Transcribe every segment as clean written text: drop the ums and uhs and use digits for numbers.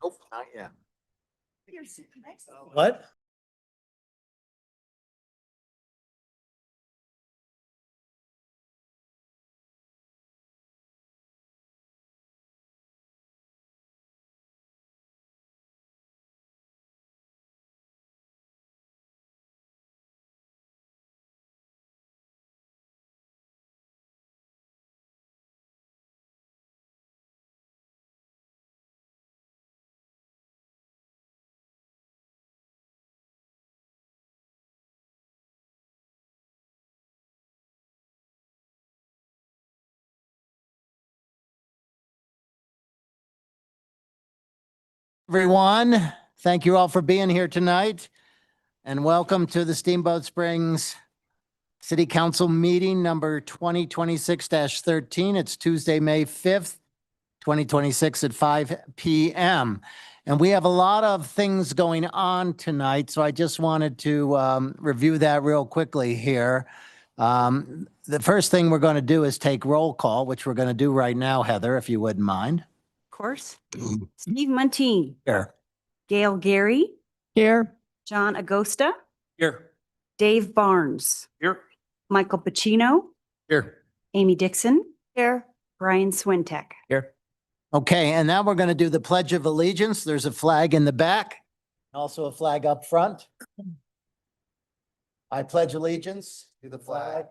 Nope, not yet. What? Everyone, thank you all for being here tonight, and welcome to the Steamboat Springs City Council meeting number 2026-13. It's Tuesday, May 5th, 2026 at 5 p.m. And we have a lot of things going on tonight, so I just wanted to review that real quickly here. The first thing we're going to do is take roll call, which we're going to do right now, Heather, if you wouldn't mind. Of course. Steve Muntean. Here. Gail Gary. Here. John Agosta. Here. Dave Barnes. Here. Michael Pacino. Here. Amy Dixon. Here. Brian Swintek. Here. Okay, and now we're going to do the Pledge of Allegiance. There's a flag in the back, also a flag up front. I pledge allegiance to the flag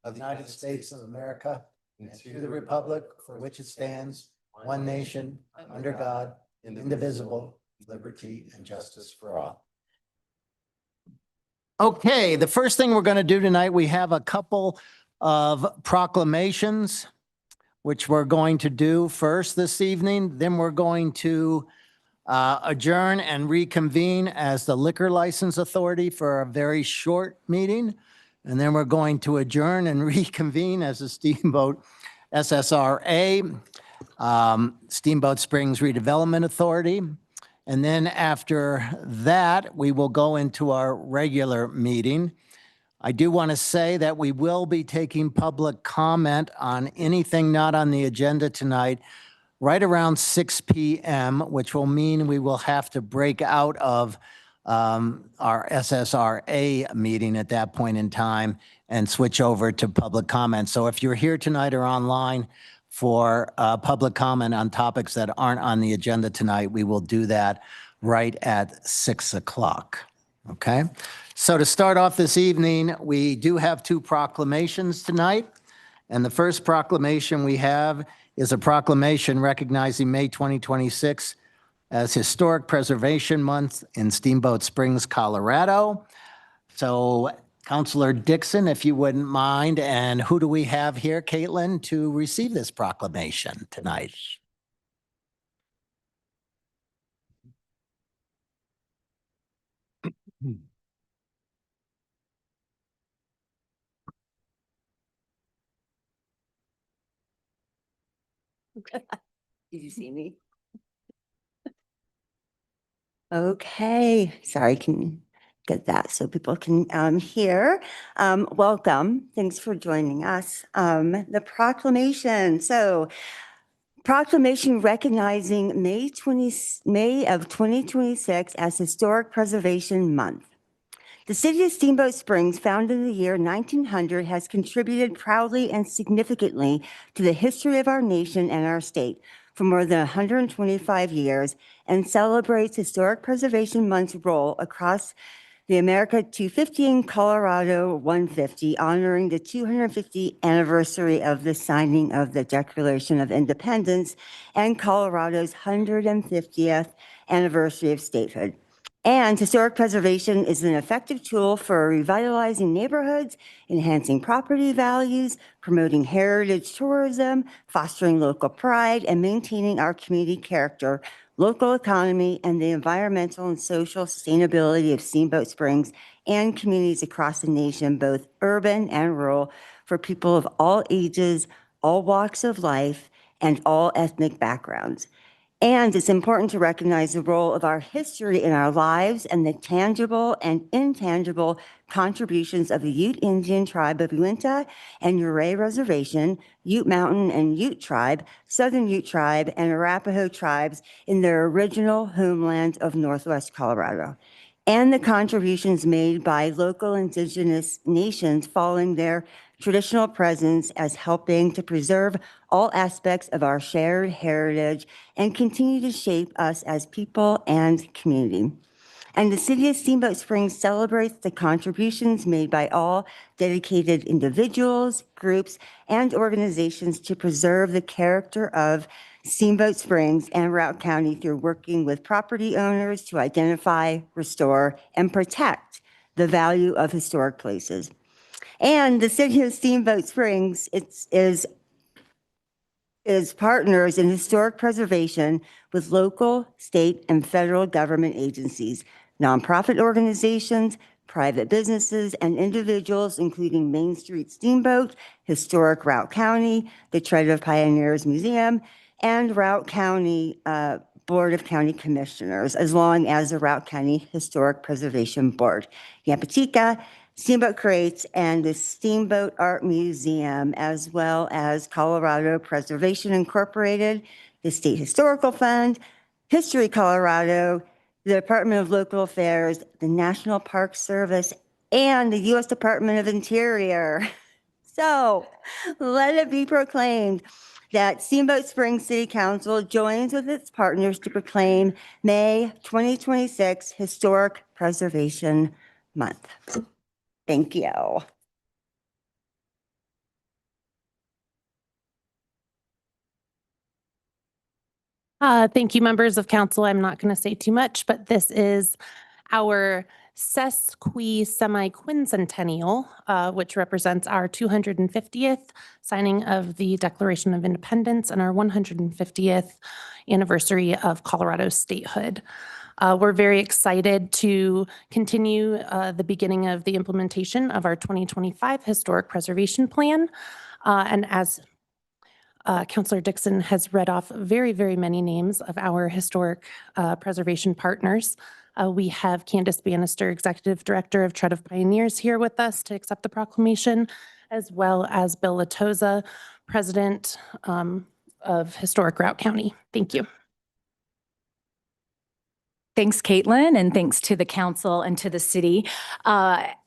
of the United States of America and to the republic for which it stands, one nation, under God, indivisible, liberty and justice for all. Okay, the first thing we're going to do tonight, we have a couple of proclamations, which we're going to do first this evening. Then we're going to adjourn and reconvene as the Liquor License Authority for a very short meeting. And then we're going to adjourn and reconvene as a Steamboat SSRA, Steamboat Springs Redevelopment Authority. And then after that, we will go into our regular meeting. I do want to say that we will be taking public comment on anything not on the agenda tonight right around 6 p.m., which will mean we will have to break out of our SSRA meeting at that point in time and switch over to public comment. So if you're here tonight or online for public comment on topics that aren't on the agenda tonight, we will do that right at 6 o'clock. Okay. So to start off this evening, we do have two proclamations tonight. And the first proclamation we have is a proclamation recognizing May 2026 as Historic Preservation Month in Steamboat Springs, Colorado. So Councilor Dixon, if you wouldn't mind, and who do we have here, Caitlin, to receive this proclamation tonight? Did you see me? Okay, sorry, can you get that so people can hear? Welcome, thanks for joining us. The proclamation, proclamation recognizing May of 2026 as Historic Preservation Month. The city of Steamboat Springs, founded in the year 1900, has contributed proudly and significantly to the history of our nation and our state for more than 125 years and celebrates Historic Preservation Month's role across the America 250 and Colorado 150, honoring the 250th anniversary of the signing of the Declaration of Independence and Colorado's 150th anniversary of statehood. And historic preservation is an effective tool for revitalizing neighborhoods, enhancing property values, promoting heritage tourism, fostering local pride, and maintaining our community character, local economy, and the environmental and social sustainability of Steamboat Springs and communities across the nation, both urban and rural, for people of all ages, all walks of life, and all ethnic backgrounds. And it's important to recognize the role of our history in our lives and the tangible and intangible contributions of the Ute Indian tribe of Uinta and Ouray Reservation, Ute Mountain and Ute tribe, Southern Ute tribe, and Arapaho tribes in their original homeland of Northwest Colorado, and the contributions made by local indigenous nations following their traditional presence as helping to preserve all aspects of our shared heritage and continue to shape us as people and community. And the City of Steamboat Springs celebrates the contributions made by all dedicated individuals, groups, and organizations to preserve the character of Steamboat Springs and Routt County through working with property owners to identify, restore, and protect the value of historic places. And the City of Steamboat Springs is partners in historic preservation with local, state, and federal government agencies, nonprofit organizations, private businesses, and individuals, including Main Street Steamboat, Historic Routt County, the Tread of Pioneers Museum, and Routt County Board of County Commissioners, as long as the Routt County Historic Preservation Board, Yamatika, Steamboat Crates, and the Steamboat Art Museum, as well as Colorado Preservation Incorporated, the State Historical Fund, History Colorado, the Department of Local Affairs, the National Park Service, and the U.S. Department of Interior. So let it be proclaimed that Steamboat Springs City Council joins with its partners to proclaim May 2026 Historic Preservation Month. Thank you. Thank you, members of council. I'm not going to say too much, but this is our sesqui semi-quincentennial, which represents our 250th signing of the Declaration of Independence and our 150th anniversary of Colorado's statehood. We're very excited to continue the beginning of the implementation of our 2025 Historic Preservation Plan. And as Councilor Dixon has read off very, very many names of our historic preservation partners. We have Candace Bannister, Executive Director of Tread of Pioneers, here with us to accept the proclamation, as well as Bill Latoza, President of Historic Routt County. Thank you. Thanks, Caitlin, and thanks to the council and to the city.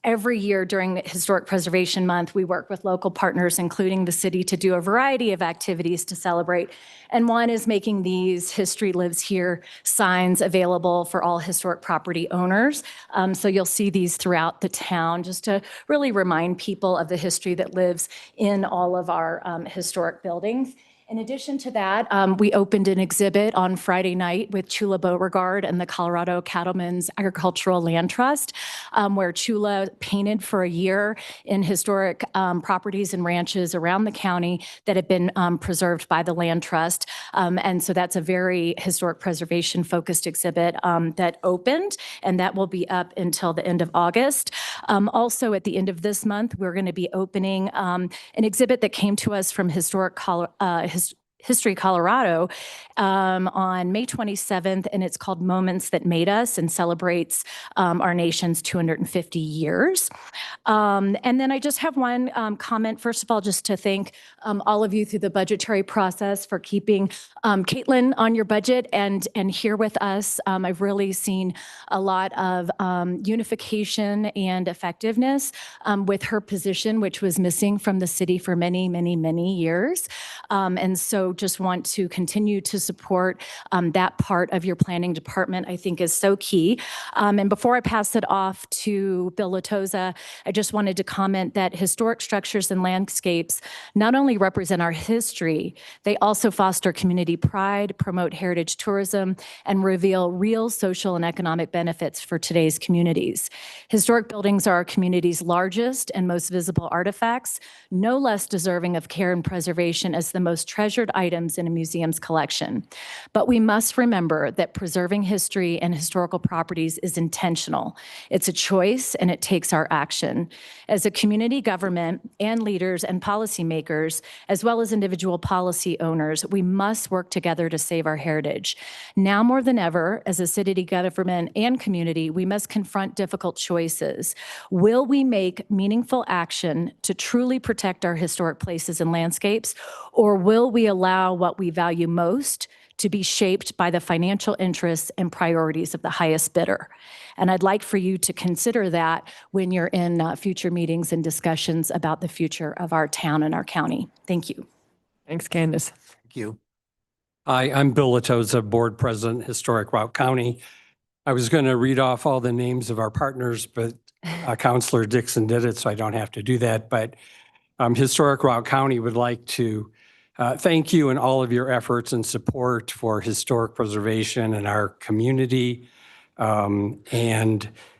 Every year during the Historic Preservation Month, we work with local partners, including the city, to do a variety of activities to celebrate. And one is making these History Lives Here signs available for all historic property owners. So you'll see these throughout the town just to really remind people of the history that lives in all of our historic buildings. In addition to that, we opened an exhibit on Friday night with Chula Beauregard and the Colorado Cattlemen's Agricultural Land Trust, where Chula painted for a year in historic properties and ranches around the county that have been preserved by the Land Trust. And so that's a very historic preservation focused exhibit that opened, and that will be up until the end of August. Also, at the end of this month, we're going to be opening an exhibit that came to us from History Colorado on May 27th, and it's called Moments That Made Us, and celebrates our nation's 250 years. And then I just have one comment. First of all, just to thank all of you through the budgetary process for keeping Caitlin on your budget and here with us. I've really seen a lot of unification and effectiveness with her position, which was missing from the city for many, many, many years. And so just want to continue to support that part of your planning department, I think is so key. And before I pass it off to Bill Latoza, I just wanted to comment that historic structures and landscapes not only represent our history, they also foster community pride, promote heritage tourism, and reveal real social and economic benefits for today's communities. Historic buildings are our community's largest and most visible artifacts, no less deserving of care and preservation as the most treasured items items in a museum's collection. But we must remember that preserving history and historical properties is intentional. It's a choice and it takes our action. As a community government and leaders and policymakers, as well as individual policy owners, we must work together to save our heritage. Now more than ever, as a city government and community, we must confront difficult choices. Will we make meaningful action to truly protect our historic places and landscapes, or will we allow what we value most to be shaped by the financial interests and priorities of the highest bidder? And I'd like for you to consider that when you're in future meetings and discussions about the future of our town and our county. Thank you. Thanks, Candace. Thank you. Hi, I'm Bill Latoza, Board President, Historic Route County. I was going to read off all the names of our partners, but Councilor Dixon did it, so I don't have to do that. But Historic Route County would like to thank you and all of your efforts and support for historic preservation in our community, and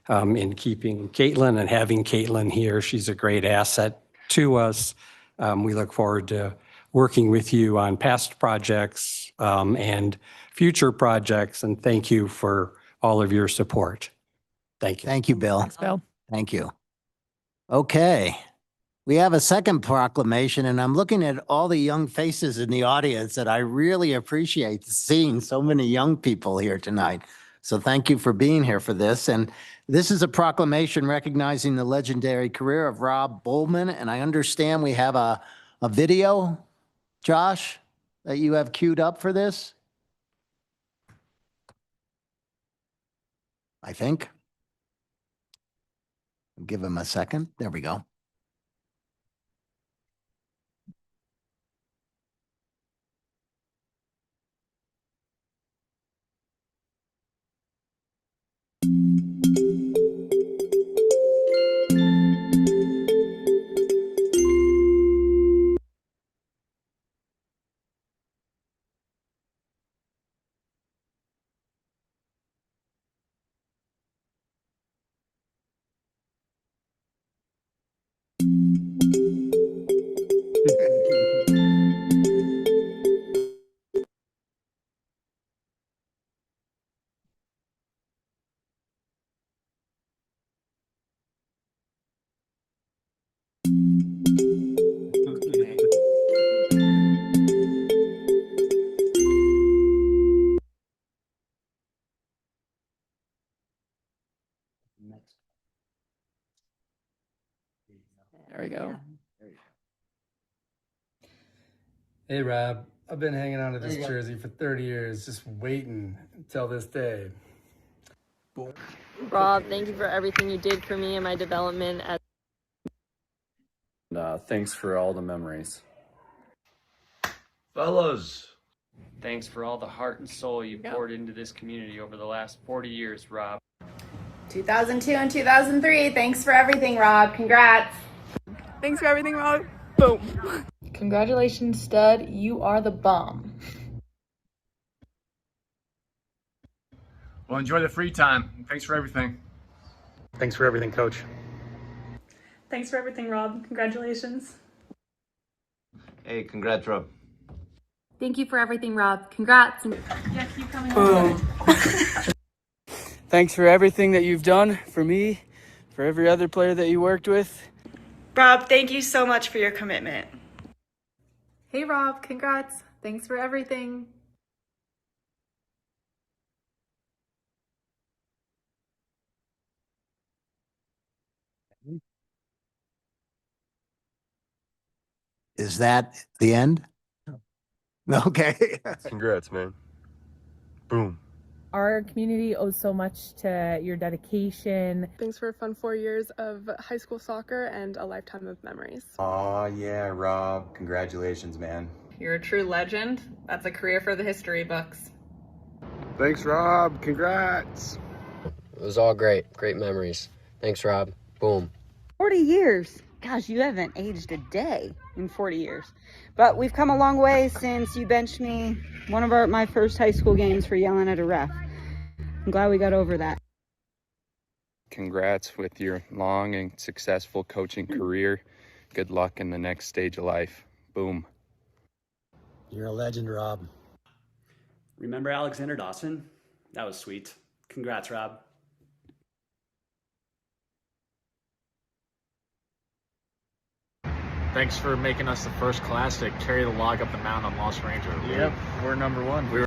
in keeping Caitlin and having Caitlin here. She's a great asset to us. We look forward to working with you on past projects and future projects, and thank you for all of your support. Thank you. Thank you, Bill. Thanks, Bill. Thank you. Okay. We have a second proclamation, and I'm looking at all the young faces in the audience that I really appreciate seeing so many young people here tonight. So thank you for being here for this. And this is a proclamation recognizing the legendary career of Rob Bowman. And I understand we have a video, Josh, that you have queued up for this. I think. Give him a second. There we go. There we go. Hey Rob, I've been hanging on to this jersey for 30 years, just waiting until this day. Rob, thank you for everything you did for me and my development. Thanks for all the memories. Fellas, thanks for all the heart and soul you poured into this community over the last 40 years, Rob. 2002 and 2003, thanks for everything, Rob. Congrats. Thanks for everything, Rob. Boom. Congratulations, stud. You are the bomb. Well, enjoy the free time. Thanks for everything. Thanks for everything, Coach. Thanks for everything, Rob. Congratulations. Hey, congrats, Rob. Thank you for everything, Rob. Congrats. Yeah, keep coming Boom. Thanks for everything that you've done for me, for every other player that you worked with. Rob, thank you so much for your commitment. Hey, Rob. Congrats. Thanks for everything. Is that the end? Okay. Congrats, man. Boom. Our community owes so much to your dedication. Thanks for a fun 4 years of high school soccer and a lifetime of memories. Aw, yeah, Rob. Congratulations, man. You're a true legend. That's a career for the history books. Thanks, Rob. Congrats. It was all great. Great memories. Thanks, Rob. Boom. 40 years. Gosh, you haven't aged a day in 40 years. But we've come a long way since you benched me one of my first high school games for yelling at a ref. I'm glad we got over that. Congrats with your long and successful coaching career. Good luck in the next stage of life. Boom. You're a legend, Rob. Remember Alexander Dawson? That was sweet. Congrats, Rob. Thanks for making us the first class to carry the log up the mountain on Lost Ranger. Yep, we're number one.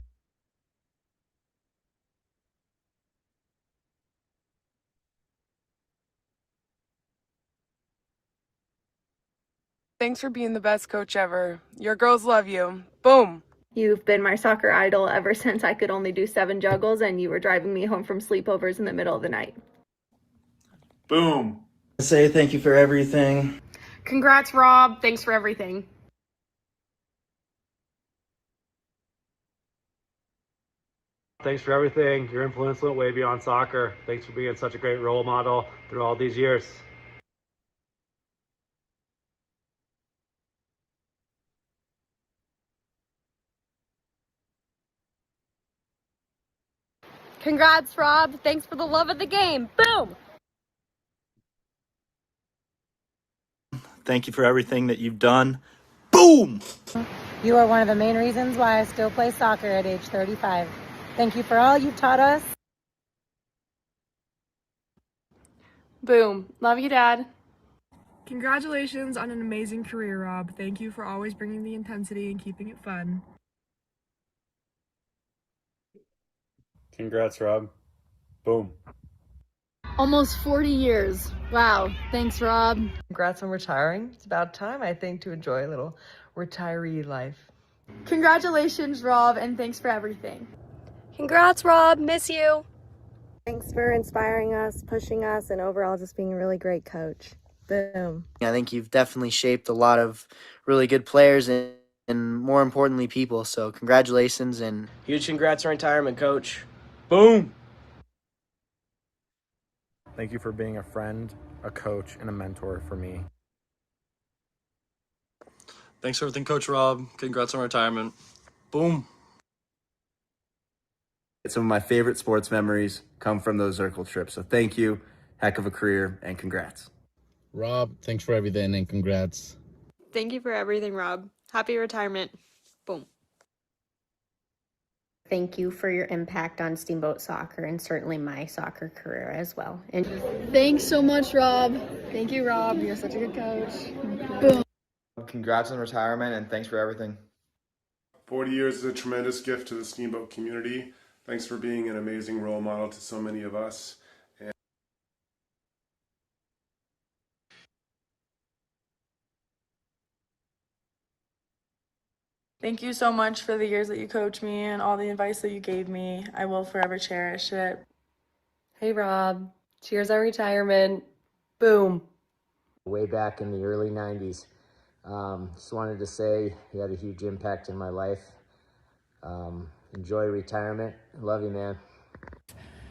Thanks for being the best coach ever. Your girls love you. Boom. You've been my soccer idol ever since I could only do 7 juggles and you were driving me home from sleepovers in the middle of the night. Boom. Say thank you for everything. Congrats, Rob. Thanks for everything. Thanks for everything. Your influence went way beyond soccer. Thanks for being such a great role model through all these years. Congrats, Rob. Thanks for the love of the game. Boom. Thank you for everything that you've done. Boom! You are one of the main reasons why I still play soccer at age 35. Thank you for all you've taught us. Boom. Love you, Dad. Congratulations on an amazing career, Rob. Thank you for always bringing the intensity and keeping it fun. Congrats, Rob. Boom. Almost 40 years. Wow. Thanks, Rob. Congrats on retiring. It's about time, I think, to enjoy a little retiree life. Congratulations, Rob, and thanks for everything. Congrats, Rob. Miss you. Thanks for inspiring us, pushing us, and overall just being a really great coach. Boom. I think you've definitely shaped a lot of really good players and more importantly, people. So congratulations and Huge congrats on retirement, Coach. Boom. Thank you for being a friend, a coach, and a mentor for me. Thanks for everything, Coach Rob. Congrats on retirement. Boom. Some of my favorite sports memories come from those Zirkle trips. So thank you. Heck of a career and congrats. Rob, thanks for everything and congrats. Thank you for everything, Rob. Happy retirement. Boom. Thank you for your impact on Steamboat Soccer and certainly my soccer career as well. And Thanks so much, Rob. Thank you, Rob. You're such a good coach. Boom. Congrats on retirement and thanks for everything. 40 years is a tremendous gift to the Steamboat community. Thanks for being an amazing role model to so many of us. Thank you so much for the years that you coached me and all the advice that you gave me. I will forever cherish it. Hey, Rob. Cheers on retirement. Boom. Way back in the early 90s. Just wanted to say you had a huge impact in my life. Enjoy retirement. Love you, man.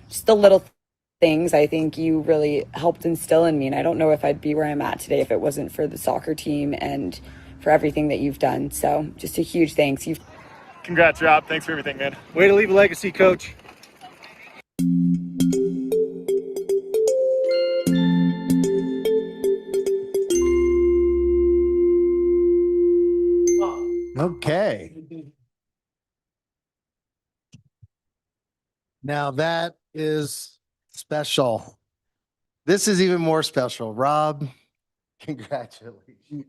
just the little things I think you really helped instill in me. And I don't know if I'd be where I'm at today if it wasn't for the soccer team and for everything that you've done. So just a huge thanks. Congrats, Rob. Thanks for everything, man. Way to leave a legacy, Coach. Okay. Now that is special. This is even more special. Rob, congratulations.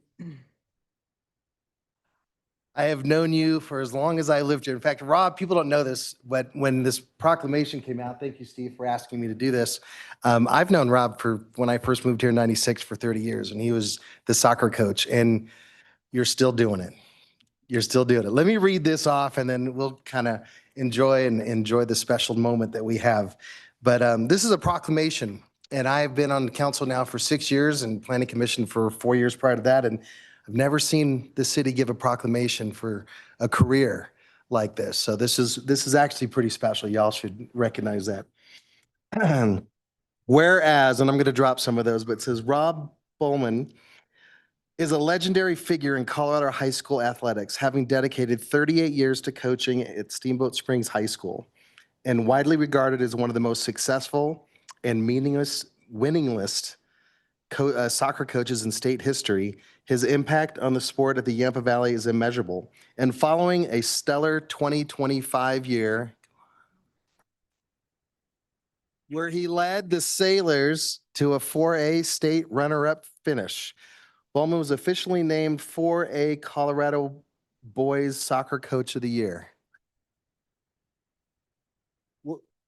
I have known you for as long as I lived here. In fact, Rob, people don't know this, but when this proclamation came out, thank you, Steve, for asking me to do this. I've known Rob for when I first moved here in 96 for 30 years, and he was the soccer coach, and you're still doing it. You're still doing it. Let me read this off, and then we'll kind of enjoy the special moment that we have. But this is a proclamation, and I've been on council now for 6 years and planning commission for 4 years prior to that, and I've never seen the city give a proclamation for a career like this. So this is actually pretty special. Y'all should recognize that. Whereas, and I'm going to drop some of those, but it says Rob Bowman is a legendary figure in Colorado high school athletics, having dedicated 38 years to coaching at Steamboat Springs High School, and widely regarded as one of the most successful and winningest soccer coaches in state history, his impact on the sport at the Yampa Valley is immeasurable. And following a stellar 2025 year, where he led the Sailors to a 4A state runner-up finish, Bowman was officially named 4A Colorado Boys Soccer Coach of the Year.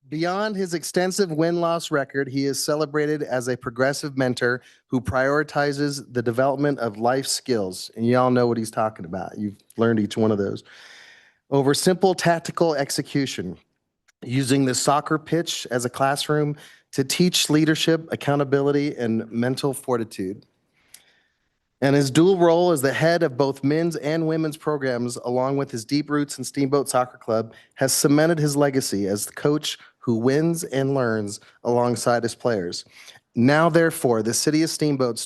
Beyond his extensive win-loss record, he is celebrated as a progressive mentor who prioritizes the development of life skills. And you all know what he's talking about. You've learned each one of those. Over simple tactical execution, using the soccer pitch as a classroom to teach leadership, accountability, and mental fortitude. And his dual role as the head of both men's and women's programs, along with his deep roots in Steamboat Soccer Club, has cemented his legacy as the coach who wins and learns alongside his players. Now, therefore, the city of Steamboat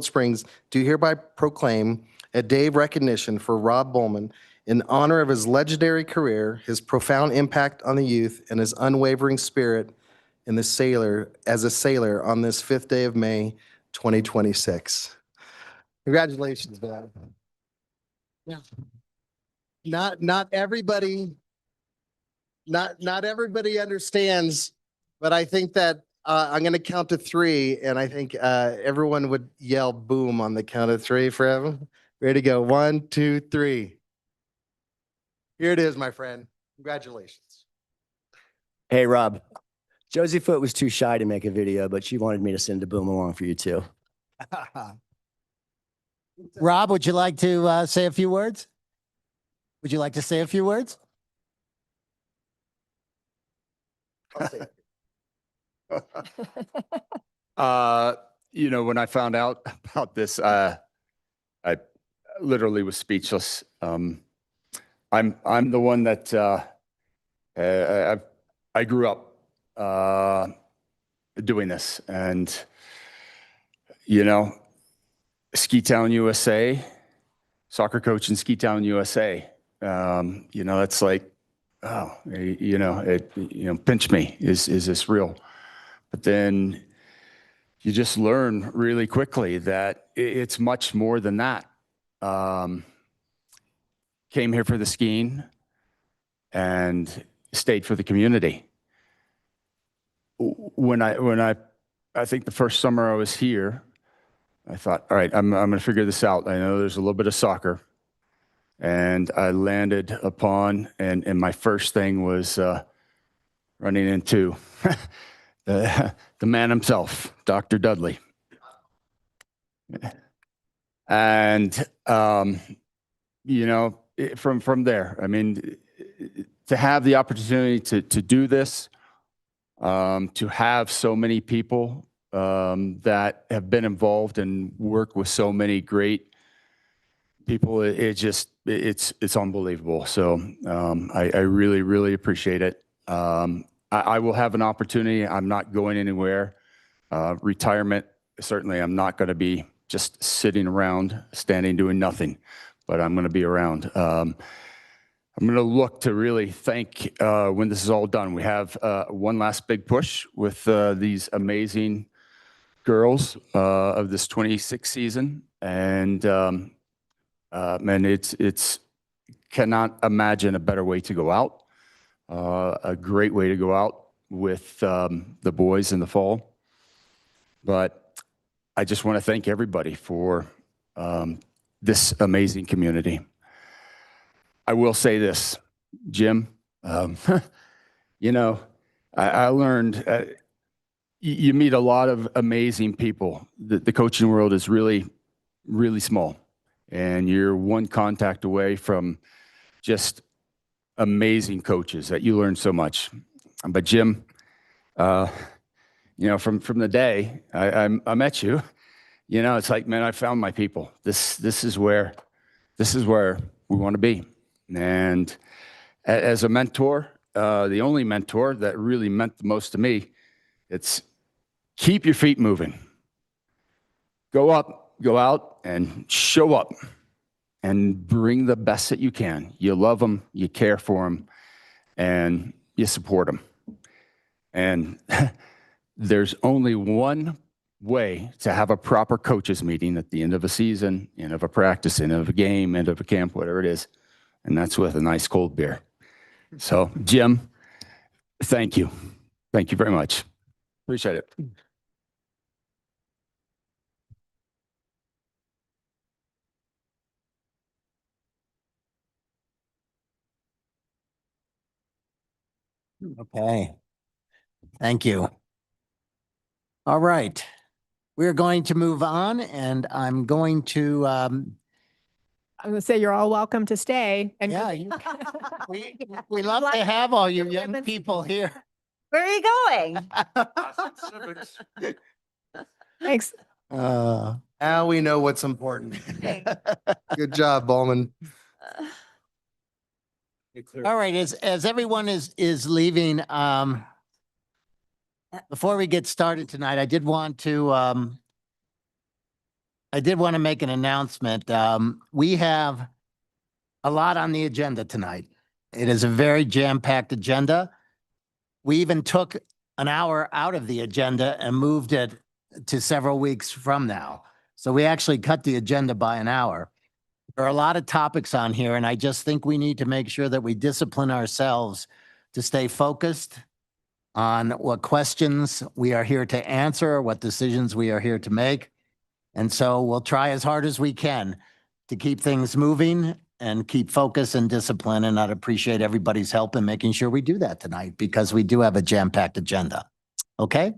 Springs do hereby proclaim a day of recognition for Rob Bowman in honor of his legendary career, his profound impact on the youth, and his unwavering spirit as a sailor on this 5th day of May, 2026. Congratulations, man. Yeah. Not everybody understands, but I think that I'm going to count to 3, and I think everyone would yell boom on the count of 3 for him. Ready to go. 1, 2, 3. Here it is, my friend. Congratulations. Hey, Rob. Josie Foote was too shy to make a video, but she wanted me to send a boom along for you too. Rob, would you like to say a few words? Would you like to say a few words? You know, when I found out about this, I literally was speechless. I'm the one that I grew up doing this, and you know, Ski Town, USA, soccer coach in Ski Town, USA. You know, it's like, oh, you know, pinch me. Is this real? But then you just learn really quickly that it's much more than that. Came here for the skiing and stayed for the community. When I think the first summer I was here, I thought, all right, I'm going to figure this out. I know there's a little bit of soccer. And I landed upon, and my first thing was running into the man himself, Dr. Dudley. And, you know, from there, I mean, to have the opportunity to do this, to have so many people that have been involved and work with so many great people, it's unbelievable. So I really, really appreciate it. I will have an opportunity. I'm not going anywhere. Retirement, certainly I'm not going to be just sitting around, standing, doing nothing, but I'm going to be around. I'm going to look to really thank, when this is all done, we have one last big push with these amazing girls of this 26 season. And man, it's cannot imagine a better way to go out. A great way to go out with the boys in the fall. But I just want to thank everybody for this amazing community. I will say this, Jim, you know, I learned you meet a lot of amazing people. The coaching world is really, really small. And you're one contact away from just amazing coaches that you learn so much. But Jim, you know, from the day I met you, you know, it's like, man, I found my people. This is where we want to be. And as a mentor, the only mentor that really meant the most to me, it's keep your feet moving. Go up, go out, and show up and bring the best that you can. You love them, you care for them, and you support them. And there's only one way to have a proper coaches meeting at the end of a season, end of a practice, end of a game, end of a camp, whatever it is. And that's with a nice cold beer. So, Jim, thank you. Thank you very much. Appreciate it. Okay. Thank you. All right. We're going to move on, and I'm going to, I'm going to say you're all welcome to stay. And yeah, we love to have all you young people here. Where are you going? Thanks. Now we know what's important. Good job, Bowman. All right, as everyone is leaving, before we get started tonight, I did want to make an announcement. We have a lot on the agenda tonight. It is a very jam-packed agenda. We even took an hour out of the agenda and moved it to several weeks from now. So we actually cut the agenda by an hour. There are a lot of topics on here, and I just think we need to make sure that we discipline ourselves to stay focused on what questions we are here to answer, what decisions we are here to make. And so we'll try as hard as we can to keep things moving and keep focus and discipline. And I'd appreciate everybody's help in making sure we do that tonight, because we do have a jam-packed agenda. Okay?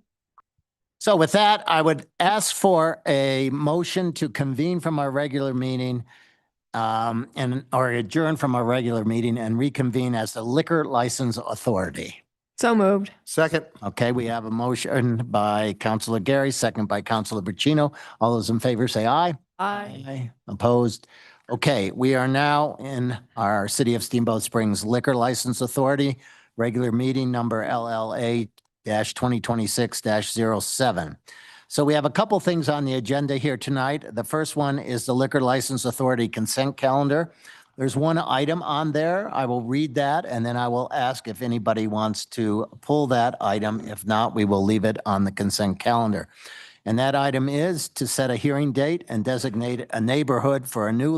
So with that, I would ask for a motion to convene from our regular meeting or adjourn from our regular meeting and reconvene as the Liquor License Authority. So moved. Second. Okay, we have a motion by Councilor Gary, second by Councilor Braccino. All those in favor say aye. Aye. Opposed? Okay, we are now in our City of Steamboat Springs Liquor License Authority, regular meeting number LLA-2026-07. So we have a couple things on the agenda here tonight. The first one is the Liquor License Authority consent calendar. There's one item on there. I will read that, and then I will ask if anybody wants to pull that item. If not, we will leave it on the consent calendar. And that item is to set a hearing date and designate a neighborhood for a new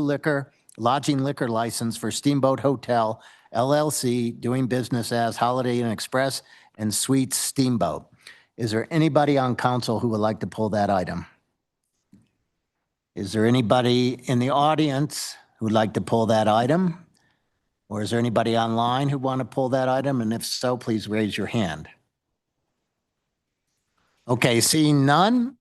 lodging liquor license for Steamboat Hotel LLC, doing business as Holiday Inn Express and Suites Steamboat. Is there anybody on council who would like to pull that item? Is there anybody in the audience who'd like to pull that item? Or is there anybody online who want to pull that item? And if so, please raise your hand. Okay, seeing none,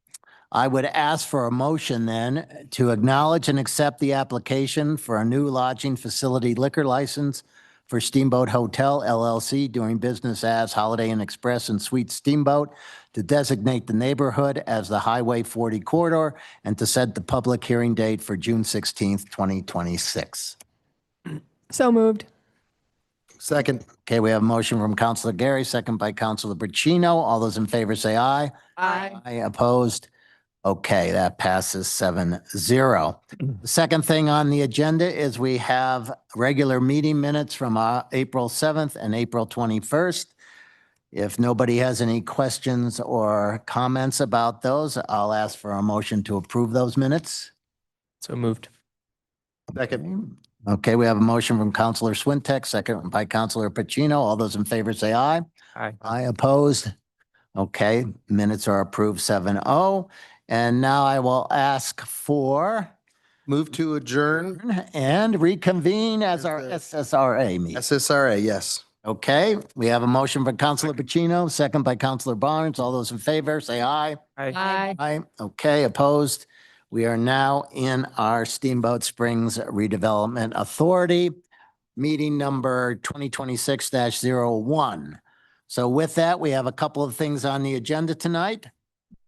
I would ask for a motion then to acknowledge and accept the application for a new lodging facility liquor license for Steamboat Hotel LLC, doing business as Holiday Inn Express and Suites Steamboat, to designate the neighborhood as the Highway 40 corridor and to set the public hearing date for June 16th, 2026. So moved. Second. Okay, we have a motion from Councilor Gary, second by Councilor Braccino. All those in favor say aye. Aye. Aye, opposed? Okay, that passes 7-0. The second thing on the agenda is we have regular meeting minutes from April 7th and April 21st. If nobody has any questions or comments about those, I'll ask for a motion to approve those minutes. So moved. Second. Okay, we have a motion from Councilor Swintek, second by Councilor Pacino. All those in favor say aye. Aye. Aye, opposed? Okay, minutes are approved 7-0. And now I will ask for Move to adjourn. and reconvene as our SSRA meeting. SSRA, yes. Okay, we have a motion from Councilor Pacino, second by Councilor Barnes. All those in favor, say aye. Aye. Aye. Okay, opposed? We are now in our Steamboat Springs Redevelopment Authority, meeting number 2026-01. So with that, we have a couple of things on the agenda tonight.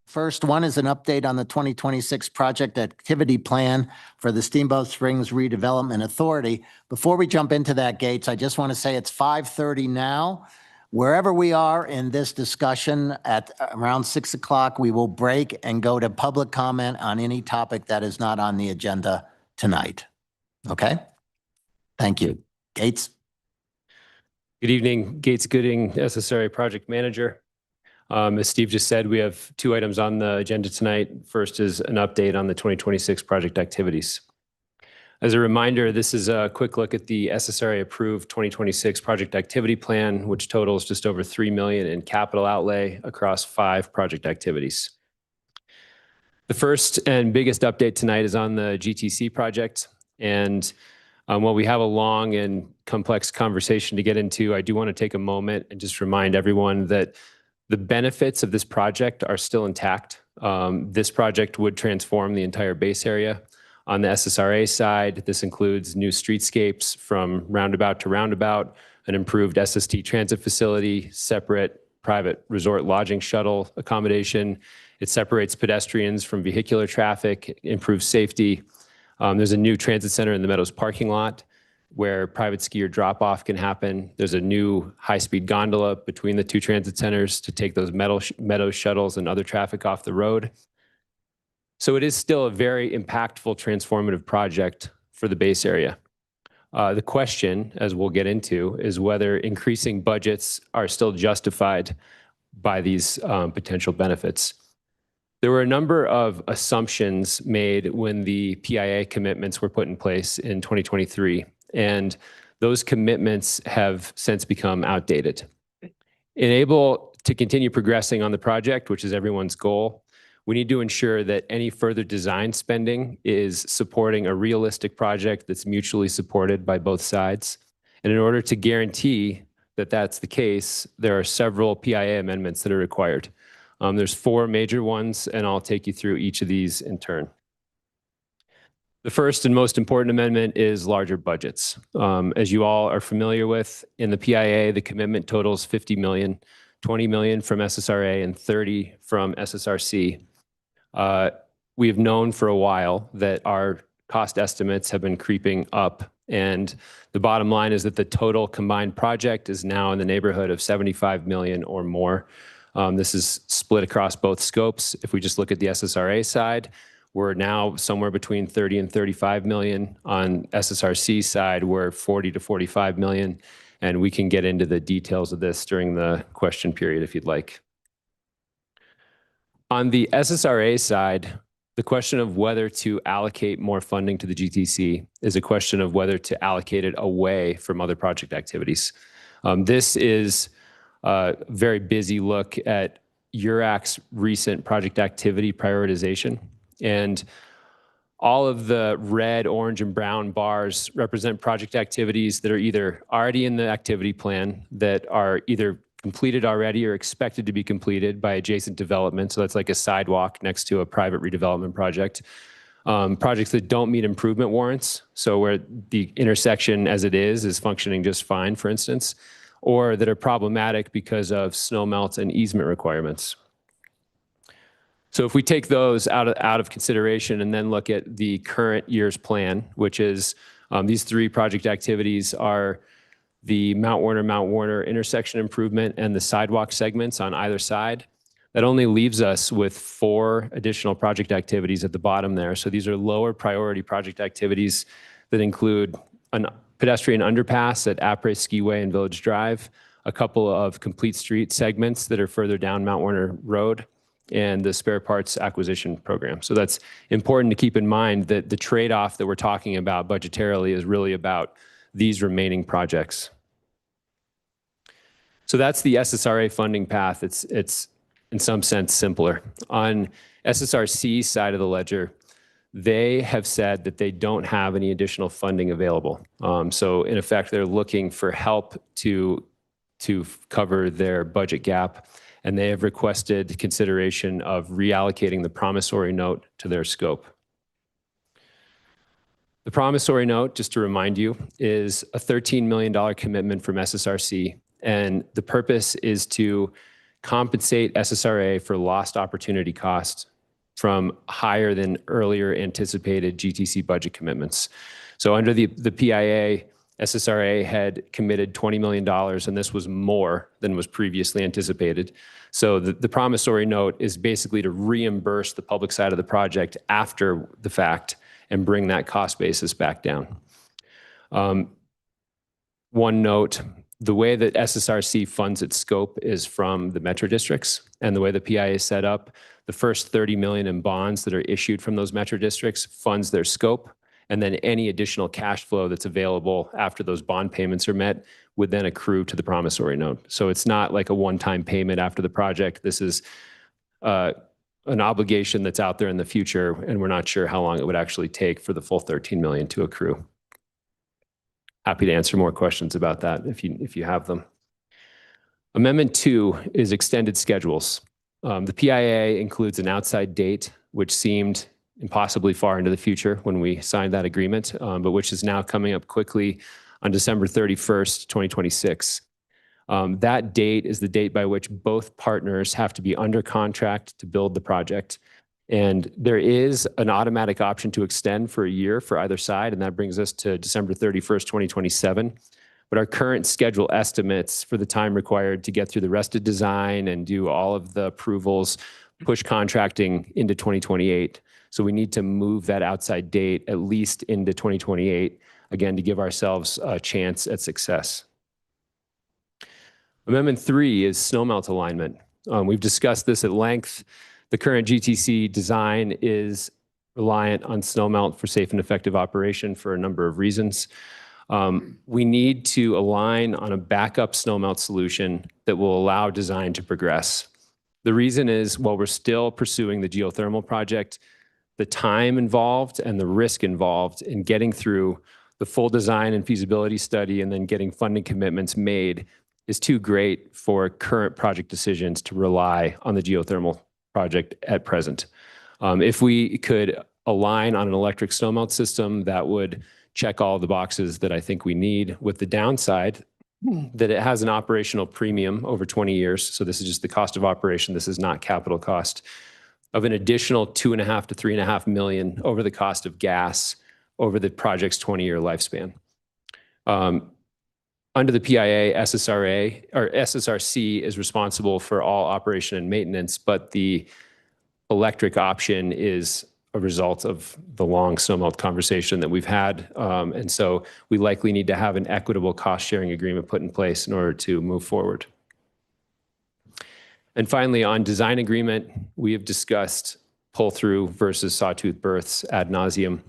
First one is an update on the 2026 project activity plan for the Steamboat Springs Redevelopment Authority. Before we jump into that, Gates, I just want to say it's 5:30 now. Wherever we are in this discussion at around 6 o'clock, we will break and go to public comment on any topic that is not on the agenda tonight. Okay? Thank you. Gates? Good evening, Gates Gooding, SSRA Project Manager. As Steve just said, we have 2 items on the agenda tonight. First is an update on the 2026 project activities. As a reminder, this is a quick look at the SSRA approved 2026 project activity plan, which totals just over $3 million in capital outlay across 5 project activities. The first and biggest update tonight is on the GTC project. And while we have a long and complex conversation to get into, I do want to take a moment and just remind everyone that the benefits of this project are still intact. This project would transform the entire base area. On the SSRA side, this includes new streetscapes from roundabout to roundabout, an improved SST transit facility, separate private resort lodging shuttle accommodation. It separates pedestrians from vehicular traffic, improves safety. There's a new transit center in the Meadows parking lot where private skier drop-off can happen. There's a new high-speed gondola between the 2 transit centers to take those Meadows shuttles and other traffic off the road. So it is still a very impactful, transformative project for the base area. The question, as we'll get into, is whether increasing budgets are still justified by these potential benefits. There were a number of assumptions made when the PIA commitments were put in place in 2023, and those commitments have since become outdated. Able to continue progressing on the project, which is everyone's goal, we need to ensure that any further design spending is supporting a realistic project that's mutually supported by both sides. And in order to guarantee that that's the case, there are several PIA amendments that are required. There's 4 major ones, and I'll take you through each of these in turn. The first and most important amendment is larger budgets. As you all are familiar with, in the PIA, the commitment totals $50 million, $20 million from SSRA and $30 from SSRC. We have known for a while that our cost estimates have been creeping up, and the bottom line is that the total combined project is now in the neighborhood of $75 million or more. This is split across both scopes. If we just look at the SSRA side, we're now somewhere between 30 and 35 million. On SSRC side, we're 40 to 45 million. And we can get into the details of this during the question period if you'd like. On the SSRA side, the question of whether to allocate more funding to the GTC is a question of whether to allocate it away from other project activities. This is a very busy look at URAC's recent project activity prioritization. And all of the red, orange, and brown bars represent project activities that are either already in the activity plan, that are either completed already or expected to be completed by adjacent development. So that's like a sidewalk next to a private redevelopment project. Projects that don't meet improvement warrants, so where the intersection as it is functioning just fine, for instance, or that are problematic because of snow melt and easement requirements. So if we take those out of consideration and then look at the current year's plan, which is these 3 project activities are the Mount Warner intersection improvement and the sidewalk segments on either side, that only leaves us with 4 additional project activities at the bottom there. So these are lower priority project activities that include a pedestrian underpass at Après Skiway and Village Drive, a couple of complete street segments that are further down Mount Warner Road, and the spare parts acquisition program. So that's important to keep in mind that the trade-off that we're talking about budgetarily is really about these remaining projects. So that's the SSRA funding path. It's in some sense simpler. On SSRC's side of the ledger, they have said that they don't have any additional funding available. So in effect, they're looking for help to cover their budget gap, and they have requested consideration of reallocating the promissory note to their scope. The promissory note, just to remind you, is a $13 million commitment from SSRC, and the purpose is to compensate SSRA for lost opportunity costs from higher than earlier anticipated GTC budget commitments. So under the PIA, SSRA had committed $20 million, and this was more than was previously anticipated. So the promissory note is basically to reimburse the public side of the project after the fact and bring that cost basis back down. One note, The way that SSRC funds its scope is from the metro districts, and the way the PIA is set up, the first 30 million in bonds that are issued from those metro districts funds their scope, and then any additional cash flow that's available after those bond payments are met would then accrue to the promissory note. So it's not like a one-time payment after the project. This is an obligation that's out there in the future, and we're not sure how long it would actually take for the full 13 million to accrue. Happy to answer more questions about that if you have them. Amendment 2 is extended schedules. The PIA includes an outside date, which seemed impossibly far into the future when we signed that agreement, but which is now coming up quickly on December 31st, 2026. That date is the date by which both partners have to be under contract to build the project. And there is an automatic option to extend for a year for either side, and that brings us to December 31st, 2027. But our current schedule estimates for the time required to get through the rest of design and do all of the approvals, push contracting into 2028. So we need to move that outside date at least into 2028, again, to give ourselves a chance at success. Amendment 3 is snowmelt alignment. We've discussed this at length. The current GTC design is reliant on snowmelt for safe and effective operation for a number of reasons. We need to align on a backup snowmelt solution that will allow design to progress. The reason is, while we're still pursuing the geothermal project, the time involved and the risk involved in getting through the full design and feasibility study and then getting funding commitments made is too great for current project decisions to rely on the geothermal project at present. If we could align on an electric snowmelt system, that would check all the boxes that I think we need, with the downside that it has an operational premium over 20 years. So this is just the cost of operation. This is not capital cost, of an additional 2.5 to 3.5 million over the cost of gas over the project's 20-year lifespan. Under the PIA, SSRC is responsible for all operation and maintenance, but the electric option is a result of the long snowmelt conversation that we've had. And so we likely need to have an equitable cost-sharing agreement put in place in order to move forward. And finally, on design agreement, we have discussed pull-through versus sawtooth berths ad nauseum.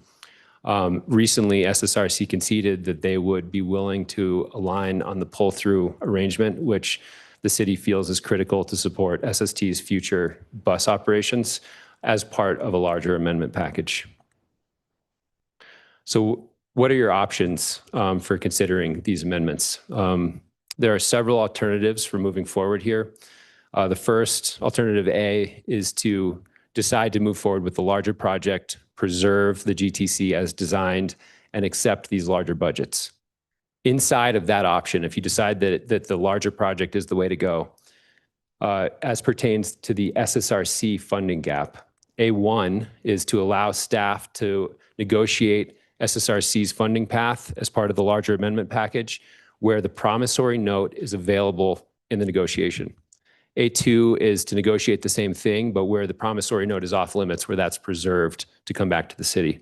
Recently, SSRC conceded that they would be willing to align on the pull-through arrangement, which the city feels is critical to support SST's future bus operations as part of a larger amendment package. So what are your options for considering these amendments? There are several alternatives for moving forward here. The first, alternative A, is to decide to move forward with the larger project, preserve the GTC as designed, and accept these larger budgets. Inside of that option, if you decide that the larger project is the way to go, as pertains to the SSRC funding gap, A1 is to allow staff to negotiate SSRC's funding path as part of the larger amendment package, where the promissory note is available in the negotiation. A2 is to negotiate the same thing, but where the promissory note is off limits, where that's preserved to come back to the city.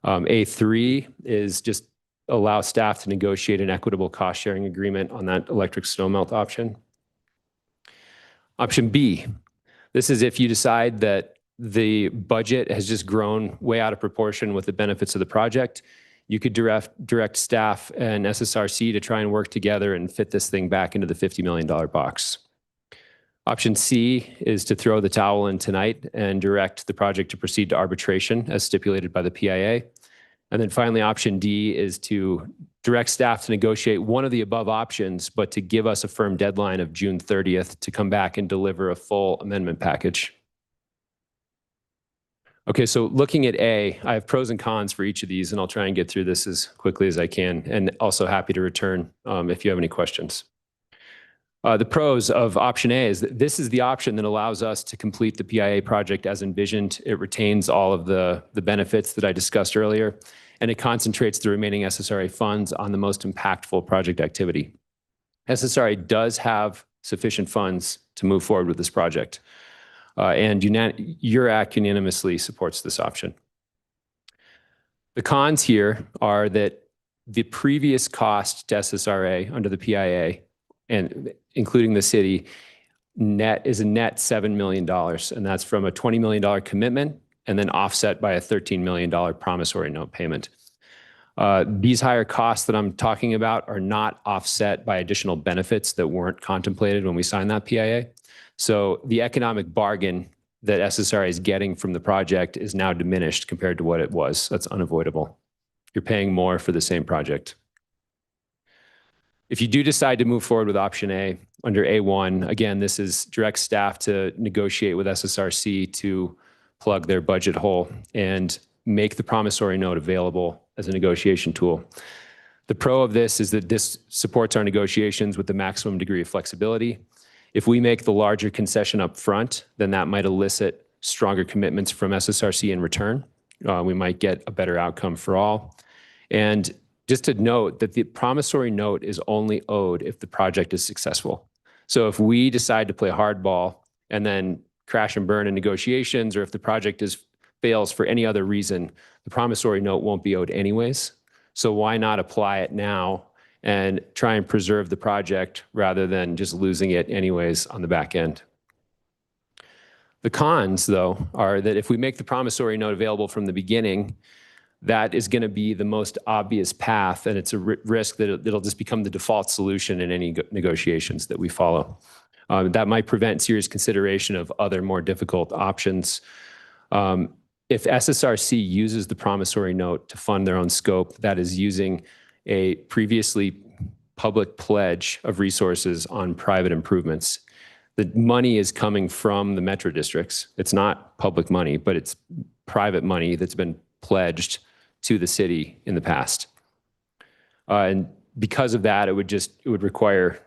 A3 is just allow staff to negotiate an equitable cost-sharing agreement on that electric snowmelt option. Option B, this is if you decide that the budget has just grown way out of proportion with the benefits of the project. You could direct staff and SSRC to try and work together and fit this thing back into the $50 million box. Option C is to throw the towel in tonight and direct the project to proceed to arbitration as stipulated by the PIA. And then finally, option D is to direct staff to negotiate one of the above options, but to give us a firm deadline of June 30th to come back and deliver a full amendment package. Okay, so looking at A, I have pros and cons for each of these, and I'll try and get through this as quickly as I can, and also happy to return if you have any questions. The pros of option A is that this is the option that allows us to complete the PIA project as envisioned. It retains all of the benefits that I discussed earlier, and it concentrates the remaining SSRA funds on the most impactful project activity. SSRA does have sufficient funds to move forward with this project, and URAC unanimously supports this option. The cons here are that the previous cost to SSRA under the PIA, and including the city, is a net $7 million. And that's from a $20 million commitment and then offset by a $13 million promissory note payment. These higher costs that I'm talking about are not offset by additional benefits that weren't contemplated when we signed that PIA. So the economic bargain that SSRA is getting from the project is now diminished compared to what it was. That's unavoidable. You're paying more for the same project. If you do decide to move forward with option A, under A1, again, this is direct staff to negotiate with SSRC to plug their budget hole and make the promissory note available as a negotiation tool. The pro of this is that this supports our negotiations with the maximum degree of flexibility. If we make the larger concession up front, then that might elicit stronger commitments from SSRC in return. We might get a better outcome for all. And just to note that the promissory note is only owed if the project is successful. So if we decide to play hardball and then crash and burn in negotiations, or if the project fails for any other reason, the promissory note won't be owed anyways. So why not apply it now and try and preserve the project rather than just losing it anyways on the back end? The cons, though, are that if we make the promissory note available from the beginning, that is going to be the most obvious path, and it's a risk that it'll just become the default solution in any negotiations that we follow. That might prevent serious consideration of other more difficult options. If SSRC uses the promissory note to fund their own scope, that is using a previously public pledge of resources on private improvements. The money is coming from the metro districts. It's not public money, but it's private money that's been pledged to the city in the past. And because of that, it would require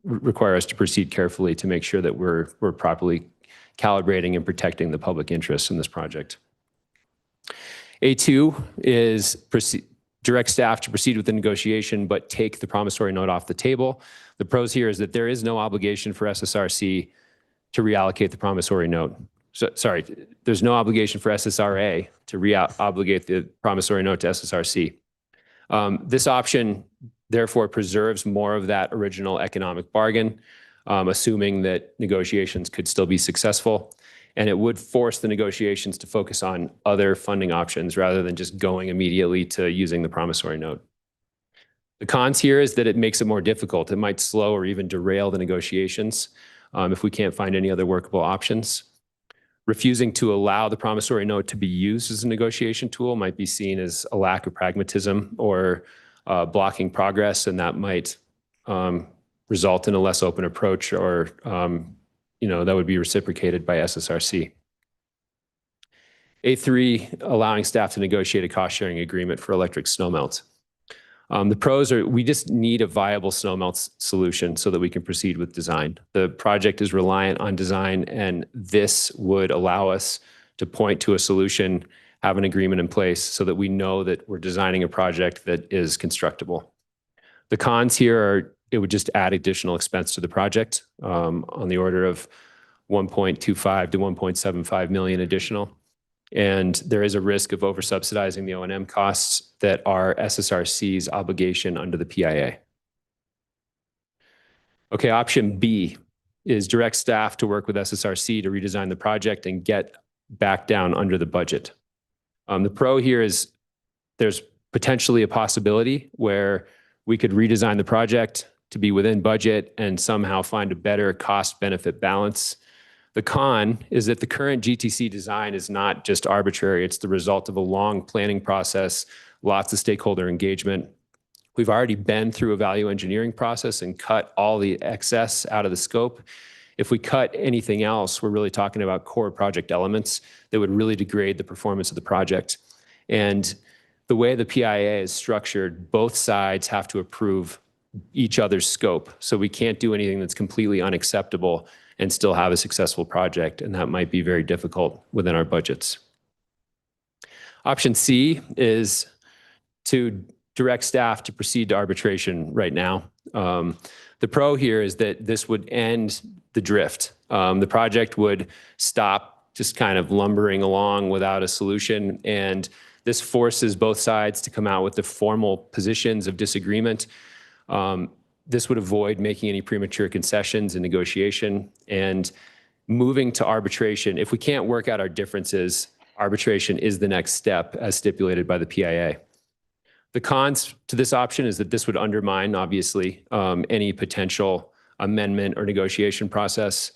require us to proceed carefully to make sure that we're properly calibrating and protecting the public interest in this project. A2 is direct staff to proceed with the negotiation, but take the promissory note off the table. The pros here is that there is no obligation for SSRC to reallocate the promissory note. Sorry, there's no obligation for SSRA to re-obligate the promissory note to SSRC. This option, therefore, preserves more of that original economic bargain, assuming that negotiations could still be successful. And it would force the negotiations to focus on other funding options rather than just going immediately to using the promissory note. The cons here is that it makes it more difficult. It might slow or even derail the negotiations if we can't find any other workable options. Refusing to allow the promissory note to be used as a negotiation tool might be seen as a lack of pragmatism or blocking progress, and that might result in a less open approach, or that would be reciprocated by SSRC. A3, allowing staff to negotiate a cost-sharing agreement for electric snowmelt. The pros are we just need a viable snowmelt solution so that we can proceed with design. The project is reliant on design, and this would allow us to point to a solution, have an agreement in place so that we know that we're designing a project that is constructible. The cons here are it would just add additional expense to the project on the order of 1.25 to 1.75 million additional. And there is a risk of oversubsidizing the O&M costs that are SSRC's obligation under the PIA. Okay, option B is direct staff to work with SSRC to redesign the project and get back down under the budget. The pro here is there's potentially a possibility where we could redesign the project to be within budget and somehow find a better cost-benefit balance. The con is that the current GTC design is not just arbitrary. It's the result of a long planning process, lots of stakeholder engagement. We've already been through a value engineering process and cut all the excess out of the scope. If we cut anything else, we're really talking about core project elements that would really degrade the performance of the project. And the way the PIA is structured, both sides have to approve each other's scope. So we can't do anything that's completely unacceptable and still have a successful project, and that might be very difficult within our budgets. Option C is to direct staff to proceed to arbitration right now. The pro here is that this would end the drift. The project would stop just kind of lumbering along without a solution, and This forces both sides to come out with the formal positions of disagreement. This would avoid making any premature concessions in negotiation and moving to arbitration. If we can't work out our differences, arbitration is the next step as stipulated by the PIA. The cons to this option is that this would undermine, obviously, any potential amendment or negotiation process.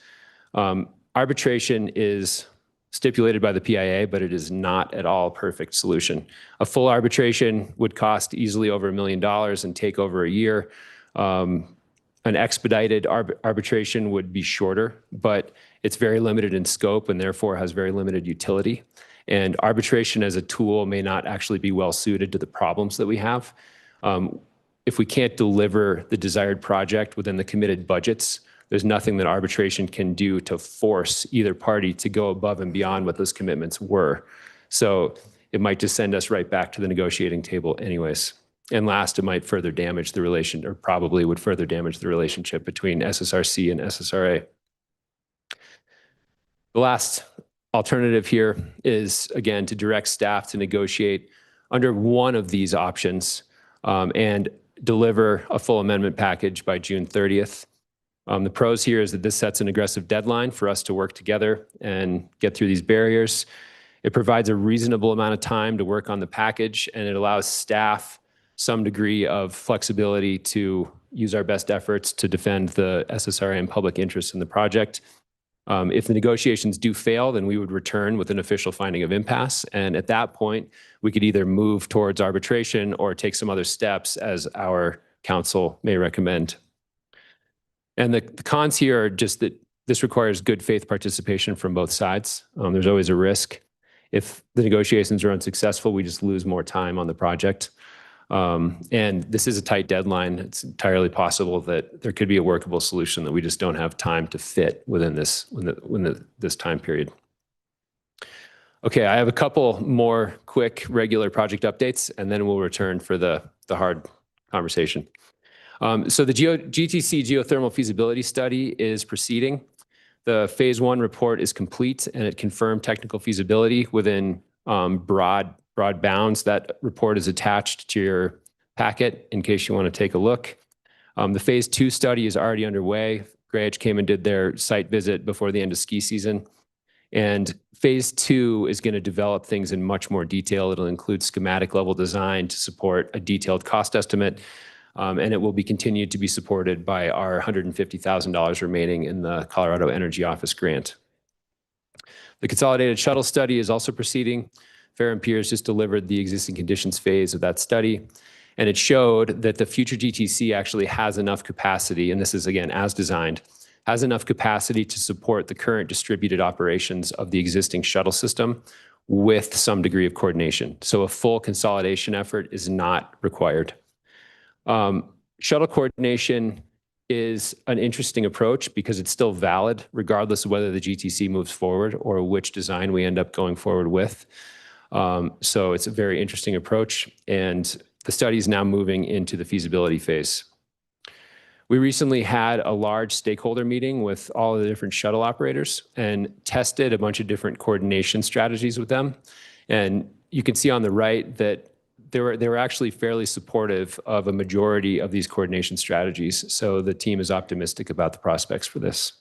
Arbitration is stipulated by the PIA, but it is not at all a perfect solution. A full arbitration would cost easily over $1 million and take over a year. An expedited arbitration would be shorter, but it's very limited in scope and therefore has very limited utility. And arbitration as a tool may not actually be well suited to the problems that we have. If we can't deliver the desired project within the committed budgets, there's nothing that arbitration can do to force either party to go above and beyond what those commitments were. So it might just send us right back to the negotiating table anyways. And last, it might further damage the relation, or probably would further damage the relationship between SSRC and SSRA. The last alternative here is, again, to direct staff to negotiate under one of these options and deliver a full amendment package by June 30th. The pros here is that this sets an aggressive deadline for us to work together and get through these barriers. It provides a reasonable amount of time to work on the package, and it allows staff some degree of flexibility to use our best efforts to defend the SSRA and public interest in the project. If the negotiations do fail, then we would return with an official finding of impasse. And at that point, we could either move towards arbitration or take some other steps as our counsel may recommend. And the cons here are just that this requires good faith participation from both sides. There's always a risk. If the negotiations are unsuccessful, we just lose more time on the project. And this is a tight deadline. It's entirely possible that there could be a workable solution that we just don't have time to fit within this time period. Okay, I have a couple more quick regular project updates, and then we'll return for the hard conversation. So the GTC geothermal feasibility study is proceeding. The phase 1 report is complete, and it confirmed technical feasibility within broad bounds. That report is attached to your packet in case you want to take a look. The phase 2 study is already underway. Grey came and did their site visit before the end of ski season. And phase 2 is going to develop things in much more detail. It'll include schematic level design to support a detailed cost estimate. And it will be continued to be supported by our $150,000 remaining in the Colorado Energy Office grant. The consolidated shuttle study is also proceeding. Fair and Peers just delivered the existing conditions phase of that study, and it showed that the future GTC actually has enough capacity, and this is again as designed, has enough capacity to support the current distributed operations of the existing shuttle system with some degree of coordination. So a full consolidation effort is not required. Shuttle coordination is an interesting approach because it's still valid regardless of whether the GTC moves forward or which design we end up going forward with. So it's a very interesting approach, and the study is now moving into the feasibility phase. We recently had a large stakeholder meeting with all of the different shuttle operators and tested a bunch of different coordination strategies with them. And you can see on the right that they were actually fairly supportive of a majority of these coordination strategies. So the team is optimistic about the prospects for this.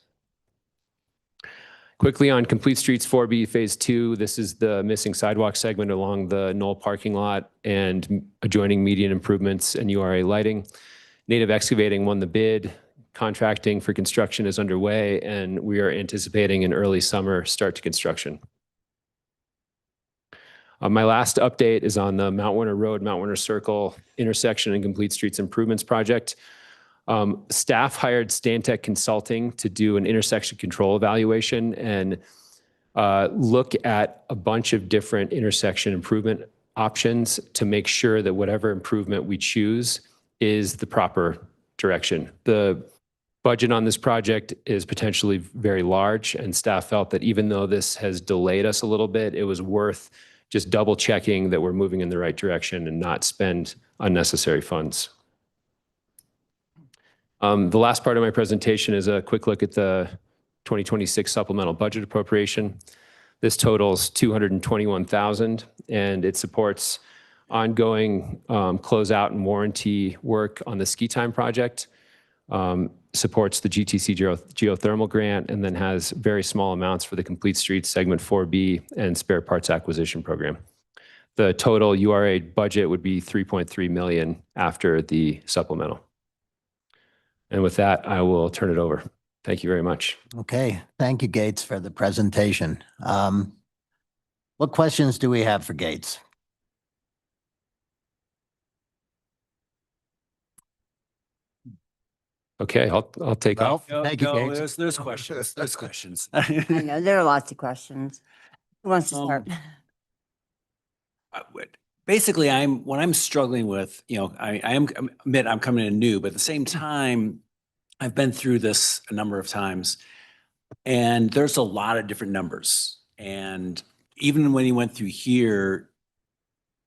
Quickly on Complete Streets 4B Phase 2, this is the missing sidewalk segment along the Knoll parking lot and adjoining median improvements and URA lighting. Native Excavating won the bid. Contracting for construction is underway, and we are anticipating an early summer start to construction. My last update is on the Mount Werner Road, Mount Werner Circle intersection and Complete Streets Improvements project. Staff hired Stantec Consulting to do an intersection control evaluation and look at a bunch of different intersection improvement options to make sure that whatever improvement we choose is the proper direction. The budget on this project is potentially very large, and staff felt that even though this has delayed us a little bit, it was worth just double checking that we're moving in the right direction and not spend unnecessary funds. The last part of my presentation is a quick look at the 2026 supplemental budget appropriation. This totals $221,000, and it supports ongoing closeout and warranty work on the Ski Time project, supports the GTC geothermal grant, and then has very small amounts for the Complete Streets Segment 4B and spare parts acquisition program. The total URA budget would be $3.3 million after the supplemental. And with that, I will turn it over. Thank you very much. Okay, thank you, Gates, for the presentation. What questions do we have for Gates? Okay, I'll take off. Thank you, Gates. There's questions. There's questions. I know there are lots of questions. Who wants to start? Basically, what I'm struggling with, I admit I'm coming in new, but at the same time, I've been through this a number of times, and there's a lot of different numbers. And even when you went through here,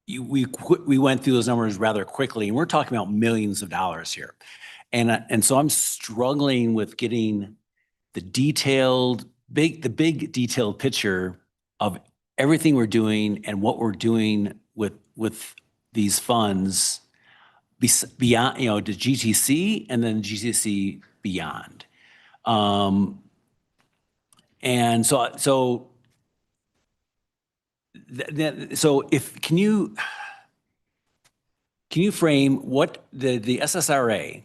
we went through those numbers rather quickly, and we're talking about millions of dollars here. And so I'm struggling with getting the big detailed picture of everything we're doing and what we're doing with these funds beyond, the GTC and then GTC beyond. And so if can you frame what the SSRA,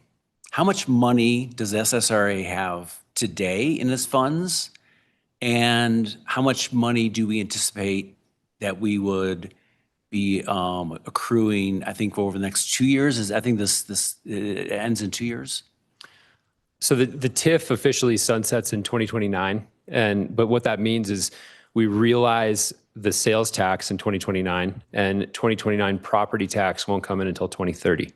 how much money does the SSRA have today in its funds? And how much money do we anticipate that we would be accruing, I think, over the next 2 years? I think this it ends in 2 years. So the TIF officially sunsets in 2029. But what that means is we realize the sales tax in 2029, and 2029 property tax won't come in until 2030.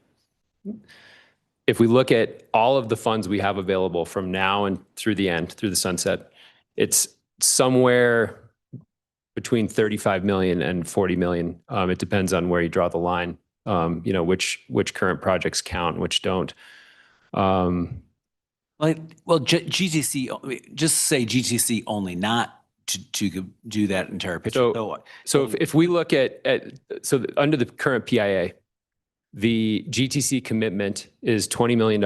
If we look at all of the funds we have available from now and through the sunset, it's somewhere between 35 million and 40 million. It depends on where you draw the line, which current projects count, which don't. GTC, just say GTC only, not to do that entire picture. So if we look at under the current PIA, the GTC commitment is $20 million.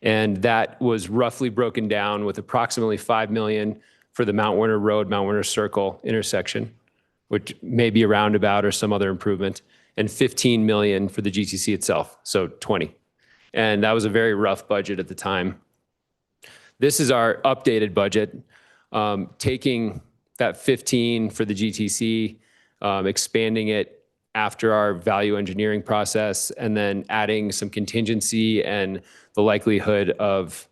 And that was roughly broken down with approximately 5 million for the Mount Werner Road, Mount Werner Circle intersection, which may be a roundabout or some other improvement, and 15 million for the GTC itself, so 20. And that was a very rough budget at the time. This is our updated budget, taking that 15 for the GTC, expanding it after our value engineering process, and then adding some contingency and the likelihood of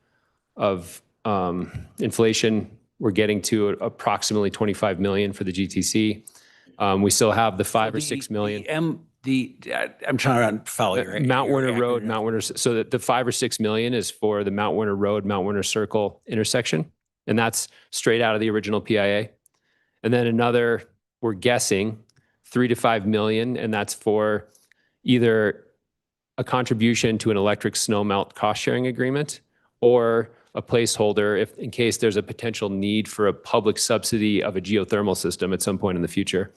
inflation. We're getting to approximately 25 million for the GTC. We still have the 5 or 6 million. I'm trying to follow you. Mount Werner Road, Mount Werner. So that the 5 or 6 million is for the Mount Werner Road, Mount Werner Circle intersection, and that's straight out of the original PIA. And then another, we're guessing, 3 to 5 million, and that's for either a contribution to an electric snow melt cost sharing agreement or a placeholder if in case there's a potential need for a public subsidy of a geothermal system at some point in the future.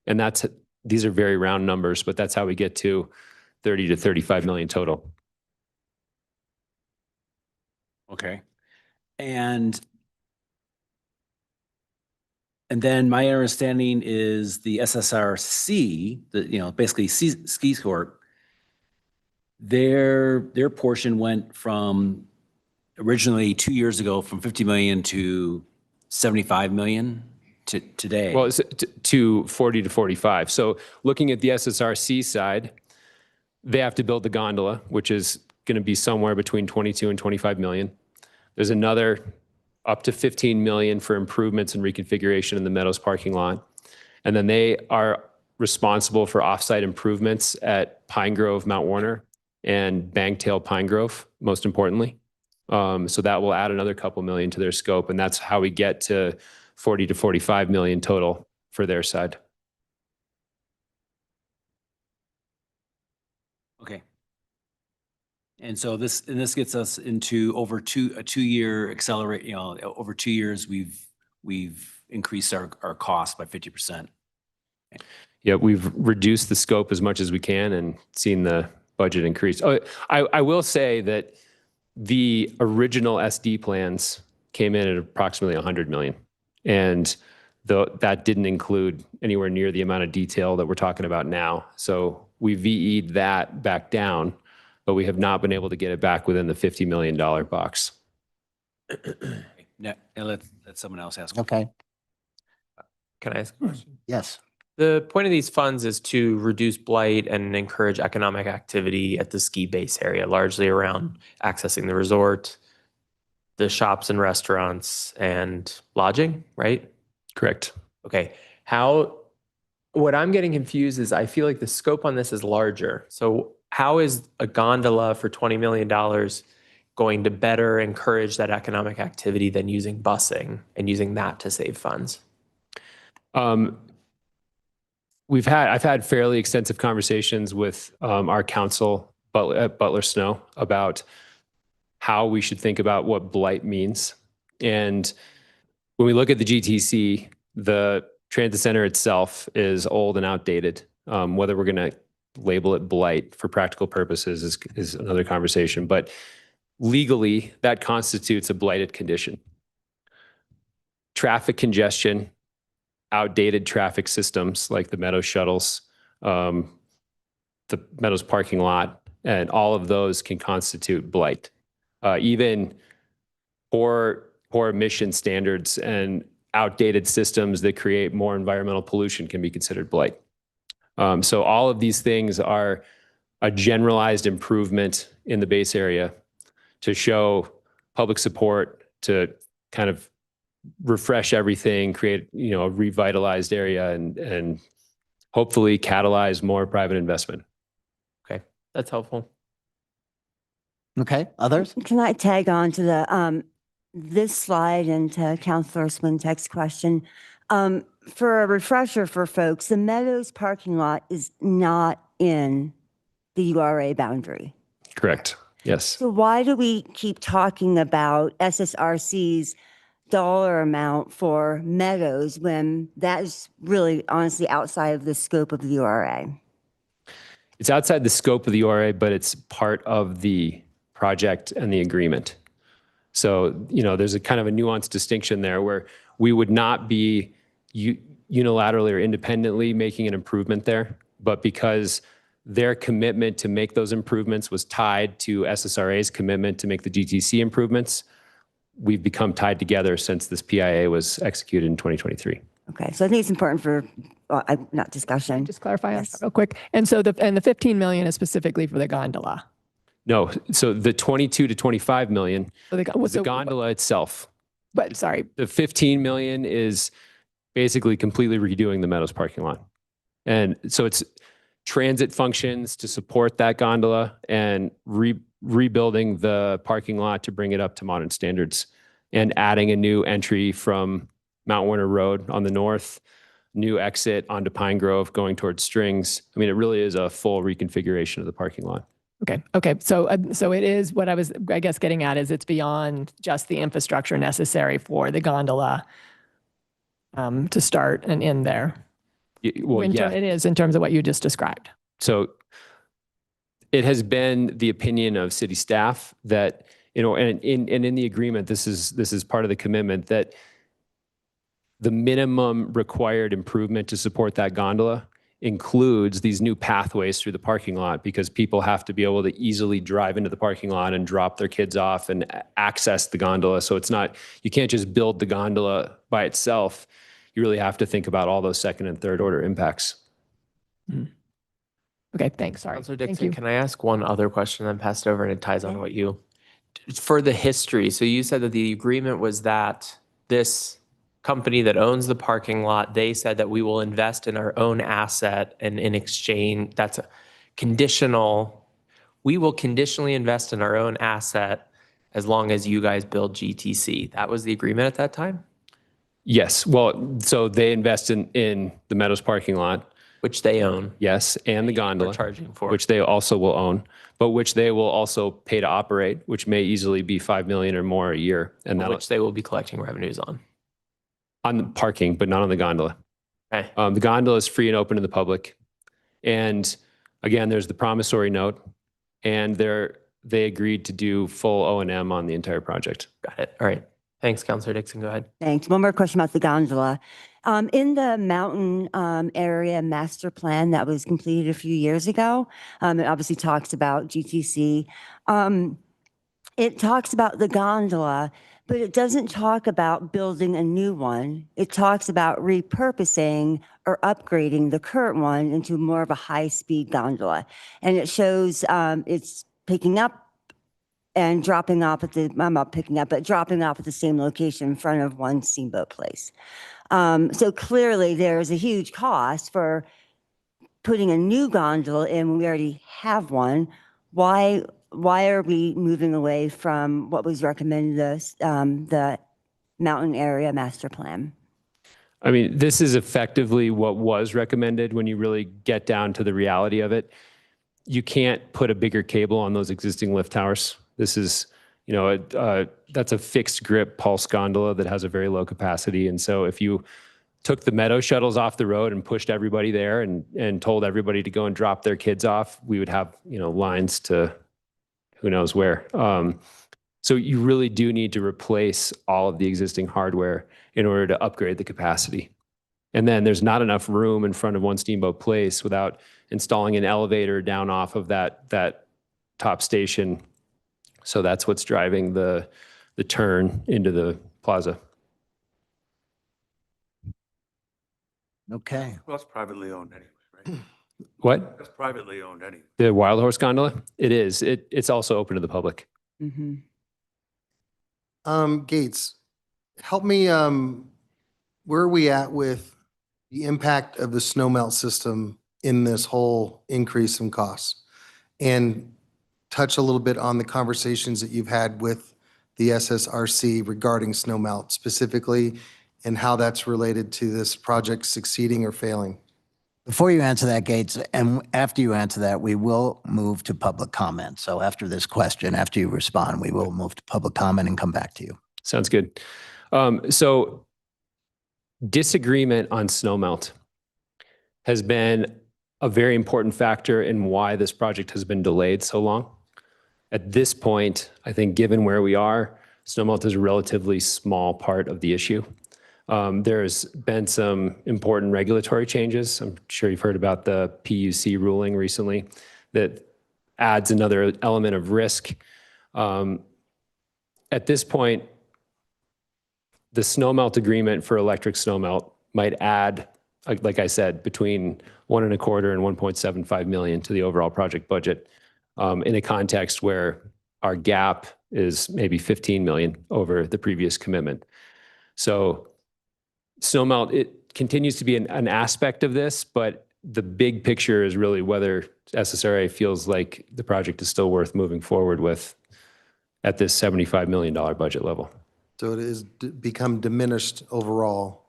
And these are very round numbers, but that's how we get to 30 to 35 million total. Okay. And then my understanding is the SSRC, basically Ski Corp, their portion went from originally 2 years ago from 50 million to 75 million to today. Well, it's to 40 to 45. So looking at the SSRC side, they have to build the gondola, which is going to be somewhere between 22 and 25 million. There's another up to 15 million for improvements and reconfiguration in the Meadows parking lot. And then they are responsible for offsite improvements at Pine Grove, Mount Werner, and Bangtail Pine Grove, most importantly. So that will add another couple million to their scope. And that's how we get to 40 to 45 million total for their side. Okay. And so this gets us into over a 2 year accelerate, over 2 years, we've increased our cost by 50%. Yeah, we've reduced the scope as much as we can and seen the budget increase. Oh, I will say that the original SD plans came in at approximately 100 million. And that didn't include anywhere near the amount of detail that we're talking about now. So we VE'd that back down, but we have not been able to get it back within the $50 million box. Now let someone else ask. Okay. Can I ask a question? Yes. The point of these funds is to reduce blight and encourage economic activity at the ski base area, largely around accessing the resort, the shops and restaurants, and lodging, right? Correct. Okay. What I'm getting confused is I feel like the scope on this is larger. So how is a gondola for $20 million going to better encourage that economic activity than using busing and using that to save funds? I've had fairly extensive conversations with our council at Butler Snow about how we should think about what blight means. And when we look at the GTC, the transit center itself is old and outdated. Whether we're going to label it blight for practical purposes is another conversation. But legally, that constitutes a blighted condition. Traffic congestion, outdated traffic systems like the Meadows shuttles, the Meadows parking lot, and all of those can constitute blight. Even poor emission standards and outdated systems that create more environmental pollution can be considered blight. So all of these things are a generalized improvement in the base area to show public support to kind of refresh everything, create, a revitalized area and hopefully catalyze more private investment. Okay, that's helpful. Okay, others? Can I tag on to the this slide and to Councilor Swintek's question? For a refresher for folks, the Meadows parking lot is not in the URA boundary. Correct. Yes. So why do we keep talking about SSRC's dollar amount for Meadows when that is really honestly outside of the scope of the URA? It's outside the scope of the URA, but it's part of the project and the agreement. So, there's a kind of a nuanced distinction there where we would not be unilaterally or independently making an improvement there, but because their commitment to make those improvements was tied to SSRA's commitment to make the GTC improvements, we've become tied together since this PIA was executed in 2023. Okay, so I think it's important for, not discussion. Just clarify on that real quick. And so the 15 million is specifically for the gondola. No, so the 22 to 25 million, For the gondola itself. But sorry, The 15 million is basically completely redoing the Meadows parking lot. And so it's transit functions to support that gondola and rebuilding the parking lot to bring it up to modern standards and adding a new entry from Mount Warner Road on the north, new exit onto Pine Grove going towards Strings. I mean, it really is a full reconfiguration of the parking lot. Okay. So it is what I was, I guess, getting at is it's beyond just the infrastructure necessary for the gondola to start and end there. Well, yeah. It is in terms of what you just described. So it has been the opinion of city staff that, and in the agreement, this is part of the commitment that the minimum required improvement to support that gondola includes these new pathways through the parking lot because people have to be able to easily drive into the parking lot and drop their kids off and access the gondola. So you can't just build the gondola by itself. You really have to think about all those second and third order impacts. Okay, thanks. Sorry. Councilor Thank Dixon, you. can I ask one other question then pass it over and it ties on to what you, for the history. So you said that the agreement was that this company that owns the parking lot, they said that we will invest in our own asset and in exchange, that's a conditional, we will conditionally invest in our own asset as long as you guys build GTC. That was the agreement at that time? Yes. Well, so they invest in the Meadows parking lot. Which they own. Yes. And the gondola. Charging for. Which they also will own, but which they will also pay to operate, which may easily be $5 million or more a year. And Which they will be collecting revenues on. On the parking, but not on the gondola. Okay. The gondola is free and open to the public. And again, there's the promissory note, and they agreed to do full O&M on the entire project. Got it. All right. Thanks, Councilor Dixon. Go ahead. Thanks. One more question about the gondola. In the mountain area master plan that was completed a few years ago, it obviously talks about GTC. It talks about the gondola, but it doesn't talk about building a new one. It talks about repurposing or upgrading the current one into more of a high-speed gondola. And it shows it's picking up and dropping off at the, I'm not picking up, but dropping off at the same location in front of one Steamboat Place. So clearly there's a huge cost for putting a new gondola in when we already have one. Why are we moving away from what was recommended, the mountain area master plan? I mean, this is effectively what was recommended when you really get down to the reality of it. You can't put a bigger cable on those existing lift towers. This is, that's a fixed grip pulse gondola that has a very low capacity. And so if you took the Meadow shuttles off the road and pushed everybody there and told everybody to go and drop their kids off, we would have, lines to who knows where. So you really do need to replace all of the existing hardware in order to upgrade the capacity. And then there's not enough room in front of one Steamboat Place without installing an elevator down off of that top station. So that's what's driving the turn into the plaza. Okay. Well, it's privately owned anyway, right? What? It's privately owned anyway. The Wild Horse Gondola? It is. It's also open to the public. Mm-hmm. Gates, help me, where are we at with the impact of the snowmelt system in this whole increase in costs? And touch a little bit on the conversations that you've had with the SSRC regarding snowmelt specifically and how that's related to this project succeeding or failing. Before you answer that, Gates, and after you answer that, we will move to public comment. So after this question, after you respond, we will move to public comment and come back to you. Sounds good. So disagreement on snowmelt has been a very important factor in why this project has been delayed so long. At this point, I think given where we are, snowmelt is a relatively small part of the issue. There's been some important regulatory changes. I'm sure you've heard about the PUC ruling recently that adds another element of risk. At this point, the snowmelt agreement for electric snowmelt might add, like I said, between $1.25 and $1.75 million to the overall project budget, in a context where our gap is maybe $15 million over the previous commitment. So snowmelt, it continues to be an aspect of this, but the big picture is really whether SSRA feels like the project is still worth moving forward with at this $75 million budget level. So it has become diminished overall,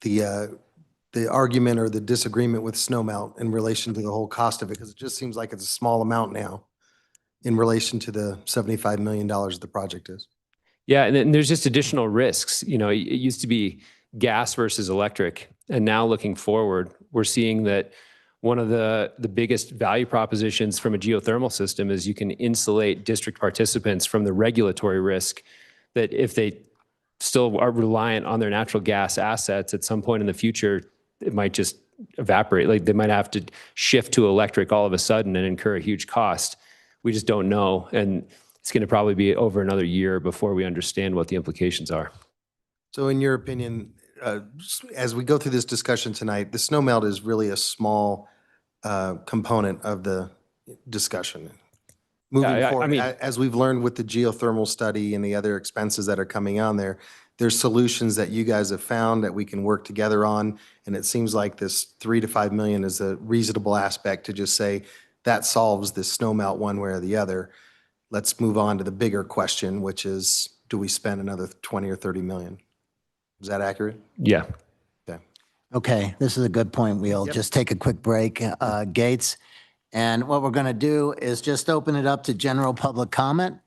the argument or the disagreement with snowmelt in relation to the whole cost of it, because it just seems like it's a small amount now in relation to the $75 million the project is. Yeah, and then there's just additional risks. It used to be gas versus electric, and now looking forward, we're seeing that one of the biggest value propositions from a geothermal system is you can insulate district participants from the regulatory risk that if they still are reliant on their natural gas assets at some point in the future, it might just evaporate. Like they might have to shift to electric all of a sudden and incur a huge cost. We just don't know. And it's going to probably be over another year before we understand what the implications are. So in your opinion, as we go through this discussion tonight, the snowmelt is really a small component of the discussion. Moving forward, as we've learned with the geothermal study and the other expenses that are coming on there, there's solutions that you guys have found that we can work together on. And it seems like this $3 to $5 million is a reasonable aspect to just say that solves this snowmelt one way or the other. Let's move on to the bigger question, which is, do we spend another 20 or 30 million? Is that accurate? Yeah. Okay. Okay, this is a good point. We'll just take a quick break, Gates. And what we're going to do is just open it up to general public comment.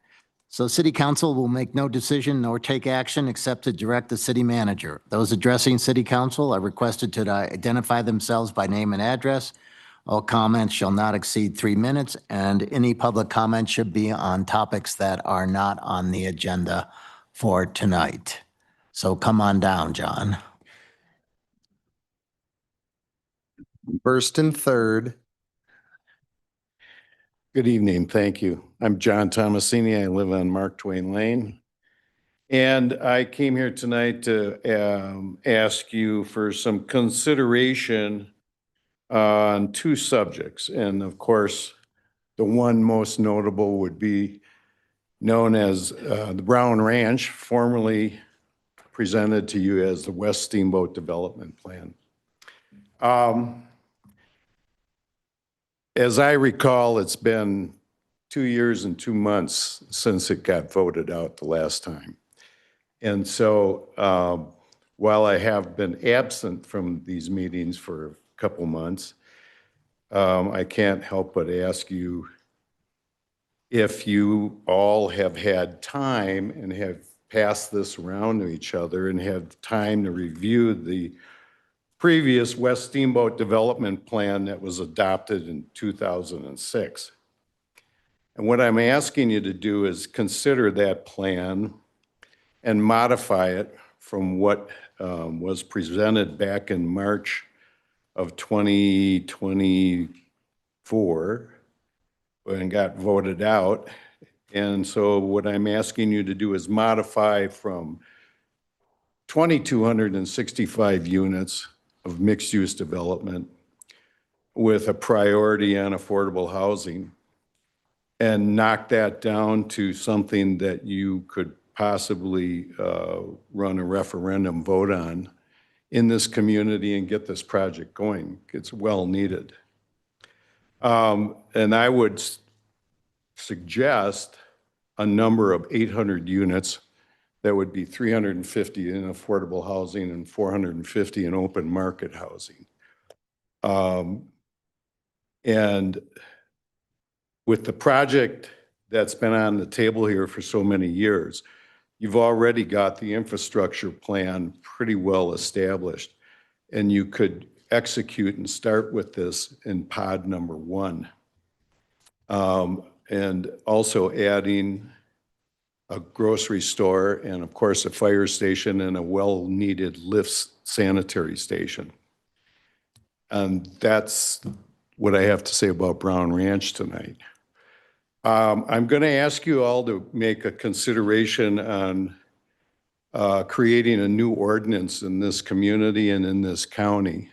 So city council will make no decision nor take action except to direct the city manager. Those addressing city council are requested to identify themselves by name and address. All comments shall not exceed 3 minutes, and any public comment should be on topics that are not on the agenda for tonight. So come on down, John. First and third. Good evening. Thank you. I'm John Tomasini. I live on Mark Twain Lane. And I came here tonight to ask you for some consideration on two subjects. And of course, the one most notable would be known as the Brown Ranch, formerly presented to you as the West Steamboat Development Plan. As I recall, it's been 2 years and 2 months since it got voted out the last time. And so while I have been absent from these meetings for a couple months, I can't help but ask you if you all have had time and have passed this around to each other and have time to review the previous West Steamboat Development Plan that was adopted in 2006. And what I'm asking you to do is consider that plan and modify it from what was presented back in March of 2024 and got voted out. And so what I'm asking you to do is modify from 2,265 units of mixed-use development with a priority on affordable housing and knock that down to something that you could possibly run a referendum vote on in this community and get this project going. It's well needed. And I would suggest a number of 800 units that would be 350 in affordable housing and 450 in open market housing. And with the project that's been on the table here for so many years, you've already got the infrastructure plan pretty well established, and you could execute and start with this in pod number 1. And also adding a grocery store and of course a fire station and a well-needed lift sanitary station. And that's what I have to say about Brown Ranch tonight. I'm going to ask you all to make a consideration on creating a new ordinance in this community and in this county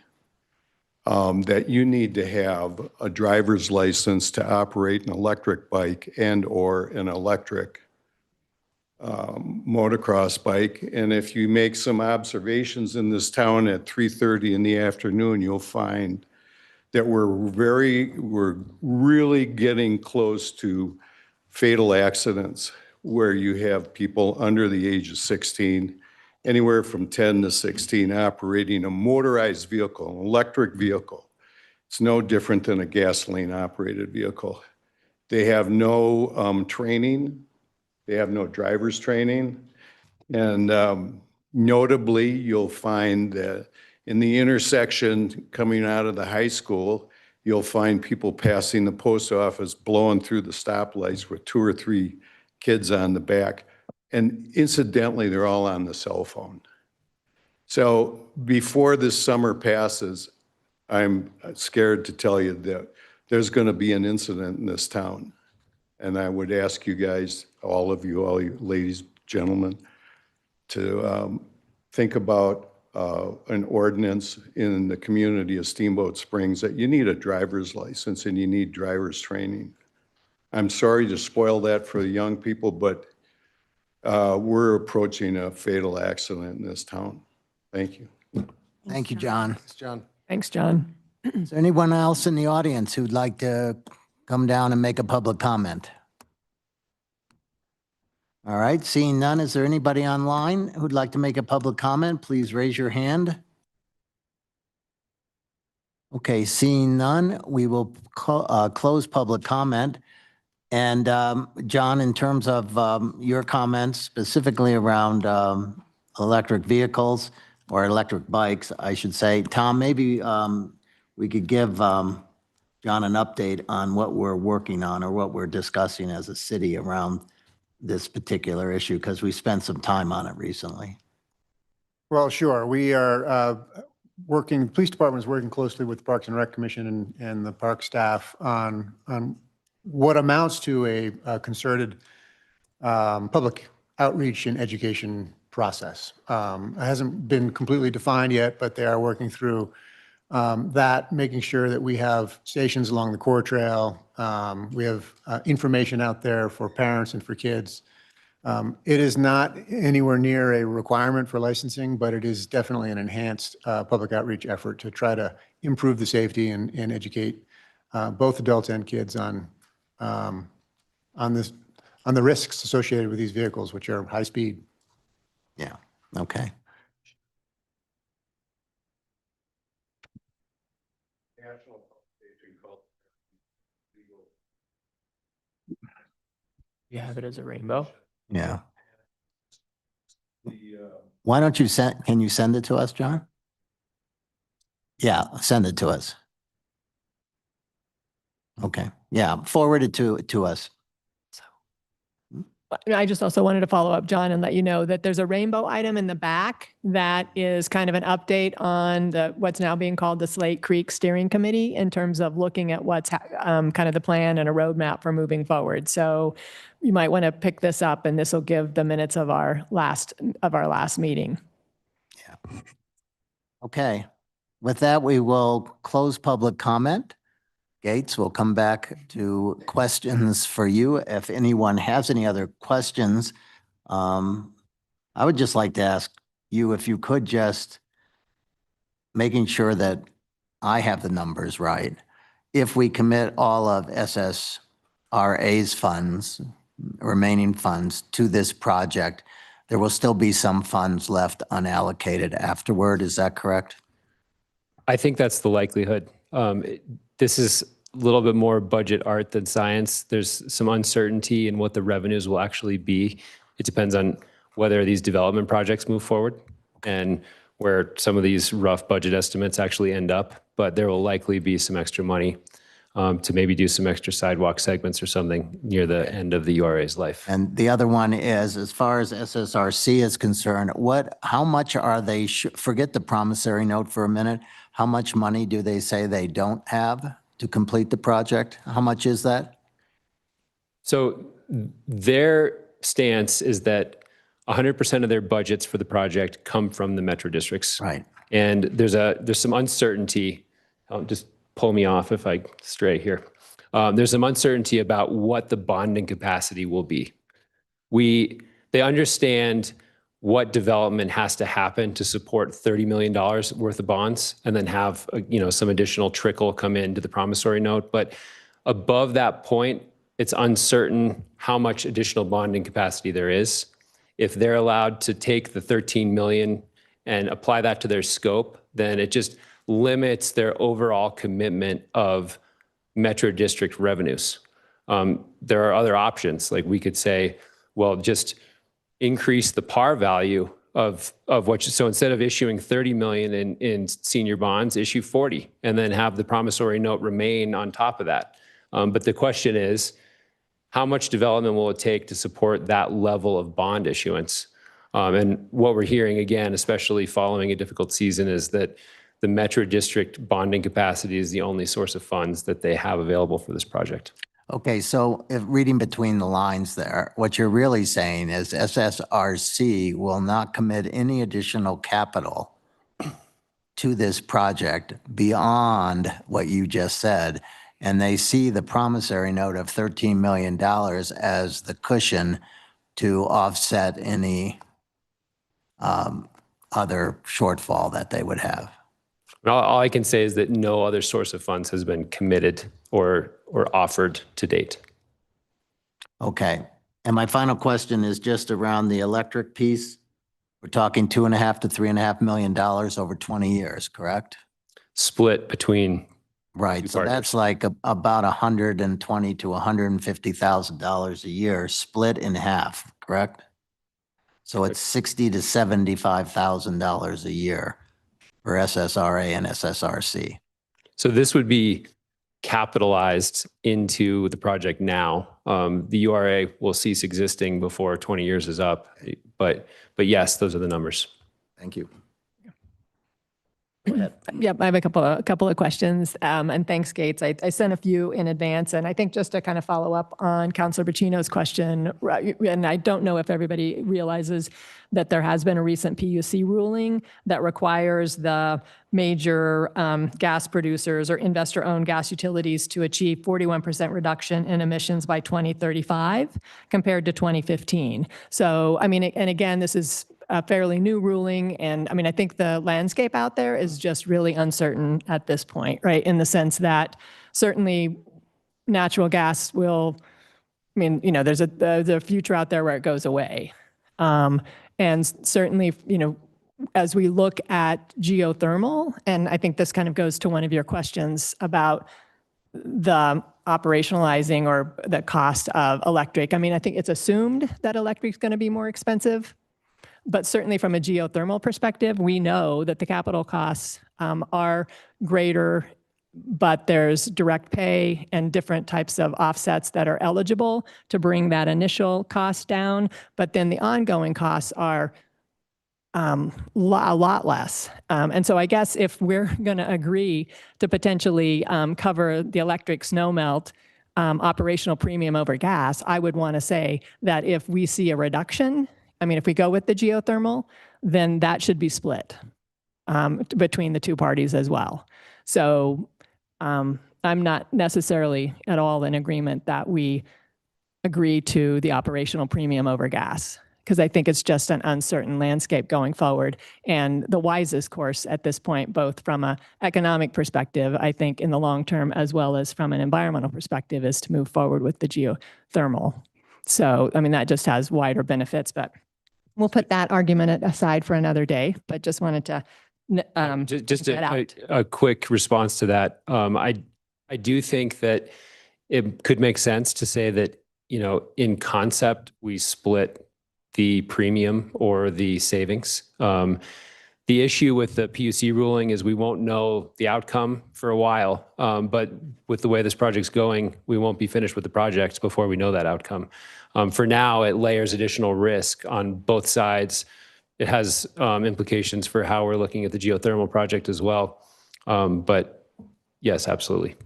that you need to have a driver's license to operate an electric bike and or an electric motocross bike. And if you make some observations in this town at 3:30 in the afternoon, you'll find that we're really getting close to fatal accidents where you have people under the age of 16, anywhere from 10 to 16, operating a motorized vehicle, an electric vehicle. It's no different than a gasoline operated vehicle. They have no training. They have no driver's training. And notably, you'll find that in the intersection coming out of the high school, you'll find people passing the post office, blowing through the stoplights with 2 or 3 kids on the back. And incidentally, they're all on the cell phone. So before this summer passes, I'm scared to tell you that there's going to be an incident in this town. And I would ask you guys, all of you, all you ladies, gentlemen, to think about an ordinance in the community of Steamboat Springs that you need a driver's license and you need driver's training. I'm sorry to spoil that for the young people, but we're approaching a fatal accident in this town. Thank you. Thank you, John. Thanks, John. Thanks, John. Is there anyone else in the audience who'd like to come down and make a public comment? All right, seeing none, is there anybody online who'd like to make a public comment? Please raise your hand. Okay, seeing none, we will close public comment. And John, in terms of your comments specifically around electric vehicles or electric bikes, I should say, Tom, maybe we could give John an update on what we're working on or what we're discussing as a city around this particular issue, because we spent some time on it recently. Well, sure. We are working, the police department is working closely with the Parks and Rec Commission and the park staff on what amounts to a concerted public outreach and education process. It hasn't been completely defined yet, but they are working through that, making sure that we have stations along the core trail. We have information out there for parents and for kids. It is not anywhere near a requirement for licensing, but it is definitely an enhanced public outreach effort to try to improve the safety and educate both adults and kids on the risks associated with these vehicles, which are high speed. Yeah. Okay. You have it as a rainbow? Yeah. Why don't you can you send it to us, John? Yeah, send it to us. Okay. Yeah, forward it to us. I just also wanted to follow up, John, and let you know that there's a rainbow item in the back that is kind of an update on what's now being called the Slate Creek Steering Committee in terms of looking at what's kind of the plan and a roadmap for moving forward. So you might want to pick this up, and this will give the minutes of our last meeting. Yeah. Okay. With that, we will close public comment. Gates, we'll come back to questions for you. If anyone has any other questions, I would just like to ask you if you could just making sure that I have the numbers right. If we commit all of SSRA's funds, remaining funds to this project, there will still be some funds left unallocated afterward. Is that correct? I think that's the likelihood. This is a little bit more budget art than science. There's some uncertainty in what the revenues will actually be. It depends on whether these development projects move forward and where some of these rough budget estimates actually end up. But there will likely be some extra money to maybe do some extra sidewalk segments or something near the end of the URA's life. And the other one is, as far as SSRC is concerned, how much are they, forget the promissory note for a minute, how much money do they say they don't have to complete the project? How much is that? So their stance is that 100% of their budgets for the project come from the metro districts. Right. And there's some uncertainty. Just pull me off if I stray here. There's some uncertainty about what the bonding capacity will be. They understand what development has to happen to support $30 million worth of bonds and then have some additional trickle come into the promissory note. But above that point, it's uncertain how much additional bonding capacity there is. If they're allowed to take the 13 million and apply that to their scope, then it just limits their overall commitment of metro district revenues. There are other options. Like we could say, well, just increase the par value of what so instead of issuing 30 million in senior bonds, issue 40 and then have the promissory note remain on top of that. But the question is, how much development will it take to support that level of bond issuance? And what we're hearing again, especially following a difficult season, is that the metro district bonding capacity is the only source of funds that they have available for this project. Okay, so if reading between the lines there, what you're really saying is SSRC will not commit any additional capital to this project beyond what you just said, and they see the promissory note of $13 million as the cushion to offset any other shortfall that they would have. All I can say is that no other source of funds has been committed or offered to date. Okay. And my final question is just around the electric piece. We're talking $2.5 to $3.5 million over 20 years, correct? Split between Right, two so partners. that's like about $120,000 to $150,000 a year, split in half, correct? So it's $60,000 to $75,000 a year for SSRA and SSRC. So this would be capitalized into the project now. The URA will cease existing before 20 years is up, but yes, those are the numbers. Thank you. Yep, I have a couple of questions. And thanks, Gates. I sent a few in advance, and I think just to kind of follow up on Councilor Bacino's question, and I don't know if everybody realizes that there has been a recent PUC ruling that requires the major gas producers or investor-owned gas utilities to achieve 41% reduction in emissions by 2035 compared to 2015. So, I mean, and again, this is a fairly new ruling. And I mean, I think the landscape out there is just really uncertain at this point, right? In the sense that certainly natural gas will, I mean, you know, there's a future out there where it goes away. And certainly, you know, as we look at geothermal, and I think this kind of goes to one of your questions about the operationalizing or the cost of electric. I mean, I think it's assumed that electric is going to be more expensive. But certainly from a geothermal perspective, we know that the capital costs are greater, but there's direct pay and different types of offsets that are eligible to bring that initial cost down. But then the ongoing costs are a lot less. And so I guess if we're going to agree to potentially cover the electric snowmelt operational premium over gas, I would want to say that if we see a reduction, I mean, if we go with the geothermal, then that should be split between the two parties as well. So I'm not necessarily at all in agreement that we agree to the operational premium over gas, because I think it's just an uncertain landscape going forward. And the wisest course at this point, both from an economic perspective, I think in the long term, as well as from an environmental perspective, is to move forward with the geothermal. So, I mean, that just has wider benefits, but we'll put that argument aside for another day, but just wanted to Just get out. a quick response to that. I do think that it could make sense to say that, you know, in concept, we split the premium or the savings. The issue with the PUC ruling is we won't know the outcome for a while. But with the way this project's going, we won't be finished with the project before we know that outcome. For now, it layers additional risk on both sides. It has implications for how we're looking at the geothermal project as well. But yes, absolutely.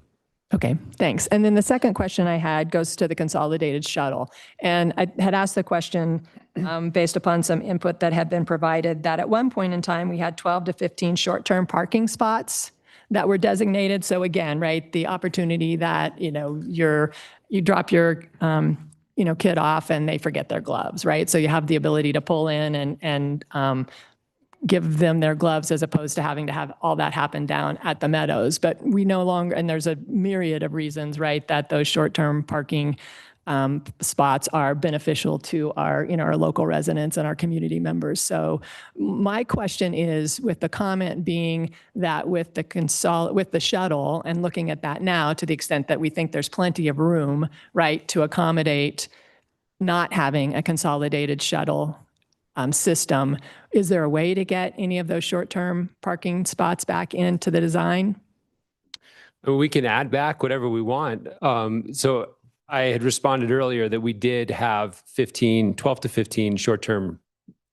Okay, thanks. And then the second question I had goes to the consolidated shuttle. And I had asked the question based upon some input that had been provided that at one point in time, we had 12 to 15 short-term parking spots that were designated. So again, right, the opportunity that, you know, you drop your kid off and they forget their gloves, right? So you have the ability to pull in and give them their gloves as opposed to having to have all that happen down at the Meadows. But we no longer, and there's a myriad of reasons, right, that those short-term parking spots are beneficial to our, you know, our local residents and our community members. So my question is, with the comment being that with the shuttle and looking at that now, to the extent that we think there's plenty of room, right, to accommodate not having a consolidated shuttle system, is there a way to get any of those short-term parking spots back into the design? We can add back whatever we want. So I had responded earlier that we did have 12 to 15 short-term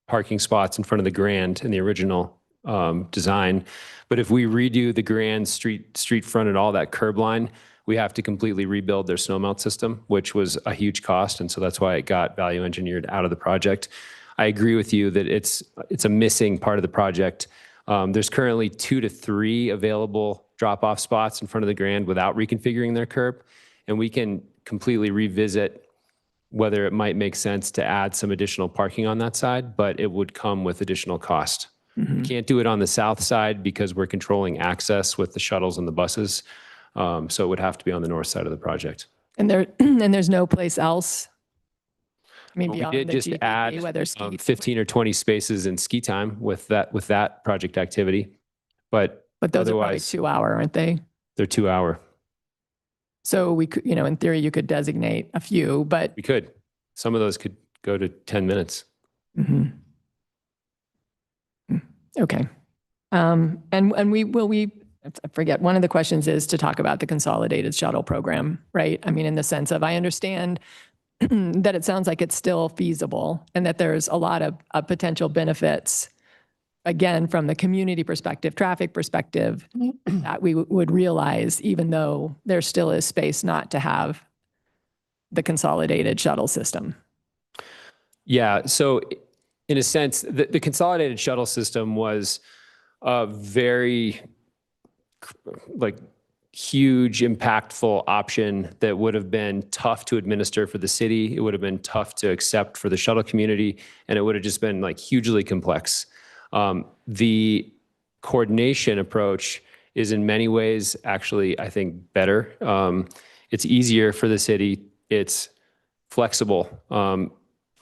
parking spots in front of the Grand in the original design. But if we redo the Grand street front and all that curb line, we have to completely rebuild their snowmelt system, which was a huge cost. And so that's why it got value engineered out of the project. I agree with you that it's a missing part of the project. There's currently 2 to 3 available drop-off spots in front of the Grand without reconfiguring their curb. And we can completely revisit whether it might make sense to add some additional parking on that side, but it would come with additional cost. We can't do it on the south side because we're controlling access with the shuttles and the buses. So it would have to be on the north side of the project. And there's no place else? I mean, Well, beyond we did the just GPP, add whether ski 15 or 20 spaces in ski time with that project activity. But those are probably otherwise, 2 hour, aren't they? They're 2-hour. So we could, in theory, you could designate a few, but We could. Some of those could go to 10 minutes. Mhm. Okay. And I forget, one of the questions is to talk about the consolidated shuttle program, right? I mean, in the sense of, I understand that it sounds like it's still feasible and that there's a lot of potential benefits, again, from the community perspective, traffic perspective, that we would realize, even though there still is space not to have the consolidated shuttle system. Yeah. So in a sense, the consolidated shuttle system was a very huge, impactful option that would have been tough to administer for the city. It would have been tough to accept for the shuttle community, and it would have just been hugely complex. The coordination approach is in many ways actually, I think, better. It's easier for the city. It's flexible.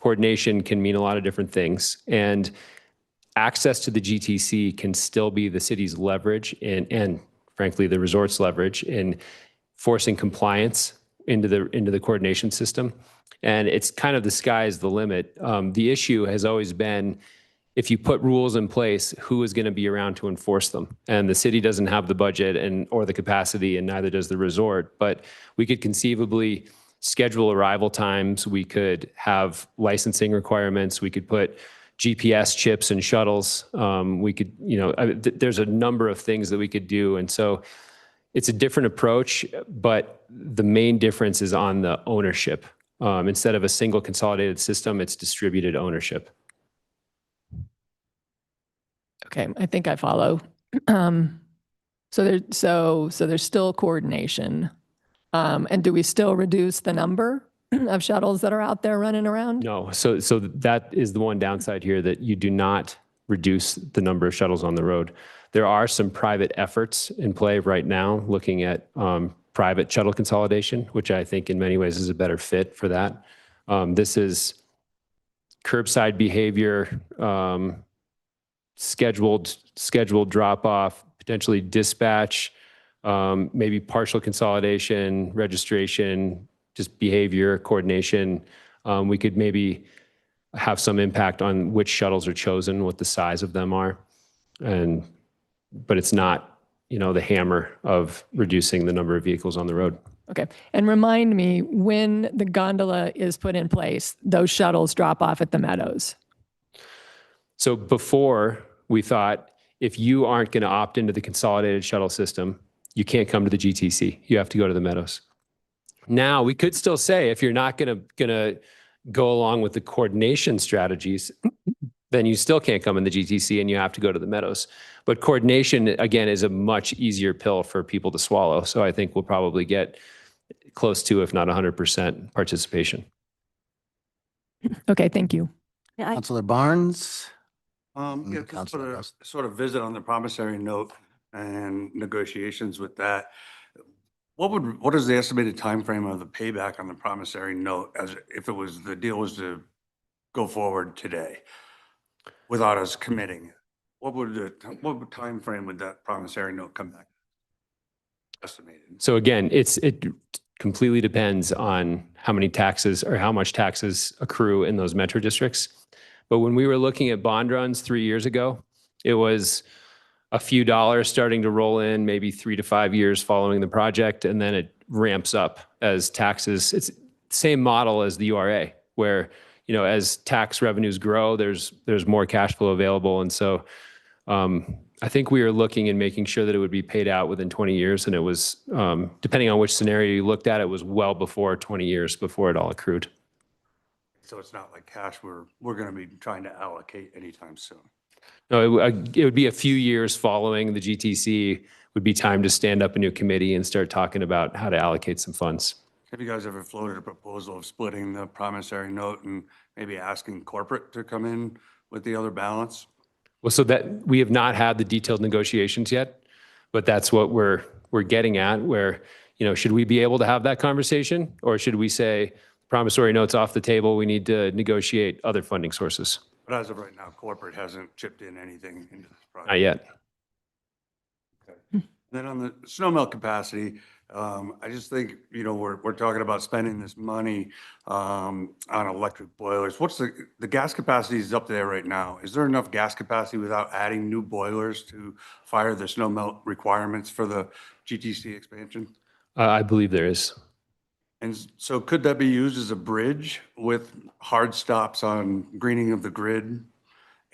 Coordination can mean a lot of different things, and access to the GTC can still be the city's leverage and frankly, the resort's leverage in forcing compliance into the coordination system. And it's kind of the sky's the limit. The issue has always been, if you put rules in place, who is going to be around to enforce them? And the city doesn't have the budget or the capacity, and neither does the resort. But we could conceivably schedule arrival times. We could have licensing requirements. We could put GPS chips and shuttles. We could, there's a number of things that we could do. And so it's a different approach, but the main difference is on the ownership. Instead of a single consolidated system, it's distributed ownership. Okay, I think I follow. So there's still coordination. And do we still reduce the number of shuttles that are out there running around? No, so that is the one downside here, that you do not reduce the number of shuttles on the road. There are some private efforts in play right now looking at private shuttle consolidation, which I think in many ways is a better fit for that. This is curbside behavior, scheduled drop off, potentially dispatch, maybe partial consolidation, registration, just behavior, coordination. We could maybe have some impact on which shuttles are chosen, what the size of them are. But it's not, the hammer of reducing the number of vehicles on the road. Okay. And remind me, when the gondola is put in place, those shuttles drop off at the Meadows. So before, we thought, if you aren't going to opt into the consolidated shuttle system, you can't come to the GTC. You have to go to the Meadows. Now, we could still say, if you're not going to go along with the coordination strategies, then you still can't come in the GTC and you have to go to the Meadows. But coordination, again, is a much easier pill for people to swallow. So I think we'll probably get close to, if not 100% participation. Okay, thank you. Councilor Barnes? Yeah, just sort of visit on the promissory note and negotiations with that. What is the estimated time frame of the payback on the promissory note, as if the deal was to go forward today without us committing? What time frame would that promissory note come back estimated? So again, it completely depends on how many taxes or how much taxes accrue in those metro districts. But when we were looking at bond runs 3 years ago, it was a few dollars starting to roll in, maybe 3 to 5 years following the project, and then it ramps up as taxes. It's the same model as the URA, where as tax revenues grow, there's more cash flow available, and so I think we are looking and making sure that it would be paid out within 20 years, and it was depending on which scenario you looked at, it was well before 20 years before it all accrued. So it's not like cash we're going to be trying to allocate anytime soon. No, it would be a few years following the GTC would be time to stand up a new committee and start talking about how to allocate some funds. Have you guys ever floated a proposal of splitting the promissory note and maybe asking corporate to come in with the other balance? Well, so that we have not had the detailed negotiations yet, but that's what we're getting at, where, should we be able to have that conversation, or should we say promissory notes off the table, we need to negotiate other funding sources? But as of right now, corporate hasn't chipped in anything into this project. Not yet. Okay. Then on the snow melt capacity, I just think, we're talking about spending this money on electric boilers. What's the gas capacity is up there right now? Is there enough gas capacity without adding new boilers to fire the snow melt requirements for the GTC expansion? I believe there is. And so could that be used as a bridge with hard stops on greening of the grid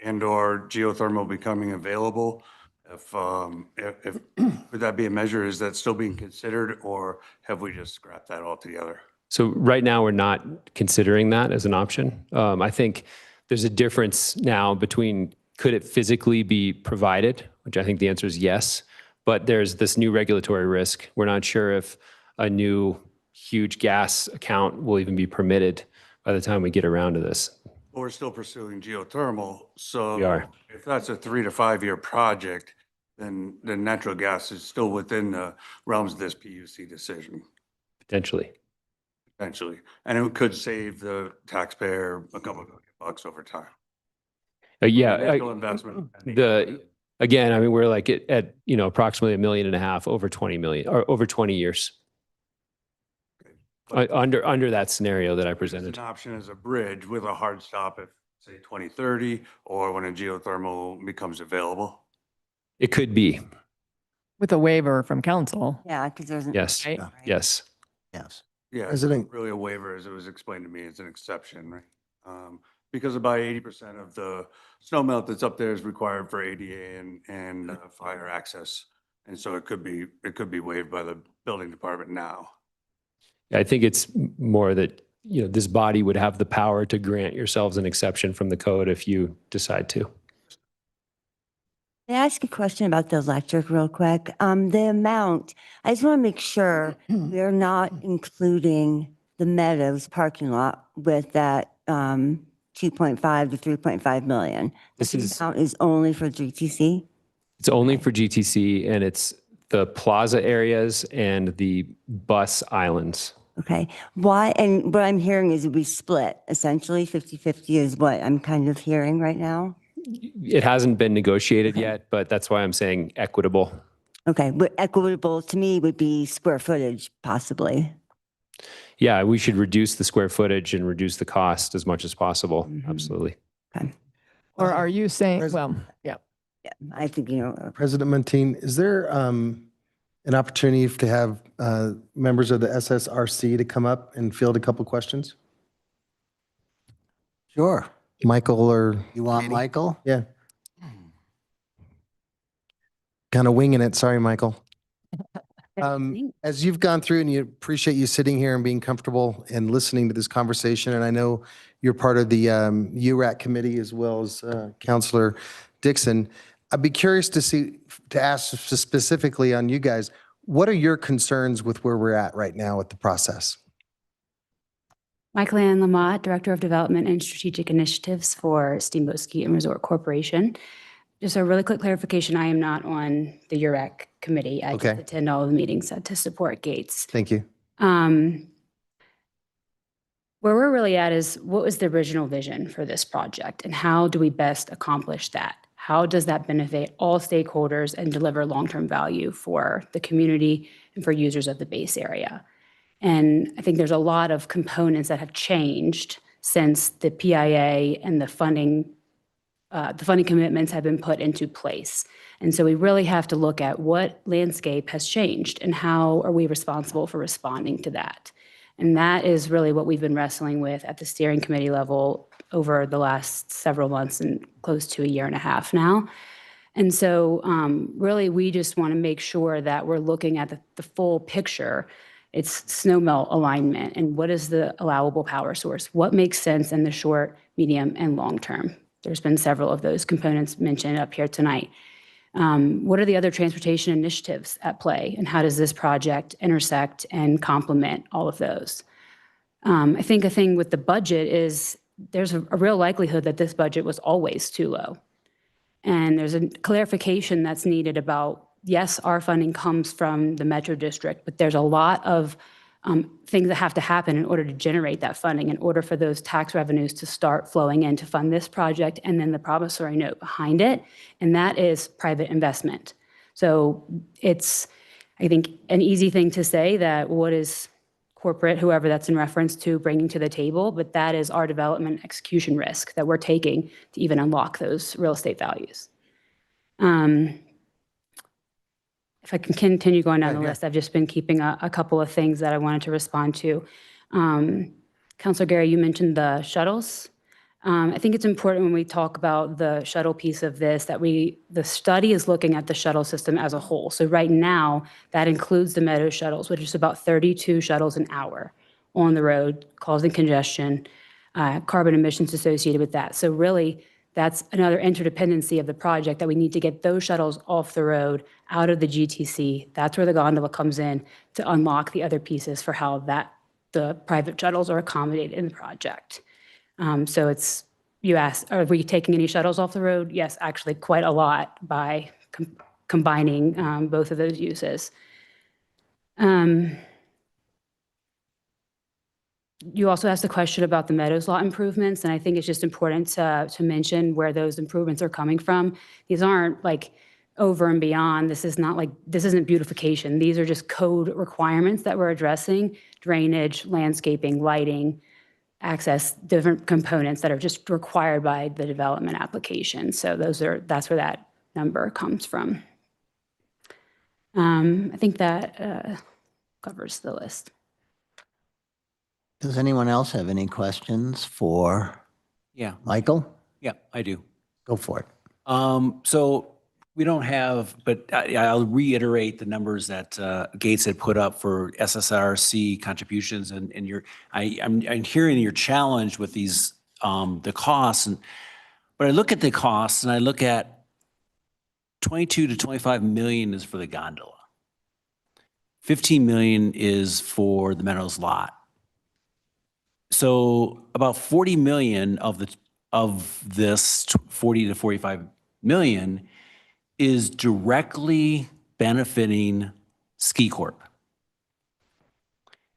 and/or geothermal becoming available? If would that be a measure? Is that still being considered, or have we just scrapped that altogether? So right now, we're not considering that as an option. I think there's a difference now between could it physically be provided, which I think the answer is yes, but there's this new regulatory risk. We're not sure if a new huge gas account will even be permitted by the time we get around to this. Well, we're still pursuing geothermal. So We are. if that's a 3 to 5 year project, then natural gas is still within the realms of this PUC decision, Potentially. potentially. And it could save the taxpayer a couple of $1 million over time. Yeah. Initial investment. Again, I mean, we're like at approximately $1.5 million over 20 million or over 20 years. Under that scenario that I It's presented. an option as a bridge with a hard stop at, say, 2030, or when a geothermal becomes available. It could be. With a waiver from council. Yeah, because there's. Yes. Right? Yes. Yes. Yeah, it's President- not really a waiver, as it was explained to me, it's an exception, right? Because about 80% of the snow melt that's up there is required for ADA and fire access. And so it could be waived by the building department now. I think it's more that, this body would have the power to grant yourselves an exception from the code if you decide to. May I ask a question about the electric real quick? The amount, I just want to make sure we're not including the Meadows parking lot with that 2.5 to 3.5 million. This amount is only for GTC? It's only for GTC, and it's the plaza areas and the bus islands. Okay. Why? And what I'm hearing is we split essentially 50-50 is what I'm kind of hearing right now. It hasn't been negotiated yet, but that's why I'm saying equitable. Okay. But equitable to me would be square footage possibly. Yeah, we should reduce the square footage and reduce the cost as much as possible. Absolutely. Or are you saying, well, yeah. Yeah, I think, President Montine, is there an opportunity to have members of the SSRC to come up and field a couple questions? Sure. Michael or? You want Michael? Yeah. Kind of winging it. Sorry, Michael. As you've gone through, and you appreciate you sitting here and being comfortable and listening to this conversation, and I know you're part of the URAC committee as well as Councilor Dixon. I'd be curious to ask specifically on you guys, what are your concerns with where we're at right now with the process? Michael Ann Lamott, Director of Development and Strategic Initiatives for Steamboat Ski and Resort Corporation. Just a really quick clarification, I am not on the URAC committee. I just attend all of the meetings to support Gates. Thank you. Where we're really at is what was the original vision for this project and how do we best accomplish that? How does that benefit all stakeholders and deliver long-term value for the community and for users of the base area? And I think there's a lot of components that have changed since the PIA and the funding commitments have been put into place. And so we really have to look at what landscape has changed and how are we responsible for responding to that. And that is really what we've been wrestling with at the steering committee level over the last several months and close to 1.5 years now. And so really we just want to make sure that we're looking at the full picture. It's snowmelt alignment and what is the allowable power source? What makes sense in the short, medium, and long term? There's been several of those components mentioned up here tonight. What are the other transportation initiatives at play and how does this project intersect and complement all of those? I think a thing with the budget is there's a real likelihood that this budget was always too low. And there's a clarification that's needed about, yes, our funding comes from the Metro District, but there's a lot of things that have to happen in order to generate that funding, in order for those tax revenues to start flowing in to fund this project and then the promissory note behind it. And that is private investment. So it's, I think, an easy thing to say that what is corporate, whoever that's in reference to, bringing to the table, but that is our development execution risk that we're taking to even unlock those real estate values. If I can continue going down the list, I've just been keeping a couple of things that I wanted to respond to. Councilor Gary, you mentioned the shuttles. I think it's important when we talk about the shuttle piece of this that the study is looking at the shuttle system as a whole. So right now, that includes the Meadows shuttles, which is about 32 shuttles an hour on the road, causing congestion, carbon emissions associated with that. So really, that's another interdependency of the project, that we need to get those shuttles off the road, out of the GTC. That's where the gondola comes in to unlock the other pieces for how the private shuttles are accommodated in the project. So it's, you asked, are we taking any shuttles off the road? Yes, actually quite a lot by combining both of those uses. You also asked a question about the Meadows lot improvements, and I think it's just important to mention where those improvements are coming from. These aren't like over and beyond. This isn't beautification. These are just code requirements that we're addressing: drainage, landscaping, lighting, access, different components that are just required by the development application. So that's where that number comes from. I think that covers the list. Does anyone else have any questions for Yeah. Michael? Yeah, I do. Go for it. So we don't have, but I'll reiterate the numbers that Gates had put up for SSRC contributions, and I'm hearing your challenge with these the costs, but I look at the costs and I look at 22 to 25 million is for the gondola, 15 million is for the Meadows lot. So about 40 million of this 40 to 45 million is directly benefiting Ski Corp.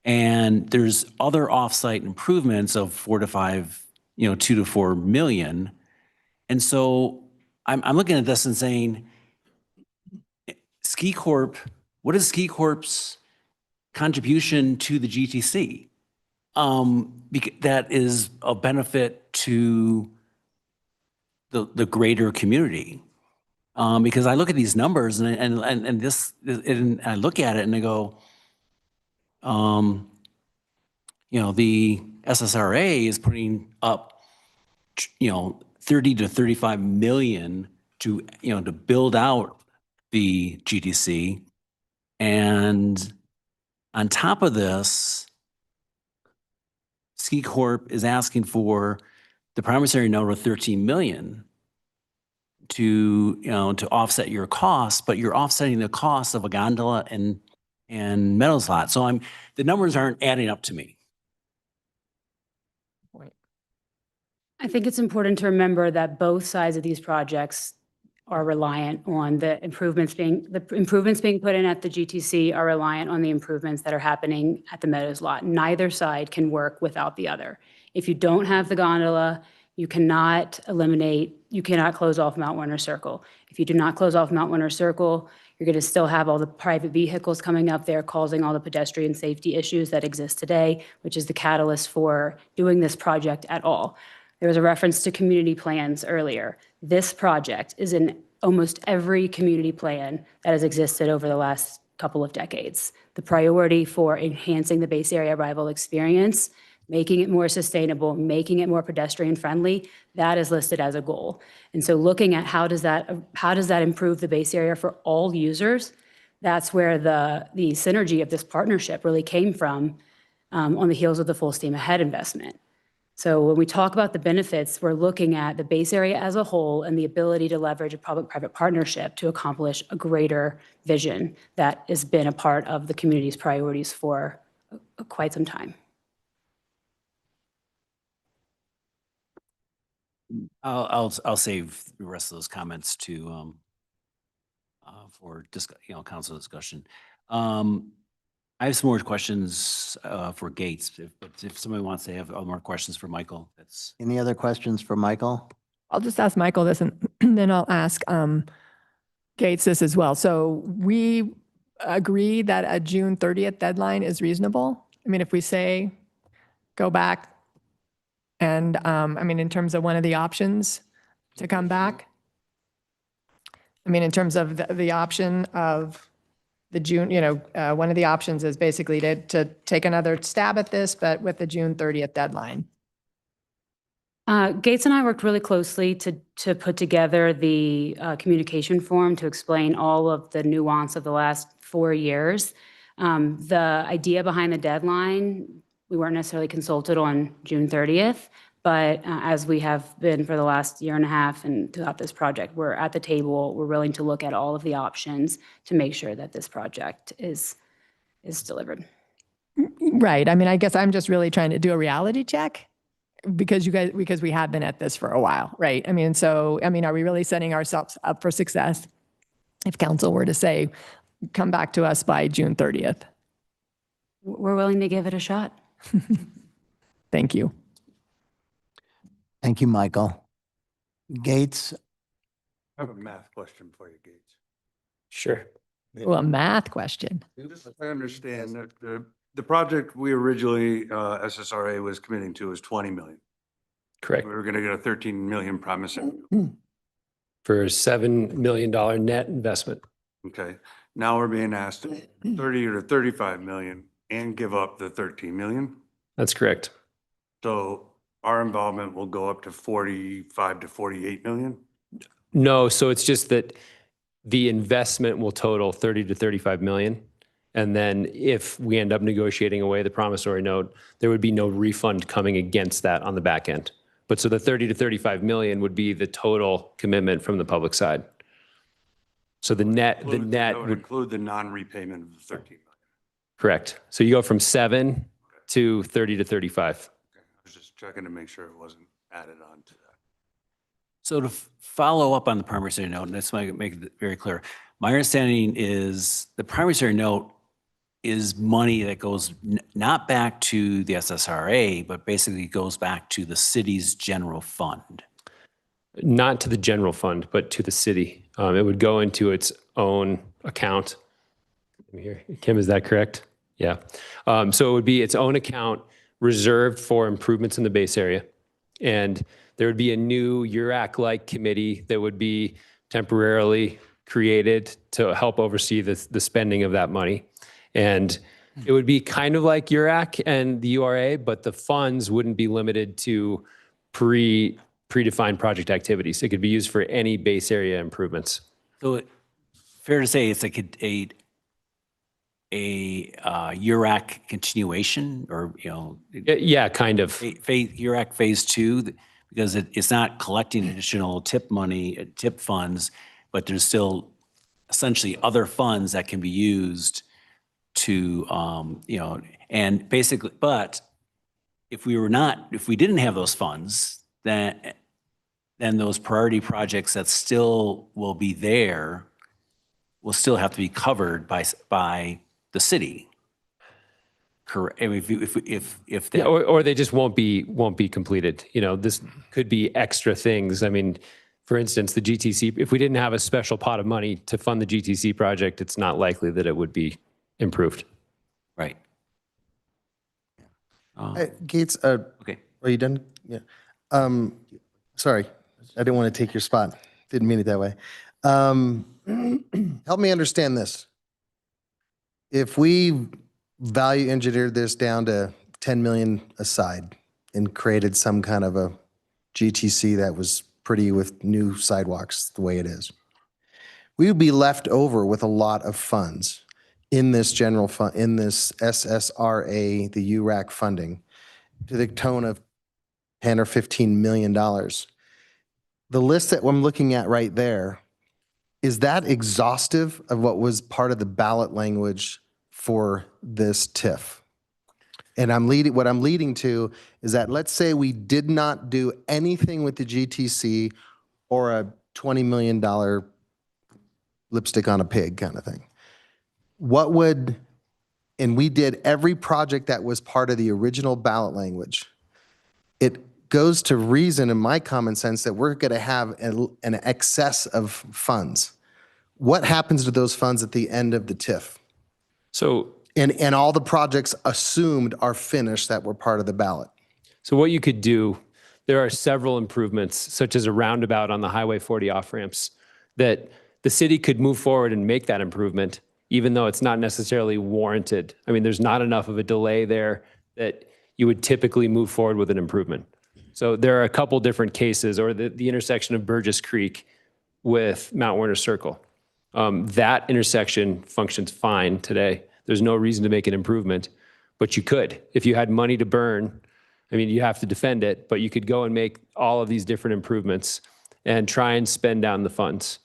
And there's other offsite improvements of 4 to 5, 2 to 4 million. And so I'm looking at this and saying, Ski Corp, what is Ski Corp's contribution to the GTC? That is a benefit to the greater community. Because I look at these numbers and I look at it and I go, the SSRA is putting up, 30 to 35 million to build out the GTC. And on top of this, Ski Corp is asking for the promissory note of 13 million to offset your costs, but you're offsetting the cost of a gondola and Meadows lot. So the numbers aren't adding up to me. I think it's important to remember that both sides of these projects are reliant on the improvements being put in at the GTC are reliant on the improvements that are happening at the Meadows lot. Neither side can work without the other. If you don't have the gondola, you cannot close off Mount Winter Circle. If you do not close off Mount Winter Circle, you're going to still have all the private vehicles coming up there, causing all the pedestrian safety issues that exist today, which is the catalyst for doing this project at all. There was a reference to community plans earlier. This project is in almost every community plan that has existed over the last couple of decades. The priority for enhancing the base area arrival experience, making it more sustainable, making it more pedestrian friendly, that is listed as a goal. And so looking at how does that improve the base area for all users, that's where the synergy of this partnership really came from on the heels of the Full Steam Ahead investment. So when we talk about the benefits, we're looking at the base area as a whole and the ability to leverage a public-private partnership to accomplish a greater vision that has been a part of the community's priorities for quite some time. I'll save the rest of those comments to for council discussion. I have some more questions for Gates. If somebody wants to have more questions for Michael, that's. Any other questions for Michael? I'll just ask Michael this and then I'll ask Gates this as well. So we agree that a June 30th deadline is reasonable. I mean, if we say, go back and, I mean, in terms of one of the options to come back, I mean, in terms of the option of the June, one of the options is basically to take another stab at this, but with the June 30th deadline. Gates and I worked really closely to put together the communication form to explain all of the nuance of the last 4 years. The idea behind the deadline, we weren't necessarily consulted on June 30th, but as we have been for the last year and a half and throughout this project, we're at the table, we're willing to look at all of the options to make sure that this project is delivered. Right. I mean, I guess I'm just really trying to do a reality check because we have been at this for a while, right? I mean, are we really setting ourselves up for success if council were to say, come back to us by June 30th? We're willing to give it a shot. Thank you. Thank you, Michael. Gates, I have a math question for you, Gates. Sure. Well, a math question. I understand that the project we originally, SSRA was committing to was 20 million. Correct. We were going to get a 13 million promissory. For a $7 million net investment. Okay. Now we're being asked 30 to 35 million and give up the 13 million. That's correct. So our involvement will go up to 45 to 48 million. No, so it's just that the investment will total 30 to 35 million. And then if we end up negotiating away the promissory note, there would be no refund coming against that on the back end. But so the 30 to 35 million would be the total commitment from the public side. So the net That would would, include the non-repayment of the 13 million. correct. So you go from 7 to 30 to 35. I was just checking to make sure it wasn't added on to that. So to follow up on the promissory note, and that's why I make it very clear. My understanding is the promissory note is money that goes not back to the SSRA, but basically goes back to the city's general fund. Not to the general fund, but to the city. It would go into its own account. Let me hear. Kim, is that correct? Yeah. So it would be its own account reserved for improvements in the base area. And there would be a new URAC-like committee that would be temporarily created to help oversee the spending of that money. And it would be kind of like URAC and the URA, but the funds wouldn't be limited to predefined project activities. It could be used for any base area improvements. So fair to say it's like a URAC continuation or, Yeah, kind of. URAC phase 2, because it's not collecting additional tip money, tip funds, but there's still essentially other funds that can be used to, and basically, but if we didn't have those funds, then those priority projects that still will be there will still have to be covered by the city. Correct. I mean, if Yeah, or they just won't be completed. This could be extra things. I mean, for instance, the GTC, if we didn't have a special pot of money to fund the GTC project, it's not likely that it would be improved. Right. Gates, Okay. are you done? Yeah. Sorry, I didn't want to take your spot. Didn't mean it that way. Help me understand this. If we value engineered this down to 10 million aside and created some kind of a GTC that was pretty with new sidewalks the way it is, we would be left over with a lot of funds in this general fund, in this SSRA, the URAC funding, to the tone of 10 or 15 million dollars. The list that I'm looking at right there, is that exhaustive of what was part of the ballot language for this TIF? And what I'm leading to is that, let's say we did not do anything with the GTC or a $20 million lipstick on a pig kind of thing. And we did every project that was part of the original ballot language. It goes to reason in my common sense that we're going to have an excess of funds. What happens to those funds at the end of the TIF? So, And all the projects assumed are finished that were part of the ballot? so what you could do, there are several improvements, such as a roundabout on the Highway 40 off-ramps, that the city could move forward and make that improvement, even though it's not necessarily warranted. I mean, there's not enough of a delay there that you would typically move forward with an improvement. So there are a couple different cases, or the intersection of Burgess Creek with Mount Werner Circle. That intersection functions fine today. There's no reason to make an improvement, but you could. If you had money to burn, I mean, you have to defend it, but you could go and make all of these different improvements and try and spend down the funds.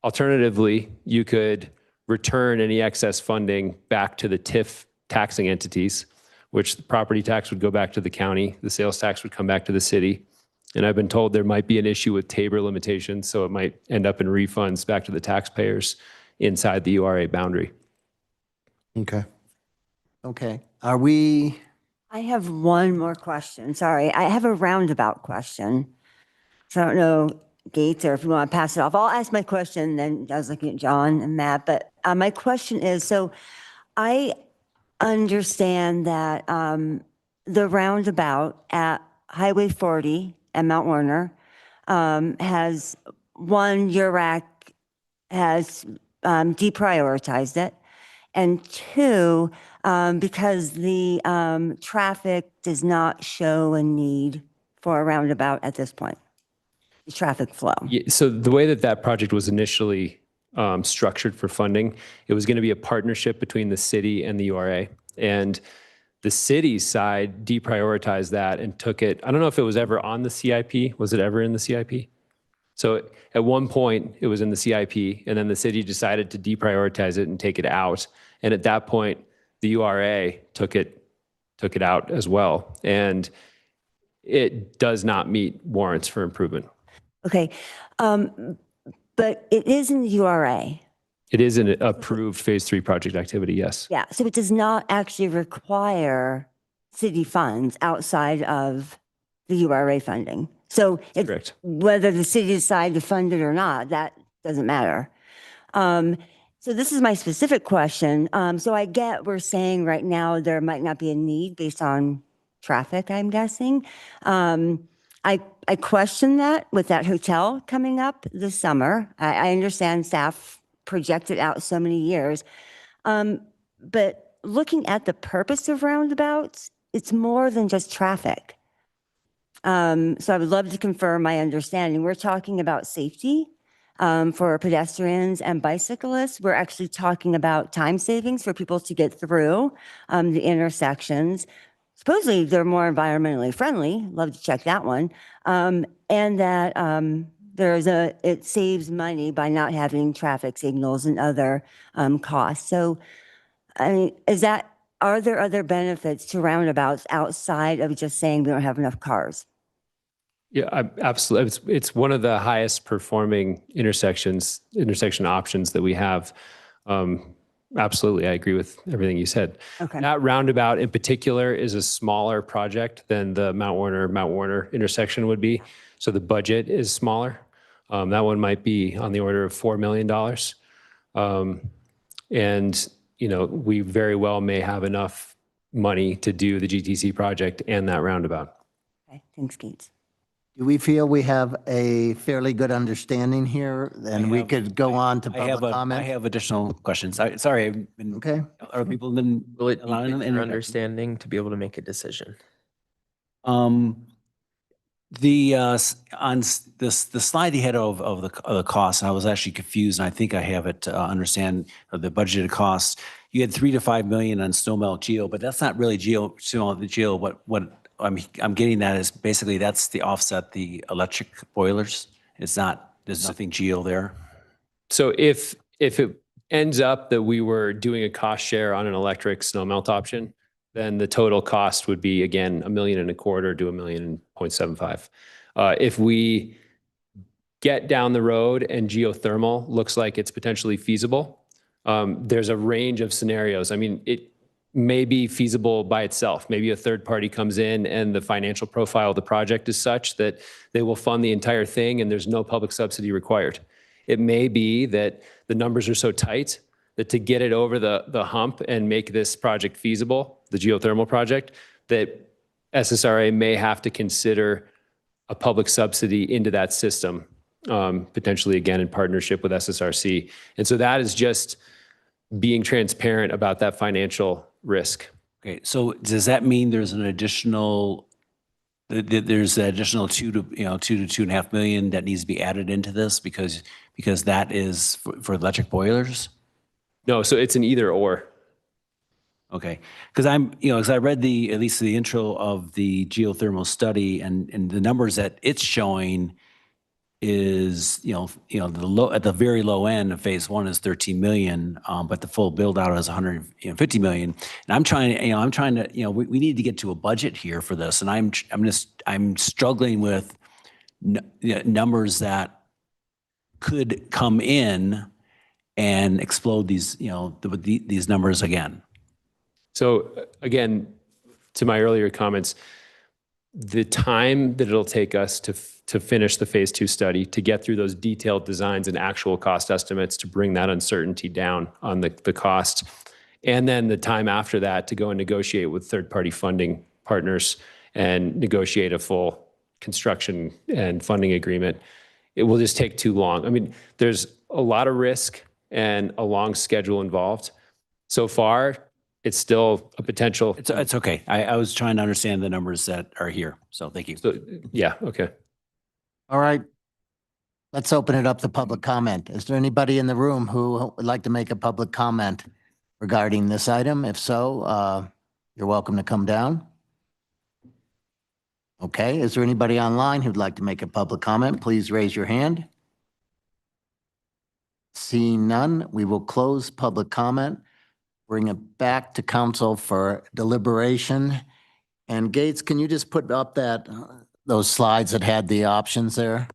Alternatively, you could return any excess funding back to the TIF taxing entities, which the property tax would go back to the county, the sales tax would come back to the city. And I've been told there might be an issue with Tabor limitations, so it might end up in refunds back to the taxpayers inside the URA boundary. Okay. Okay. I have one more question. Sorry, I have a roundabout question. So I don't know, Gates, or if you want to pass it off. I'll ask my question, then I was looking at John and Matt. But my question is, so I understand that the roundabout at Highway 40 and Mount Werner has, one, URAC has deprioritized it, and two, because the traffic does not show a need for a roundabout at this point, the traffic flow. Yeah, so the way that that project was initially structured for funding, it was going to be a partnership between the city and the URA. And the city's side deprioritized that and took it. I don't know if it was ever on the CIP. Was it ever in the CIP? So at one point it was in the CIP, and then the city decided to deprioritize it and take it out. And at that point, the URA took it out as well. And it does not meet warrants for improvement. Okay, but it is in the URA. It is an approved phase 3 project activity, yes. Yeah, so it does not actually require city funds outside of the URA funding. So Correct. Whether the city decide to fund it or not, that doesn't matter. So this is my specific question. So I get we're saying right now there might not be a need based on traffic, I'm guessing. I question that with that hotel coming up this summer. I understand staff projected out so many years. But looking at the purpose of roundabouts, it's more than just traffic. So I would love to confirm my understanding. We're talking about safety for pedestrians and bicyclists. We're actually talking about time savings for people to get through the intersections. Supposedly they're more environmentally friendly. Love to check that one. And that it saves money by not having traffic signals and other costs. So, I mean, are there other benefits to roundabouts outside of just saying we don't have enough cars? Yeah, absolutely. It's one of the highest performing intersection options that we have. Absolutely, I agree with everything you said. Okay. That roundabout in particular is a smaller project than the Mount Werner intersection would be. So the budget is smaller. That one might be on the order of $4 million. And, you know, we very well may have enough money to do the GTC project and that roundabout. Okay, thanks, Gates. Do we feel we have a fairly good understanding here? And we could go on to public comment? I have additional questions. Sorry, I've been, Okay. are people been Will it allowing them be in? your understanding to be able to make a decision? On the slide you had of the costs, I was actually confused, and I think I have it to understand the budgeted costs. You had 3 to 5 million on snowmelt geo, but that's not really snowmelt geo. What I'm getting at is basically that's the offset the electric boilers. It's not, there's nothing geo there. So if it ends up that we were doing a cost share on an electric snowmelt option, then the total cost would be, again, $1.25 million to $1.75 million. If we get down the road and geothermal looks like it's potentially feasible, there's a range of scenarios. I mean, it may be feasible by itself. Maybe a third party comes in and the financial profile of the project is such that they will fund the entire thing and there's no public subsidy required. It may be that the numbers are so tight that to get it over the hump and make this project feasible, the geothermal project, that SSRA may have to consider a public subsidy into that system, potentially again in partnership with SSRC. And so that is just being transparent about that financial risk. Okay, so does that mean there's an additional, there's an additional 2 to 2.5 million that needs to be added into this because that is for electric boilers? No, so it's an either or. Okay, because because I read at least the intro of the geothermal study and the numbers that it's showing is, at the very low end of phase one is 13 million, but the full build out is 150 million. And I'm trying to, we need to get to a budget here for this. And I'm struggling with numbers that could come in and explode these, these numbers again. So again, to my earlier comments, the time that it'll take us to finish the phase 2 study, to get through those detailed designs and actual cost estimates, to bring that uncertainty down on the cost, and then the time after that to go and negotiate with third-party funding partners and negotiate a full construction and funding agreement, it will just take too long. I mean, there's a lot of risk and a long schedule involved. So far, it's still a potential. It's okay. I was trying to understand the numbers that are here. So thank you. So, yeah, okay. All right. Let's open it up to public comment. Is there anybody in the room who would like to make a public comment regarding this item? If so, you're welcome to come down. Okay. Is there anybody online who'd like to make a public comment? Please raise your hand. Seeing none, we will close public comment. Bring it back to council for deliberation. And Gates, can you just put up those slides that had the options there?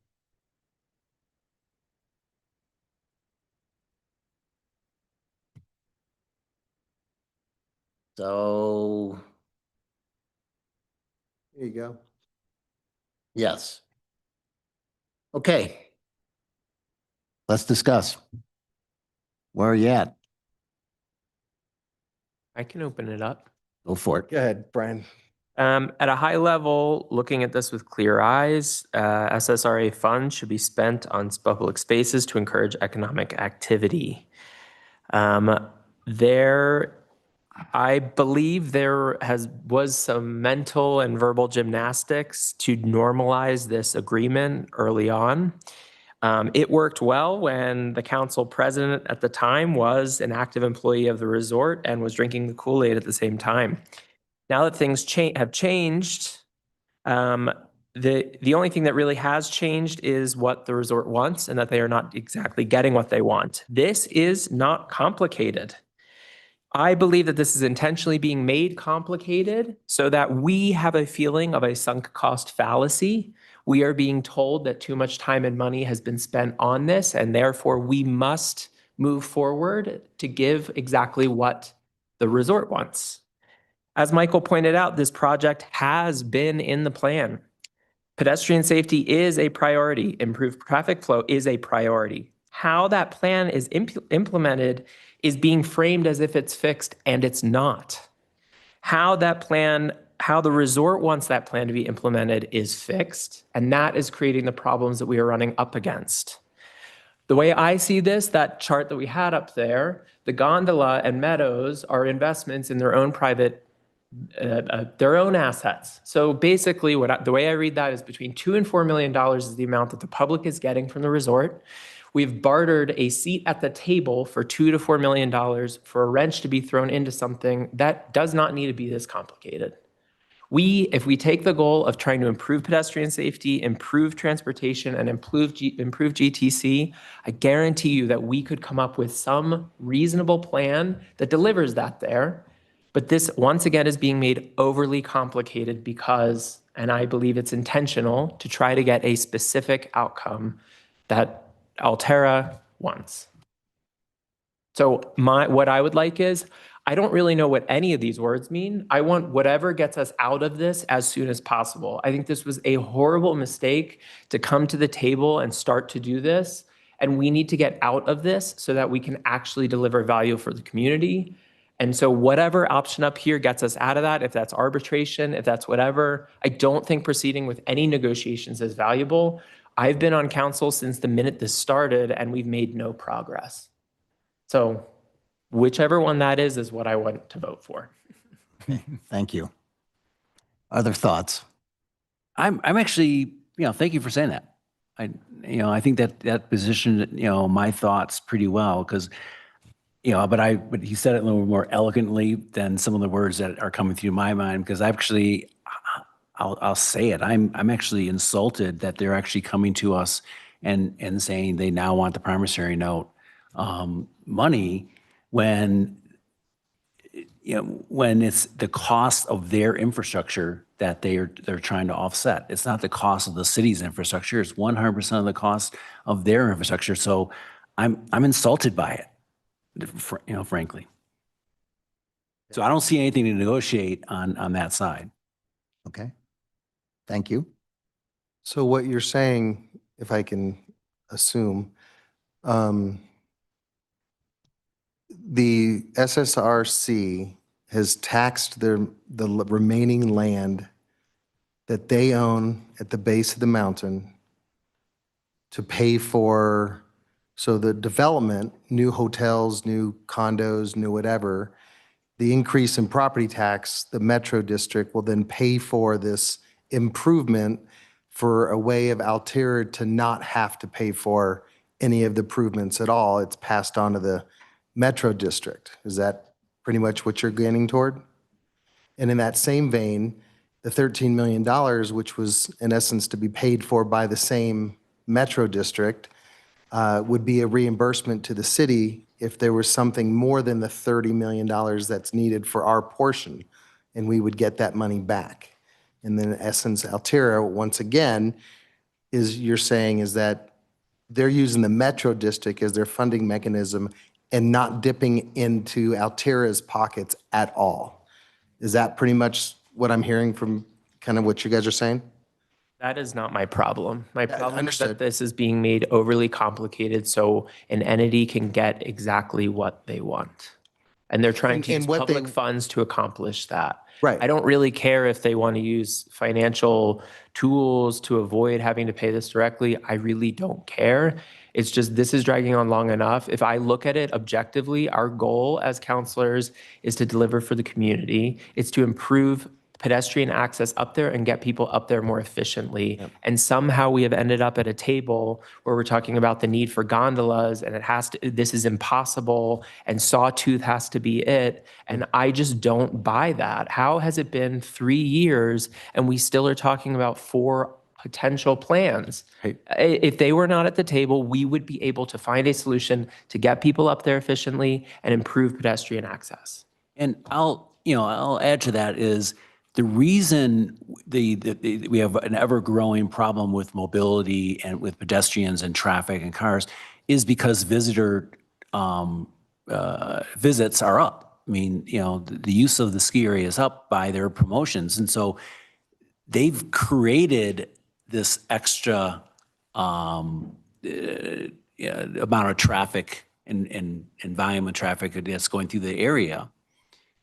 So, There you go. yes. Okay. Let's discuss. Where are you at? I can open it up. Go for it. Go ahead, Brian. At a high level, looking at this with clear eyes, SSRA funds should be spent on public spaces to encourage economic activity. I believe there was some mental and verbal gymnastics to normalize this agreement early on. It worked well when the council president at the time was an active employee of the resort and was drinking the Kool-Aid at the same time. Now that things have changed, the only thing that really has changed is what the resort wants and that they are not exactly getting what they want. This is not complicated. I believe that this is intentionally being made complicated so that we have a feeling of a sunk cost fallacy. We are being told that too much time and money has been spent on this, and therefore we must move forward to give exactly what the resort wants. As Michael pointed out, this project has been in the plan. Pedestrian safety is a priority. Improved traffic flow is a priority. How that plan is implemented is being framed as if it's fixed, and it's not. How the resort wants that plan to be implemented is fixed, and that is creating the problems that we are running up against. The way I see this, that chart that we had up there, the gondola and Meadows are investments in their own private, their own assets. So basically, the way I read that is between $2 and $4 million is the amount that the public is getting from the resort. We've bartered a seat at the table for $2 to $4 million for a wrench to be thrown into something that does not need to be this complicated. If we take the goal of trying to improve pedestrian safety, improve transportation, and improve GTC, I guarantee you that we could come up with some reasonable plan that delivers that there. But this, once again, is being made overly complicated because, and I believe it's intentional, to try to get a specific outcome that Alterra wants. So what I would like is, I don't really know what any of these words mean. I want whatever gets us out of this as soon as possible. I think this was a horrible mistake to come to the table and start to do this And we need to get out of this so that we can actually deliver value for the community. And so whatever option up here gets us out of that, if that's arbitration, if that's whatever, I don't think proceeding with any negotiations is valuable. I've been on council since the minute this started and we've made no progress. So whichever one that is what I want to vote for. Thank you. Other thoughts? I'm actually, thank you for saying that. I think that positioned, my thoughts pretty well because, but he said it a little more eloquently than some of the words that are coming through my mind because actually, I'll say it. I'm actually insulted that they're actually coming to us and saying they now want the promissory note money when it's the cost of their infrastructure that they're trying to offset. It's not the cost of the city's infrastructure. It's 100% of the cost of their infrastructure. So I'm insulted by it, frankly. So I don't see anything to negotiate on that side. Okay. Thank you. So what you're saying, if I can assume, the SSRC has taxed the remaining land that they own at the base of the mountain to pay for, so the development, new hotels, new condos, new whatever, the increase in property tax, the Metro District will then pay for this improvement for a way of Altair to not have to pay for any of the improvements at all. It's passed on to the Metro District. Is that pretty much what you're getting toward? And in that same vein, the $13 million, which was in essence to be paid for by the same Metro District, would be a reimbursement to the city if there was something more than the $30 million that's needed for our portion, and we would get that money back. And then in essence, Altair, once again, you're saying is that they're using the Metro District as their funding mechanism and not dipping into Altair's pockets at all. Is that pretty much what I'm hearing from kind of what you guys are saying? That is not my problem. My problem is understood. that this is being made overly complicated so an entity can get exactly what they want. And they're trying to use public funds to accomplish that. Right. I don't really care if they want to use financial tools to avoid having to pay this directly. I really don't care. It's just this is dragging on long enough. If I look at it objectively, our goal as counselors is to deliver for the community. It's to improve pedestrian access up there and get people up there more efficiently. Yep. And somehow we have ended up at a table where we're talking about the need for gondolas and this is impossible and Sawtooth has to be it. And I just don't buy that. How has it been 3 years and we still are talking about 4 potential plans? Hey. If they were not at the table, we would be able to find a solution to get people up there efficiently and improve pedestrian access. And I'll add to that is the reason we have an ever-growing problem with mobility and with pedestrians and traffic and cars is because visitor visits are up. I mean, the use of the ski area is up by their promotions. And so they've created this extra amount of traffic and volume of traffic that's going through the area.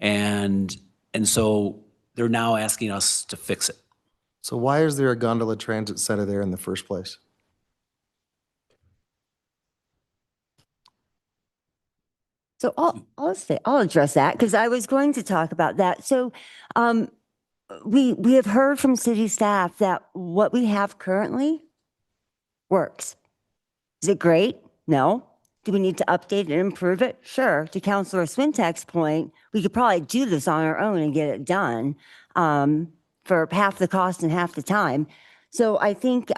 And so they're now asking us to fix it. So why is there a gondola transit center there in the first place? So I'll address that because I was going to talk about that. So we have heard from city staff that what we have currently works. Is it great? No. Do we need to update and improve it? Sure. To Councilor Swintek's point, we could probably do this on our own and get it done for half the cost and half the time. So I think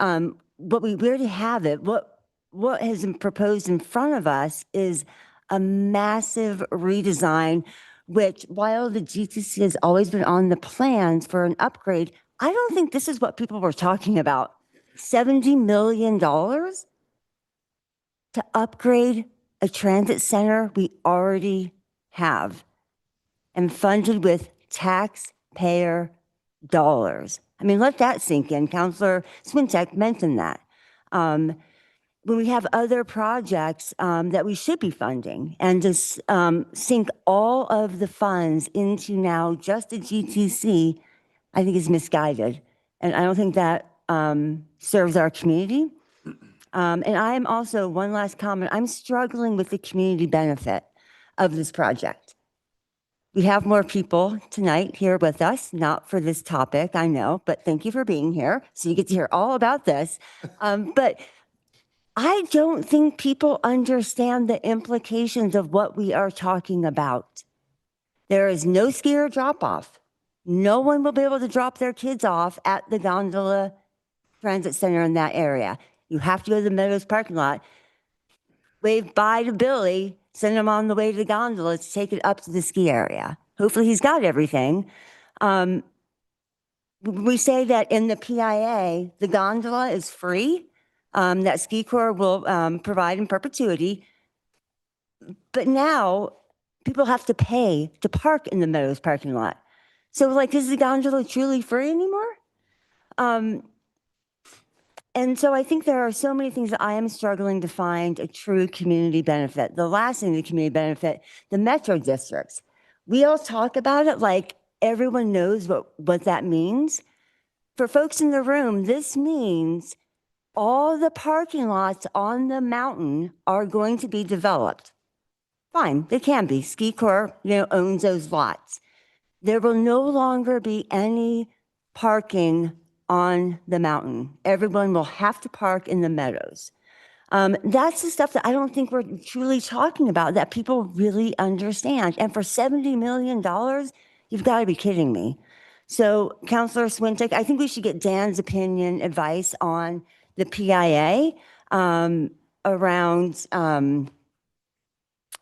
what we already have it, what has been proposed in front of us is a massive redesign, which while the GTC has always been on the plans for an upgrade, I don't think this is what people were talking about. $70 million to upgrade a transit center we already have and funded with taxpayer dollars. I mean, let that sink in. Councilor Swintek mentioned that. when we have other projects that we should be funding, and just sink all of the funds into now just the GTC, I think is misguided. And I don't think that serves our community. And I am also, one last comment, I'm struggling with the community benefit of this project. We have more people tonight here with us, not for this topic, I know, but thank you for being here. So you get to hear all about this. But I don't think people understand the implications of what we are talking about. There is no skier drop-off. No one will be able to drop their kids off at the Gondola Transit Center in that area. You have to go to the Meadows parking lot, wave bye to Billy, send him on the way to the gondola to take it up to the ski area. Hopefully he's got everything. We say that in the PIA, the gondola is free, that Ski Corps will provide in perpetuity. But now people have to pay to park in the Meadows parking lot. So like, is the gondola truly free anymore? And so I think there are so many things that I am struggling to find a true community benefit. The last thing, the community benefit, the metro districts. We all talk about it like everyone knows what that means. For folks in the room, this means all the parking lots on the mountain are going to be developed. Fine, they can be. Ski Corps, owns those lots. There will no longer be any parking on the mountain. Everyone will have to park in the meadows. That's the stuff that I don't think we're truly talking about, that people really understand. And for $70 million, you've got to be kidding me. So Councilor Swintek, I think we should get Dan's opinion, advice on the PIA around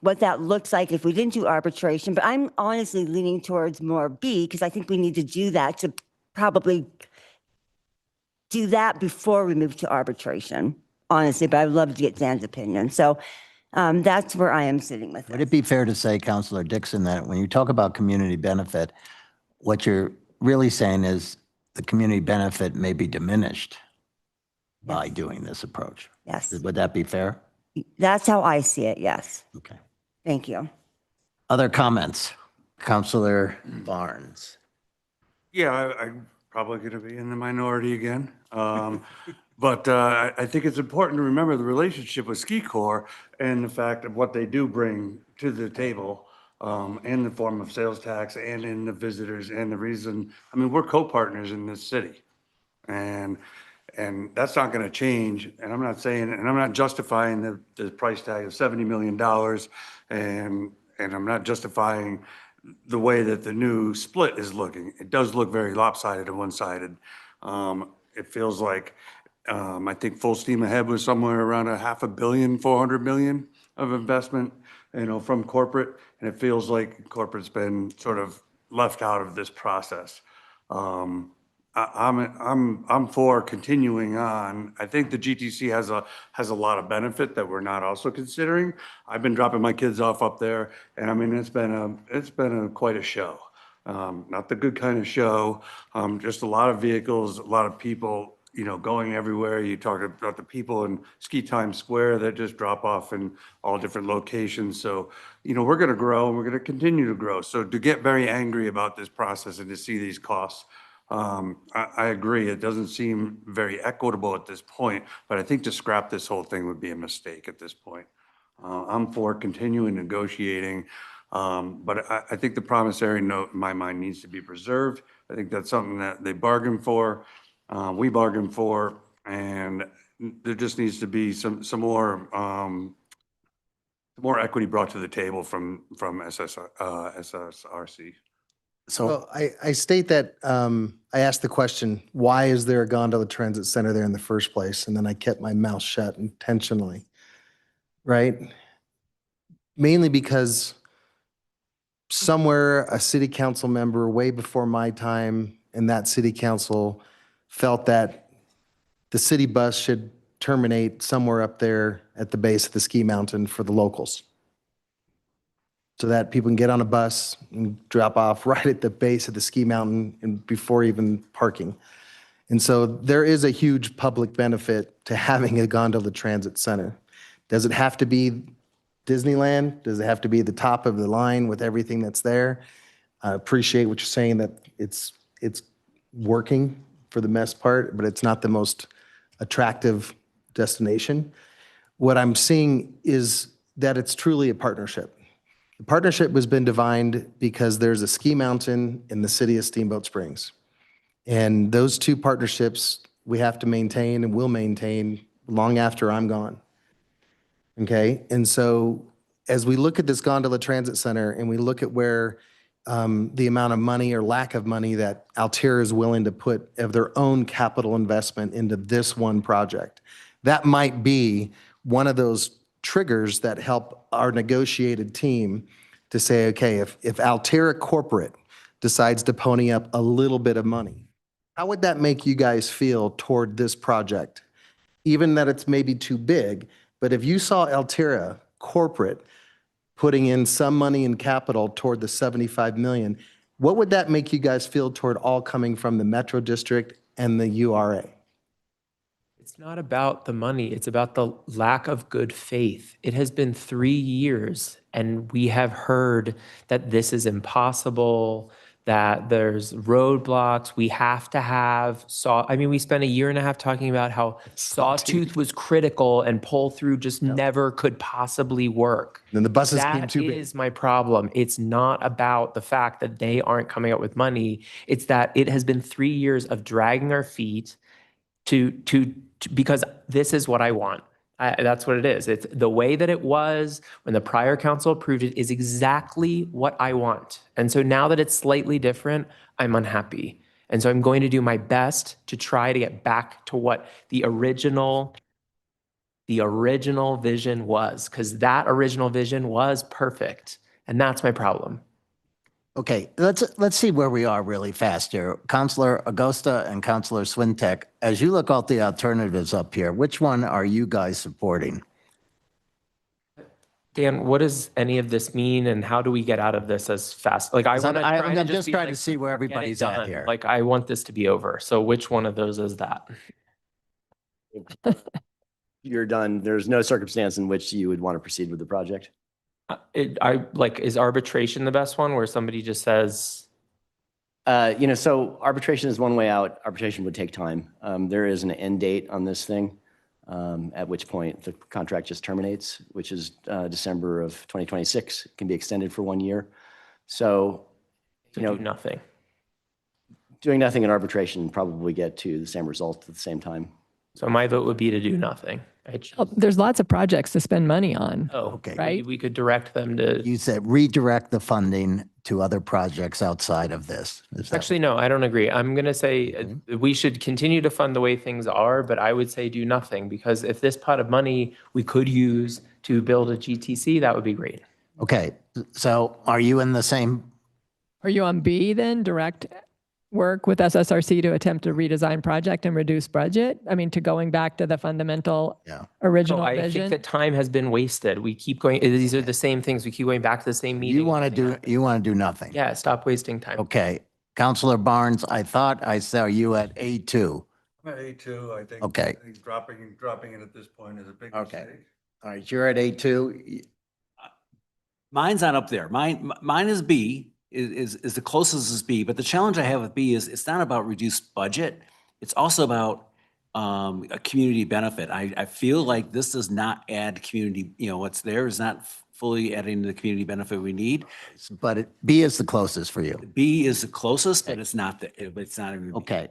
what that looks like if we didn't do arbitration. But I'm honestly leaning towards more B, because I think we need to do that, to probably do that before we move to arbitration, honestly. But I'd love to get Dan's opinion. So that's where I am sitting with it. Would it be fair to say, Councilor Dixon, that when you talk about community benefit, what you're really saying is the community benefit may be diminished by doing this approach? Yes. Would that be fair? That's how I see it, yes. Okay. Thank you. Other comments? Councilor Barnes. Yeah, I'm probably going to be in the minority again. But I think it's important to remember the relationship with Ski Corps and the fact of what they do bring to the table in the form of sales tax and in the visitors and the reason, we're co-partners in this city. And that's not going to change. And I'm not saying, and I'm not justifying the price tag of $70 million. And I'm not justifying the way that the new split is looking. It does look very lopsided and one-sided. It feels like, I think full steam ahead was somewhere around $500 million, 400 million of investment, from corporate. And it feels like corporate's been sort of left out of this process. I'm for continuing on. I think the GTC has a lot of benefit that we're not also considering. I've been dropping my kids off up there, and it's been quite a show. Not the good kind of show. Just a lot of vehicles, a lot of people, going everywhere. You talk about the people in Ski Times Square that just drop off in all different locations. So, we're going to grow and we're going to continue to grow. So to get very angry about this process and to see these costs, I agree. It doesn't seem very equitable at this point, but I think to scrap this whole thing would be a mistake at this point. I'm for continuing negotiating, but I think the promissory note, in my mind, needs to be preserved. I think that's something that they bargained for, we bargained for, and there just needs to be some more equity brought to the table from SSRC. So I state that I asked the question, why is there a gondola transit center there in the first place? And then I kept my mouth shut intentionally, right? Mainly because somewhere a city council member way before my time in that city council felt that the city bus should terminate somewhere up there at the base of the ski mountain for the locals, so that people can get on a bus and drop off right at the base of the ski mountain and before even parking. And so there is a huge public benefit to having a gondola transit center. Does it have to be Disneyland? Does it have to be the top of the line with everything that's there? I appreciate what you're saying, that it's working for the most part, but it's not the most attractive destination. What I'm seeing is that it's truly a partnership. The partnership has been defined because there's a ski mountain in the city of Steamboat Springs. And those two partnerships we have to maintain and will maintain long after I'm gone. Okay, and so as we look at this gondola transit center and we look at where the amount of money or lack of money that Altair is willing to put of their own capital investment into this one project, that might be one of those triggers that help our negotiated team to say, okay, if Altair Corporate decides to pony up a little bit of money, how would that make you guys feel toward this project? Even that it's maybe too big, but if you saw Altair Corporate putting in some money in capital toward the 75 million, what would that make you guys feel toward all coming from the Metro District and the URA? It's not about the money. It's about the lack of good faith. It has been 3 years and we have heard that this is impossible, that there's roadblocks. We have to have we spent 1.5 years talking about how Sawtooth was critical and pull through just never could possibly work. Then the buses came That too big. is my problem. It's not about the fact that they aren't coming up with money. It's that it has been 3 years of dragging our feet because this is what I want. That's what it is. It's the way that it was when the prior council approved it is exactly what I want. And so now that it's slightly different, I'm unhappy. And so I'm going to do my best to try to get back to what the original vision was, because that original vision was perfect. And that's my problem. Okay, let's see where we are really fast here. Councilor Agosta and Councilor Swintek, as you look at the alternatives up here, which one are you guys supporting? Dan, what does any of this mean and how do we get out of this as fast? Like I'm just trying to see where everybody's at here. Like I want this to be over. So which one of those is that? You're done. There's no circumstance in which you would want to proceed with the project? Is arbitration the best one where somebody just says? So arbitration is one way out. Arbitration would take time. There is an end date on this thing, at which point the contract just terminates, which is December of 2026. It can be extended for 1 year. So, do nothing. Doing nothing in arbitration probably get to the same result at the same time. So my vote would be to do nothing. There's lots of projects to spend money on. Oh, okay. Right? We could direct them to. You said redirect the funding to other projects outside of this. Actually, no, I don't agree. I'm going to say we should continue to fund the way things are, but I would say do nothing, because if this pot of money we could use to build a GTC, that would be great. Okay, so are you in the same? Are you on B then? Direct work with SSRC to attempt a redesign project and reduce budget? I mean, to going back to the fundamental original I vision? think that time has been wasted. We keep going, these are the same things. We keep going back to the same meeting. You want to do nothing? Yeah, stop wasting time. Okay. Councilor Barnes, I thought I saw you at A2. I'm at A2, I think. Okay. I think dropping it at this point is a big Okay. mistake. All right, you're at A2. Mine's not up there. Mine is B, is the closest is B, but the challenge I have with B is it's not about reduced budget. It's also about a community benefit. I feel like this does not add community, what's there is not fully adding to the community benefit we need. But B is the closest for you. B is the closest, but it's not even. Okay.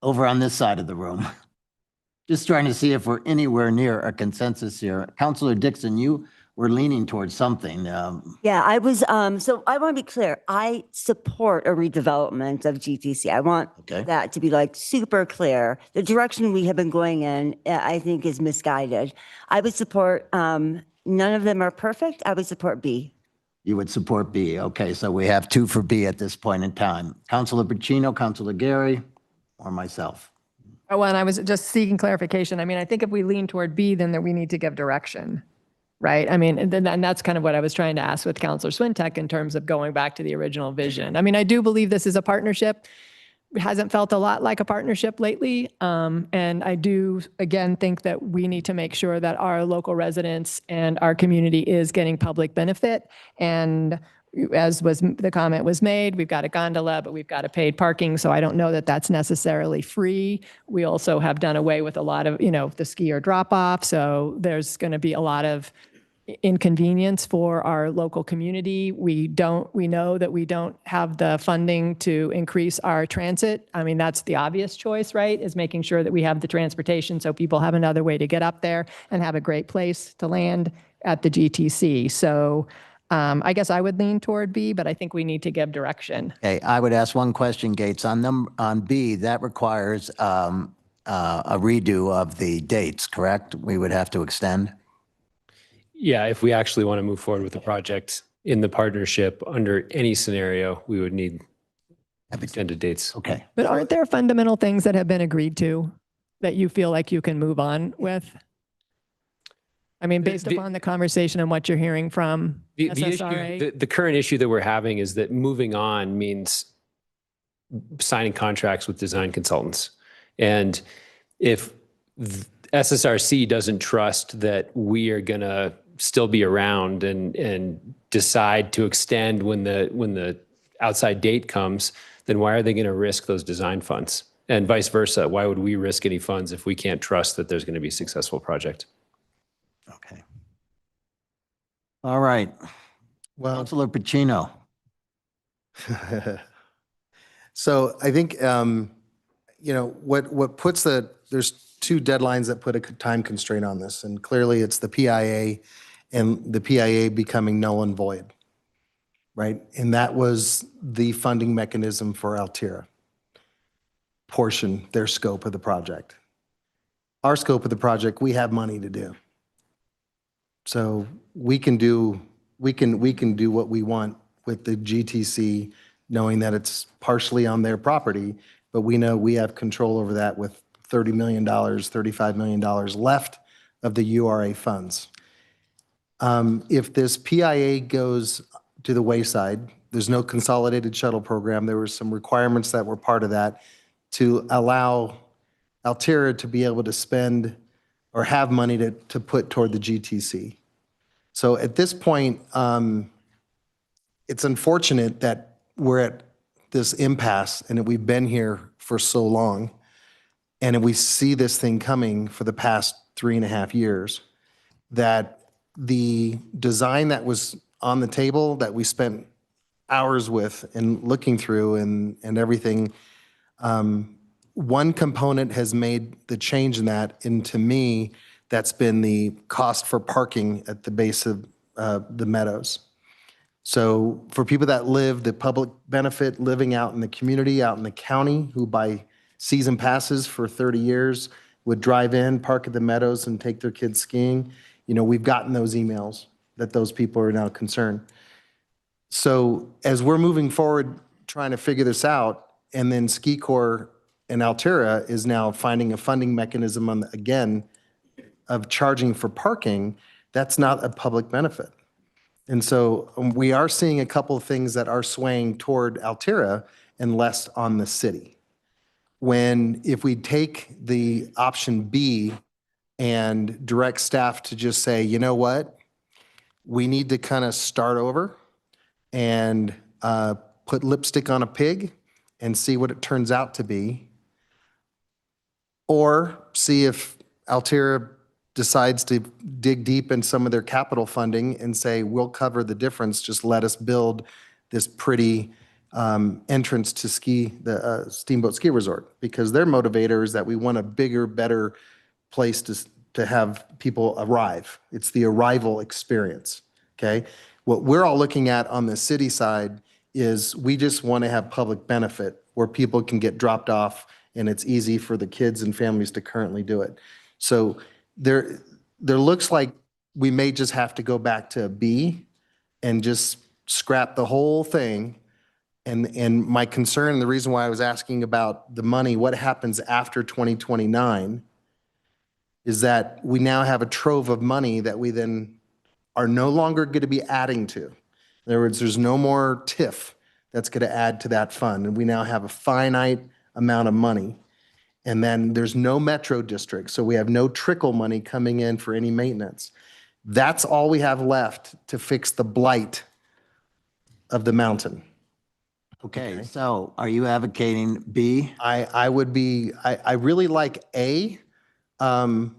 Over on this side of the room. Just trying to see if we're anywhere near a consensus here. Councilor Dixon, you were leaning towards something. Yeah, I was, so I want to be clear. I support a redevelopment of GTC. I want that to be like super clear. The direction we have been going in, I think is misguided. I would support, none of them are perfect. I would support B. You would support B. Okay, so we have 2 for B at this point in time. Councilor Pacino, Councilor Gary, or myself. Well, and I was just seeking clarification. I mean, I think if we lean toward B, then we need to give direction. Right. I mean, and that's kind of what I was trying to ask with Councilor Swintek in terms of going back to the original vision. I mean, I do believe this is a partnership. hasn't felt a lot like a partnership lately. And I do, again, think that we need to make sure that our local residents and our community is getting public benefit. And as was the comment was made, we've got a gondola, but we've got a paid parking. So I don't know that that's necessarily free. We also have done away with a lot of, the skier drop off. So there's going to be a lot of inconvenience for our local community. We know that we don't have the funding to increase our transit. I mean, that's the obvious choice, right? Is making sure that we have the transportation so people have another way to get up there and have a great place to land at the GTC. So I guess I would lean toward B, but I think we need to give direction. Okay, I would ask one question, Gates. On B, that requires a redo of the dates, correct? We would have to extend? Yeah, if we actually want to move forward with the project in the partnership under any scenario, we would need extended dates. Okay. But aren't there fundamental things that have been agreed to that you feel like you can move on with? I mean, based upon the conversation and what you're hearing from SSRA? The current issue that we're having is that moving on means signing contracts with design consultants. And if SSRC doesn't trust that we are going to still be around and decide to extend when the outside date comes, then why are they going to risk those design funds? And vice versa, why would we risk any funds if we can't trust that there's going to be a successful project? Okay. All right. Well, Councilor Pacino. So I think, what puts there's two deadlines that put a time constraint on this. And clearly it's the PIA and the PIA becoming null and void, right? And that was the funding mechanism for Altera portion, their scope of the project. Our scope of the project, we have money to do. So we can do what we want with the GTC, knowing that it's partially on their property, but we know we have control over that with $30 million, $35 million left of the URA funds. If this PIA goes to the wayside, there's no consolidated shuttle program. There were some requirements that were part of that to allow Altera to be able to spend or have money to put toward the GTC. So at this point, it's unfortunate that we're at this impasse and that we've been here for so long. And we see this thing coming for the past 3.5 years, that the design that was on the table that we spent hours with and looking through and everything, one component has made the change in that. And to me, that's been the cost for parking at the base of the meadows. So for people that live the public benefit, living out in the community, out in the county, who buy season passes for 30 years, would drive in, park at the meadows and take their kids skiing. We've gotten those emails that those people are now concerned. So as we're moving forward, trying to figure this out, and then Ski Corps and Altera is now finding a funding mechanism again of charging for parking, that's not a public benefit. And so we are seeing a couple of things that are swaying toward Altera and less on the city. If we take the option B and direct staff to just say, you know what, we need to kind of start over and put lipstick on a pig and see what it turns out to be, or see if Altera decides to dig deep in some of their capital funding and say, we'll cover the difference, just let us build this pretty entrance to the Steamboat Ski Resort, because their motivator is that we want a bigger, better place to have people arrive. It's the arrival experience, okay? What we're all looking at on the city side is we just want to have public benefit where people can get dropped off and it's easy for the kids and families to currently do it. So there looks like we may just have to go back to B and just scrap the whole thing. And my concern, the reason why I was asking about the money, what happens after 2029, is that we now have a trove of money that we then are no longer going to be adding to. In other words, there's no more TIF that's going to add to that fund. And we now have a finite amount of money. And then there's no metro district, so we have no trickle money coming in for any maintenance. That's all we have left to fix the blight of the mountain. Okay, so are you advocating B? I would be, I really like A, or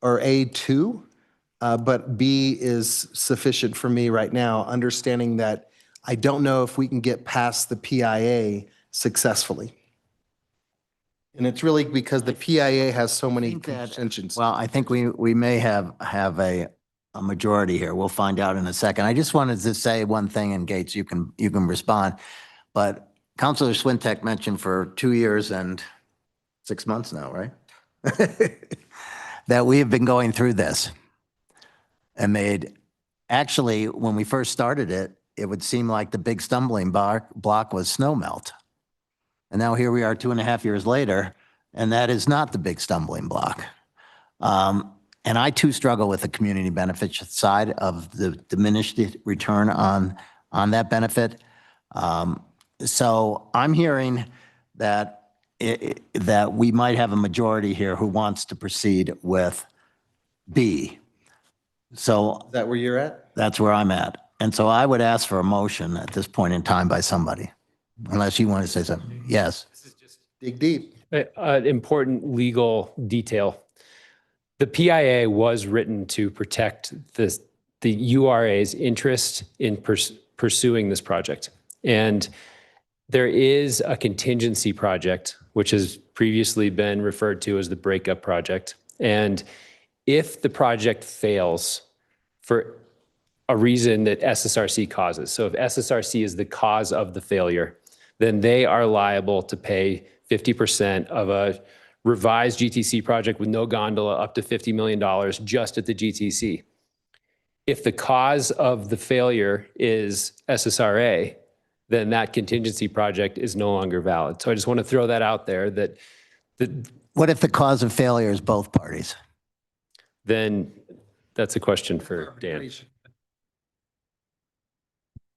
A2, but B is sufficient for me right now, understanding that I don't know if we can get past the PIA successfully. And it's really because the PIA has so many contentions. Well, I think we may have a majority here. We'll find out in a second. I just wanted to say one thing, and Gates, you can respond. But Councilor Swintek mentioned for 2 years and 6 months now, right? That we have been going through this and actually, when we first started it, it would seem like the big stumbling block was snow melt. And now here we are 2.5 years later, and that is not the big stumbling block. And I too struggle with the community benefits side of the diminished return on that benefit. So I'm hearing that that we might have a majority here who wants to proceed with B. So Is that where you're at? that's where I'm at. And so I would ask for a motion at this point in time by somebody, unless you want to say something. Yes. Dig deep. An important legal detail. The PIA was written to protect the URA's interest in pursuing this project. And there is a contingency project, which has previously been referred to as the breakup project. And if the project fails for a reason that SSRC causes, so if SSRC is the cause of the failure, then they are liable to pay 50% of a revised GTC project with no gondola up to $50 million just at the GTC. If the cause of the failure is SSRA, then that contingency project is no longer valid. So I just want to throw that out there that What if the cause of failure is both parties? then that's a question for Dan.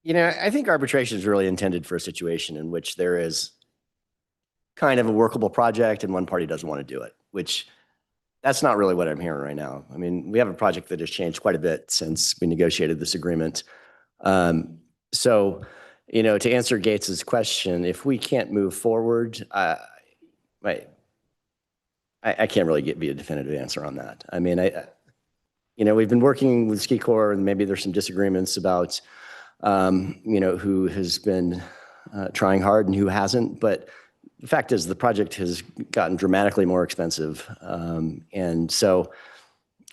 You know, I think arbitration is really intended for a situation in which there is kind of a workable project and one party doesn't want to do it, which that's not really what I'm hearing right now. I mean, we have a project that has changed quite a bit since we negotiated this agreement. So, you know, to answer Gates's question, if we can't move forward, I can't really give you a definitive answer on that. I mean, you know, we've been working with Ski Corps and maybe there's some disagreements about, you know, who has been trying hard and who hasn't. But the fact is the project has gotten dramatically more expensive. And so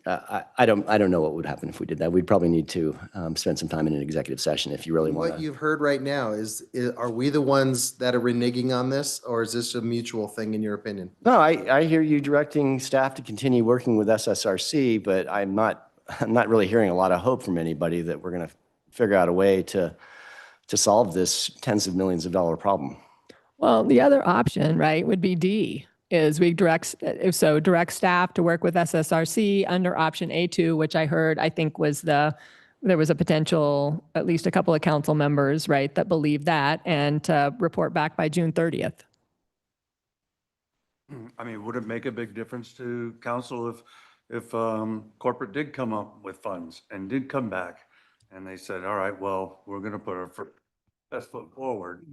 I don't know what would happen if we did that. We'd probably need to spend some time in an executive session if you really want What to. you've heard right now is, are we the ones that are reneging on this, or is this a mutual thing in your opinion? No, I hear you directing staff to continue working with SSRC, but I'm not really hearing a lot of hope from anybody that we're going to figure out a way to solve this tens of millions of dollar problem. Well, the other option, right, would be D, is we direct staff to work with SSRC under option A2, which I heard, I think there was a potential, at least a couple of council members, right, that believe that, and to report back by June 30th. I mean, would it make a big difference to council if corporate did come up with funds and did come back and they said, all right, well, we're going to put our best foot forward,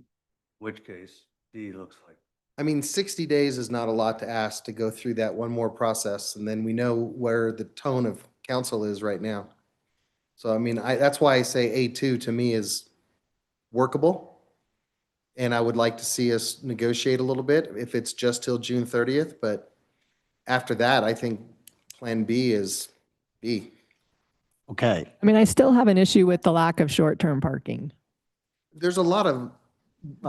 which case D looks like. I mean, 60 days is not a lot to ask to go through that one more process, and then we know where the tone of council is right now. So, I mean, that's why I say A2 to me is workable. And I would like to see us negotiate a little bit if it's just till June 30th. But after that, I think Plan B is B. Okay. I mean, I still have an issue with the lack of short-term parking. There's a lot of,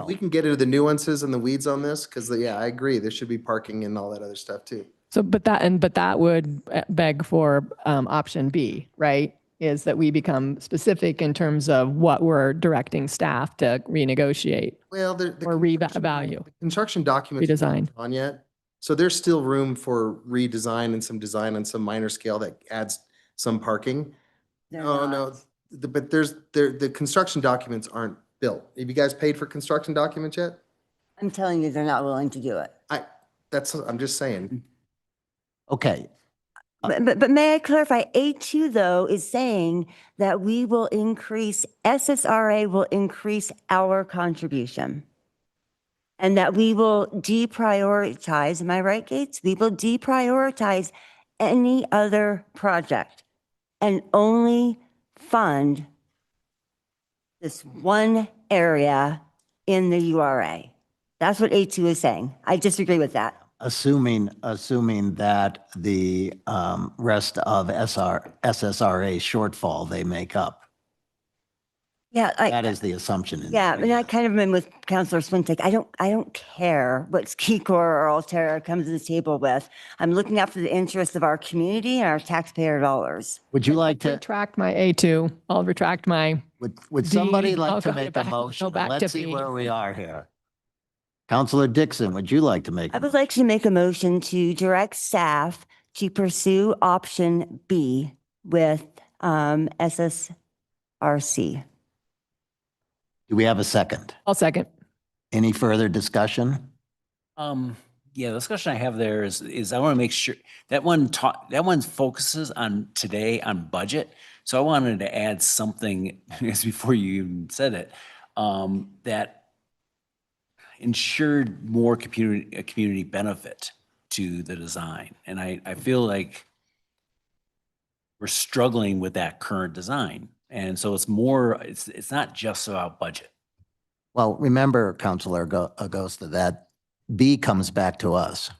we can get into the nuances and the weeds on this because, yeah, I agree. There should be parking and all that other stuff too. So, but that would beg for option B, right? Is that we become specific in terms of what we're directing staff to renegotiate Well, or revalue. Construction documents Redesign. aren't on yet. So there's still room for redesign and some design on some minor scale that adds some parking. No, but the construction documents aren't built. Have you guys paid for construction documents yet? I'm telling you, they're not willing to do it. I'm just saying. Okay, But may I clarify, A2 though is saying that we will increase, SSRA will increase our contribution. And that we will deprioritize, am I right, Gates? We will deprioritize any other project and only fund this one area in the URA. That's what A2 is saying. I disagree with that. assuming that the rest of SSRA shortfall they make up. Yeah, That is the assumption. yeah, and I kind of am with Councilor Swintek. I don't care what KeyCorp or Alterra comes to the table with. I'm looking out for the interests of our community and our taxpayer dollars. Would you like to, Retract my A2. I'll retract my, would somebody B, I'll like to go make a back- motion? go back to Let's see B. where we are here. Councilor Dixon, would you like to make? I would like to make a motion to direct staff to pursue option B with SSRC. Do we have a second? I'll second. Any further discussion? Yeah, the discussion I have there is I want to make sure that one focuses on today on budget. So I wanted to add something as before you even said it, that ensured more community benefit to the design. And I feel like we're struggling with that current design. And so it's not just about budget. Well, remember, Councilor Agosta, that B comes back to us.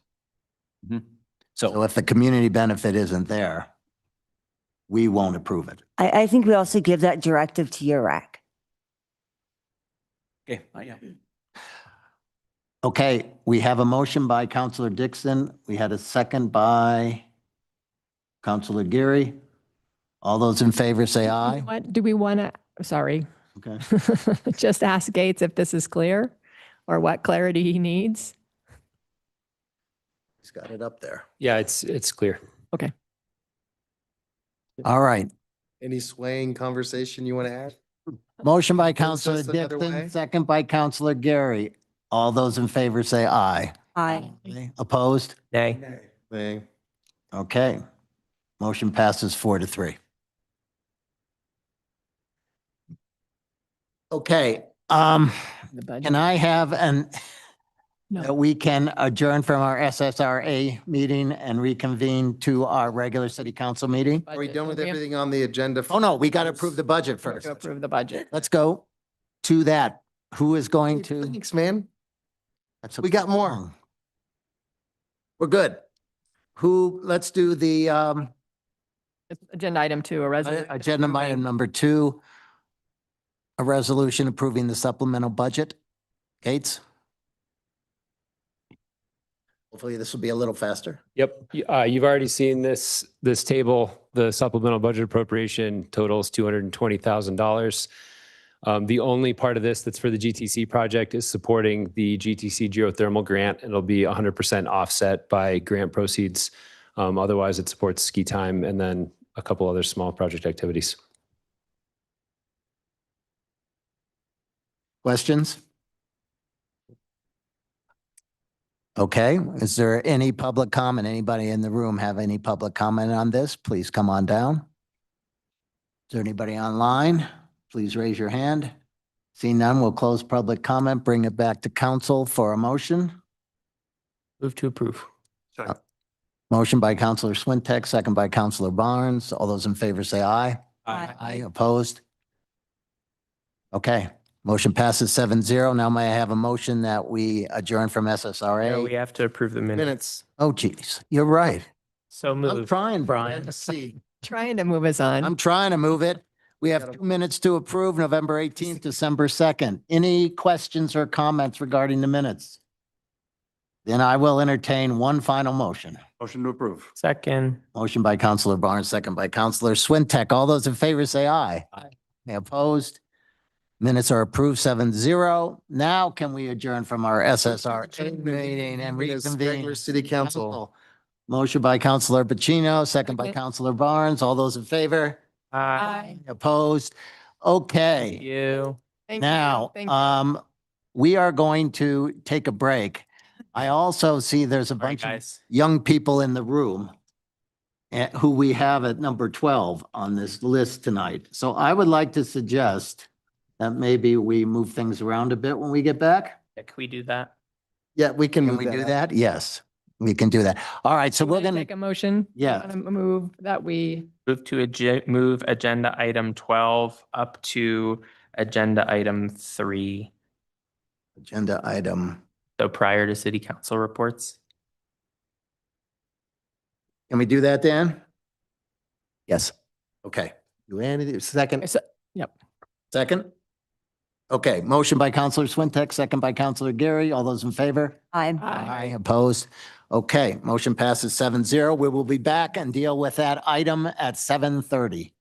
So if the community benefit isn't there, we won't approve it. I think we also give that directive to URAC. Okay, yeah. Okay, we have a motion by Councilor Dixon. We had a second by Councilor Geary. All those in favor say aye. What do we want to, sorry, Okay. just ask Gates if this is clear or what clarity he needs? He's got it up there. Yeah, it's clear. Okay. All right. Any swaying conversation you want to add? Motion by Goes Councilor just another way? Dixon, second by Councilor Geary. All those in favor say aye. Aye. Opposed? Nay. Nay. Okay. Motion passes 4-3. Okay, can I have that we can adjourn from our SSRA meeting and reconvene to our regular city council meeting? Are we done with everything on the agenda? Oh, no, we got to approve the budget first. Approve the budget. Let's go to that. Who is going to? Thanks, man. That's We got more. We're good. Let's do the Agenda item 2, a resolution. agenda item number 2, a resolution approving the supplemental budget. Gates? Hopefully this will be a little faster. Yep. You've already seen this table. The supplemental budget appropriation totals $220,000. The only part of this that's for the GTC project is supporting the GTC geothermal grant. It'll be 100% offset by grant proceeds. Otherwise, it supports ski time and then a couple other small project activities. Questions? Okay, is there any public comment? Anybody in the room have any public comment on this? Please come on down. Is there anybody online? Please raise your hand. Seeing none, we'll close public comment, bring it back to council for a motion. Move to approve. Motion by Councilor Swintek, second by Councilor Barnes. All those in favor say aye. Aye. Opposed? Okay, motion passes 7-0. Now may I have a motion that we adjourn from SSRA? No, we have to approve the minutes. Oh, geez, you're right. So I'm moved. trying, Brian. Let's see. Trying to move us on. I'm trying to move it. We have 2 minutes to approve, November 18th, December 2nd. Any questions or comments regarding the minutes? Then I will entertain one final motion. Motion to approve. Second. Motion by Councilor Barnes, second by Councilor Swintek. All those in favor say aye. Aye. Any opposed? Minutes are approved 7-0. Now can we adjourn from our SSRA meeting and reconvene? Regular city council. Motion by Councilor Pacino, second by Councilor Barnes. All those in favor? Aye. Opposed? Okay. You. Thank you. Now, Thank you. we are going to take a break. I also see there's a bunch of guys. young people in the room who we have at number 12 on this list tonight. So I would like to suggest that maybe we move things around a bit when we get back. Yeah, can we do that? Yeah, we can Can move we that do up. that? Yes, we can do that. All right, so we're going to, Make a motion. Yeah. I'm gonna move that we, Move to move agenda item 12 up to agenda item 3. agenda item, So prior to city council reports. can we do that, Dan? Yes. Okay, You Andy, second. yep. second? Okay, motion by Counselor Swintek, second by Counselor Gary. All those in favor? Aye, opposed? Okay, motion passes 7-0. We will be back and deal with that item at 7:30.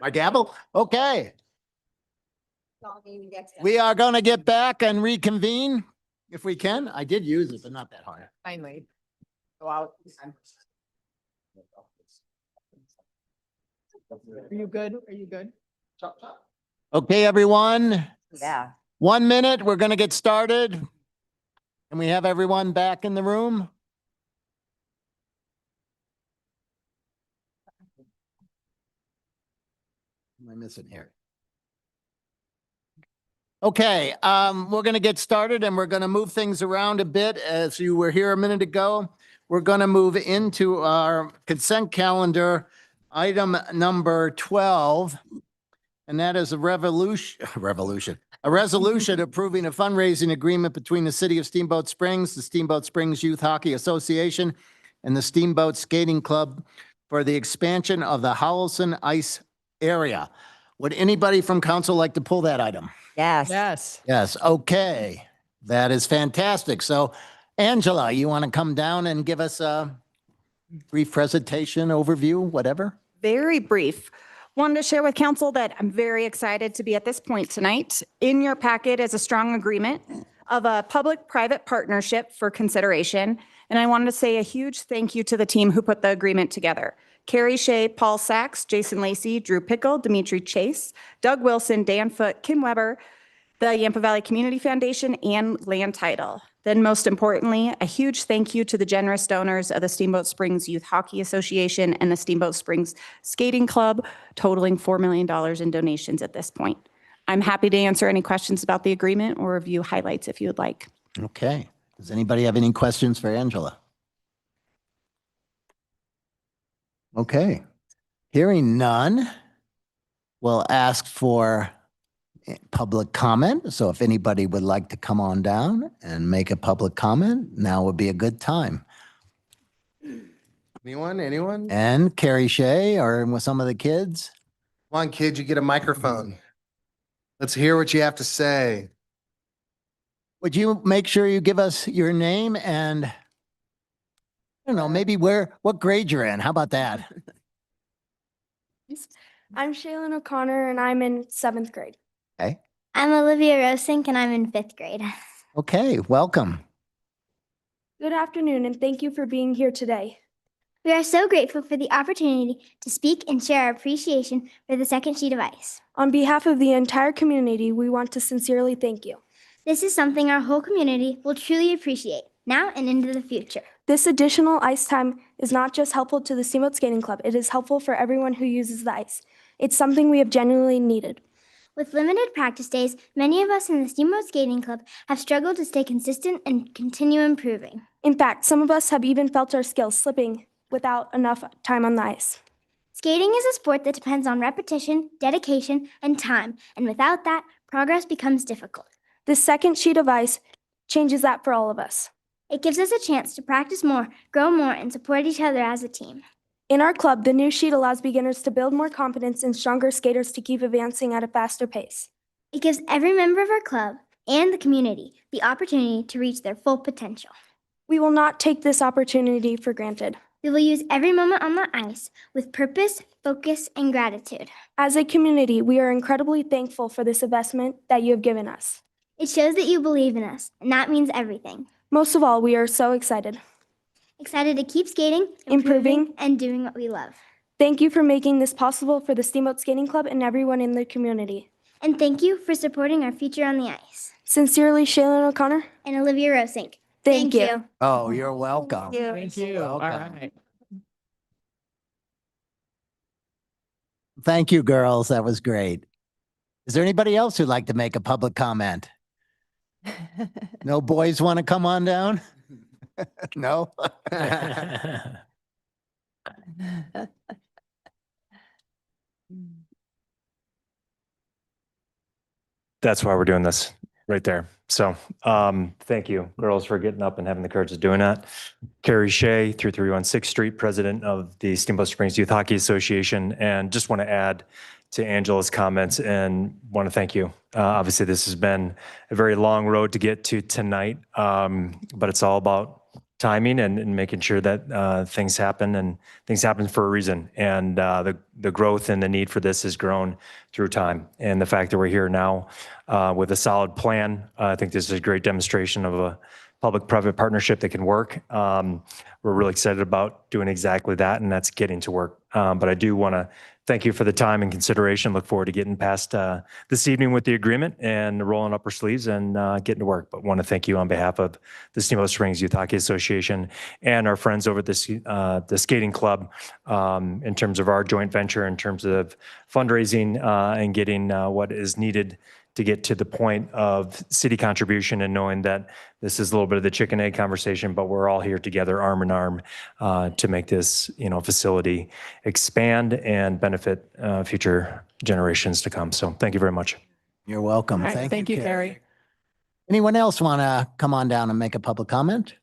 My gavel? Okay. We are going to get back and reconvene if we can. I did use it, but not that hard. Finally. Go out. Are you good? Are you good? Okay, everyone. Yeah. 1 minute, we're going to get started. And we have everyone back in the room. What am I missing here? Okay, we're going to get started and we're going to move things around a bit. As you were here a minute ago, we're going to move into our consent calendar, item number 12. And that is a resolution approving a fundraising agreement between the City of Steamboat Springs, the Steamboat Springs Youth Hockey Association, and the Steamboat Skating Club for the expansion of the Howelson Ice area. Would anybody from council like to pull that item? Yes. Yes. Yes, okay. That is fantastic. So Angela, you want to come down and give us a brief presentation, overview, whatever? Very brief. Wanted to share with council that I'm very excited to be at this point tonight. In your packet is a strong agreement of a public-private partnership for consideration. And I wanted to say a huge thank you to the team who put the agreement together. Carrie Shea, Paul Sachs, Jason Lacey, Drew Pickle, Dimitri Chase, Doug Wilson, Dan Foote, Kim Weber, the Yampa Valley Community Foundation, and Land Title. Then most importantly, a huge thank you to the generous donors of the Steamboat Springs Youth Hockey Association and the Steamboat Springs Skating Club, totaling $4 million in donations at this point. I'm happy to answer any questions about the agreement or review highlights if you would like. Okay. Does anybody have any questions for Angela? Okay. Hearing none, we'll ask for public comment. So if anybody would like to come on down and make a public comment, now would be a good time. Anyone? And Carrie Shea or with some of the kids? Come on, kids, you get a microphone. Let's hear what you have to say. Would you make sure you give us your name and, I don't know, maybe what grade you're in? How about that? I'm Shaylin O'Connor and I'm in 7th grade. Okay. I'm Olivia Rosink and I'm in 5th grade. Okay, welcome. Good afternoon and thank you for being here today. We are so grateful for the opportunity to speak and share our appreciation for the second sheet of ice. On behalf of the entire community, we want to sincerely thank you. This is something our whole community will truly appreciate now and into the future. This additional ice time is not just helpful to the Steamboat Skating Club, it is helpful for everyone who uses the ice. It's something we have genuinely needed. With limited practice days, many of us in the Steamboat Skating Club have struggled to stay consistent and continue improving. In fact, some of us have even felt our skills slipping without enough time on the ice. Skating is a sport that depends on repetition, dedication, and time, and without that, progress becomes difficult. This second sheet of ice changes that for all of us. It gives us a chance to practice more, grow more, and support each other as a team. In our club, the new sheet allows beginners to build more confidence and stronger skaters to keep advancing at a faster pace. It gives every member of our club and the community the opportunity to reach their full potential. We will not take this opportunity for granted. We will use every moment on the ice with purpose, focus, and gratitude. As a community, we are incredibly thankful for this investment that you have given us. It shows that you believe in us, and that means everything. Most of all, we are so excited. Excited to keep skating, Improving, and doing what we love. Thank you for making this possible for the Steamboat Skating Club and everyone in the community. And thank you for supporting our future on the ice. Sincerely, Shaylin O'Connor and Olivia Rosink. Thank you. Oh, you're welcome. Thank you. All Welcome. right. Thank you, girls. That was great. Is there anybody else who'd like to make a public comment? No boys want to come on down? No? That's why we're doing this right there. So thank you, girls, for getting up and having the courage of doing that. Carrie Shea, 331 6th Street, president of the Steamboat Springs Youth Hockey Association. And just want to add to Angela's comments and want to thank you. Obviously, this has been a very long road to get to tonight, but it's all about timing and making sure that things happen and things happen for a reason. And the growth and the need for this has grown through time. And the fact that we're here now with a solid plan, I think this is a great demonstration of a public-private partnership that can work. We're really excited about doing exactly that, and that's getting to work. But I do want to thank you for the time and consideration. Look forward to getting past this evening with the agreement and rolling up our sleeves and getting to work. But want to thank you on behalf of the Steamboat Springs Youth Hockey Association and our friends over at the skating club in terms of our joint venture, in terms of fundraising and getting what is needed to get to the point of city contribution, and knowing that this is a little bit of the chicken egg conversation, but we're all here together arm in arm to make this facility expand and benefit future generations to come. So thank you very much. You're welcome. All right, thank you, Carrie. Anyone else want to come on down and make a public comment?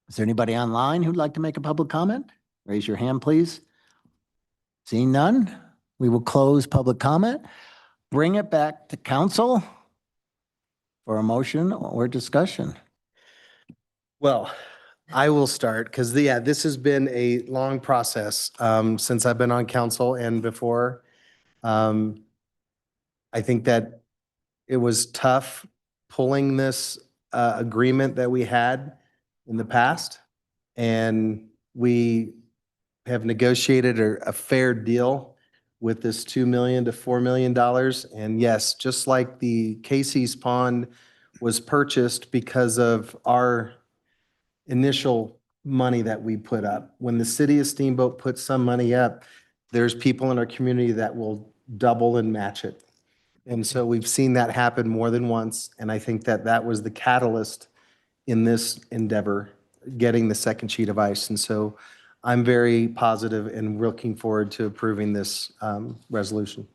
Is there anybody online who'd like to make a public comment? Raise your hand, please. Seeing none, we will close public comment. Bring it back to council for a motion or discussion. Well, I will start because this has been a long process since I've been on council and before. I think that it was tough pulling this agreement that we had in the past, and we have negotiated a fair deal with this $2 million to $4 million. And yes, just like the Casey's Pond was purchased because of our initial money that we put up. When the city of Steamboat puts some money up, there's people in our community that will double and match it. And so we've seen that happen more than once. And I think that that was the catalyst in this endeavor, getting the second sheet of ice. And so I'm very positive and looking forward to approving this resolution.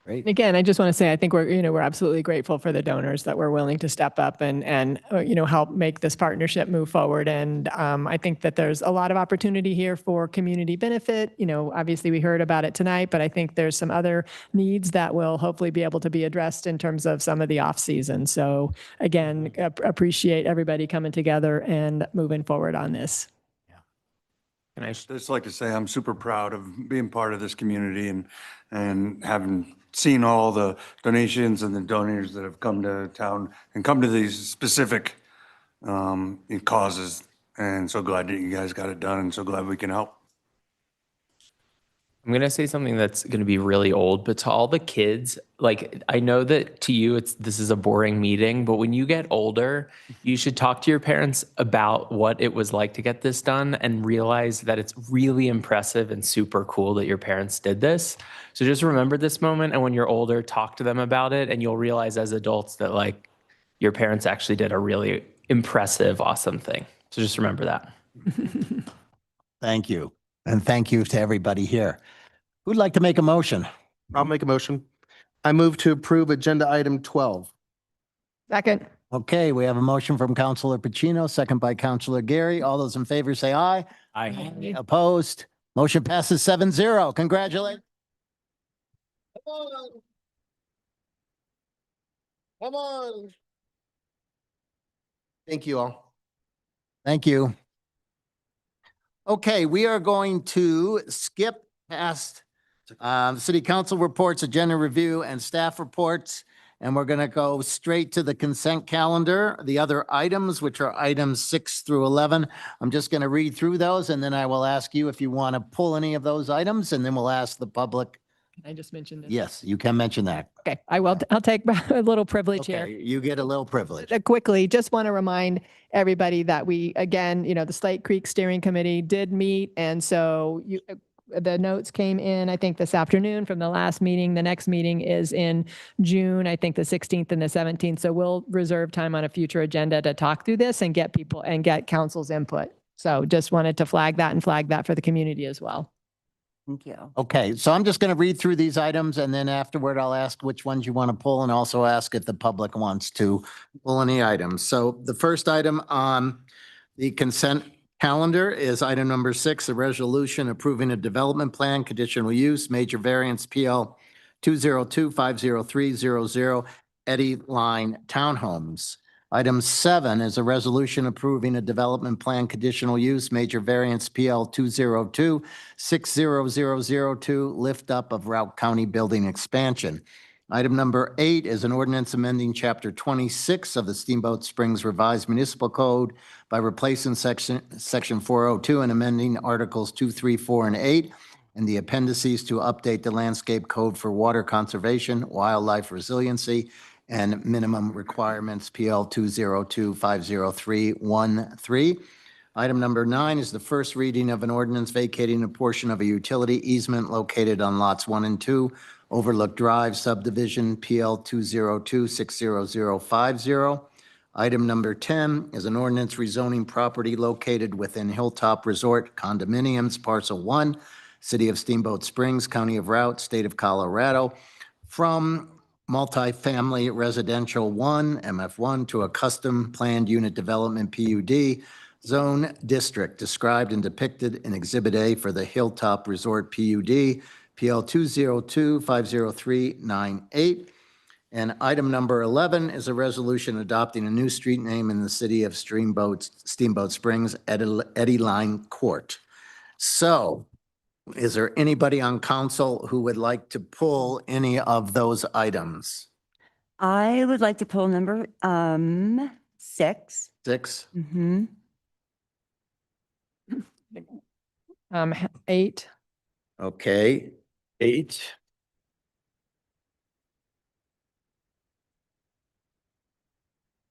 Great. Again, I just want to say, I think we're absolutely grateful for the donors that were willing to step up and help make this partnership move forward. And I think that there's a lot of opportunity here for community benefit. Obviously we heard about it tonight, but I think there's some other needs that will hopefully be able to be addressed in terms of some of the off season. So again, appreciate everybody coming together and moving forward on this. I'd just like to say I'm super proud of being part of this community and having seen all the donations and the donors that have come to town and come to these specific causes. And so glad that you guys got it done and so glad we can help. I'm going to say something that's going to be really old, but to all the kids, like, I know that to you, this is a boring meeting, but when you get older, you should talk to your parents about what it was like to get this done and realize that it's really impressive and super cool that your parents did this. So just remember this moment. And when you're older, talk to them about it. And you'll realize as adults that like your parents actually did a really impressive, awesome thing. So just remember that. Thank you. And thank you to everybody here. Who'd like to make a motion? I'll make a motion. I move to approve agenda item 12. Second. Okay, we have a motion from Councilor Pacino, second by Councilor Gary. All those in favor say aye. Aye. Opposed? Motion passes 7-0. Congratulations. Come on. Come on. Thank you all. Thank you. Okay, we are going to skip past city council reports, agenda review, and staff reports. And we're going to go straight to the consent calendar. The other items, which are items 6 through 11. I'm just going to read through those, and then I will ask you if you want to pull any of those items, and then we'll ask the public. I just mentioned this. Yes, you can mention that. Okay, I will. I'll take a little privilege here. You get a little privilege. Quickly, just want to remind everybody that we, again, the Slate Creek Steering Committee did meet. And so the notes came in, I think, this afternoon from the last meeting. The next meeting is in June, I think the 16th and the 17th. So we'll reserve time on a future agenda to talk through this and get people and get council's input. So just wanted to flag that for the community as well. Thank you. Okay, so I'm just going to read through these items, and then afterward, I'll ask which ones you want to pull, and also ask if the public wants to pull any items. So the first item on the consent calendar is item number 6, a resolution approving a development plan, conditional use, major variance PL 202-50300, Eddy Line Townhomes. Item 7 is a resolution approving a development plan conditional use major variance PL 202-60002 lift up of Routt County building expansion. Item number 8 is an ordinance amending Chapter 26 of the Steamboat Springs Revised Municipal Code by replacing Section 402 and amending Articles 2, 3, 4, and 8 and the appendices to update the landscape code for water conservation, wildlife resiliency, and minimum requirements, PL 202-50313. Item number 9 is the first reading of an ordinance vacating a portion of a utility easement located on lots 1 and 2, Overlook Drive subdivision, PL 202-60050. Item number 10 is an ordinance rezoning property located within Hilltop Resort Condominiums, Parcel 1, City of Steamboat Springs, County of Routt, State of Colorado, from multifamily residential 1, MF1, to a custom planned unit development PUD zone district described and depicted in Exhibit A for the Hilltop Resort PUD, PL 202-50398. And item number 11 is a resolution adopting a new street name in the city of Steamboat Springs, Eddy Line Court. So, is there anybody on council who would like to pull any of those items? I would like to pull number 6. 6? Mm-hmm. 8. Okay. 8.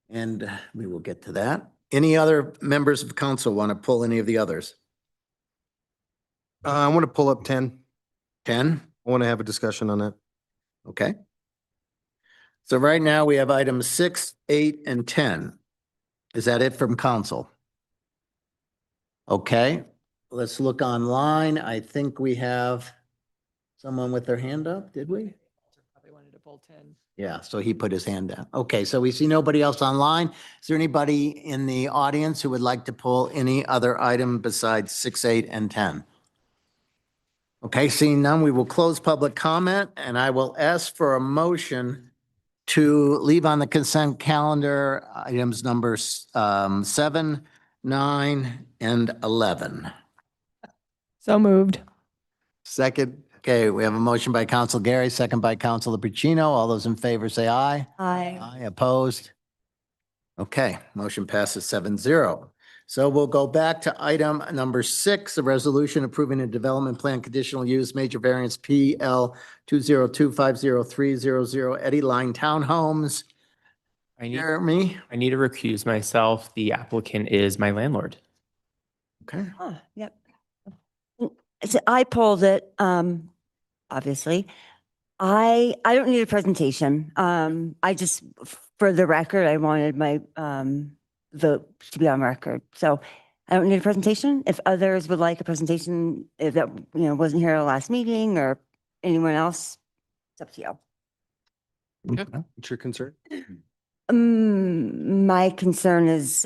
And we will get to that. Any other members of council want to pull any of the others? I want to pull up 10. 10? I want to have a discussion on that. Okay. So right now we have items 6, 8, and 10. Is that it from council? Okay, let's look online. I think we have someone with their hand up, did we? Probably wanted to pull 10. Yeah, so he put his hand down. Okay, so we see nobody else online. Is there anybody in the audience who would like to pull any other item besides 6, 8, and 10? Okay, seeing none, we will close public comment, and I will ask for a motion to leave on the consent calendar items numbers 7, 9, and 11. So moved. Second. Okay, we have a motion by Council Gary, second by Council Pacino. All those in favor say aye. Aye. Aye, opposed? Okay, motion passes 7-0. So we'll go back to item number 6, a resolution approving a development plan conditional use major variance PL 202-50300 Eddy Line Townhomes. Jeremy? I need to recuse myself. The applicant is my landlord. Okay. Yep. So I pulled it, obviously. I don't need a presentation. I just, for the record, I wanted my vote to be on record. So I don't need a presentation. If others would like a presentation, if that, wasn't here at the last meeting or anyone else, it's up to you. What's your concern? My concern is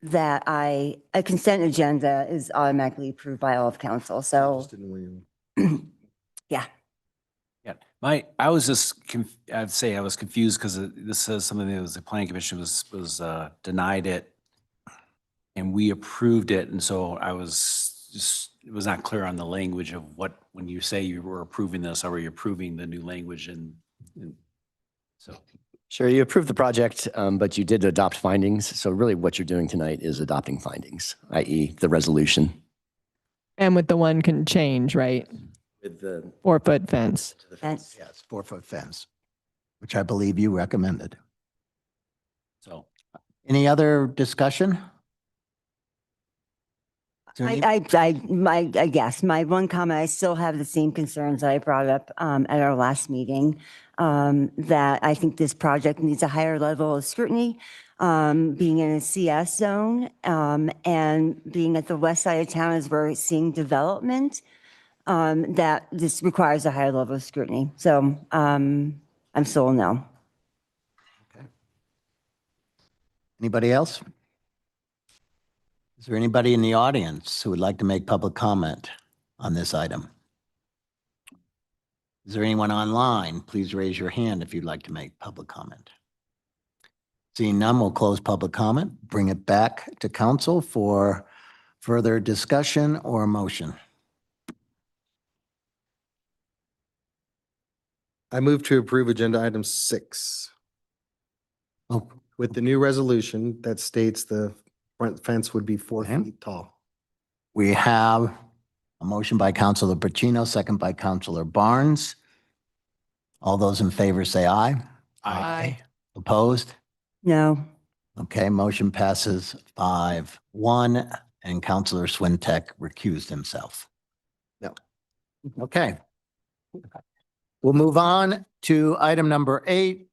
that a consent agenda is automatically approved by all of council. So, yeah. I was just, I'd say I was confused because this says something that was the planning commission was denied it and we approved it. And so I was just, it was not clear on the language of what, when you say you were approving this, are you approving the new language? And so. Sure, you approved the project, but you did adopt findings. So really what you're doing tonight is adopting findings, i.e. the resolution. And with the one can change, right? With the 4-foot fence. Fence. Yes, 4-foot fence, which I believe you recommended. So. Any other discussion? I guess my one comment, I still have the same concerns that I brought up at our last meeting, that I think this project needs a higher level of scrutiny, being in a CS zone, and being at the west side of town as we're seeing development, that this requires a higher level of scrutiny. So I'm still a no. Okay. Anybody else? Is there anybody in the audience who would like to make public comment on this item? Is there anyone online? Please raise your hand if you'd like to make public comment. Seeing none, we'll close public comment, bring it back to council for further discussion or motion. I move to approve agenda item 6 Oh, with the new resolution that states the front fence would be 4 Okay. feet tall. we have a motion by Counselor Pacino, second by Counselor Barnes. All those in favor say aye. Aye. Opposed? No. Okay, motion passes 5-1, and Counselor Swintek recused himself. No. Okay. We'll move on to item number 8,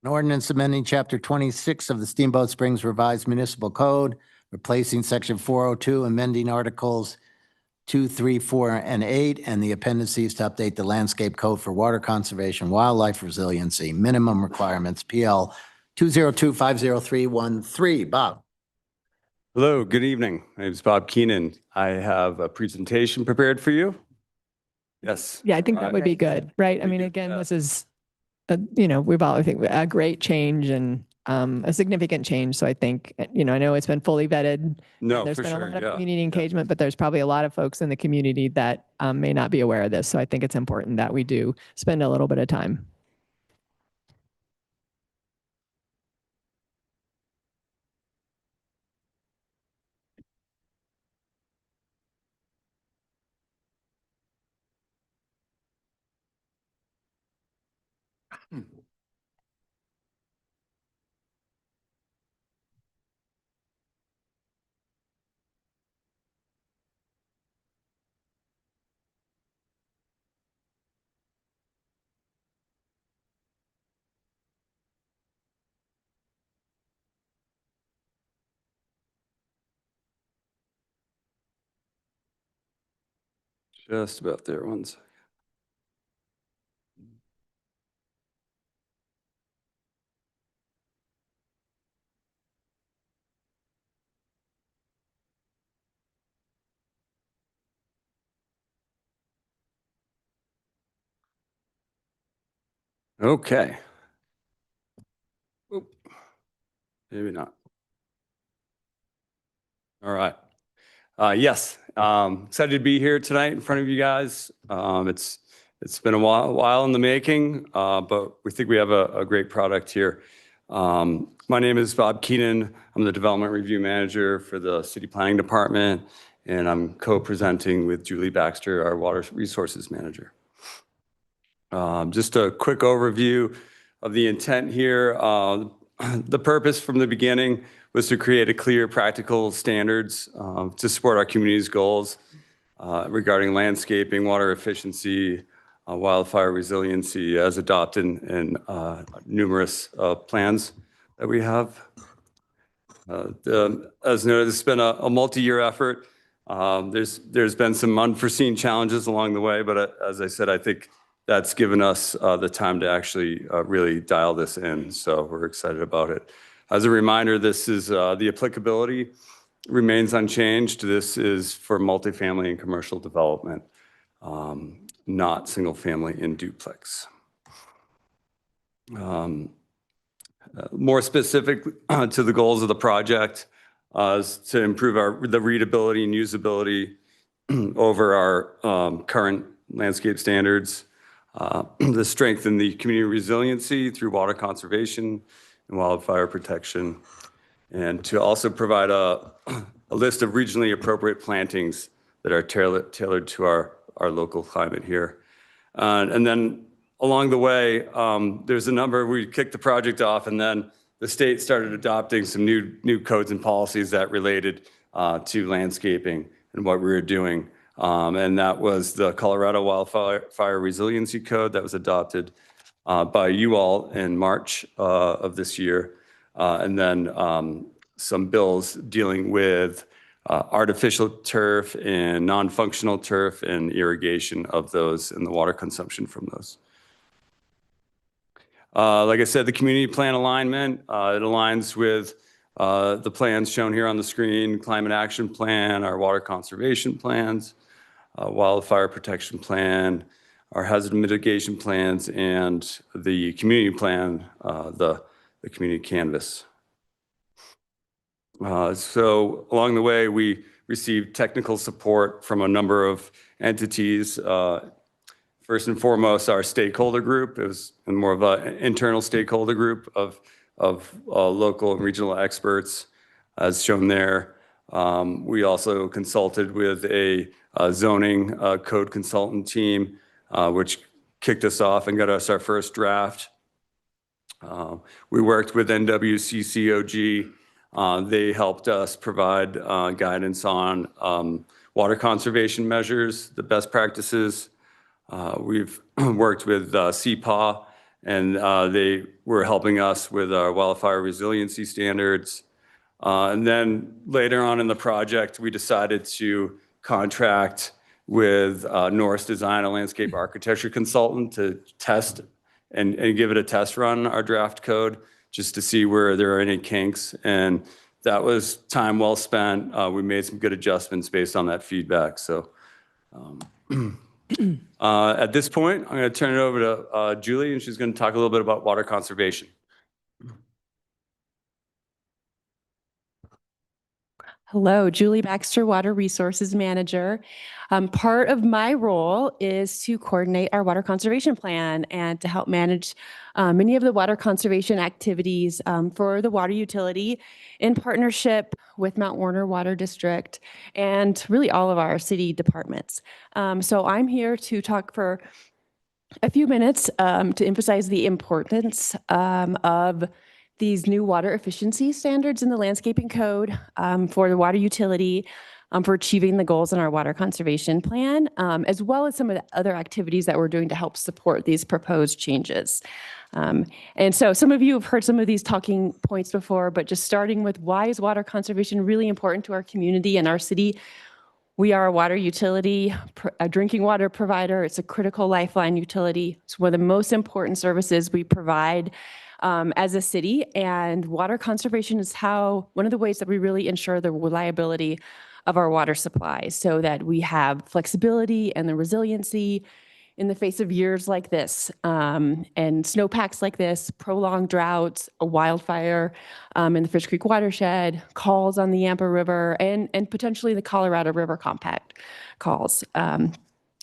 an ordinance amending Chapter 26 of the Steamboat Springs Revised Municipal Code, replacing Section 402, amending Articles 2, 3, 4, and 8, and the appendices to update the landscape code for water conservation, wildlife resiliency, minimum requirements, PL 202-50313. Bob. Hello, good evening. My name is Bob Keenan. I have a presentation prepared for you. Yes. Yeah, I think that would be good, right? I mean, again, this is, we've all, I think, a great change and a significant change. So I think, I know it's been fully vetted. No, There's for been a sure. lot of Yeah. community engagement, but there's probably a lot of folks in the community that may not be aware of this. So I think it's important that we do spend a little bit of time. Just about there. One second. Okay. Oop. Maybe not. All right. Yes, excited to be here tonight in front of you guys. It's been a while in the making, but we think we have a great product here. My name is Bob Keenan. I'm the Development Review Manager for the City Planning Department, and I'm co-presenting with Julie Baxter, our Water Resources Manager. Just a quick overview of the intent here. The purpose from the beginning was to create a clear, practical standards to support our community's goals regarding landscaping, water efficiency, wildfire resiliency as adopted in numerous plans that we have. As noted, it's been a multi-year effort. There's been some unforeseen challenges along the way, but as I said, I think that's given us the time to actually really dial this in. So we're excited about it. As a reminder, this is the applicability remains unchanged. This is for multifamily and commercial development, not single family in duplex. More specific to the goals of the project is to improve the readability and usability over our current landscape standards, to strengthen the community resiliency through water conservation and wildfire protection, and to also provide a list of regionally appropriate plantings that are tailored to our local climate here. And then along the way, there's a number, we kicked the project off, and then the state started adopting some new codes and policies that related to landscaping and what we were doing. And that was the Colorado Wildfire Resiliency Code that was adopted by you all in March of this year. And then some bills dealing with artificial turf and non-functional turf and irrigation of those and the water consumption from those. Like I said, the community plan alignment, it aligns with the plans shown here on the screen, climate action plan, our water conservation plans, wildfire protection plan, our hazard mitigation plans, and the community plan, the the community canvas. So along the way, we received technical support from a number of entities. First and foremost, our stakeholder group. It was more of an internal stakeholder group of local and regional experts, as shown there. We also consulted with a zoning code consultant team, which kicked us off and got us our first draft. We worked with NWCCOG. They helped us provide guidance on water conservation measures, the best practices. We've worked with CPAW, and they were helping us with our wildfire resiliency standards. And then later on in the project, we decided to contract with Norris Design, a landscape architecture consultant, to test and give it a test run, our draft code, just to see where there are any kinks. And that was time well spent. We made some good adjustments based on that feedback. So at this point, I'm going to turn it over to Julie, and she's going to talk a little bit about water conservation. Hello, Julie Baxter, Water Resources Manager. Part of my role is to coordinate our water conservation plan and to help manage many of the water conservation activities for the water utility in partnership with Mount Warner Water District and really all of our city departments. So I'm here to talk for a few minutes to emphasize the importance of these new water efficiency standards in the landscaping code for the water utility for achieving the goals in our water conservation plan, as well as some of the other activities that we're doing to help support these proposed changes. And so some of you have heard some of these talking points before, but just starting with why is water conservation really important to our community and our city? We are a water utility, a drinking water provider. It's a critical lifeline utility. It's one of the most important services we provide as a city, and water conservation is one of the ways that we really ensure the reliability of our water supply so that we have flexibility and the resiliency in the face of years like this and snowpacks like this, prolonged droughts, a wildfire in the Fish Creek watershed, calls on the Yampa River, and potentially the Colorado River Compact calls.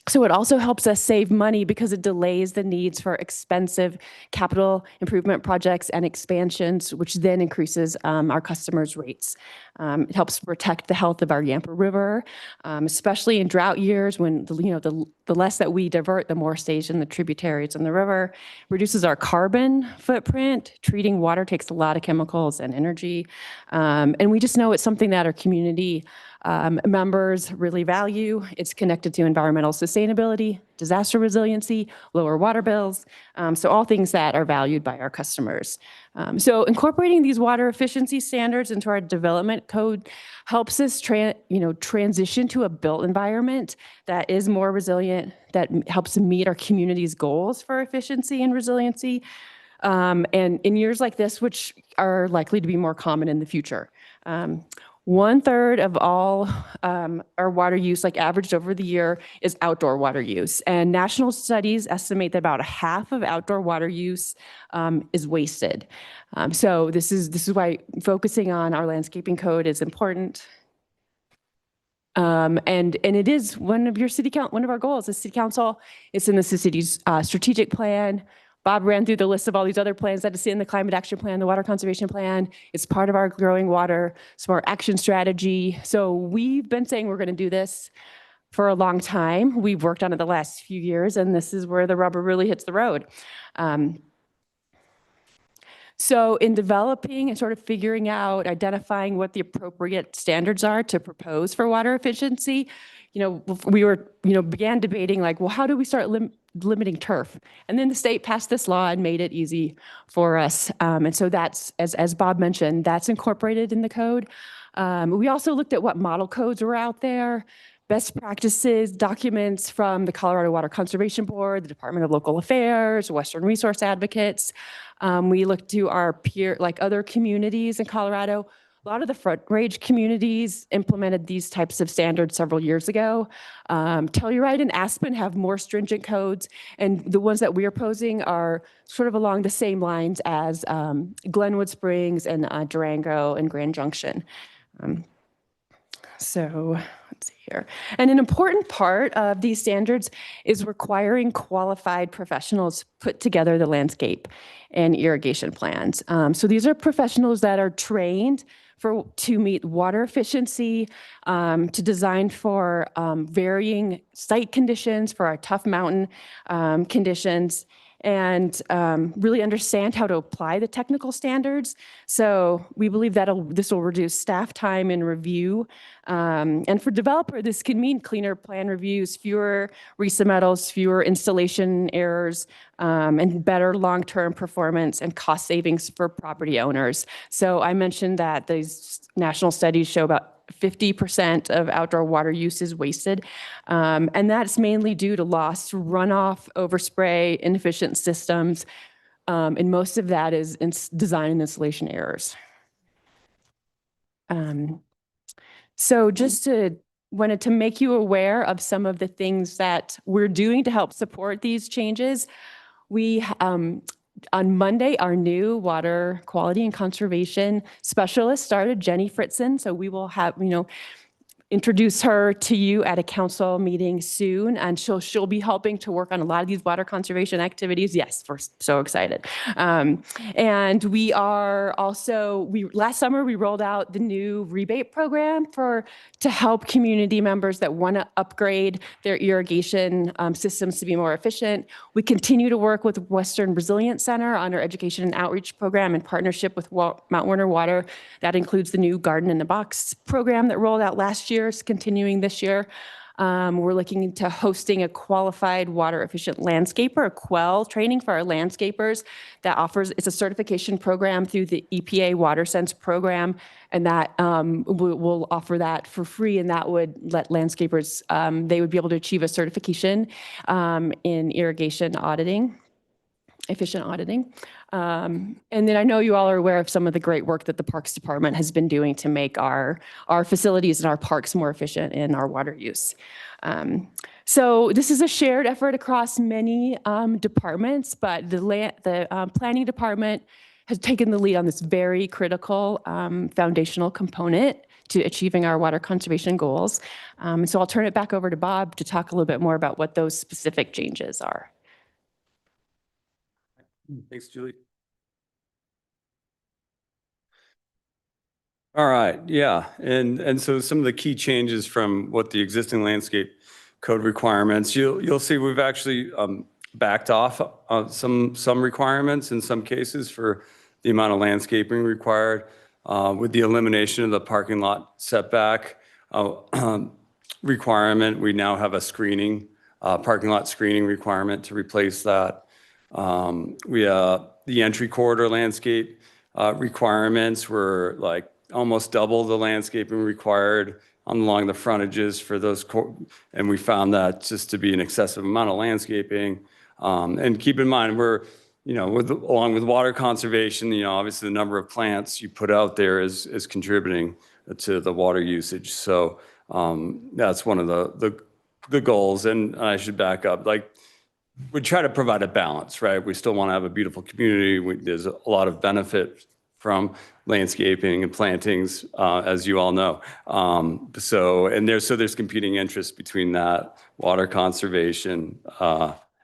So it also helps us save money because it delays the needs for expensive capital improvement projects and expansions, which then increases our customers' rates. It helps protect the health of our Yampa River, especially in drought years when the less that we divert, the more stays in the tributaries in the river. Reduces our carbon footprint. Treating water takes a lot of chemicals and energy. And we just know it's something that our community members really value. It's connected to environmental sustainability, disaster resiliency, lower water bills. So all things that are valued by our customers. So incorporating these water efficiency standards into our development code helps us transition to a built environment that is more resilient, that helps meet our community's goals for efficiency and resiliency. And in years like this, which are likely to be more common in the future. 1/3 of all our water use, like averaged over the year, is outdoor water use. And national studies estimate that about half of outdoor water use is wasted. So this is why focusing on our landscaping code is important. And it is one of our goals as city council. It's in the city's strategic plan. Bob ran through the list of all these other plans that is in the climate action plan, the water conservation plan. It's part of our growing water smart action strategy. So we've been saying we're going to do this for a long time. We've worked on it the last few years, and this is where the rubber really hits the road. So in developing and sort of figuring out, identifying what the appropriate standards are to propose for water efficiency, we began debating like, well, how do we start limiting turf? And then the state passed this law and made it easy for us. And so that's, as Bob mentioned, that's incorporated in the code. We also looked at what model codes were out there, best practices, documents from the Colorado Water Conservation Board, the Department of Local Affairs, Western Resource Advocates. We looked to our other communities in Colorado. A lot of the front range communities implemented these types of standards several years ago. Telluride and Aspen have more stringent codes, and the ones that we're posing are sort of along the same lines as Glenwood Springs and Durango and Grand Junction. So let's see here. And an important part of these standards is requiring qualified professionals put together the landscape and irrigation plans. So these are professionals that are trained to meet water efficiency, to design for varying site conditions, for our tough mountain conditions, and really understand how to apply the technical standards. So we believe that this will reduce staff time in review. And for developer, this can mean cleaner plan reviews, fewer resubmittals, fewer installation errors, and better long-term performance and cost savings for property owners. So I mentioned that these national studies show about 50% of outdoor water use is wasted. And that's mainly due to lost runoff, overspray, inefficient systems. And most of that is in design and installation errors. So just wanted to make you aware of some of the things that we're doing to help support these changes. We, on Monday, our new water quality and conservation specialist started, Jenny Fritzen. So we will have, introduce her to you at a council meeting soon, and she'll be helping to work on a lot of these water conservation activities. Yes, we're so excited. And we are also, last summer we rolled out the new rebate program to help community members that want to upgrade their irrigation systems to be more efficient. We continue to work with Western Resilience Center on our education and outreach program in partnership with Mount Warner Water. That includes the new Garden in the Box program that rolled out last year, is continuing this year. We're looking into hosting a qualified water efficient landscaper, a QUEL training for our landscapers that it's a certification program through the EPA WaterSense program, and that we'll offer that for free, and that would let landscapers, they would be able to achieve a certification in irrigation auditing, efficient auditing. And then I know you all are aware of some of the great work that the Parks Department has been doing to make our facilities and our parks more efficient in our water use. So this is a shared effort across many departments, but the planning department has taken the lead on this very critical foundational component to achieving our water conservation goals. So I'll turn it back over to Bob to talk a little bit more about what those specific changes are. Thanks, Julie. All right, yeah, and so some of the key changes from what the existing landscape code requirements, you'll see we've actually backed off on some requirements in some cases for the amount of landscaping required with the elimination of the parking lot setback requirement. We now have a parking lot screening requirement to replace that. The entry corridor landscape requirements were like almost double the landscaping required along the frontages for those, and we found that just to be an excessive amount of landscaping. And keep in mind, we're, along with water conservation, obviously the number of plants you put out there is contributing to the water usage. So that's one of the goals. And I should back up, we try to provide a balance, right? We still want to have a beautiful community. There's a lot of benefit from landscaping and plantings, as you all know. So there's competing interests between that, water conservation,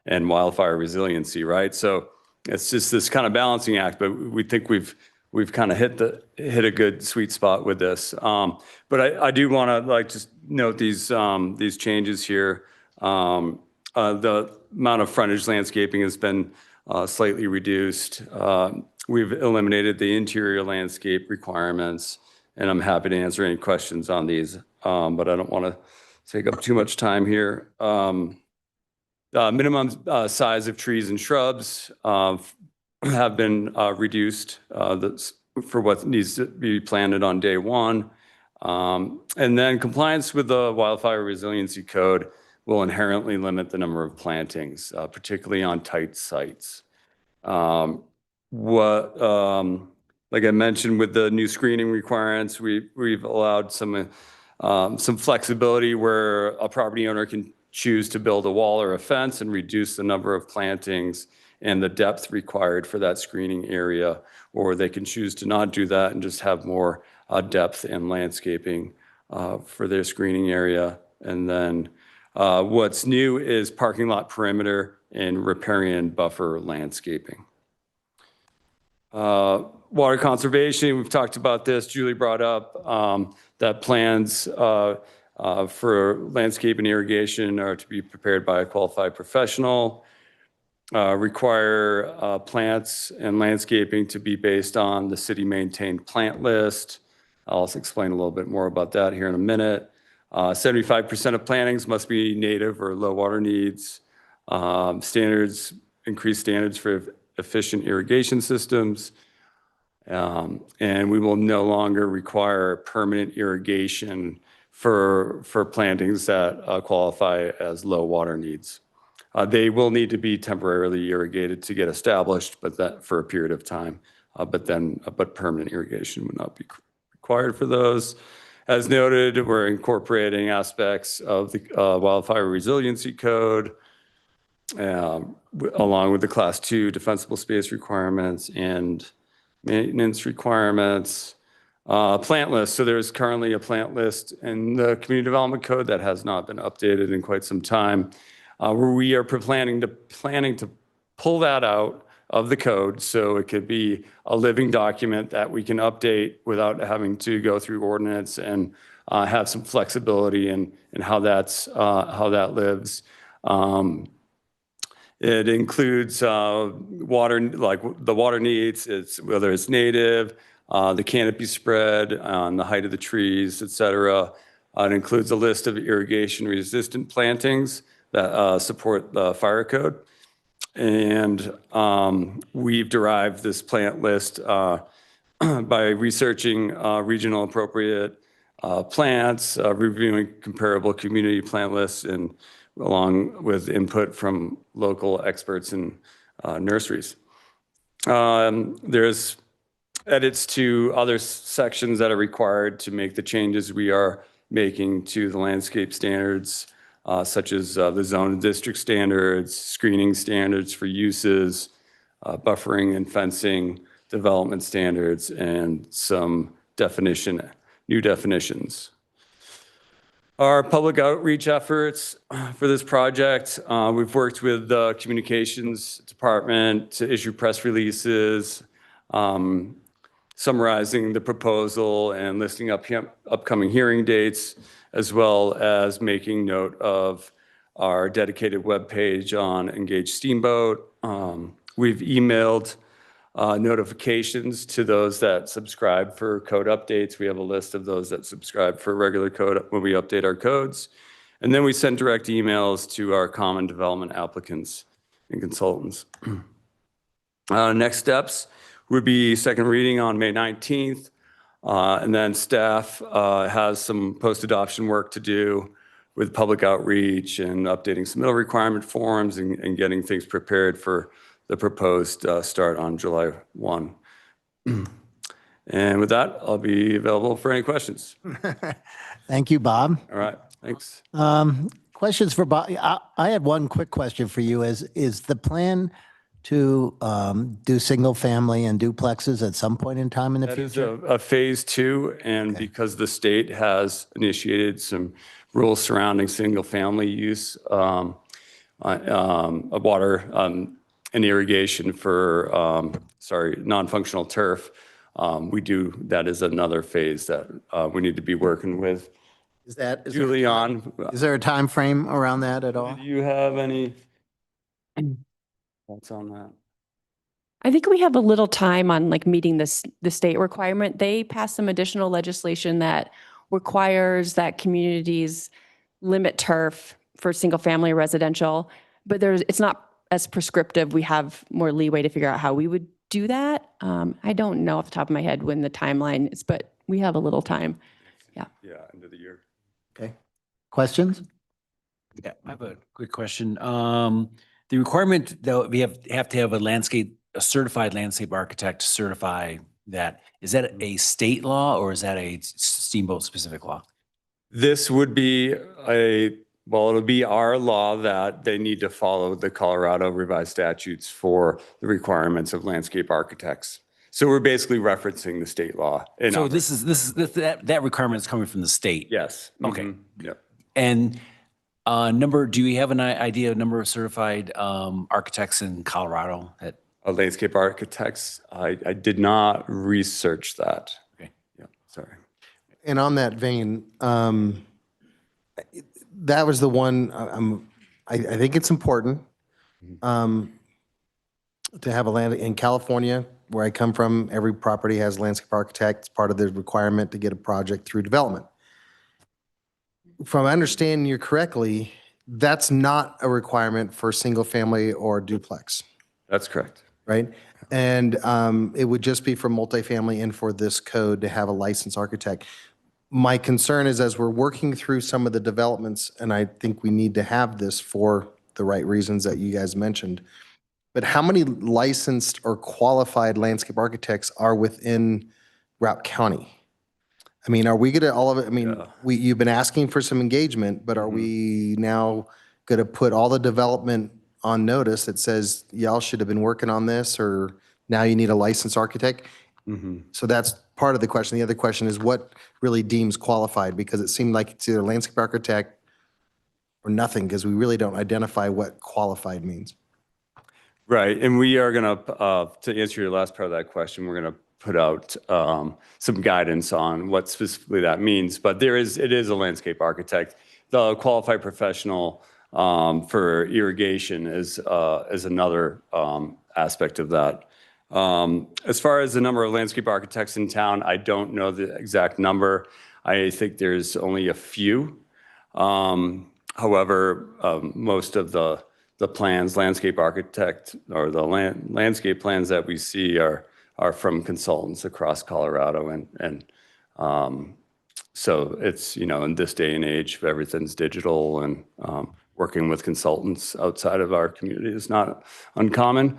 and wildfire resiliency, right? So it's just this kind of balancing act, but we think we've kind of hit a good sweet spot with this. But I do want to just note these changes here. The amount of frontage landscaping has been slightly reduced. We've eliminated the interior landscape requirements, and I'm happy to answer any questions on these, but I don't want to take up too much time here. Minimum size of trees and shrubs have been reduced for what needs to be planted on day one. And then compliance with the wildfire resiliency code will inherently limit the number of plantings, particularly on tight sites. Let like I mentioned, with the new screening requirements, we've allowed some flexibility where a property owner can choose to build a wall or a fence and reduce the number of plantings and the depth required for that screening area, or they can choose to not do that and just have more depth and landscaping for their screening area. And then what's new is parking lot perimeter and riparian buffer landscaping. Water conservation, we've talked about this. Julie brought up that plans for landscape and irrigation are to be prepared by a qualified professional. Require plants and landscaping to be based on the city maintained plant list. I'll also explain a little bit more about that here in a minute. 75% of plantings must be native or low water needs. Increased standards for efficient irrigation systems. And we will no longer require permanent irrigation for plantings that qualify as low water needs. They will need to be temporarily irrigated to get established, but that for a period of time. But permanent irrigation would not be required for those. As noted, we're incorporating aspects of the Wildfire Resiliency Code, along with the Class 2 defensible space requirements and maintenance requirements. Plant list. So there's currently a plant list in the Community Development Code that has not been updated in quite some time. Where we are planning to pull that out of the code so it could be a living document that we can update without having to go through ordinance and have some flexibility in how that lives. It includes water, like the water needs, whether it's native, the canopy spread, the height of the trees, et cetera. It includes a list of irrigation resistant plantings that support the fire code. And we've derived this plant list by researching regional appropriate plants, reviewing comparable community plant lists, and along with input from local experts and nurseries. There's edits to other sections that are required to make the changes we are making to the landscape standards, such as the zone and district standards, screening standards for uses, buffering and fencing, development standards, and some new definitions. Our public outreach efforts for this project, we've worked with the communications department to issue press releases, summarizing the proposal and listing upcoming hearing dates, as well as making note of our dedicated webpage on Engage Steamboat. We've emailed notifications to those that subscribe for code updates. We have a list of those that subscribe for regular code when we update our codes. And then we send direct emails to our common development applicants and consultants. Next steps would be second reading on May 19th. And then staff has some post-adoption work to do with public outreach and updating submittal requirement forms and getting things prepared for the proposed start on July 1. And with that, I'll be available for any questions. Thank you, Bob. All right, thanks. Questions for Bob? I had one quick question for you. Is the plan to do single family and duplexes at some point in time in the future? That is a phase 2, and because the state has initiated some rules surrounding single family use of water and irrigation for, non-functional turf, that is another phase that we need to be working with. Is Julie on. Is there a time frame around that at all? Do you have any thoughts on that? I think we have a little time on like meeting the state requirement. They passed some additional legislation that requires that communities limit turf for single family residential, but it's not as prescriptive. We have more leeway to figure out how we would do that. I don't know off the top of my head when the timeline is, but we have a little time. Yeah. Yeah, end of the year. Okay. Questions? Yeah, I have a quick question. The requirement that we have to have a certified landscape architect to certify that, is that a state law or is that a Steamboat specific law? This would be it'll be our law that they need to follow the Colorado revised statutes for the requirements of landscape architects. So we're basically referencing the state law. So that requirement is coming from the state? Yes. Okay. Mm-hmm. Yep. And do you have an idea of number of certified architects in Colorado that? Landscape architects, I did not research that. Okay. Yeah, sorry. And on that vein, that was the one, I think it's important to have a land in California, where I come from. Every property has landscape architect. It's part of the requirement to get a project through development. From understanding you correctly, that's not a requirement for single family or duplex, That's correct. right? And it would just be for multifamily and for this code to have a licensed architect. My concern is, as we're working through some of the developments, and I think we need to have this for the right reasons that you guys mentioned, but how many licensed or qualified landscape architects are within Routt County? I mean, are we going to all of it? I mean, you've been asking for some engagement, but are we now going to put all the development on notice that says y'all should have been working on this, or now you need a licensed architect? So that's part of the question. The other question is, what really deems qualified? Because it seemed like it's either landscape architect or nothing, because we really don't identify what qualified means. Right, and we are going to answer your last part of that question, we're going to put out some guidance on what specifically that means. But it is a landscape architect. The qualified professional for irrigation is another aspect of that. As far as the number of landscape architects in town, I don't know the exact number. I think there's only a few. However, most of the plans, landscape architect, or the landscape plans that we see are from consultants across Colorado. And so it's, in this day and age, everything's digital, and working with consultants outside of our community is not uncommon.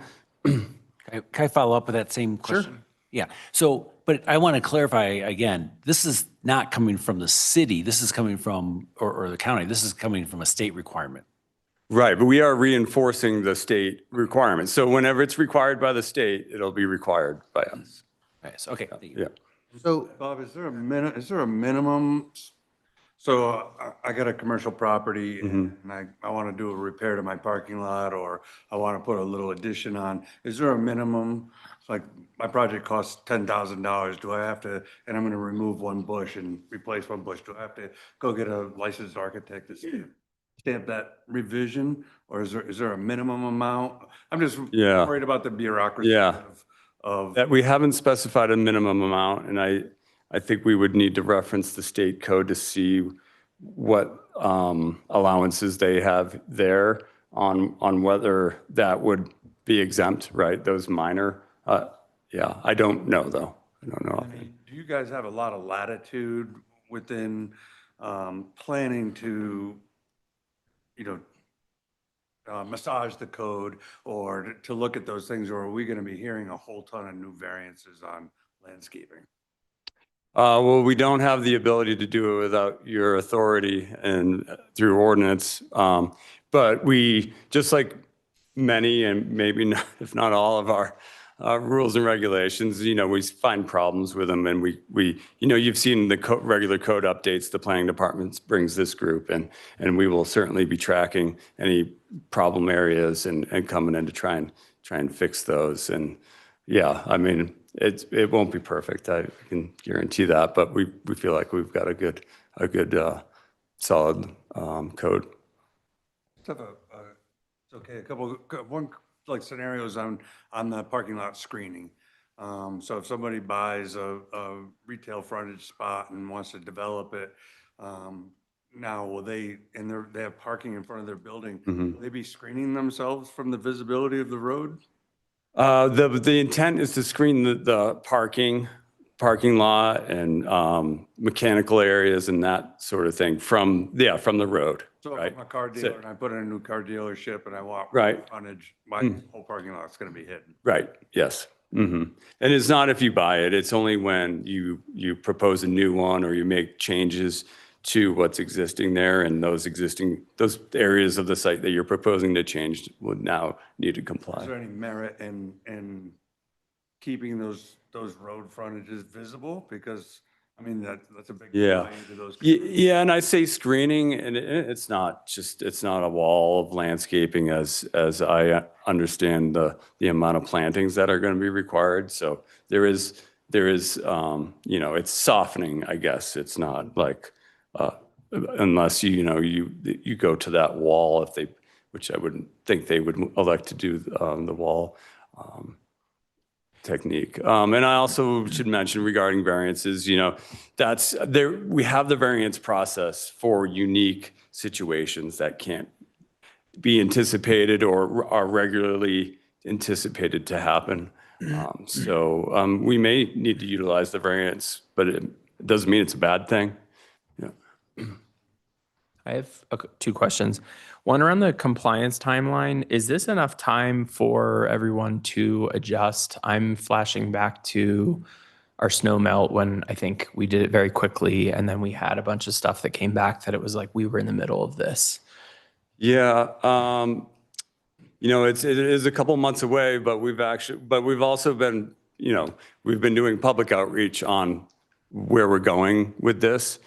Can I follow up with that same question? Sure. Yeah. So, but I want to clarify again, this is not coming from the city. This is coming from, or the county. This is coming from a state requirement. Right, but we are reinforcing the state requirements. So whenever it's required by the state, it'll be required by us. Nice. Okay. Yeah. So, Bob, is there a minimum? So I got a commercial property and I want to do a repair to my parking lot, or I want to put a little addition on. Is there a minimum? It's like my project costs $10,000. Do I have to, and I'm going to remove one bush and replace one bush. Do I have to go get a licensed architect to stamp that revision? Or is there a minimum amount? I'm just worried about the bureaucracy of that. We haven't specified a minimum amount, and I think we would need to reference the state code to see what allowances they have there on whether that would be exempt, right? Those minor, I don't know though. I don't know. Do you guys have a lot of latitude within planning to, massage the code, or to look at those things, or are we going to be hearing a whole ton of new variances on landscaping? Well, we don't have the ability to do it without your authority and through ordinance. But we, just like many, and maybe not, if not all of our rules and regulations, we find problems with them. And we you've seen the regular code updates the planning department brings this group, and we will certainly be tracking any problem areas and coming in to try and fix those. And I mean, it won't be perfect. I can guarantee that, but we feel like we've got a good solid code. It's okay. One like scenarios on the parking lot screening. So if somebody buys a retail frontage spot and wants to develop it, now will they have parking in front of their building? Will they be screening themselves from the visibility of the road? The intent is to screen the parking lot and mechanical areas and that sort of thing from the road. So right? if I'm a car dealer and I put in a new car dealership and I want Right. frontage, my whole parking lot's going to be hidden. Right. Yes. And it's not if you buy it, it's only when you propose a new one or you make changes to what's existing there, and those areas of the site that you're proposing to change would now need to comply. Is there any merit in keeping those road frontages visible? Because, I mean, that's a big Yeah. into those. Yeah, and I say screening, and it's not a wall of landscaping as I understand the amount of plantings that are going to be required. So there is it's softening, I guess. It's not like unless you go to that wall, which I wouldn't think they would elect to do the wall technique. And I also should mention regarding variances, that's there, we have the variance process for unique situations that can't be anticipated or are regularly anticipated to happen. So we may need to utilize the variance, but it doesn't mean it's a bad thing. I have two questions. One around the compliance timeline. Is this enough time for everyone to adjust? I'm flashing back to our snow melt when I think we did it very quickly, and then we had a bunch of stuff that came back that it was like we were in the middle of this. Yeah, it is a couple months away, but we've also been, we've been doing public outreach on where we're going with this.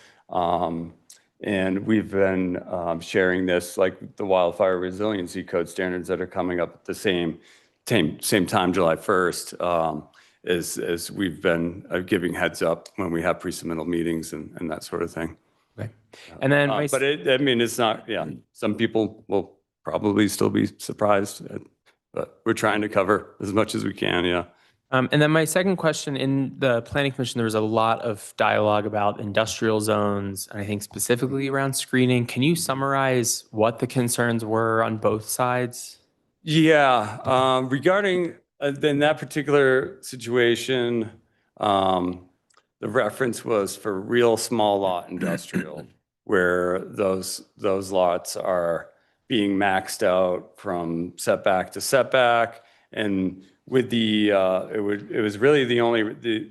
And we've been sharing this, like the wildfire resiliency code standards that are coming up at the same time, July 1st, as we've been giving heads up when we have pre-submittal meetings and that sort of thing. Okay. And then, but it's not, some people will probably still be surprised, but we're trying to cover as much as we can, yeah. And then my second question, in the Planning Commission, there was a lot of dialogue about industrial zones, and I think specifically around screening. Can you summarize what the concerns were on both sides? Yeah, regarding in that particular situation, the reference was for real small lot industrial, where those lots are being maxed out from setback to setback, and with the it was really the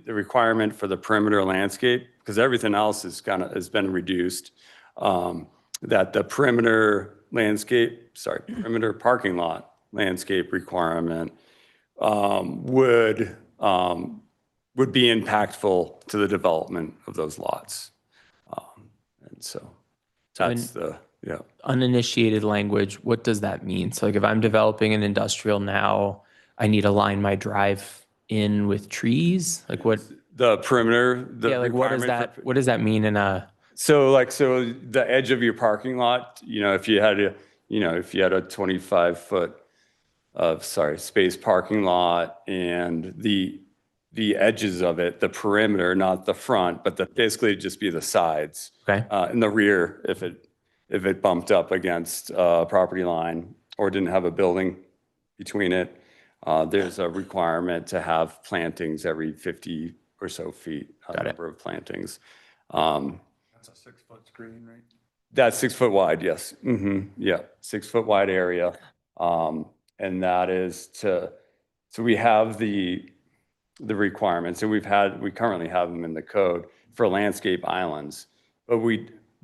requirement for the perimeter landscape, because everything else has been reduced, that the perimeter parking lot landscape requirement would be impactful to the development of those lots. And so that's Uninitiated language, what does that mean? So like if I'm developing an industrial now, I need to line my drive in with trees? Like what? The perimeter, what does that mean in a? So the edge of your parking lot, if you had a 25-foot space parking lot, and the edges of it, the perimeter, not the front, but basically just be the sides. Okay. In the rear, if it bumped up against a property line or didn't have a building between it, there's a requirement to have plantings every 50 or so feet, number of plantings. That's a 6-foot screen, right? That's 6 foot wide, yes. Yeah, 6 foot wide area. And that is so we have the requirements, and we currently have them in the code for landscape islands, but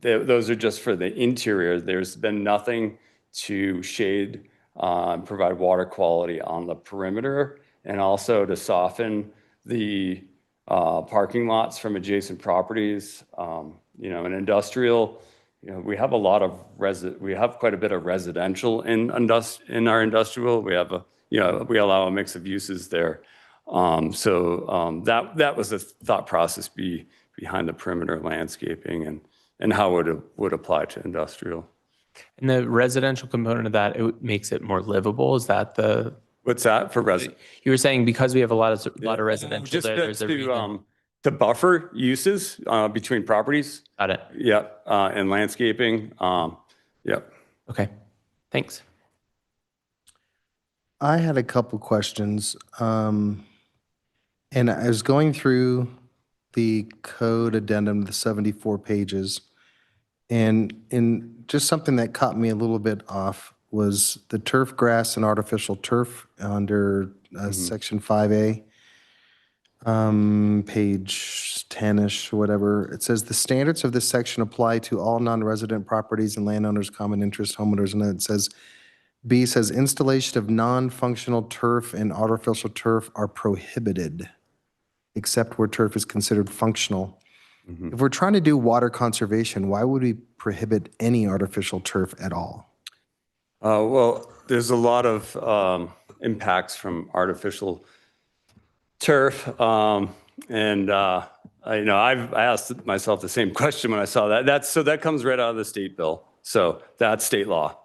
those are just for the interior. There's been nothing to shade, provide water quality on the perimeter, and also to soften the parking lots from adjacent properties. In industrial, we have we have quite a bit of residential in our industrial. We have we allow a mix of uses there. That was the thought process behind the perimeter landscaping and how it would apply to industrial. And the residential component of that, it makes it more livable. Is that the? What's that for resident? You were saying because we have a lot of residential just there, there's a reason. To buffer uses between properties. Got it. Yeah, and landscaping. Yep. Okay, thanks. I had a couple questions, and I was going through the code addendum, the 74 pages, and just something that caught me a little bit off was the turf grass and artificial turf under section 5A. Page 10-ish, whatever. It says the standards of this section apply to all non-resident properties and landowners, common interest homeowners. And then it says, B says installation of non-functional turf and artificial turf are prohibited, except where turf is considered functional. If we're trying to do water conservation, why would we prohibit any artificial turf at all? Well, there's a lot of impacts from artificial turf. I asked myself the same question when I saw that. So that comes right out of the state bill. So that's state law.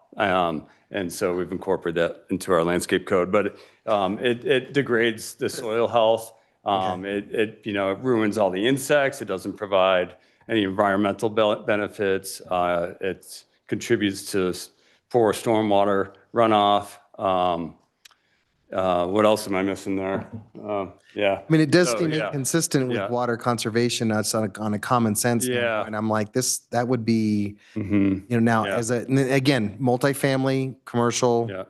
And so we've incorporated that into our landscape code, but it degrades the soil health. It ruins all the insects. It doesn't provide any environmental benefits. It contributes to poor stormwater runoff. What else am I missing there? Yeah. I mean, it does seem inconsistent with water conservation. That's on a common sense. Yeah. And I'm like, that would be, now as again, multifamily, commercial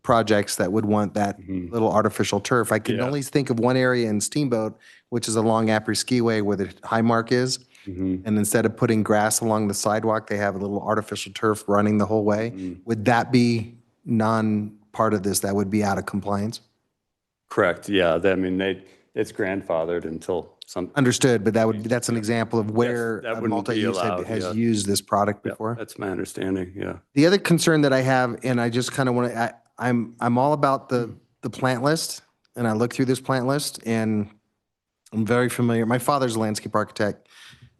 projects that would want that little artificial turf. I can only think of one area in Steamboat, which is along Apri Skiway where the high mark is. And instead of putting grass along the sidewalk, they have a little artificial turf running the whole way. Would that be non-part of this? That would be out of compliance? Correct. Yeah. It's grandfathered until some. Understood, but that's an example of where a multi-use has used this product before. That's my understanding. Yeah. The other concern that I have, and I just kind of want to, I'm all about the plant list, and I look through this plant list, and I'm very familiar. My father's a landscape architect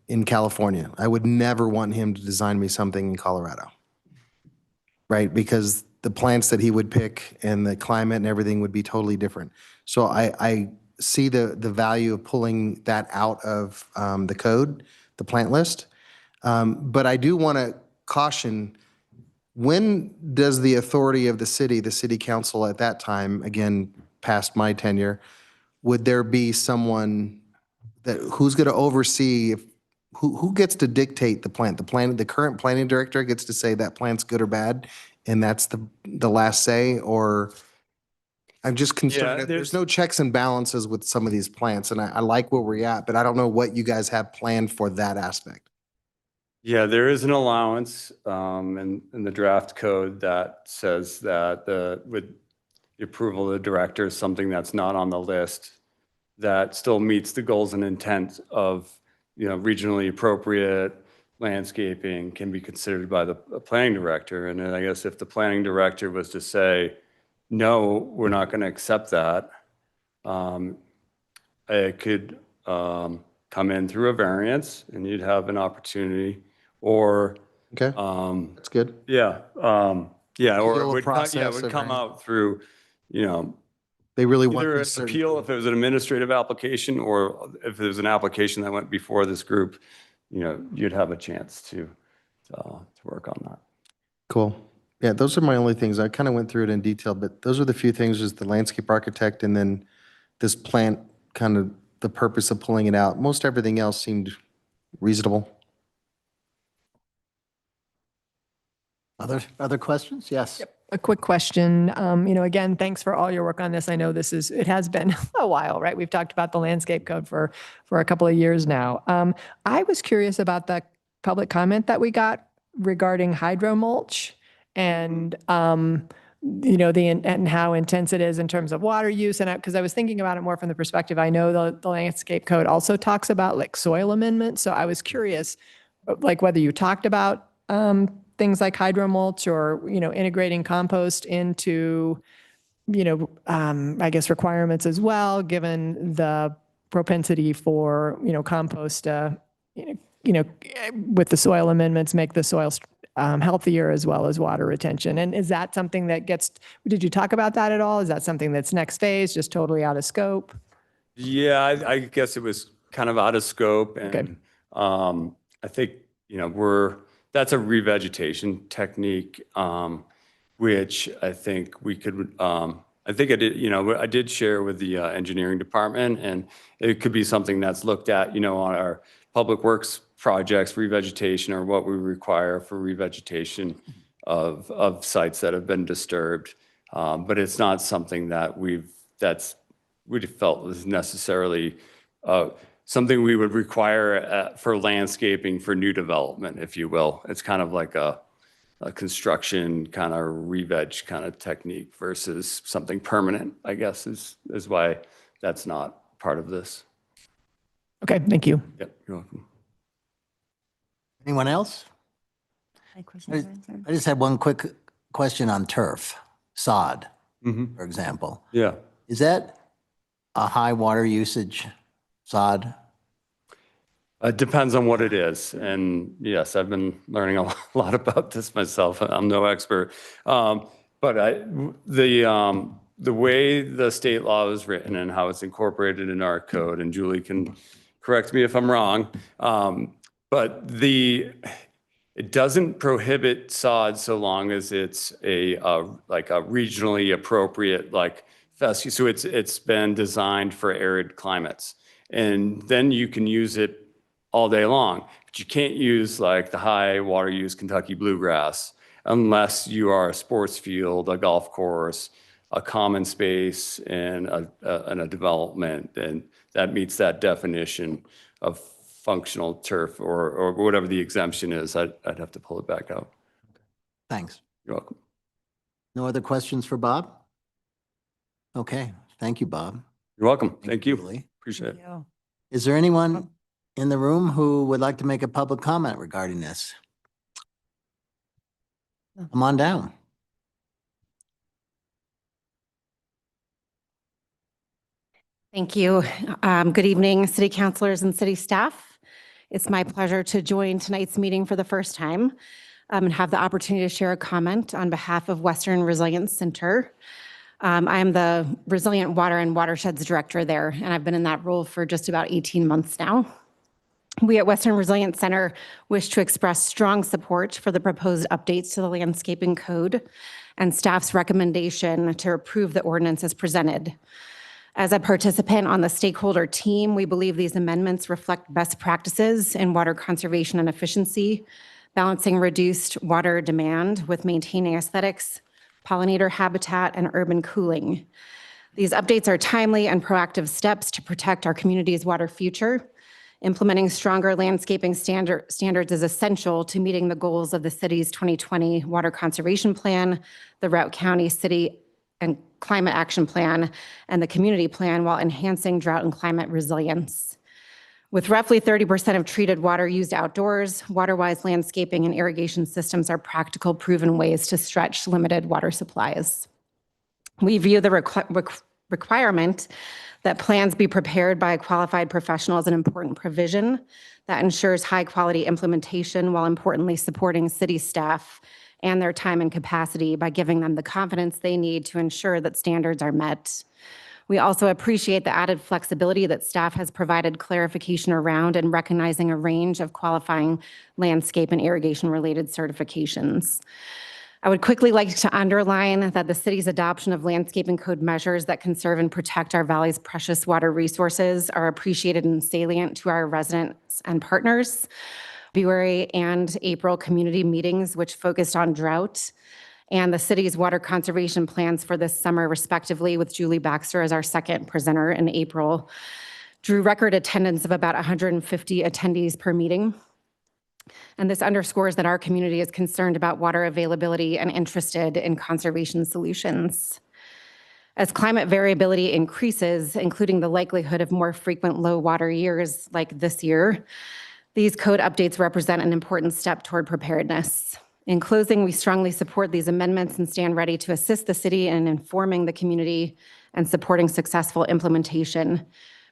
in California. I would never want him to design me something in Colorado, right? Because the plants that he would pick and the climate and everything would be totally different. So I see the value of pulling that out of the code, the plant list. But I do want to caution, when does the authority of the city council at that time, again, past my tenure, would there be someone who's going to oversee, who gets to dictate the plan? The current planning director gets to say that plant's good or bad, and that's the last say? Or I'm just concerned that there's no checks and balances with some of these plants, and I like where we're at, but I don't know what you guys have planned for that aspect. Yeah, there is an allowance in the draft code that says that with the approval of the director, something that's not on the list that still meets the goals and intent of regionally appropriate landscaping can be considered by the planning director. And then I guess if the planning director was to say, no, we're not going to accept that, it could come in through a variance and you'd have an opportunity, or that's good. Or it would come out through, they really want either an this appeal if it was an administrative application, or if there's an application that went before this group, you'd have a chance to work on that. Cool. Yeah, those are my only things. I kind of went through it in detail, but those are the few things, is the landscape architect and then this plant, kind of the purpose of pulling it out. Most everything else seemed reasonable. Other questions? Yes. A quick question. Again, thanks for all your work on this. I know it has been a while, right? We've talked about the landscape code for a couple of years now. I was curious about the public comment that we got regarding hydro mulch and, and how intense it is in terms of water use. And because I was thinking about it more from the perspective, I know the landscape code also talks about like soil amendment. So I was curious, like whether you talked about things like hydro mulch or, integrating compost into, I guess requirements as well, given the propensity for, compost, with the soil amendments, make the soil healthier as well as water retention. And is that something that did you talk about that at all? Is that something that's next phase, just totally out of scope? Yeah, I guess it was kind of out of scope. And I think, that's a revegetation technique, which I think we could, I did share with the engineering department, and it could be something that's looked at, on our public works projects, revegetation, or what we require for revegetation of sites that have been disturbed. But it's not something that that's we felt was necessarily something we would require for landscaping for new development, if you will. It's kind of like a construction kind of re-veg kind of technique versus something permanent, I guess, is why that's not part of this. Okay, thank you. Yep, you're welcome. Anyone else? I just had one quick question on turf, sod, for example. Yeah. Is that a high water usage sod? It depends on what it is. And yes, I've been learning a lot about this myself. I'm no expert. But the way the state law is written and how it's incorporated in our code, and Julie can correct me if I'm wrong, but it doesn't prohibit sod so long as it's like a regionally appropriate, like fescue. So it's been designed for arid climates, and then you can use it all day long. But you can't use like the high water use Kentucky bluegrass unless you are a sports field, a golf course, a common space, and a development, and that meets that definition of functional turf or whatever the exemption is. I'd have to pull it back out. Thanks. You're welcome. No other questions for Bob? Okay, thank you, Bob. You're welcome. Thank you. Julie. Appreciate it. Is there anyone in the room who would like to make a public comment regarding this? Come on down. Thank you. Good evening, city councilors and city staff. It's my pleasure to join tonight's meeting for the first time and have the opportunity to share a comment on behalf of Western Resilience Center. I am the Resilient Water and Watersheds Director there, and I've been in that role for just about 18 months now. We at Western Resilience Center wish to express strong support for the proposed updates to the landscaping code and staff's recommendation to approve the ordinance as presented. As a participant on the stakeholder team, we believe these amendments reflect best practices in water conservation and efficiency, balancing reduced water demand with maintaining aesthetics, pollinator habitat, and urban cooling. These updates are timely and proactive steps to protect our community's water future. Implementing stronger landscaping standards is essential to meeting the goals of the city's 2020 Water Conservation Plan, the Routt County City and Climate Action Plan, and the Community Plan while enhancing drought and climate resilience. With roughly 30% of treated water used outdoors, water-wise landscaping and irrigation systems are practical, proven ways to stretch limited water supplies. We view the requirement that plans be prepared by a qualified professional as an important provision that ensures high-quality implementation while importantly supporting city staff and their time and capacity by giving them the confidence they need to ensure that standards are met. We also appreciate the added flexibility that staff has provided clarification around and recognizing a range of qualifying landscape and irrigation-related certifications. I would quickly like to underline that the city's adoption of landscaping code measures that conserve and protect our valley's precious water resources are appreciated and salient to our residents and partners. February and April community meetings, which focused on drought, and the city's water conservation plans for this summer, respectively, with Julie Baxter as our second presenter in April, drew record attendance of about 150 attendees per meeting. And this underscores that our community is concerned about water availability and interested in conservation solutions. As climate variability increases, including the likelihood of more frequent low water years like this year, these code updates represent an important step toward preparedness. In closing, we strongly support these amendments and stand ready to assist the city in informing the community and supporting successful implementation.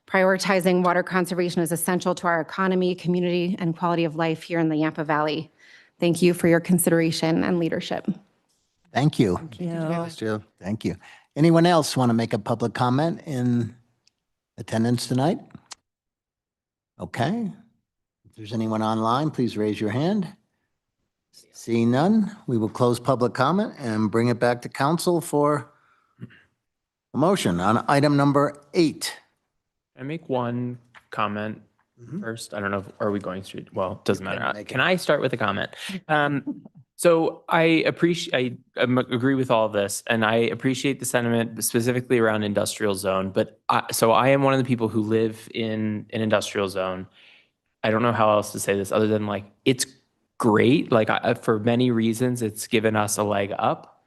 Prioritizing water conservation is essential to our economy, community, and quality of life here in the Yampa Valley. Thank you for your consideration and leadership. Thank you. Thanks, Jill. Thank you. Anyone else want to make a public comment in attendance tonight? Okay. If there's anyone online, please raise your hand. Seeing none, we will close public comment and bring it back to council for a motion on item number 8. I make one comment first? I don't know, are we going straight? Well, it doesn't matter. Can I start with a comment? So I agree with all of this, and I appreciate the sentiment specifically around industrial zone. But I am one of the people who live in an industrial zone. I don't know how else to say this other than like it's great. Like for many reasons, it's given us a leg up.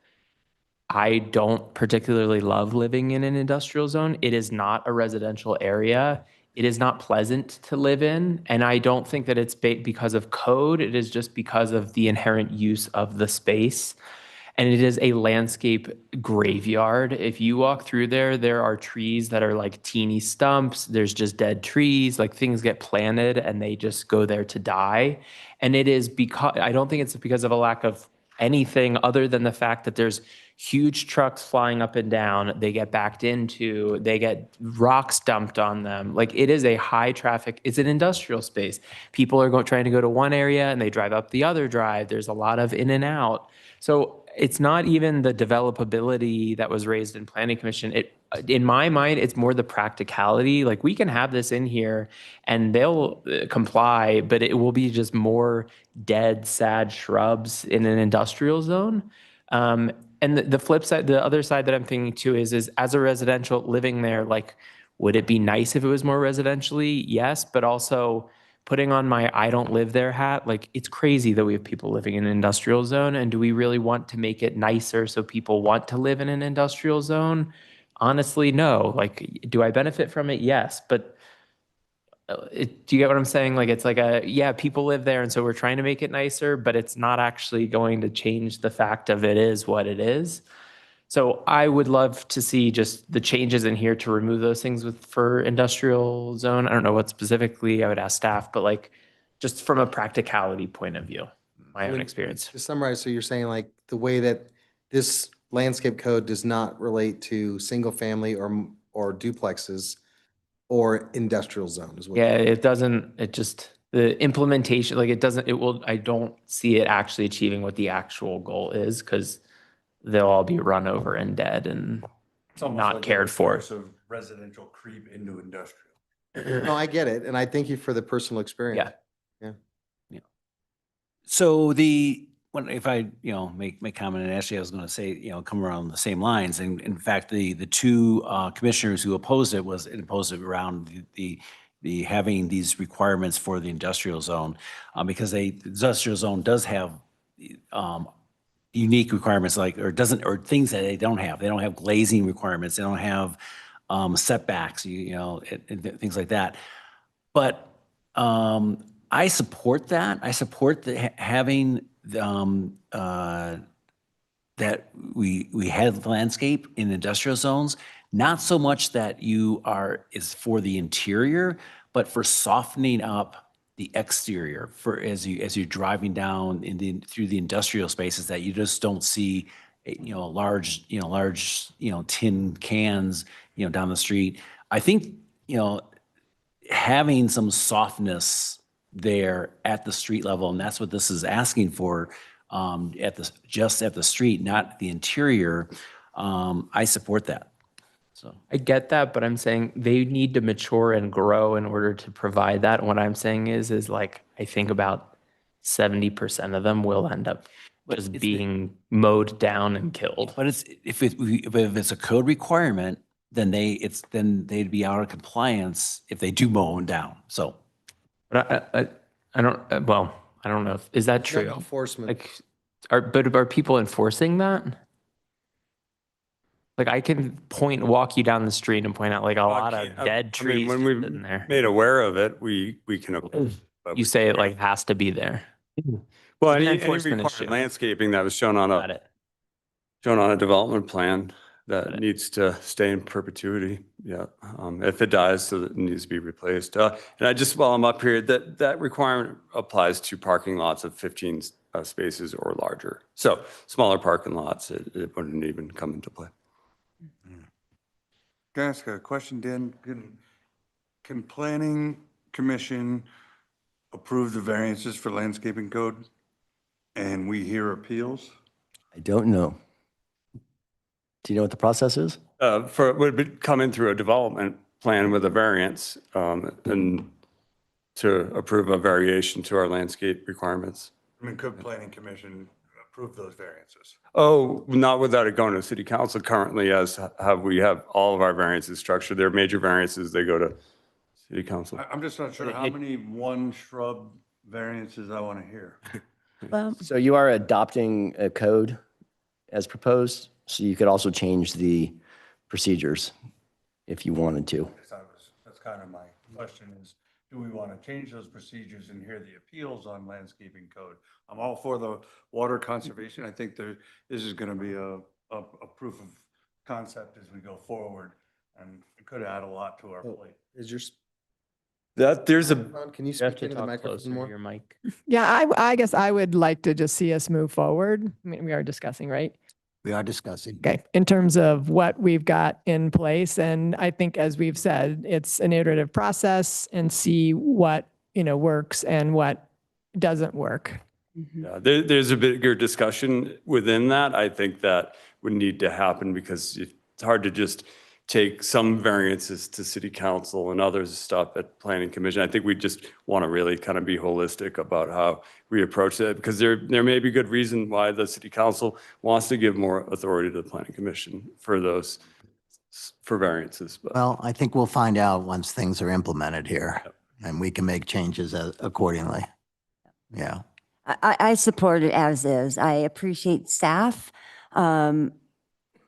I don't particularly love living in an industrial zone. It is not a residential area. It is not pleasant to live in. And I don't think that it's because of code. It is just because of the inherent use of the space. And it is a landscape graveyard. If you walk through there, there are trees that are like teeny stumps. There's just dead trees, like things get planted and they just go there to die. And it is because, I don't think it's because of a lack of anything other than the fact that there's huge trucks flying up and down. They get backed into, they get rocks dumped on them. Like it is a high traffic, it's an industrial space. People are trying to go to one area and they drive up the other drive. There's a lot of in and out. So it's not even the developability that was raised in planning commission. In my mind, it's more the practicality. Like we can have this in here and they'll comply, but it will be just more dead, sad shrubs in an industrial zone. And the flip side, the other side that I'm thinking too is as a residential living there, like, would it be nice if it was more residentially? Yes, but also putting on my I don't live there hat, like it's crazy that we have people living in an industrial zone. And do we really want to make it nicer so people want to live in an industrial zone? Honestly, no. Like, do I benefit from it? Yes. But do you get what I'm saying? Like, it's like yeah, people live there. And so we're trying to make it nicer, but it's not actually going to change the fact of it is what it is. So I would love to see just the changes in here to remove those things for industrial zone. I don't know what specifically I would ask staff, but like just from a practicality point of view, my own experience. To summarize, so you're saying like the way that this landscape code does not relate to single family or duplexes or industrial zone is what. Yeah, it doesn't, it just, the implementation, like it doesn't, I don't see it actually achieving what the actual goal is because they'll all be run over and dead and not cared for. Of residential creep into industrial. No, I get it. And I thank you for the personal experience. Yeah. So if I, make comment, and actually I was going to say, come around the same lines. And in fact, the two commissioners who opposed it opposed it around the having these requirements for the industrial zone, because the industrial zone does have unique requirements or things that they don't have. They don't have glazing requirements. They don't have setbacks, and things like that. But I support that. I support having that we have landscape in industrial zones, not so much that is for the interior, but for softening up the exterior as you're driving down through the industrial spaces that you just don't see, large tin cans, down the street. I think, having some softness there at the street level, and that's what this is asking for, just at the street, not the interior. I support that. So I get that, but I'm saying they need to mature and grow in order to provide that. And what I'm saying is like, I think about 70% of them will end up just being mowed down and killed. But if it's a code requirement, then they'd be out of compliance if they do mow them down. So, but I don't know. Is that true? Enforcement. Like, are people enforcing that? Like I can walk you down the street and point out like a lot of dead trees when we've sitting there. made aware of it, we can approve. You say it like has to be there. Well, It's an any enforcement required issue. landscaping that was shown on a development plan that needs to stay in perpetuity. Yeah, if it dies, so it needs to be replaced. And while I'm up here, that requirement applies to parking lots of 15 spaces or larger. So smaller parking lots, it wouldn't even come into play. Can I ask a question, Dan? Can planning commission approve the variances for landscaping code and we hear appeals? I don't know. Do you know what the process is? It would come in through a development plan with a variance and to approve a variation to our landscape requirements. I mean, could planning commission approve those variances. Oh, not without it going to city council currently, as we have all of our variances structured. There are major variances, they go to city council. I'm just not sure how many one shrub variances I want to hear. So you are adopting a code as proposed, so you could also change the procedures if you wanted to. That's kind of my question is, do we want to change those procedures and hear the appeals on landscaping code? I'm all for the water conservation. I think this is going to be a proof of concept as we go forward, and it could add a lot to our plate. Is your, There's a, can you You have speak to into the talk microphone closer more? to your mic. Yeah, I guess I would like to just see us move forward. I mean, we are discussing, right? We are discussing. Okay, in terms of what we've got in place, and I think as we've said, it's an iterative process and see what, works and what doesn't work. yeah, there's a bigger discussion within that. I think that would need to happen because it's hard to just take some variances to city council and others stuff at planning commission. I think we just want to really kind of be holistic about how we approach that, because there may be good reason why the city council wants to give more authority to the planning commission for those, for variances. But Well, I think we'll find out once things are implemented here and we can make changes accordingly. Yeah. I support it as is. I appreciate staff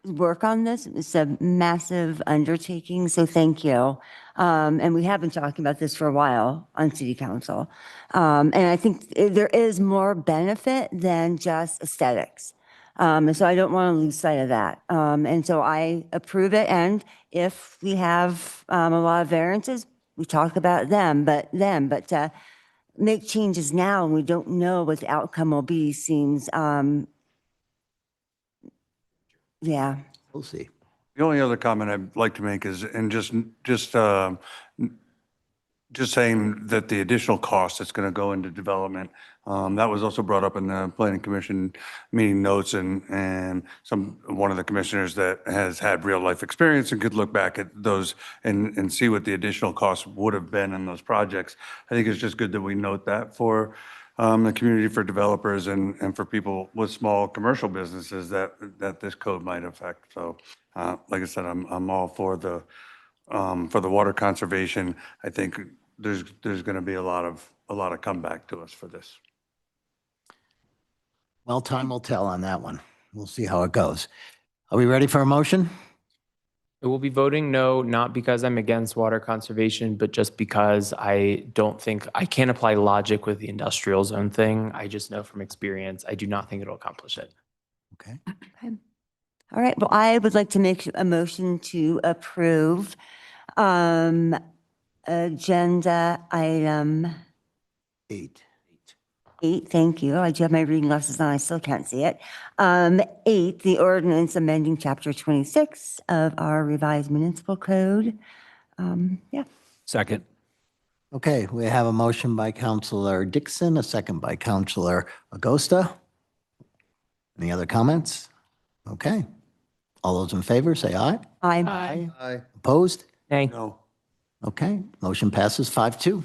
work on this. It's a massive undertaking, so thank you. And we have been talking about this for a while on city council. And I think there is more benefit than just aesthetics. And so I don't want to lose sight of that. And so I approve it. And if we have a lot of variances, we talk about them, but to make changes now and we don't know what the outcome will be seems, yeah. We'll see. The only other comment I'd like to make is, and just saying that the additional cost that's going to go into development, that was also brought up in the planning commission meeting notes, and one of the commissioners that has had real life experience and could look back at those and see what the additional costs would have been in those projects. I think it's just good that we note that for the community, for developers and for people with small commercial businesses that this code might affect. So like I said, I'm all for the water conservation. I think there's going to be a lot of comeback to us for this. Well, time will tell on that one. We'll see how it goes. Are we ready for a motion? I will be voting no, not because I'm against water conservation, but just because I don't think, I can't apply logic with the industrial zone thing. I just know from experience, I do not think it'll accomplish it. Okay. Okay. All right. Well, I would like to make a motion to approve agenda item 8. 8. Thank you. I do have my reading glasses on. I still can't see it. 8, the ordinance amending chapter 26 of our revised municipal code. Yeah. Second. Okay, we have a motion by Counselor Dixon, a second by Counselor Agosta. Any other comments? Okay. All those in favor, say aye. Aye. Aye. Opposed? Nay. No. Okay, motion passes 5-2.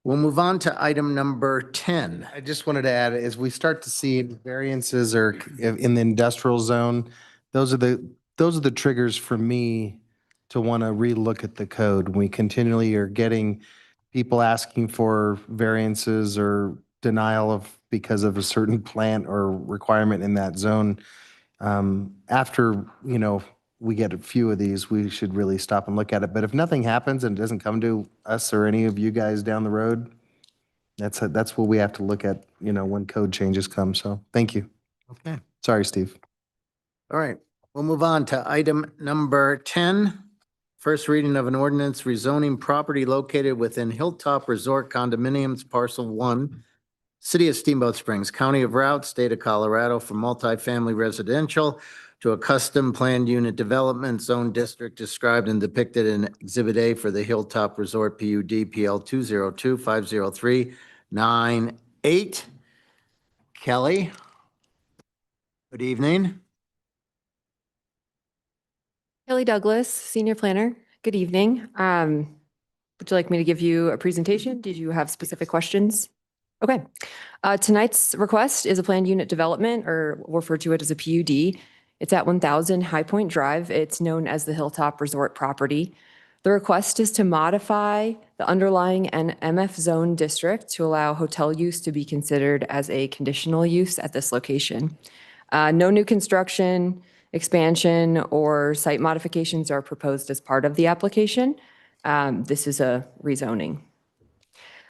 We'll move on to item number 10. I just wanted to add, as we start to see variances or in the industrial zone, those are the triggers for me to want to relook at the code. We continually are getting people asking for variances or denial of because of a certain plant or requirement in that zone. After, we get a few of these, we should really stop and look at it. But if nothing happens and it doesn't come to us or any of you guys down the road, that's what we have to look at, when code changes come. So thank you. Okay. Sorry, Steve. All right, we'll move on to item number 10. First reading of an ordinance rezoning property located within Hilltop Resort Condominiums Parcel 1, City of Steamboat Springs, County of Routt, State of Colorado, for multifamily residential to a custom planned unit development zone district described and depicted in Exhibit A for the Hilltop Resort PUD PL 202-503-98. Kelly, good evening. Kelly Douglas, Senior Planner. Good evening. Would you like me to give you a presentation? Did you have specific questions? Okay. Tonight's request is a planned unit development, or we'll refer to it as a PUD. It's at 1000 High Point Drive. It's known as the Hilltop Resort property. The request is to modify the underlying MF zone district to allow hotel use to be considered as a conditional use at this location. No new construction, expansion, or site modifications are proposed as part of the application. This is a rezoning.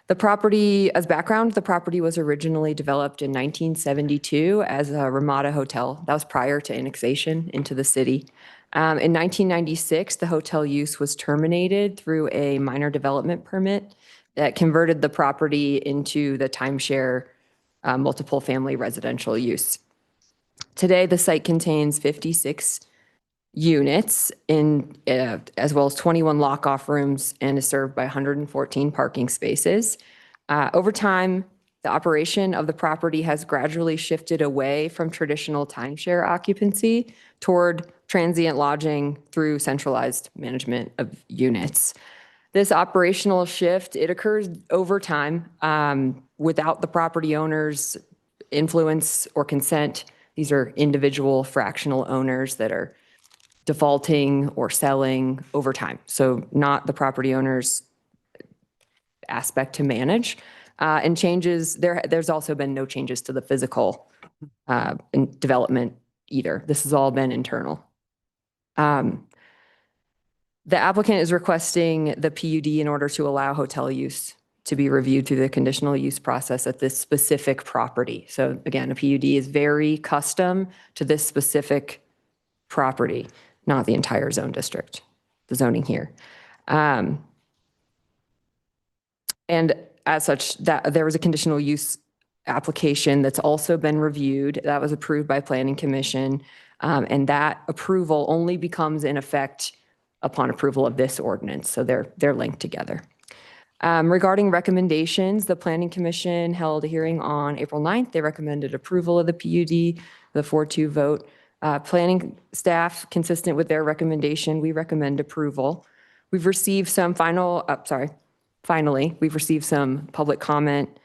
The property, as background, the property was originally developed in 1972 as a Ramada Hotel. That was prior to annexation into the city. In 1996, the hotel use was terminated through a minor development permit that converted the property into the timeshare multiple family residential use. Today, the site contains 56 units as well as 21 lock-off rooms and is served by 114 parking spaces. Over time, the operation of the property has gradually shifted away from traditional timeshare occupancy toward transient lodging through centralized management of units. This operational shift, it occurs over time without the property owner's influence or consent. These are individual fractional owners that are defaulting or selling over time. So not the property owner's aspect to manage. And changes, there's also been no changes to the physical development either. This has all been internal. The applicant is requesting the PUD in order to allow hotel use to be reviewed through the conditional use process at this specific property. So again, a PUD is very custom to this specific property, not the entire zone district, the zoning here. And as such, that there was a conditional use application that's also been reviewed. That was approved by Planning Commission. And that approval only becomes in effect upon approval of this ordinance. So they're linked together. Regarding recommendations, the Planning Commission held a hearing on April 9th. They recommended approval of the PUD, the 4-2 vote. Planning staff, consistent with their recommendation, we recommend approval. We've received some finally, we've received some public comment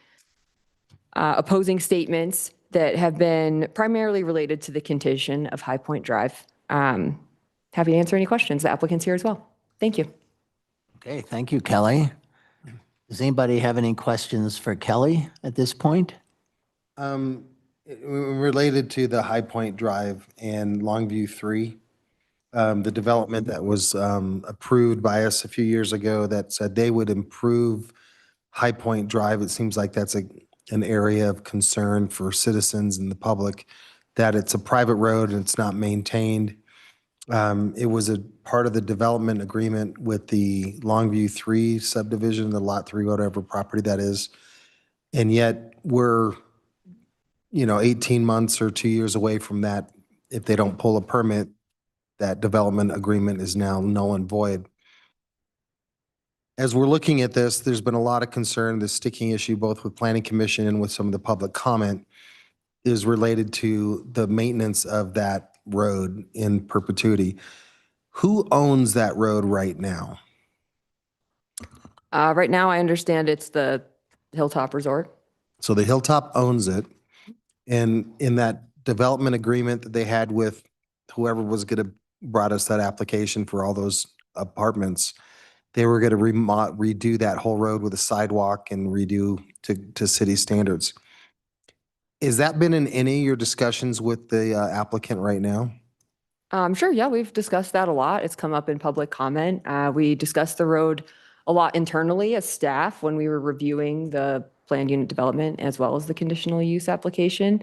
opposing statements that have been primarily related to the condition of High Point Drive. Happy to answer any questions. The applicant's here as well. Thank you. Okay, thank you, Kelly. Does anybody have any questions for Kelly at this point? Related to the High Point Drive and Longview 3, the development that was approved by us a few years ago that said they would improve High Point Drive. It seems like that's an area of concern for citizens and the public, that it's a private road and it's not maintained. It was a part of the development agreement with the Longview 3 subdivision, the Lot 3, whatever property that is. And yet we're 18 months or 2 years away from that. If they don't pull a permit, that development agreement is now null and void. As we're looking at this, there's been a lot of concern. The sticking issue, both with Planning Commission and with some of the public comment, is related to the maintenance of that road in perpetuity. Who owns that road right now? Right now, I understand it's the Hilltop Resort. So the Hilltop owns it. And in that development agreement that they had with whoever was going to brought us that application for all those apartments, they were going to redo that whole road with a sidewalk and redo to city standards. Has that been in any of your discussions with the applicant right now? Sure, yeah, we've discussed that a lot. It's come up in public comment. We discussed the road a lot internally as staff when we were reviewing the planned unit development as well as the conditional use application.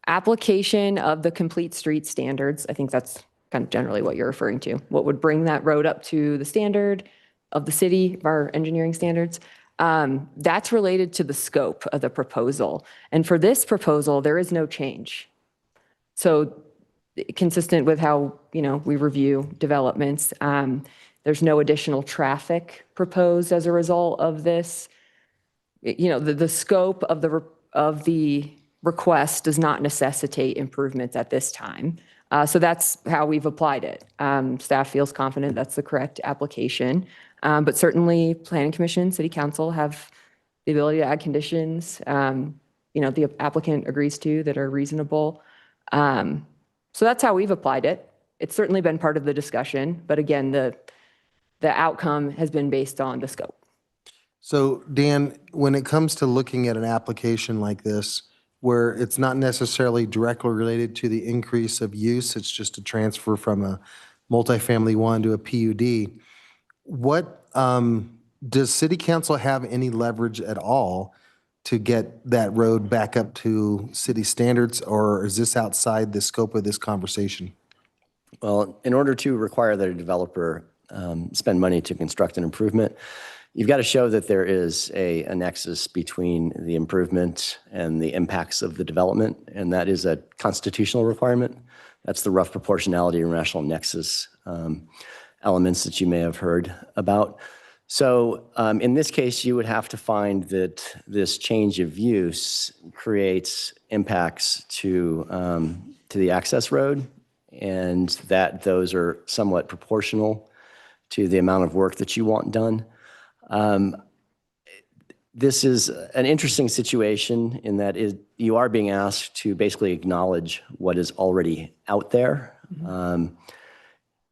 Application of the complete street standards, I think that's kind of generally what you're referring to. What would bring that road up to the standard of the city, our engineering standards? That's related to the scope of the proposal. And for this proposal, there is no change. So consistent with how, we review developments, there's no additional traffic proposed as a result of this. The scope of the request does not necessitate improvements at this time. So that's how we've applied it. Staff feels confident that's the correct application. But certainly Planning Commission, City Council have the ability to add conditions, the applicant agrees to that are reasonable. So that's how we've applied it. It's certainly been part of the discussion, but again, the outcome has been based on the scope. So Dan, when it comes to looking at an application like this, where it's not necessarily directly related to the increase of use, it's just a transfer from a multifamily one to a PUD, what, does city council have any leverage at all to get that road back up to city standards, or is this outside the scope of this conversation? Well, in order to require that a developer spend money to construct an improvement, you've got to show that there is a nexus between the improvement and the impacts of the development, and that is a constitutional requirement. That's the rough proportionality and rational nexus elements that you may have heard about. So in this case, you would have to find that this change of use creates impacts to the access road, and that those are somewhat proportional to the amount of work that you want done. This is an interesting situation in that you are being asked to basically acknowledge what is already out there.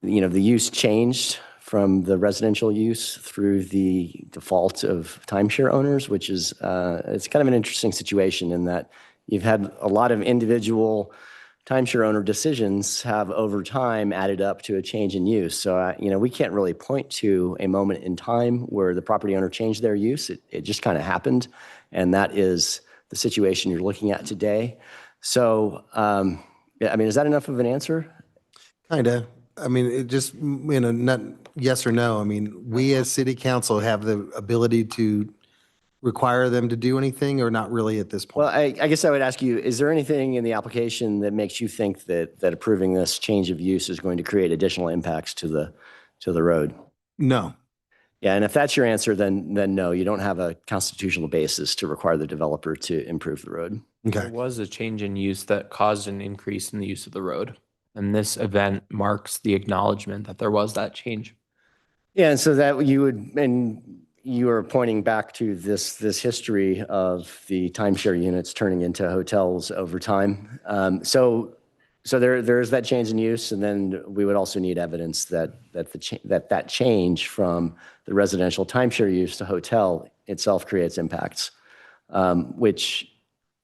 The use changed from the residential use through the default of timeshare owners, which is, it's kind of an interesting situation in that you've had a lot of individual timeshare owner decisions have over time added up to a change in use. So, we can't really point to a moment in time where the property owner changed their use. It just kind of happened. And that is the situation you're looking at today. So, is that enough of an answer? Kind of. It just, not yes or no. We as city council have the ability to require them to do anything, or not really at this point? Well, I guess I would ask you, is there anything in the application that makes you think that approving this change of use is going to create additional impacts to the road? No. Yeah, and if that's your answer, then no, you don't have a constitutional basis to require the developer to improve the road. There was a change in use that caused an increase in the use of the road. And this event marks the acknowledgement that there was that change. Yeah, and so that you are pointing back to this history of the timeshare units turning into hotels over time. So there is that change in use, and then we would also need evidence that change from the residential timeshare use to hotel itself creates impacts, which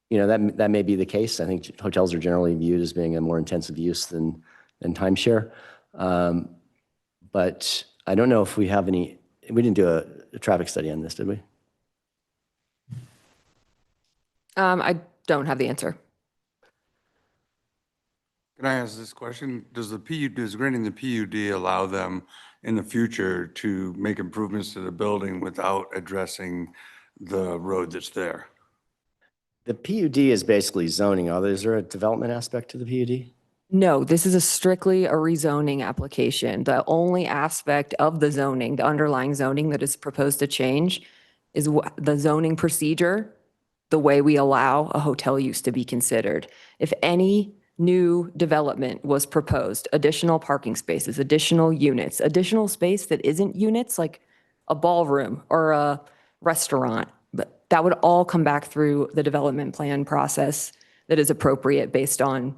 that may be the case. I think hotels are generally viewed as being a more intensive use than timeshare, but I don't know if we have any. We didn't do a traffic study on this, did we? I don't have the answer. Can I ask this question? Does granting the PUD allow them in the future to make improvements to the building without addressing the road that's there? The PUD is basically zoning. Is there a development aspect to the PUD? No, this is strictly a rezoning application. The only aspect of the zoning, the underlying zoning that is proposed to change, is the zoning procedure, the way we allow a hotel use to be considered. If any new development was proposed, additional parking spaces, additional units, additional space that isn't units, like a ballroom or a restaurant, but that would all come back through the development plan process that is appropriate based on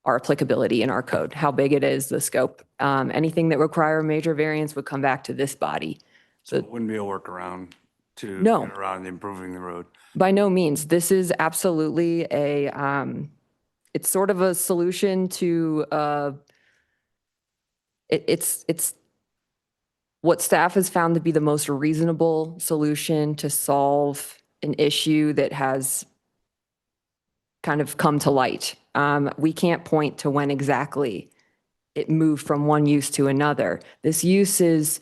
our applicability in our code, how big it is, the scope. Anything that require a major variance would come back to this body. So it wouldn't be a workaround to No. get around improving the road? By no means. This is absolutely it's sort of a solution to, it's what staff has found to be the most reasonable solution to solve an issue that has kind of come to light. We can't point to when exactly it moved from one use to another. This use is,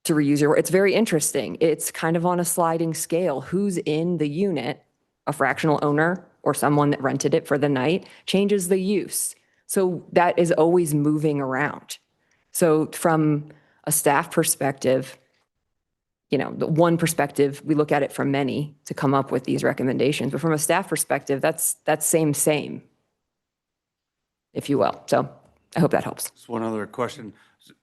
to reuse your word, it's very interesting. It's kind of on a sliding scale. Who's in the unit, a fractional owner or someone that rented it for the night, changes the use. So that is always moving around. So from a staff perspective, the one perspective, we look at it from many to come up with these recommendations. But from a staff perspective, that's same, if you will. So I hope that helps. Just one other question.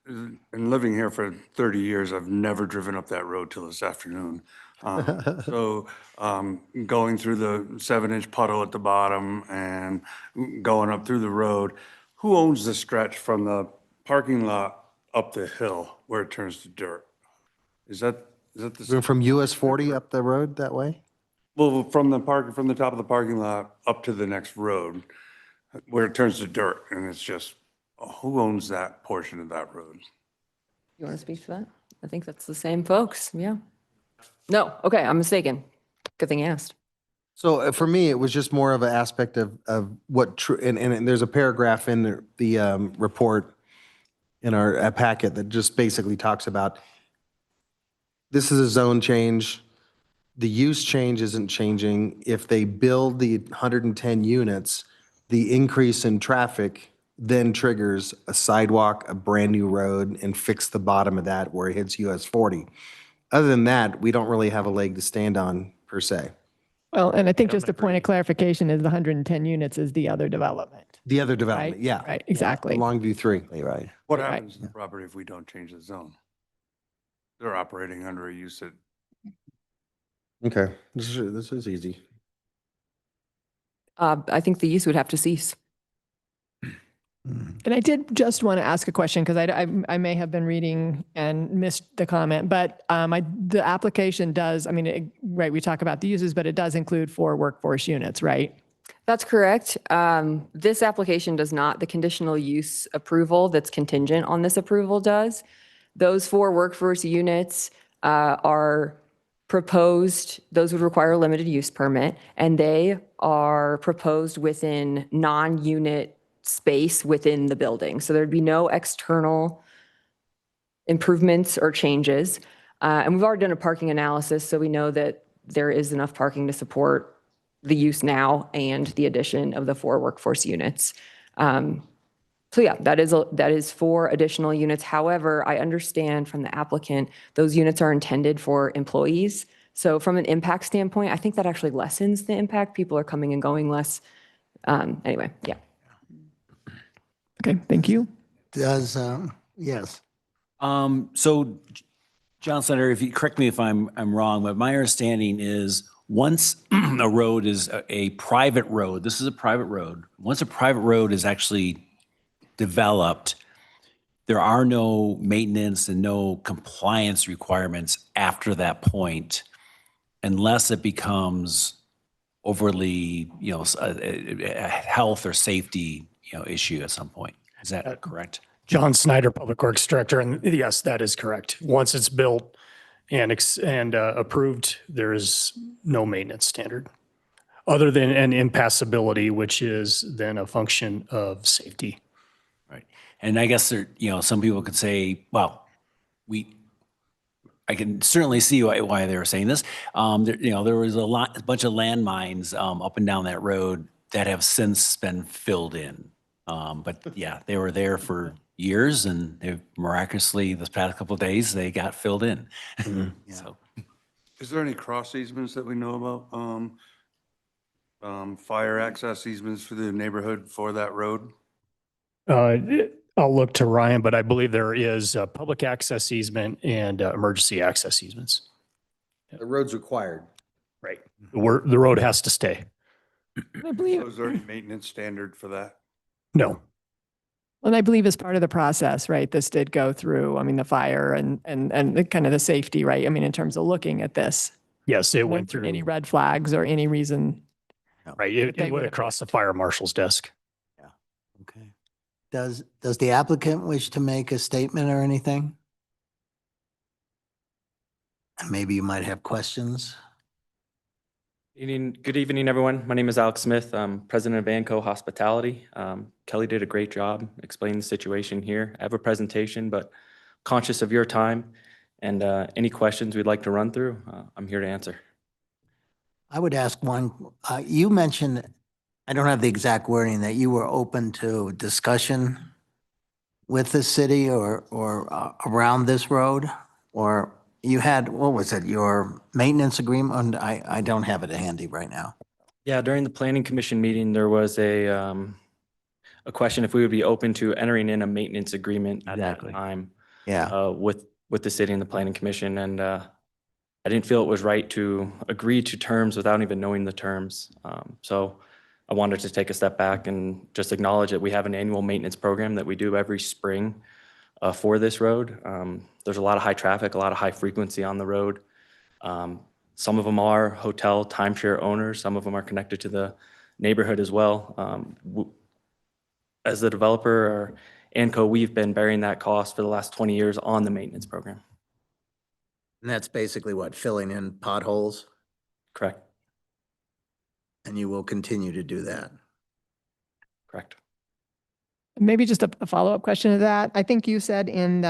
And living here for 30 years, I've never driven up that road till this afternoon. So going through the 7-inch puddle at the bottom and going up through the road, who owns the stretch from the parking lot up the hill where it turns to dirt? Is that the? From US 40 up the road that way? Well, from the top of the parking lot up to the next road where it turns to dirt, and it's just, who owns that portion of that road? You want to speak to that? I think that's the same folks, yeah. No, okay, I'm mistaken. Good thing you asked. So for me, it was just more of an aspect of what, and there's a paragraph in the report in our packet that just basically talks about, this is a zone change. The use change isn't changing. If they build the 110 units, the increase in traffic then triggers a sidewalk, a brand new road, and fix the bottom of that where it hits US 40. Other than that, we don't really have a leg to stand on per se. Well, and I think just a point of clarification is the 110 units is the other development. The other development, Right, yeah. right, exactly. Longview 3. Right. What Right. happens to the property if we don't change the zone? They're operating under a use that, Okay, this is easy. I think the use would have to cease. And I did just want to ask a question because I may have been reading and missed the comment, but the application does, I mean, right, we talk about the uses, but it does include 4 workforce units, right? That's correct. This application does not. The conditional use approval that's contingent on this approval does. Those 4 workforce units are proposed, those would require a limited use permit, and they are proposed within non-unit space within the building. So there'd be no external improvements or changes. And we've already done a parking analysis, so we know that there is enough parking to support the use now and the addition of the 4 workforce units. So yeah, that is 4 additional units. However, I understand from the applicant, those units are intended for employees. So from an impact standpoint, I think that actually lessens the impact. People are coming and going less. Anyway, yeah. Okay, thank you. Does, yes. So John Senator, if you correct me if I'm wrong, but my understanding is once a road is a private road, this is a private road. Once a private road is actually developed, there are no maintenance and no compliance requirements after that point, unless it becomes overly, a health or safety, issue at some point. Is that correct? John Snyder, Public Works Director, and yes, that is correct. Once it's built and approved, there is no maintenance standard other than an impassability, which is then a function of safety. Right. And I guess there, some people could say, well, I can certainly see why they were saying this. There was a bunch of landmines up and down that road that have since been filled in. But yeah, they were there for years, and they miraculously, this past couple of days, they got filled in. So, is there any cross easements that we know about? Fire access easements for the neighborhood for that road? I'll look to Ryan, but I believe there is a public access easement and emergency access easements. The road's required. Right. The road has to stay. I believe. So is there any maintenance standard for that? No. And I believe as part of the process, right, this did go through, I mean, the fire and the kind of the safety, right? I mean, in terms of looking at this. Yes, it went through. Any red flags or any reason. Right, it went across the fire marshal's desk. Okay. Does the applicant wish to make a statement or anything? And maybe you might have questions. Good evening, everyone. My name is Alex Smith. I'm president of Vanco Hospitality. Kelly did a great job explaining the situation here. I have a presentation, but conscious of your time and any questions we'd like to run through, I'm here to answer. I would ask one, you mentioned, I don't have the exact wording, that you were open to discussion with the city or around this road, or you had, what was it, your maintenance agreement? I don't have it handy right now. Yeah, during the planning commission meeting, there was a a question if we would be open to entering in a maintenance agreement at that Exactly. time Yeah. with the city and the planning commission. And I didn't feel it was right to agree to terms without even knowing the terms. So I wanted to take a step back and just acknowledge that we have an annual maintenance program that we do every spring for this road. There's a lot of high traffic, a lot of high frequency on the road. Some of them are hotel timeshare owners. Some of them are connected to the neighborhood as well. As the developer or ANCO, we've been bearing that cost for the last 20 years on the maintenance program. And that's basically what, filling in potholes? Correct. And you will continue to do that? Correct. Maybe just a follow-up question to that. I think you said in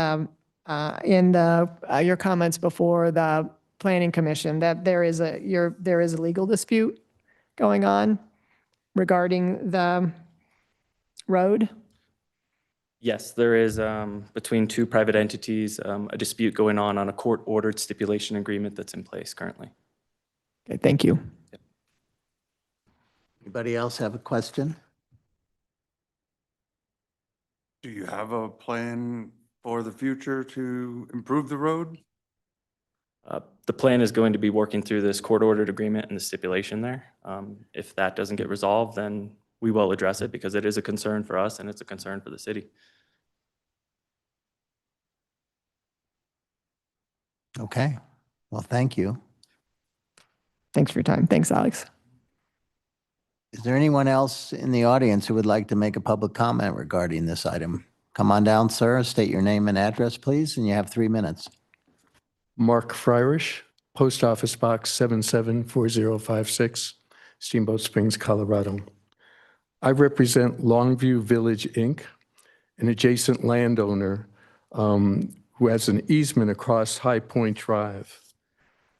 your comments before the Planning Commission that there is a legal dispute going on regarding the road. Yes, there is between two private entities, a dispute going on a court-ordered stipulation agreement that's in place currently. Okay, thank you. Anybody else have a question? Do you have a plan for the future to improve the road? The plan is going to be working through this court-ordered agreement and the stipulation there. If that doesn't get resolved, then we will address it because it is a concern for us and it's a concern for the city. Okay. Well, thank you. Thanks for your time. Thanks, Alex. Is there anyone else in the audience who would like to make a public comment regarding this item? Come on down, sir. State your name and address, please, and you have 3 minutes. Mark Freirish, Post Office Box 774056, Steamboat Springs, Colorado. I represent Longview Village, Inc., an adjacent landowner who has an easement across High Point Drive.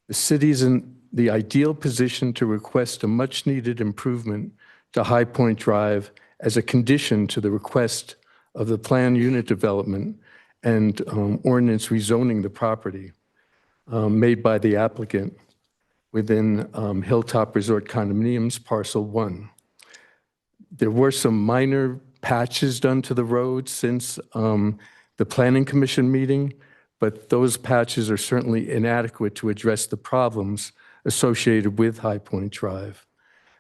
The city is in the ideal position to request a much-needed improvement to High Point Drive as a condition to the request of the planned unit development and ordinance rezoning the property made by the applicant within Hilltop Resort Condominiums Parcel 1. There were some minor patches done to the road since the Planning Commission meeting, but those patches are certainly inadequate to address the problems associated with High Point Drive.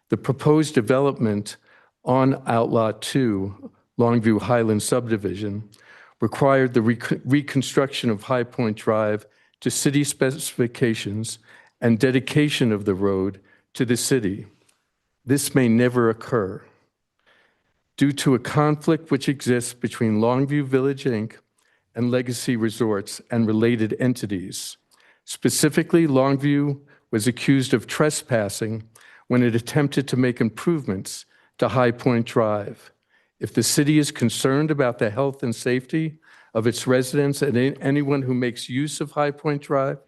The proposed development on Outlot 2, Longview Highland subdivision, required the reconstruction of High Point Drive to city specifications and dedication of the road to the city. This may never occur due to a conflict which exists between Longview Village, Inc. and Legacy Resorts and related entities. Specifically, Longview was accused of trespassing when it attempted to make improvements to High Point Drive. If the city is concerned about the health and safety of its residents and anyone who makes use of High Point Drive,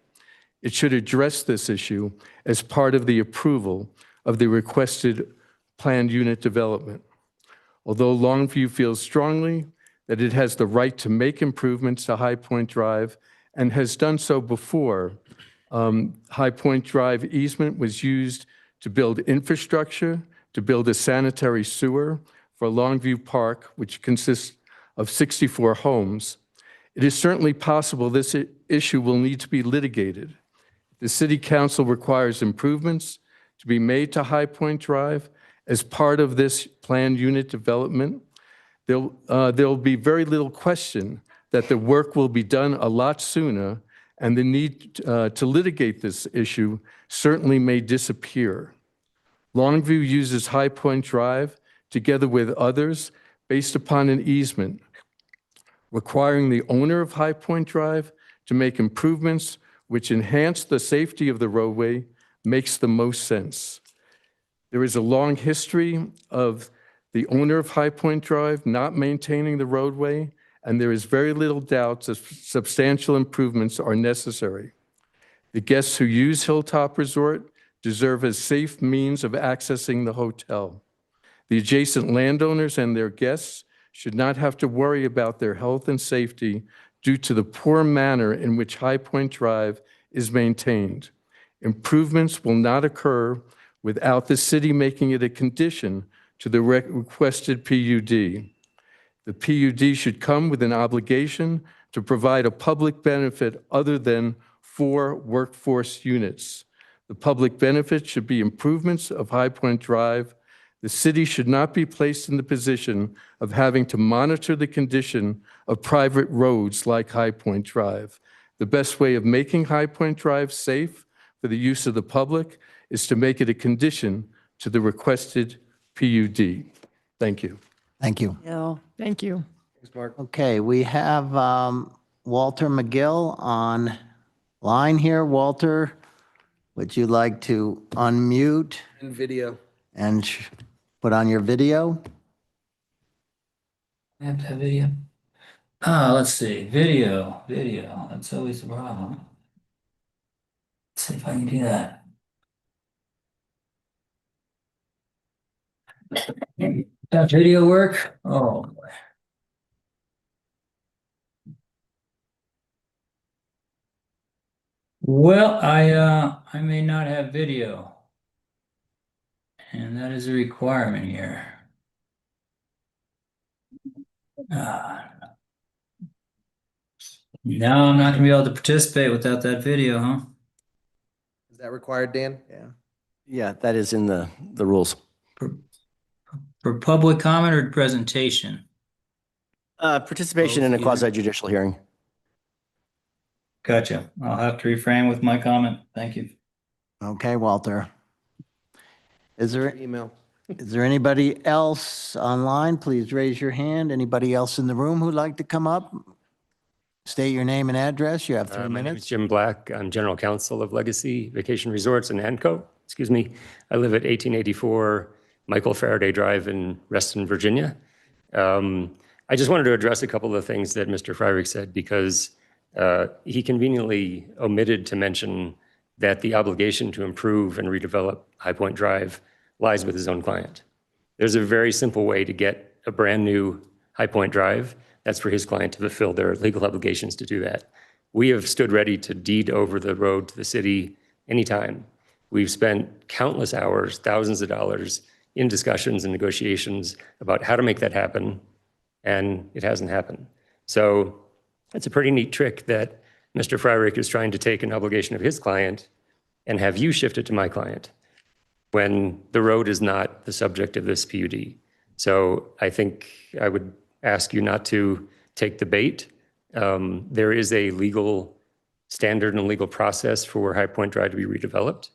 it should address this issue as part of the approval of the requested planned unit development. Although Longview feels strongly that it has the right to make improvements to High Point Drive and has done so before, High Point Drive easement was used to build infrastructure, to build a sanitary sewer for Longview Park, which consists of 64 homes. It is certainly possible this issue will need to be litigated. The City Council requires improvements to be made to High Point Drive as part of this planned unit development. There'll be very little question that the work will be done a lot sooner, and the need to litigate this issue certainly may disappear. Longview uses High Point Drive together with others based upon an easement, requiring the owner of High Point Drive to make improvements which enhance the safety of the roadway makes the most sense. There is a long history of the owner of High Point Drive not maintaining the roadway, and there is very little doubt that substantial improvements are necessary. The guests who use Hilltop Resort deserve a safe means of accessing the hotel. The adjacent landowners and their guests should not have to worry about their health and safety due to the poor manner in which High Point Drive is maintained. Improvements will not occur without the city making it a condition to the requested PUD. The PUD should come with an obligation to provide a public benefit other than 4 workforce units. The public benefit should be improvements of High Point Drive. The city should not be placed in the position of having to monitor the condition of private roads like High Point Drive. The best way of making High Point Drive safe for the use of the public is to make it a condition to the requested PUD. Thank you. Thank you. Bill. Thank you. Okay, we have Walter McGill on line here. Walter, would you like to unmute In video. and put on your video? I have to have video. Let's see, video, that's always the problem. Let's see if I can do that. That video work? Oh, boy. Well, I may not have video. And that is a requirement here. Now I'm not gonna be able to participate without that video, huh? Is that required, Dan? Yeah. Yeah, that is in the rules. For public comment or presentation? Participation in a Both, either. quasi judicial hearing. Gotcha. I'll have to refrain with my comment. Thank you. Okay, Walter. Is there Email. Is there anybody else online? Please raise your hand. Anybody else in the room who'd like to come up? State your name and address. You have 3 My name is minutes. Jim Black. I'm General Counsel of Legacy Vacation Resorts and ANCO. Excuse me. I live at 1884 Michael Faraday Drive in Reston, Virginia. I just wanted to address a couple of things that Mr. Freilich said because he conveniently omitted to mention that the obligation to improve and redevelop High Point Drive lies with his own client. There's a very simple way to get a brand new High Point Drive. That's for his client to fulfill their legal obligations to do that. We have stood ready to deed over the road to the city anytime. We've spent countless hours, thousands of dollars in discussions and negotiations about how to make that happen, and it hasn't happened. So it's a pretty neat trick that Mr. Freilich is trying to take an obligation of his client and have you shift it to my client when the road is not the subject of this PUD. So I think I would ask you not to take the bait. There is a legal standard and legal process for High Point Drive to be redeveloped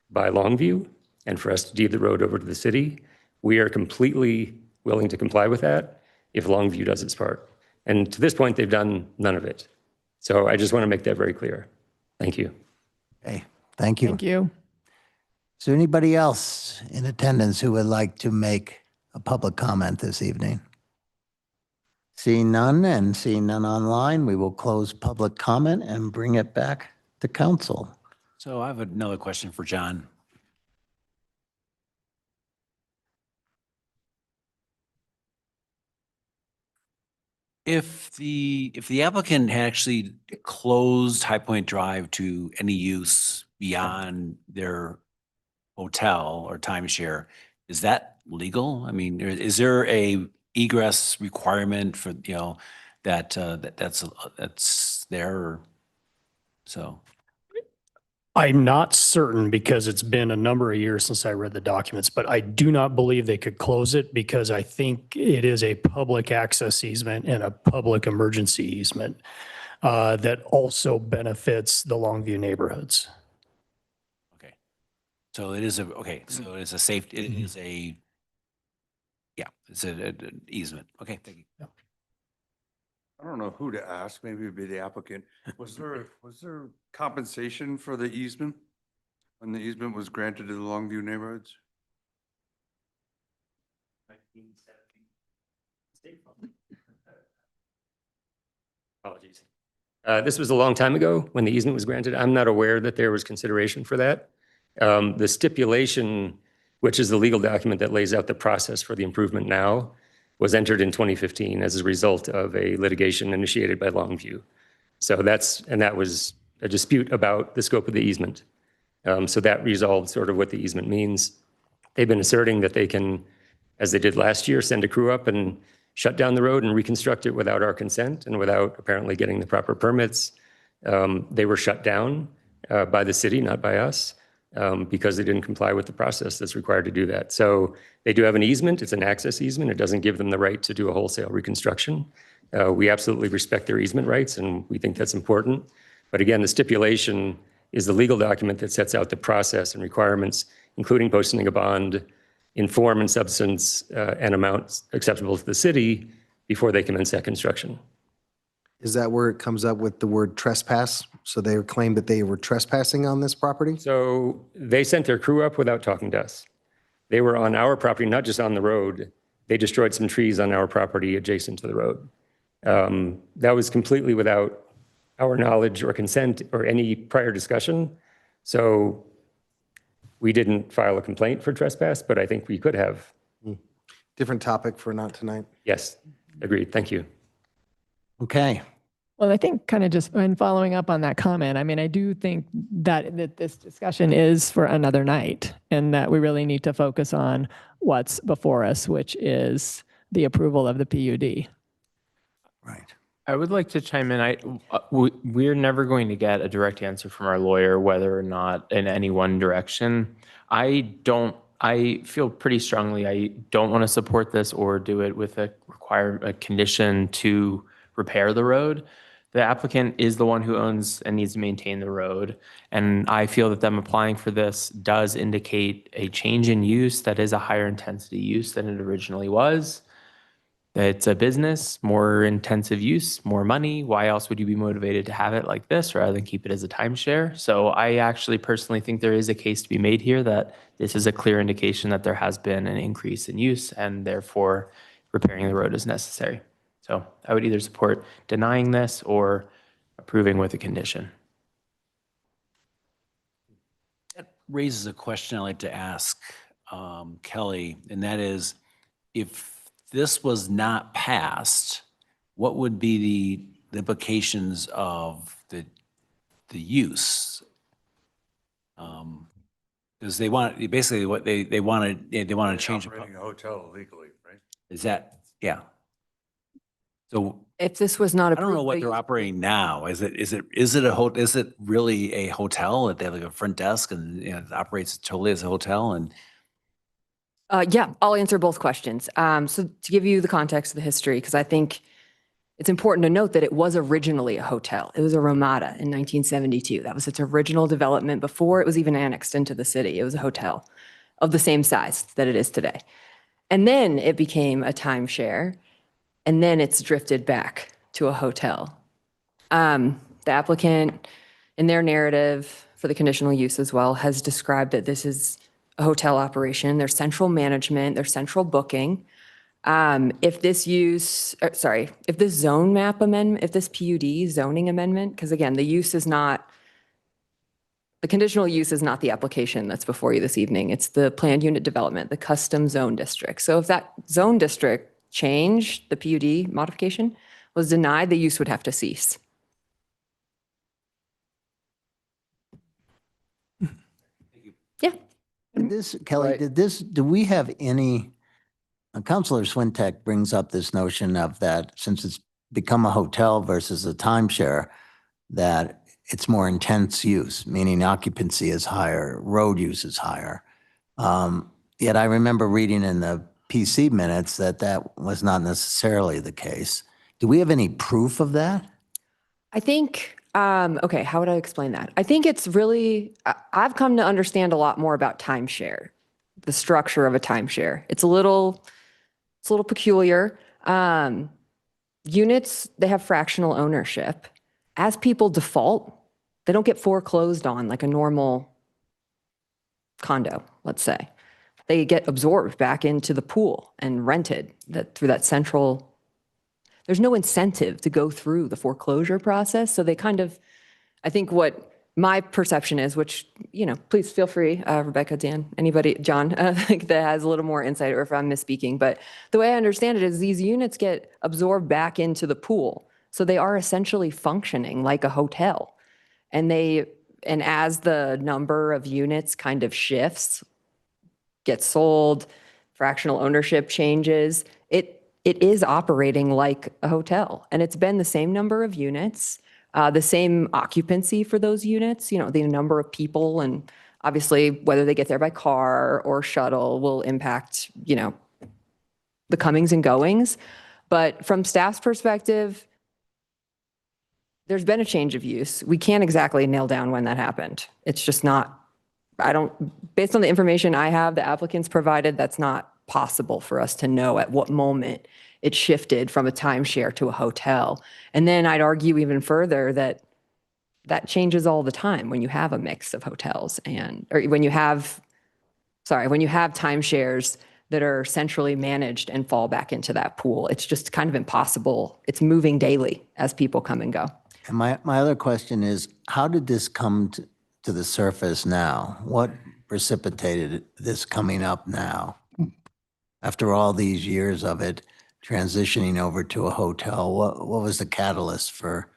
by Longview and for us to deed the road over to the city. We are completely willing to comply with that if Longview does its part. And to this point, they've done none of it. So I just want to make that very clear. Thank you. Okay, thank you. Thank you. Is there anybody else in attendance who would like to make a public comment this evening? Seeing none and seeing none online, we will close public comment and bring it back to council. So I have another question for John. If the applicant had actually closed High Point Drive to any use beyond their hotel or timeshare, is that legal? I mean, is there a egress requirement for, that's there? Or so? I'm not certain because it's been a number of years since I read the documents, but I do not believe they could close it because I think it is a public access easement and a public emergency easement that also benefits the Longview neighborhoods. Okay. So it is so it's a safety, it is it's an easement. Okay, thank you. I don't know who to ask, maybe it'd be the applicant. Was there compensation for the easement? When the easement was granted to the Longview neighborhoods? Apologies. This was a long time ago when the easement was granted. I'm not aware that there was consideration for that. The stipulation, which is the legal document that lays out the process for the improvement now, was entered in 2015 as a result of a litigation initiated by Longview. So that was a dispute about the scope of the easement. So that resolved sort of what the easement means. They've been asserting that they can, as they did last year, send a crew up and shut down the road and reconstruct it without our consent and without apparently getting the proper permits. They were shut down by the city, not by us, because they didn't comply with the process that's required to do that. So they do have an easement. It's an access easement. It doesn't give them the right to do a wholesale reconstruction. We absolutely respect their easement rights, and we think that's important. But again, the stipulation is the legal document that sets out the process and requirements, including posting a bond in form and substance and amounts acceptable to the city before they commence that construction. Is that where it comes up with the word trespass? So they claimed that they were trespassing on this property? So they sent their crew up without talking to us. They were on our property, not just on the road. They destroyed some trees on our property adjacent to the road. That was completely without our knowledge or consent or any prior discussion. So we didn't file a complaint for trespass, but I think we could have. Different topic for not tonight. Yes, agreed. Thank you. Okay. Well, I think kind of just in following up on that comment, I mean, I do think that this discussion is for another night and that we really need to focus on what's before us, which is the approval of the PUD. Right. I would like to chime in. We're never going to get a direct answer from our lawyer whether or not in any one direction. I feel pretty strongly I don't want to support this or do it with a condition to repair the road. The applicant is the one who owns and needs to maintain the road. And I feel that them applying for this does indicate a change in use that is a higher intensity use than it originally was. It's a business, more intensive use, more money. Why else would you be motivated to have it like this rather than keep it as a timeshare? So I actually personally think there is a case to be made here that this is a clear indication that there has been an increase in use and therefore repairing the road is necessary. So I would either support denying this or approving with a condition. That raises a question I'd like to ask Kelly, and that is, if this was not passed, what would be the implications of the use? Because they want, basically what they want to change. Operating a hotel illegally, right? Is that, yeah. So If this was not I don't know what they're operating now. Is it really a hotel that they have like a front desk and it operates totally as a hotel? And yeah, I'll answer both questions. So to give you the context of the history, because I think it's important to note that it was originally a hotel. It was a Ramada in 1972. That was its original development before it was even annexed into the city. It was a hotel of the same size that it is today. And then it became a timeshare, and then it's drifted back to a hotel. The applicant, in their narrative for the conditional use as well, has described that this is a hotel operation, their central management, their central booking. If this zone map amendment, if this PUD zoning amendment, because again, the conditional use is not the application that's before you this evening. It's the planned unit development, the custom zone district. So if that zone district change, the PUD modification was denied, the use would have to cease. Yeah. Did this, Kelly, do we have any, Councilor Swintek brings up this notion of that since it's become a hotel versus a timeshare, that it's more intense use, meaning occupancy is higher, road use is higher. Yet I remember reading in the PC minutes that that was not necessarily the case. Do we have any proof of that? I think, okay, how would I explain that? I think it's really, I've come to understand a lot more about timeshare, the structure of a timeshare. It's a little peculiar. Units, they have fractional ownership. As people default, they don't get foreclosed on like a normal condo, let's say. They get absorbed back into the pool and rented through that central. There's no incentive to go through the foreclosure process. So they kind of, I think what my perception is, which, please feel free, Rebecca, Dan, anybody, John, that has a little more insight, or if I'm misspeaking, but the way I understand it is these units get absorbed back into the pool. So they are essentially functioning like a hotel. And as the number of units kind of shifts, gets sold, fractional ownership changes, it is operating like a hotel. And it's been the same number of units, the same occupancy for those units, you know, the number of people, and obviously whether they get there by car or shuttle will impact, you know, the comings and goings. But from staff's perspective, there's been a change of use. We can't exactly nail down when that happened. It's just not, based on the information I have, the applicants provided, that's not possible for us to know at what moment it shifted from a timeshare to a hotel. And then I'd argue even further that that changes all the time when you have a mix of hotels or when you have timeshares that are centrally managed and fall back into that pool. It's just kind of impossible. It's moving daily as people come and go. And my other question is, how did this come to the surface now? What precipitated this coming up now? After all these years of it transitioning over to a hotel, what was the catalyst for?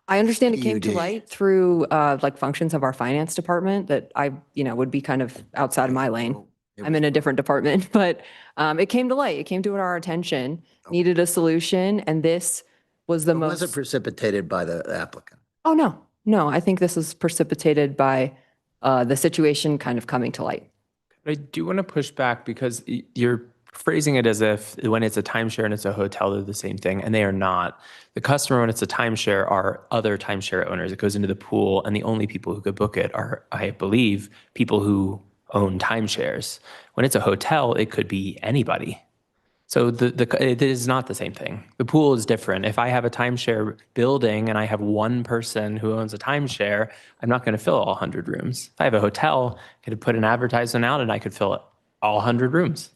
I understand it came to PUD? light through like functions of our finance department that would be kind of outside of my lane. I'm in a different department, but it came to light. It came to our attention, needed a solution, and this was the most. Was it precipitated by the applicant? Oh, no. I think this was precipitated by the situation kind of coming to light. I do want to push back because you're phrasing it as if when it's a timeshare and it's a hotel, they're the same thing, and they are not. The customer, when it's a timeshare, are other timeshare owners. It goes into the pool, and the only people who could book it are, I believe, people who own timeshares. When it's a hotel, it could be anybody. So it is not the same thing. The pool is different. If I have a timeshare building and I have one person who owns a timeshare, I'm not going to fill all 100 rooms. If I have a hotel, I could put an advertisement out and I could fill all 100 rooms.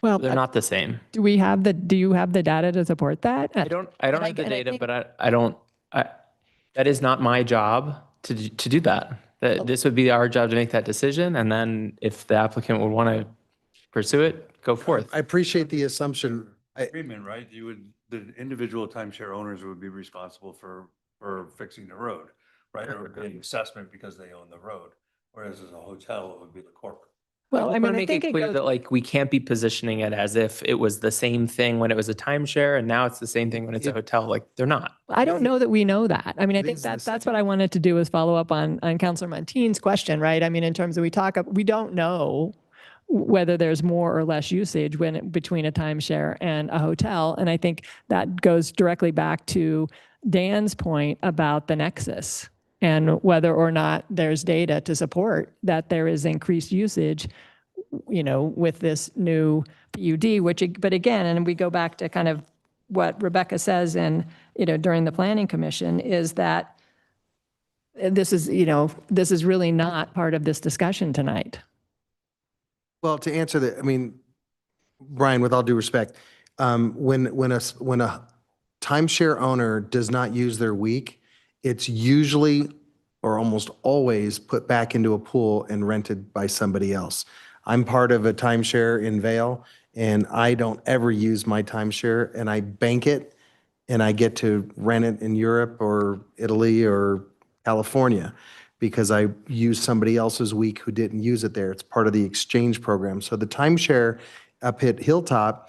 Well, They're not the same. do you have the data to support that? I don't have the data, but that is not my job to do that. This would be our job to make that decision. And then if the applicant would want to pursue it, go forth. I appreciate the assumption. Agreement, right? The individual timeshare owners would be responsible for fixing the road, right? Or paying assessment because they own the road. Whereas as a hotel, it would be the corporate. Well, I mean, I make think it clear that like we can't be positioning it as if it was the same thing when it was a timeshare and now it's the same thing when it's a hotel. Like they're not. I don't know that we know that. I mean, I think that's what I wanted to do is follow up on Councilor Monteen's question, right? I mean, in terms of we don't know whether there's more or less usage between a timeshare and a hotel. And I think that goes directly back to Dan's point about the nexus and whether or not there's data to support that there is increased usage, with this new PUD, but again, and we go back to kind of what Rebecca says during the Planning Commission is that this is really not part of this discussion tonight. Well, to answer that, I mean, Brian, with all due respect, when a timeshare owner does not use their week, it's usually or almost always put back into a pool and rented by somebody else. I'm part of a timeshare in Vail, and I don't ever use my timeshare, and I bank it, and I get to rent it in Europe or Italy or California because I use somebody else's week who didn't use it there. It's part of the exchange program. So the timeshare up at Hilltop,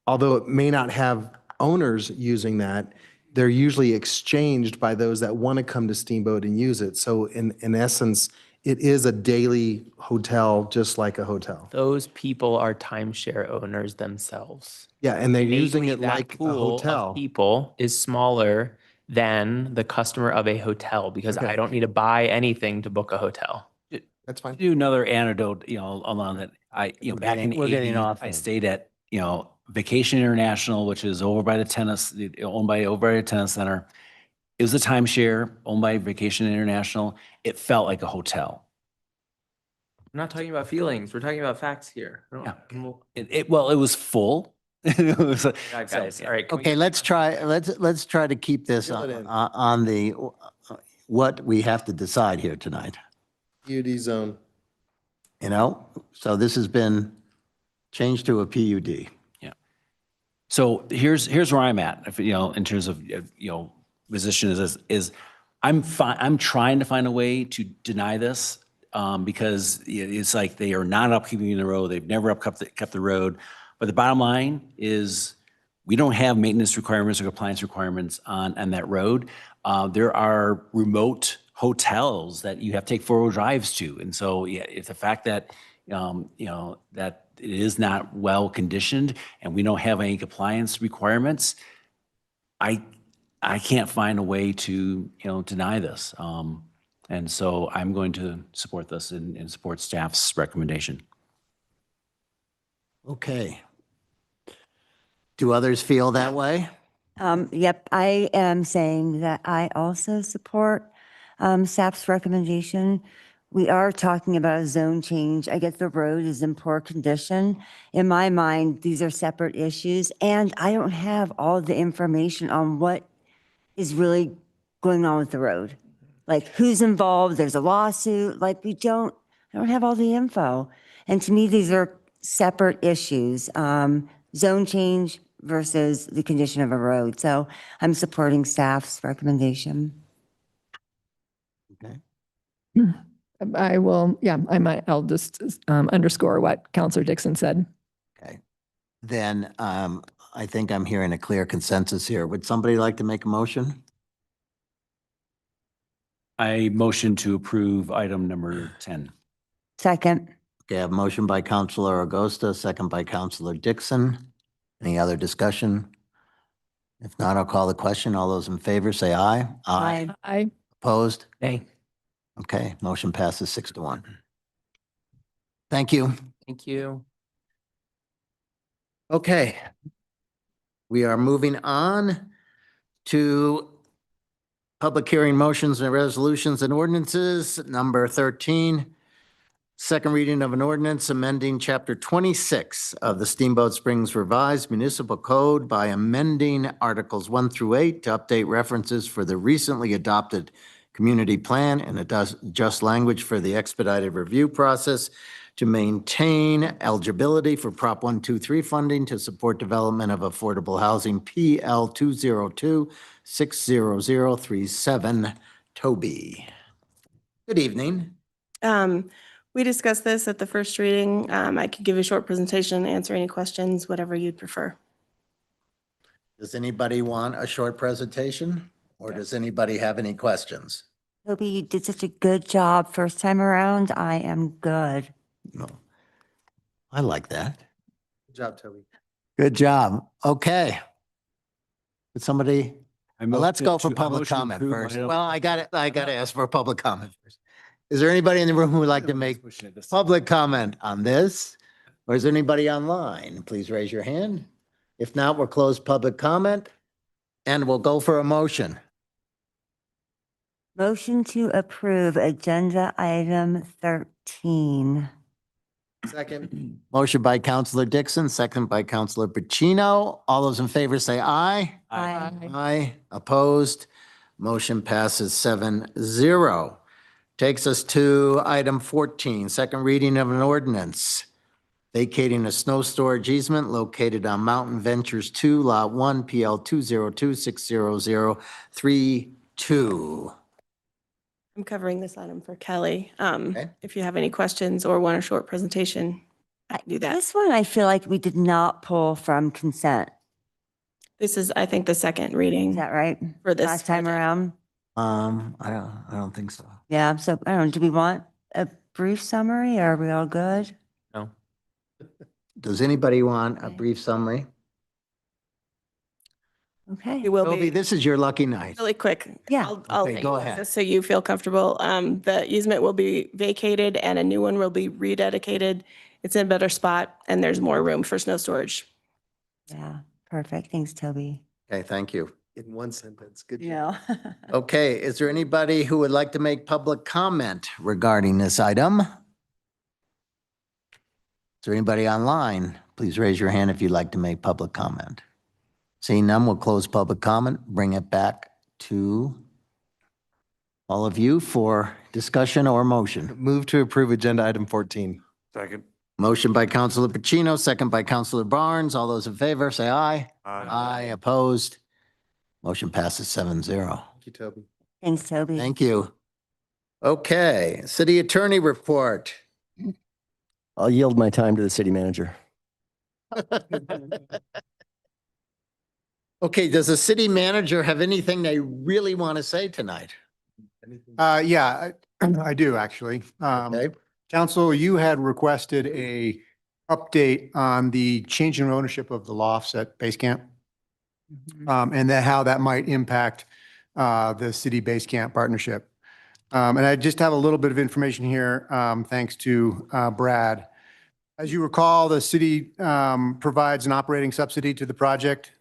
although it may not have owners using that, they're usually exchanged by those that want to come to Steamboat and use it. So in essence, it is a daily hotel, just like a hotel. Those people are timeshare owners themselves. Yeah, and they're using Maybe it that like a pool of hotel. people is smaller than the customer of a hotel because I don't need to buy anything to book a hotel. That's fine. Do another anecdote, along that back in the we're getting 80s, off I of- stayed at, Vacation International, which is over by the tennis center. It was a timeshare owned by Vacation International. It felt like a hotel. I'm not talking about feelings. We're talking about facts here. It was full. It was a- Guys, all right. Okay, let's try to keep this on the what we have to decide here tonight. PUD zone. So this has been changed to a PUD. So here's where I'm at, in terms of, position is I'm trying to find a way to deny this because it's like they are not upkeeping the road. They've never kept the road. But the bottom line is we don't have maintenance requirements or compliance requirements on that road. There are remote hotels that you have to take 4-wheel drives to. And so, yeah, if the fact that, that it is not well conditioned and we don't have any compliance requirements, I can't find a way to, deny this. And so I'm going to support this and support staff's recommendation. Okay. Do others feel that way? Yep, I am saying that I also support SAP's recommendation. We are talking about a zone change. I get the road is in poor condition. In my mind, these are separate issues, and I don't have all the information on what is really going on with the road. Like who's involved, there's a lawsuit, like I don't have all the info. And to me, these are separate issues, zone change versus the condition of a road. So I'm supporting staff's recommendation. Okay. I will, yeah, I'll just underscore what Counselor Dixon said. Okay. Then I think I'm hearing a clear consensus here. Would somebody like to make a motion? I motion to approve item number 10. Second. Okay, I have a motion by Counselor Augusta, second by Counselor Dixon. Any other discussion? If not, I'll call the question. All those in favor say aye. Aye. Opposed? Nay. Okay, motion passes 6-1. Thank you. Thank you. Okay. We are moving on to public hearing motions and resolutions and ordinances. Number 13, second reading of an ordinance amending Chapter 26 of the Steamboat Springs Revised Municipal Code by amending Articles 1 through 8 to update references for the recently adopted community plan and adjust language for the expedited review process to maintain eligibility for Prop 123 funding to support development of affordable housing, PL 202-60037, Toby. Good evening. We discussed this at the first reading. I could give a short presentation, answer any questions, whatever you'd prefer. Does anybody want a short presentation or does anybody have any questions? Toby, you did such a good job first time around. I am good. No. I like that. Good job, Toby. Good job. Okay. Would somebody, let's go for public comment first. Well, I got to ask for public comment first. Is there anybody in the room who would like to make public comment on this? Or is there anybody online? Please raise your hand. If not, we'll close public comment and we'll go for a motion. Motion to approve agenda item 13. Second. Motion by Counselor Dixon, second by Counselor Pacino. All those in favor say aye. Aye. Aye. Opposed? Motion passes 7-0. Takes us to item 14, second reading of an ordinance vacating a snow storage easement located on Mountain Ventures 2, Lot 1, PL 202-60032. I'm covering this item for Kelly. If you have any questions or want a short presentation, I can do that. This one, I feel like we did not pull from consent. This is, I think, the second reading. Is that right? For this Last time around? I don't think so. Yeah, so I don't know, do we want a brief summary? Are we all good? No. Does anybody want a brief summary? Okay. We will Toby, be this is your lucky night. really quick. Yeah. I'll Okay, go ahead. just so you feel comfortable. The easement will be vacated and a new one will be rededicated. It's in a better spot and there's more room for snow storage. Yeah, perfect. Thanks, Toby. Okay, thank you. In one sentence. Good job. Yeah. Okay, is there anybody who would like to make public comment regarding this item? Is there anybody online? Please raise your hand if you'd like to make public comment. Seeing none, we'll close public comment, bring it back to all of you for discussion or motion. Move to approve agenda item 14. Second. Motion by Counselor Pacino, second by Counselor Barnes. All those in favor, say aye. Aye, opposed. Motion passes 7-0. Thank you, Toby. Thanks, Toby. Thank you. Okay, city attorney report. I'll yield my time to the city manager. Okay, does the city manager have anything they really want to say tonight? Yeah, I do actually. Okay. Council, you had requested a update on the change in ownership of the lofts at Base Camp. And then how that might impact the city Base Camp partnership. And I just have a little bit of information here, thanks to Brad. As you recall, the city provides an operating subsidy to the project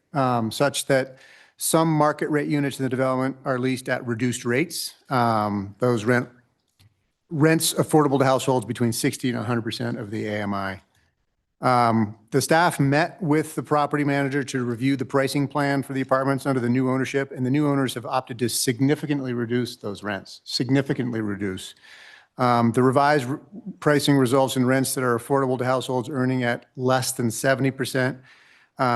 such that some market rate units in the development are leased at reduced rates. Those rents affordable to households between 60 and 100% of the AMI. The staff met with the property manager to review the pricing plan for the apartments under the new ownership, and the new owners have opted to significantly reduce those rents, significantly reduce. The revised pricing results in rents that are affordable to households earning at less than 70%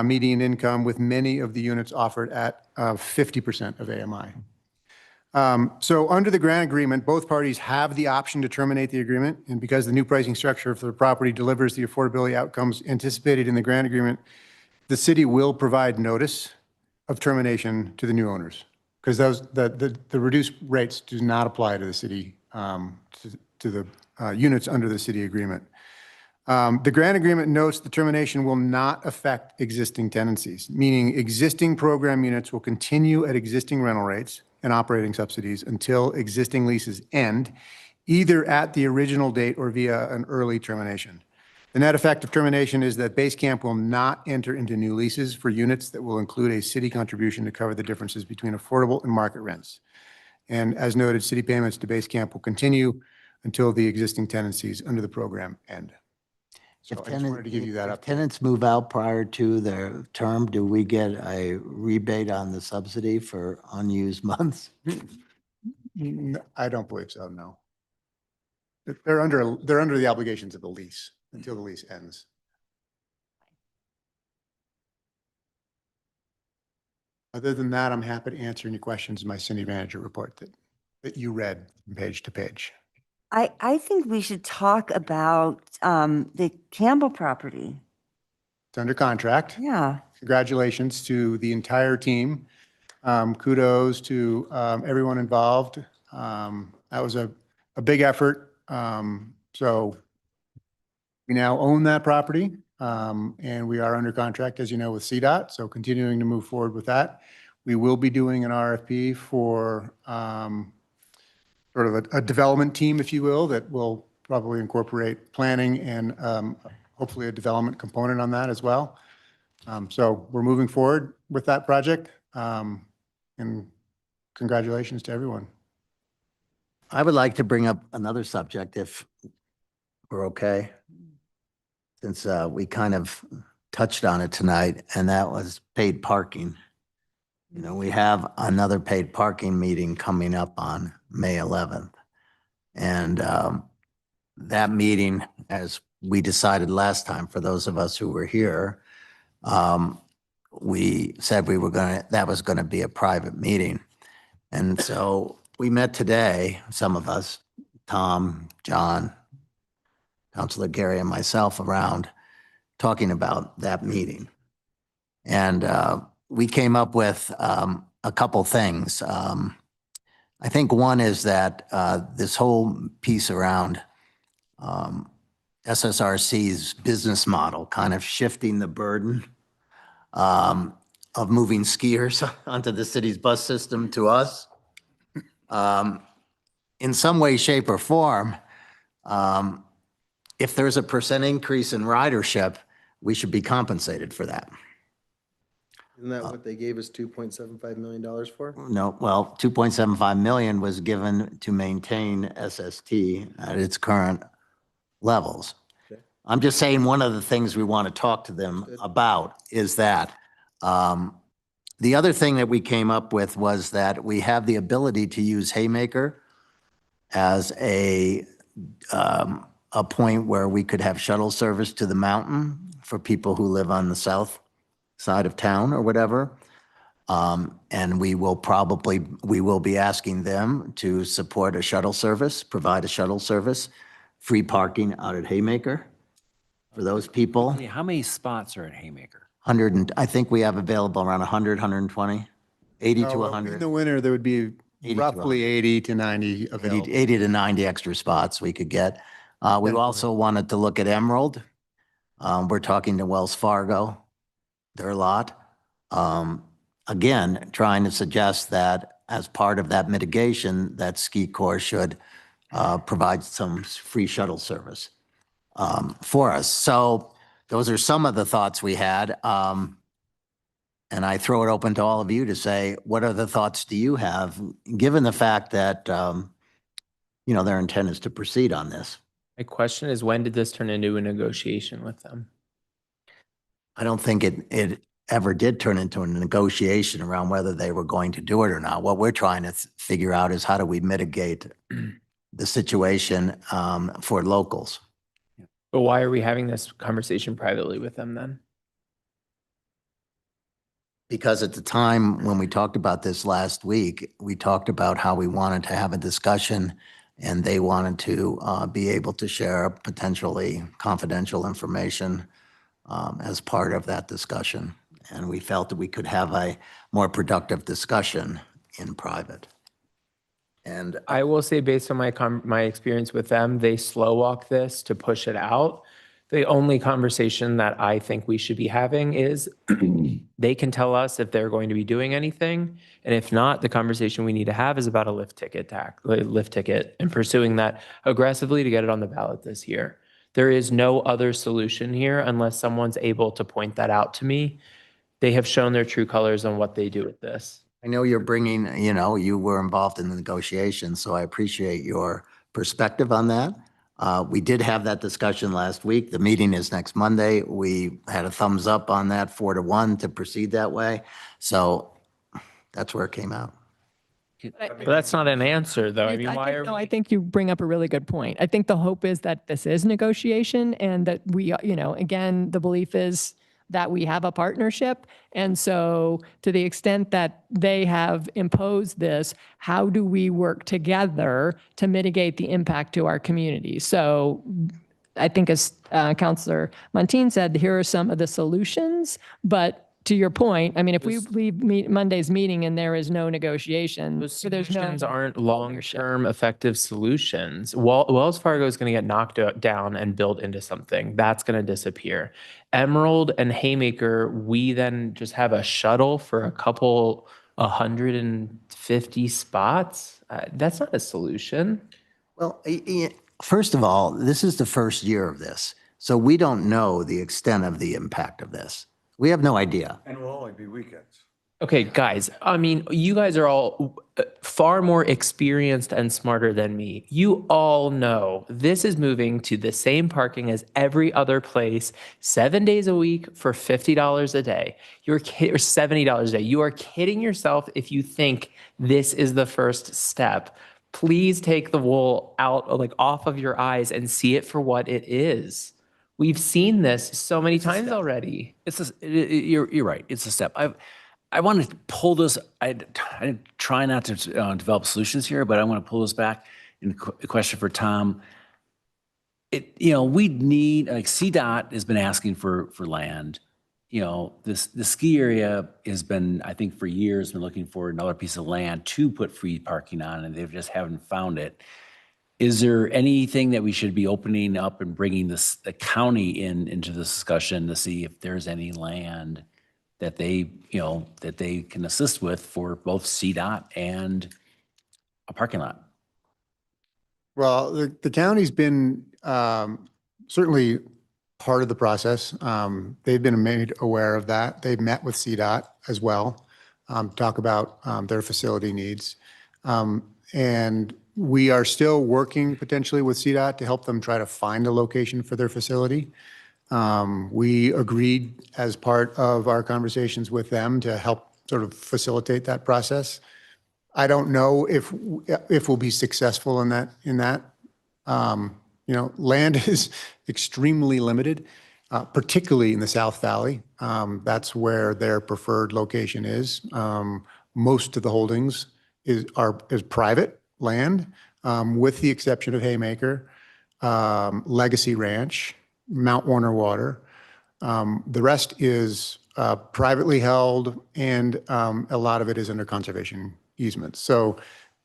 median income, with many of the units offered at 50% of AMI. So under the grant agreement, both parties have the option to terminate the agreement. And because the new pricing structure for the property delivers the affordability outcomes anticipated in the grant agreement, the city will provide notice of termination to the new owners. Because the reduced rates do not apply to the city, to the units under the city agreement. The grant agreement notes the termination will not affect existing tenancies, meaning existing program units will continue at existing rental rates and operating subsidies until existing leases end, either at the original date or via an early termination. The net effect of termination is that Base Camp will not enter into new leases for units that will include a city contribution to cover the differences between affordable and market rents. And as noted, city payments to Base Camp will continue until the existing tenancies under the program end. So I just wanted to give you that If update. tenants move out prior to their term, do we get a rebate on the subsidy for unused months? I don't believe so, no. They're under the obligations of the lease until the lease ends. Other than that, I'm happy to answer any questions in my city manager report that you read from page to page. I think we should talk about the Campbell property. It's under contract. Yeah. Congratulations to the entire team. Kudos to everyone involved. That was a big effort. So we now own that property, and we are under contract, as you know, with CDOT. So continuing to move forward with that. We will be doing an RFP for sort of a development team, if you will, that will probably incorporate planning and hopefully a development component on that as well. So we're moving forward with that project, and congratulations to everyone. I would like to bring up another subject if we're okay, since we kind of touched on it tonight, and that was paid parking. You know, we have another paid parking meeting coming up on May 11th. And that meeting, as we decided last time, for those of us who were here, we said that was going to be a private meeting. And so we met today, some of us, Tom, John, Councilor Gary, and myself, around talking about that meeting. And we came up with a couple things. I think one is that this whole piece around SSRC's business model, kind of shifting the burden of moving skiers onto the city's bus system to us, in some way, shape, or form, if there's a % increase in ridership, we should be compensated for that. Isn't that what they gave us $2.75 million for? No, well, 2.75 million was given to maintain SST at its current levels. Okay. I'm just saying, one of the things we want to talk to them about is that the other thing that we came up with was that we have the ability to use Haymaker as a point where we could have shuttle service to the mountain for people who live on the south side of town or whatever. And we will be asking them to support a shuttle service, provide a shuttle service, free parking out at Haymaker. for those people. How many spots are at Haymaker? 100, and I think we have available around 100, 120, 80 to In 100. the winter, there would be 80 to roughly 80 to 90 available. 80 to 90 extra spots we could get. We also wanted to look at Emerald. We're talking to Wells Fargo, their lot. Again, trying to suggest that as part of that mitigation, that Ski Corps should provide some free shuttle service for us. So those are some of the thoughts we had. And I throw it open to all of you to say, what other thoughts do you have, given the fact that, their intent is to proceed on this? My question is, when did this turn into a negotiation with them? I don't think it ever did turn into a negotiation around whether they were going to do it or not. What we're trying to figure out is how do we mitigate the situation for locals? But why are we having this conversation privately with them then? Because at the time when we talked about this last week, we talked about how we wanted to have a discussion and they wanted to be able to share potentially confidential information as part of that discussion. And we felt that we could have a more productive discussion in private. And I will say, based on my experience with them, they slow walk this to push it out. The only conversation that I think we should be having is they can tell us if they're going to be doing anything. And if not, the conversation we need to have is about a lift ticket and pursuing that aggressively to get it on the ballot this year. There is no other solution here unless someone's able to point that out to me. They have shown their true colors on what they do with this. I know you're bringing, you were involved in the negotiations, so I appreciate your perspective on that. We did have that discussion last week. The meeting is next Monday. We had a thumbs up on that 4-1 to proceed that way. So that's where it came out. But that's not an answer, though. I mean, I think you bring up a really good point. I think the hope is that this is negotiation and that we, again, the belief is that we have a partnership. And so to the extent that they have imposed this, how do we work together to mitigate the impact to our community? So I think as Councilor Montine said, here are some of the solutions, but to your point, I mean, if we leave Monday's meeting and there is no negotiation, those solutions aren't long-term effective solutions. Wells Fargo is going to get knocked down and built into something. That's going to disappear. Emerald and Haymaker, we then just have a shuttle for a couple 150 spots. That's not a solution. Well, first of all, this is the first year of this. So we don't know the extent of the impact of this. We have no idea. And it will only be weekends. Okay, guys, I mean, you guys are all far more experienced and smarter than me. You all know this is moving to the same parking as every other place, 7 days a week for $50 a day. Or $70 a day. You are kidding yourself if you think this is the first step. Please take the wool out, off of your eyes and see it for what it is. We've seen this so many times already. You're right. It's a step. I want to pull this. I try not to develop solutions here, but I want to pull this back. And a question for Tom. We need, CDOT has been asking for land. The ski area has been, I think for years, been looking for another piece of land to put free parking on, and they just haven't found it. Is there anything that we should be opening up and bringing the county into this discussion to see if there's any land that they can assist with for both CDOT and a parking lot? Well, the county's been certainly part of the process. They've been made aware of that. They've met with CDOT as well, talk about their facility needs. And we are still working potentially with CDOT to help them try to find a location for their facility. We agreed as part of our conversations with them to help sort of facilitate that process. I don't know if we'll be successful in that. Land is extremely limited, particularly in the South Valley. That's where their preferred location is. Most of the holdings is private land, with the exception of Haymaker, Legacy Ranch, Mount Warner Water. The rest is privately held, and a lot of it is under conservation easements. So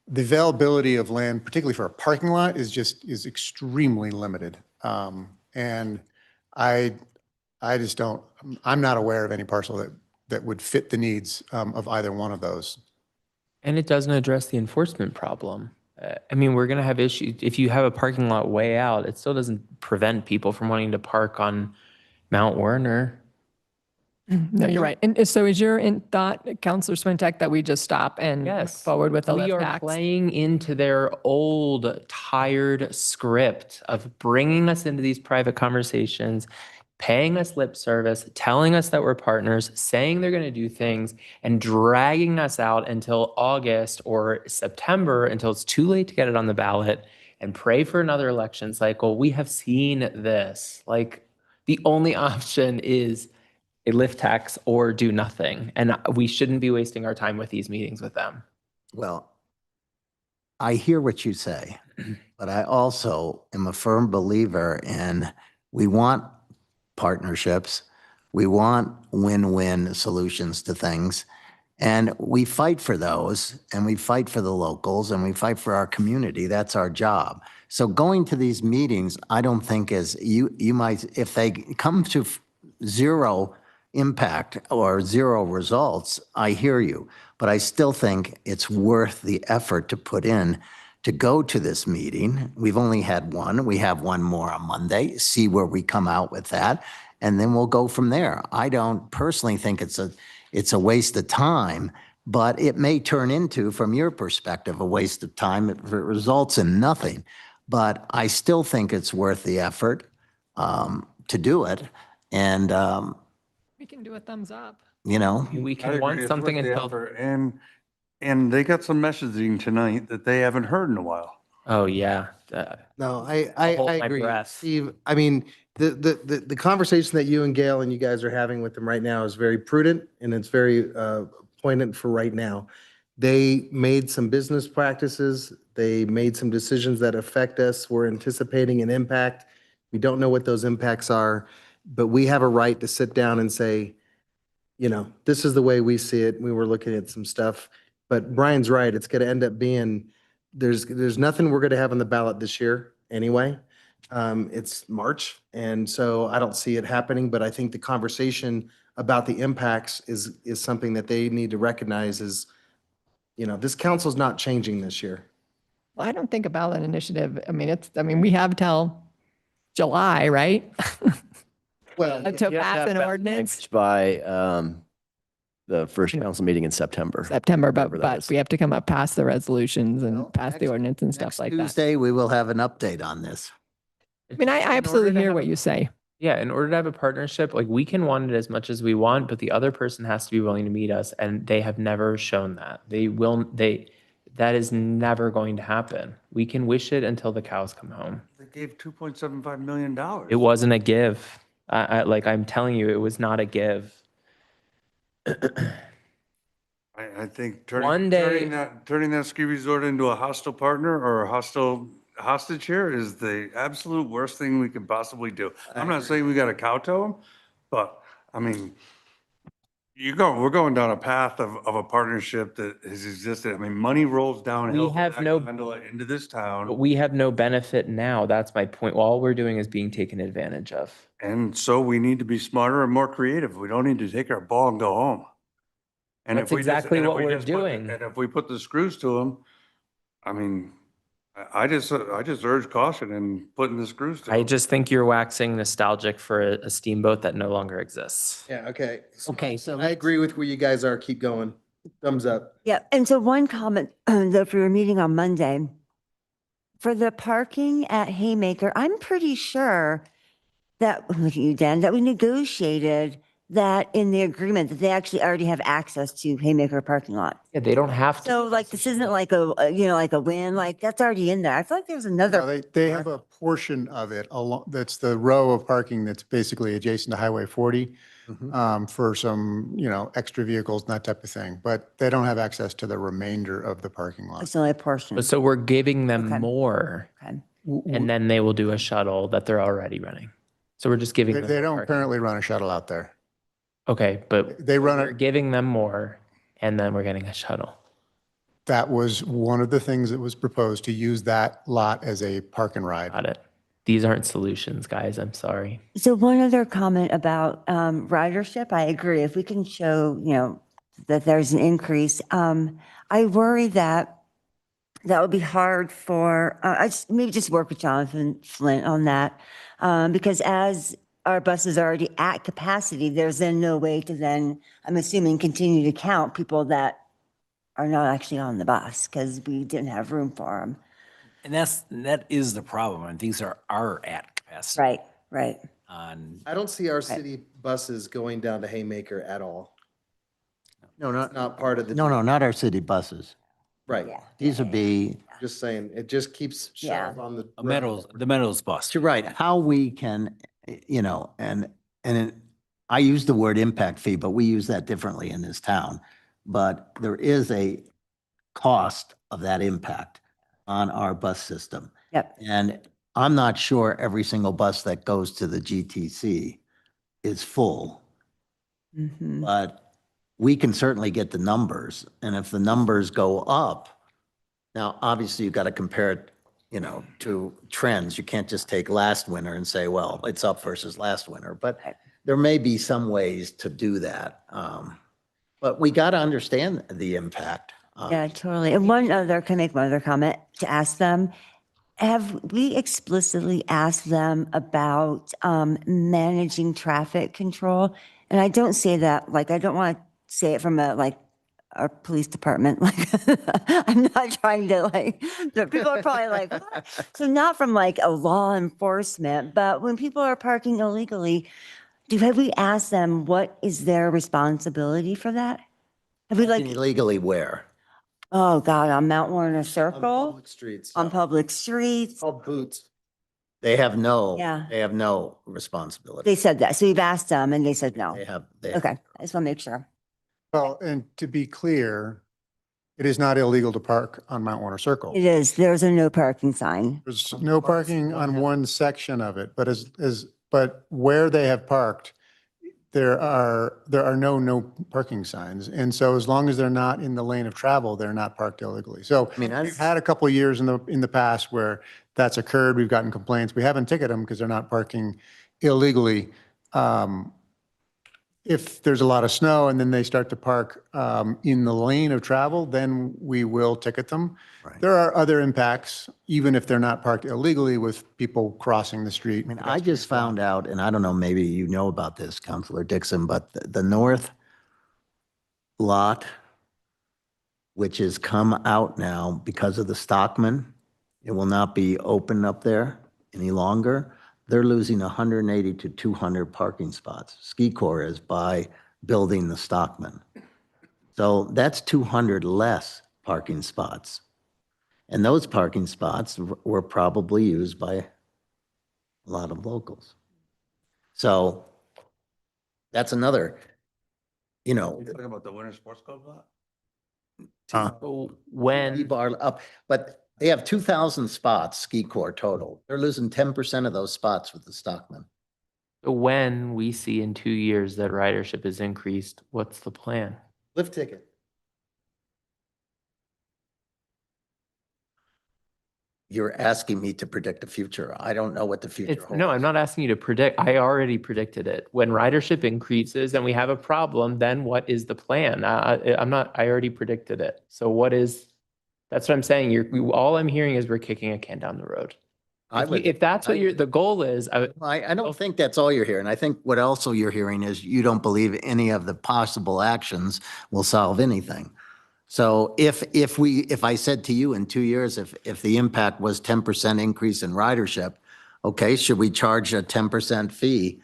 the availability of land, particularly for a parking lot, is extremely limited. And I just don't, I'm not aware of any parcel that would fit the needs of either one of those. And it doesn't address the enforcement problem. I mean, we're going to have issues. If you have a parking lot way out, it still doesn't prevent people from wanting to park on Mount Werner. No, you're right. And so is your thought, Councilor Swintek, that we just stop and move Yes. forward with the We lift are tax? playing into their old, tired script of bringing us into these private conversations, paying us lip service, telling us that we're partners, saying they're going to do things, and dragging us out until August or September until it's too late to get it on the ballot and pray for another election cycle. We have seen this. Like, the only option is a lift tax or do nothing. And we shouldn't be wasting our time with these meetings with them. Well, I hear what you say, but I also am a firm believer in we want partnerships. We want win-win solutions to things. And we fight for those, and we fight for the locals, and we fight for our community. That's our job. So going to these meetings, I don't think is, you might, if they come to zero impact or zero results, I hear you. But I still think it's worth the effort to put in to go to this meeting. We've only had one. We have one more on Monday, see where we come out with that, and then we'll go from there. I don't personally think it's a waste of time, but it may turn into, from your perspective, a waste of time if it results in nothing. But I still think it's worth the effort to do it. And, We can do a thumbs up. We I can agree, want it's something worth the until. effort. And they got some messaging tonight that they haven't heard in a while. Oh, yeah. No, I'll hold I my agree. breath. Steve, I mean, the conversation that you and Gail and you guys are having with them right now is very prudent and it's very poignant for right now. They made some business practices. They made some decisions that affect us. We're anticipating an impact. We don't know what those impacts are, but we have a right to sit down and say, this is the way we see it. We were looking at some stuff, but Brian's right. It's going to end up being, there's nothing we're going to have on the ballot this year anyway. It's March. And so I don't see it happening, but I think the conversation about the impacts is something that they need to recognize is, this council's not changing this year. Well, I don't think a ballot initiative, we have till July, right? Well, To pass an ordinance. By the first council meeting in September. September, Whatever that but is. we have to come up past the resolutions and pass the ordinance and stuff like that. Tuesday, we will have an update on this. I absolutely hear what you say. Yeah, in order to have a partnership, like, we can want it as much as we want, but the other person has to be willing to meet us, and they have never shown that. That is never going to happen. We can wish it until the cows come home. They gave $2.75 million. It wasn't a give. I'm telling you, it was not a give. I think One day- turning that ski resort into a hostile partner or a hostage here is the absolute worst thing we could possibly do. I'm not saying we got to kowtow them, but I mean, we're going down a path of a partnership that has existed. I mean, money rolls downhill. We have from no- that gondola into this town. But we have no benefit now. That's my point. All we're doing is being taken advantage of. And so we need to be smarter and more creative. We don't need to take our ball and go home. And That's if we just- exactly and if what we we're just put- doing. And if we put the screws to them, I mean, I just urge caution in putting the screws to I them. just think you're waxing nostalgic for a steamboat that no longer exists. Yeah, okay. Okay, so I agree with where you guys are. Keep going. Thumbs up. Yeah, and so one comment, though, for your meeting on Monday, for the parking at Haymaker, I'm pretty sure that, look at you, Dan, that we negotiated that in the agreement that they actually already have access to Haymaker parking lot. Yeah, they don't have to. So like, this isn't like like a win, like that's already in there. I feel like there's No, another. They have a portion of it along, that's the row of parking that's basically adjacent to Highway 40 for some, extra vehicles and that type of thing. But they don't have access to the remainder of the parking lot. It's only a portion. So we're giving them Okay. more, Okay. and then they will do a shuttle that they're already running. So we're just giving them. They more don't parking. currently run a shuttle out there. Okay, but They run we're it. giving them more and then we're getting a shuttle. That was one of the things that was proposed, to use that lot as a park and ride. Got it. These aren't solutions, guys. I'm sorry. So one other comment about ridership, I agree. If we can show, that there's an increase, I worry that would be hard for, maybe just work with Jonathan Flint on that. Because as our buses are already at capacity, there's then no way to then, I'm assuming, continue to count people that are not actually on the bus because we didn't have room for them. And that is the problem. And things are at capacity. Right, right. I don't see our city buses going down to Haymaker at all. No, Not part of the. no, not our city buses. Right. These would be, Just saying, it just keeps showing on the. The Meadows bus. you're right, how we can, I use the word impact fee, but we use that differently in this town. But there is a cost of that impact on our bus system. Yep. And I'm not sure every single bus that goes to the GTC is full, Mhm. but we can certainly get the numbers. And if the numbers go up, now, obviously you've got to compare it, to trends. You can't just take last winter and say, well, it's up versus last winter, but there may be some ways to do that. But we got to understand the impact. Yeah, totally. And can I make one other comment to ask them? Have we explicitly asked them about managing traffic control? And I don't say that, I don't want to say it from our police department. I'm not trying to people are probably like, what? So not from a law enforcement, but when people are parking illegally, have we asked them what is their responsibility for that? Have we Illegally where? oh God, on Mount Warner Circle, Public streets. on public streets? Called boots. They have no, Yeah. they have no responsibility. They said that. So we've asked them and they said no. They have. Okay, I just want to make sure. Well, and to be clear, it is not illegal to park on Mount Warner Circle. It is, there's a no parking sign. There's no parking on one section of it, but but where they have parked, there are no parking signs. And so as long as they're not in the lane of travel, they're not parked illegally. So we've had a couple of years in the past where that's occurred. We've gotten complaints. We haven't ticketed them because they're not parking illegally. If there's a lot of snow and then they start to park in the lane of travel, then we will ticket them. Right. There are other impacts, even if they're not parked illegally, with people crossing the street. I just found out, and I don't know, maybe you know about this, Councilor Dixon, but the north lot, which has come out now because of the Stockman, it will not be open up there any longer. They're losing 180 to 200 parking spots. Ski Corps is by building the Stockman. So that's 200 less parking spots. And those parking spots were probably used by a lot of locals. So that's another, You're talking about the Winter Sports Club lot? When bar up, but they have 2,000 spots, Ski Corps total. They're losing 10% of those spots with the Stockman. when we see in 2 years that ridership is increased, what's the plan? Lift ticket. You're asking me to predict the future. I don't know what the future holds. No, I'm not asking you to predict. I already predicted it. When ridership increases and we have a problem, then what is the plan? I already predicted it. So that's what I'm saying. All I'm hearing is we're kicking a can down the road. If that's what the goal is. I don't think that's all you're hearing. I think what also you're hearing is you don't believe any of the possible actions will solve anything. So if I said to you in 2 years, if the impact was 10% increase in ridership, okay, should we charge a 10% fee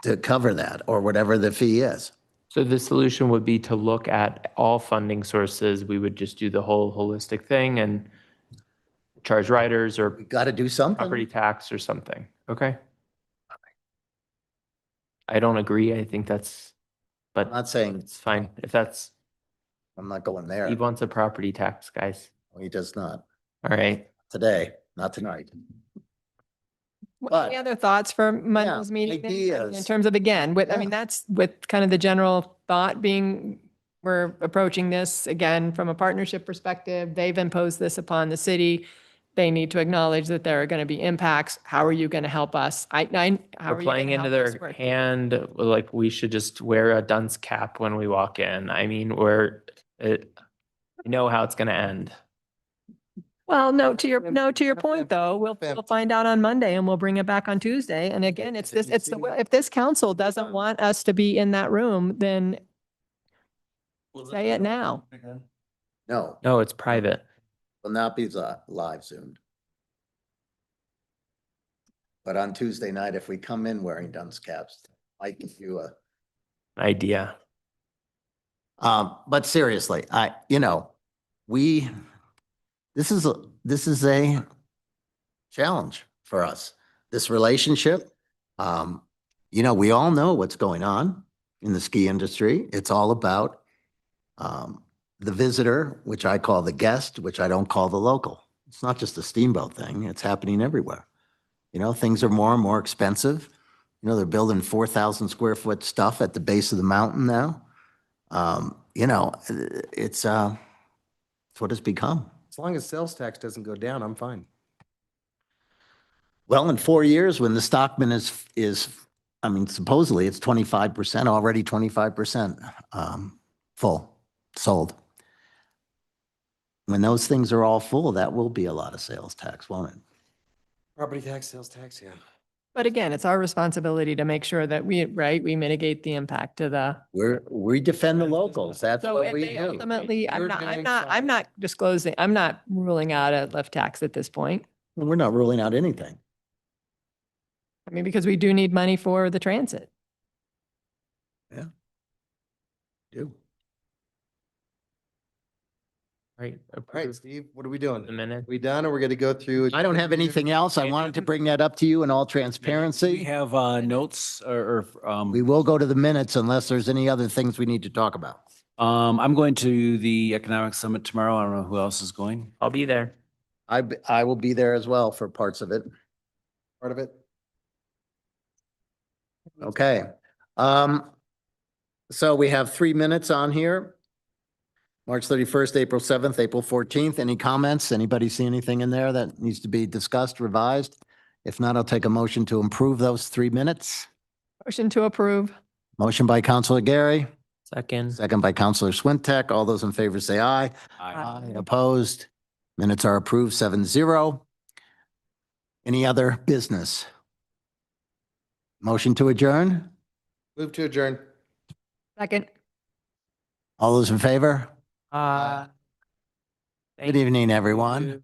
to cover that or whatever the fee is? So the solution would be to look at all funding sources. We would just do the whole holistic thing and charge riders or got to do something. Property tax or something. Okay. I don't agree. I think but I'm not saying it's fine. If that's, I'm not going there. he wants a property tax, guys. He does not. All right. Today, not tonight. But- Any other thoughts for Monday's meeting? then? I mean, In ideas. terms of, again, with, I mean, that's with kind of the general thought being, we're approaching this again from a partnership perspective. They've imposed this upon the city. They need to acknowledge that there are going to be impacts. How are you going to help us? How We're are you playing gonna into help us their work? hand, like we should just wear a dunce cap when we walk in. I mean, I know how it's gonna end. Well, no, to your point, though, we'll find out on Monday and we'll bring it back on Tuesday. And again, it's if this council doesn't want us to be in that room, then say it now. No, No, it's private. will not be live Zoomed. But on Tuesday night, if we come in wearing dunce caps, I give you a. Idea. But seriously, this is a challenge for us, this relationship. We all know what's going on in the ski industry. It's all about the visitor, which I call the guest, which I don't call the local. It's not just a Steamboat thing. It's happening everywhere. Things are more and more expensive. They're building 4,000 square foot stuff at the base of the mountain now. It's what it's become. As long as sales tax doesn't go down, I'm fine. Well, in 4 years, when the Stockman is, supposedly it's 25%, already 25% full, sold. When those things are all full, that will be a lot of sales tax, won't it? Property tax, sales tax, yeah. But again, it's our responsibility to make sure that we mitigate the impact to the. We defend the locals. That's So what if we they do. ultimately, You're doing I'm not disclosing, I'm not ruling out a lift tax at this point. We're not ruling out anything. I mean, because we do need money for the transit. Do. Right. All right, Steve, what are we doing? The minute. We done, or we're gonna go through? I don't have anything else. I wanted to bring that up to you in all We transparency. have notes We will go to the minutes unless there's any other things we need to talk about. I'm going to the Economic Summit tomorrow. I don't know who else is going. I'll be there. I will be there as well for parts of it. Part of it? Okay. So we have 3 minutes on here. March 31st, April 7th, April 14th. Any comments? Anybody see anything in there that needs to be discussed, revised? If not, I'll take a motion to approve those 3 minutes. Motion to approve. Motion by Counselor Gary, Second. second by Counselor Swintek. All those in favor say aye. Aye. Opposed? Minutes are approved 7-0. Any other business? Motion to adjourn? Move to adjourn. Second. All those in favor? Thank Good evening, everyone. you.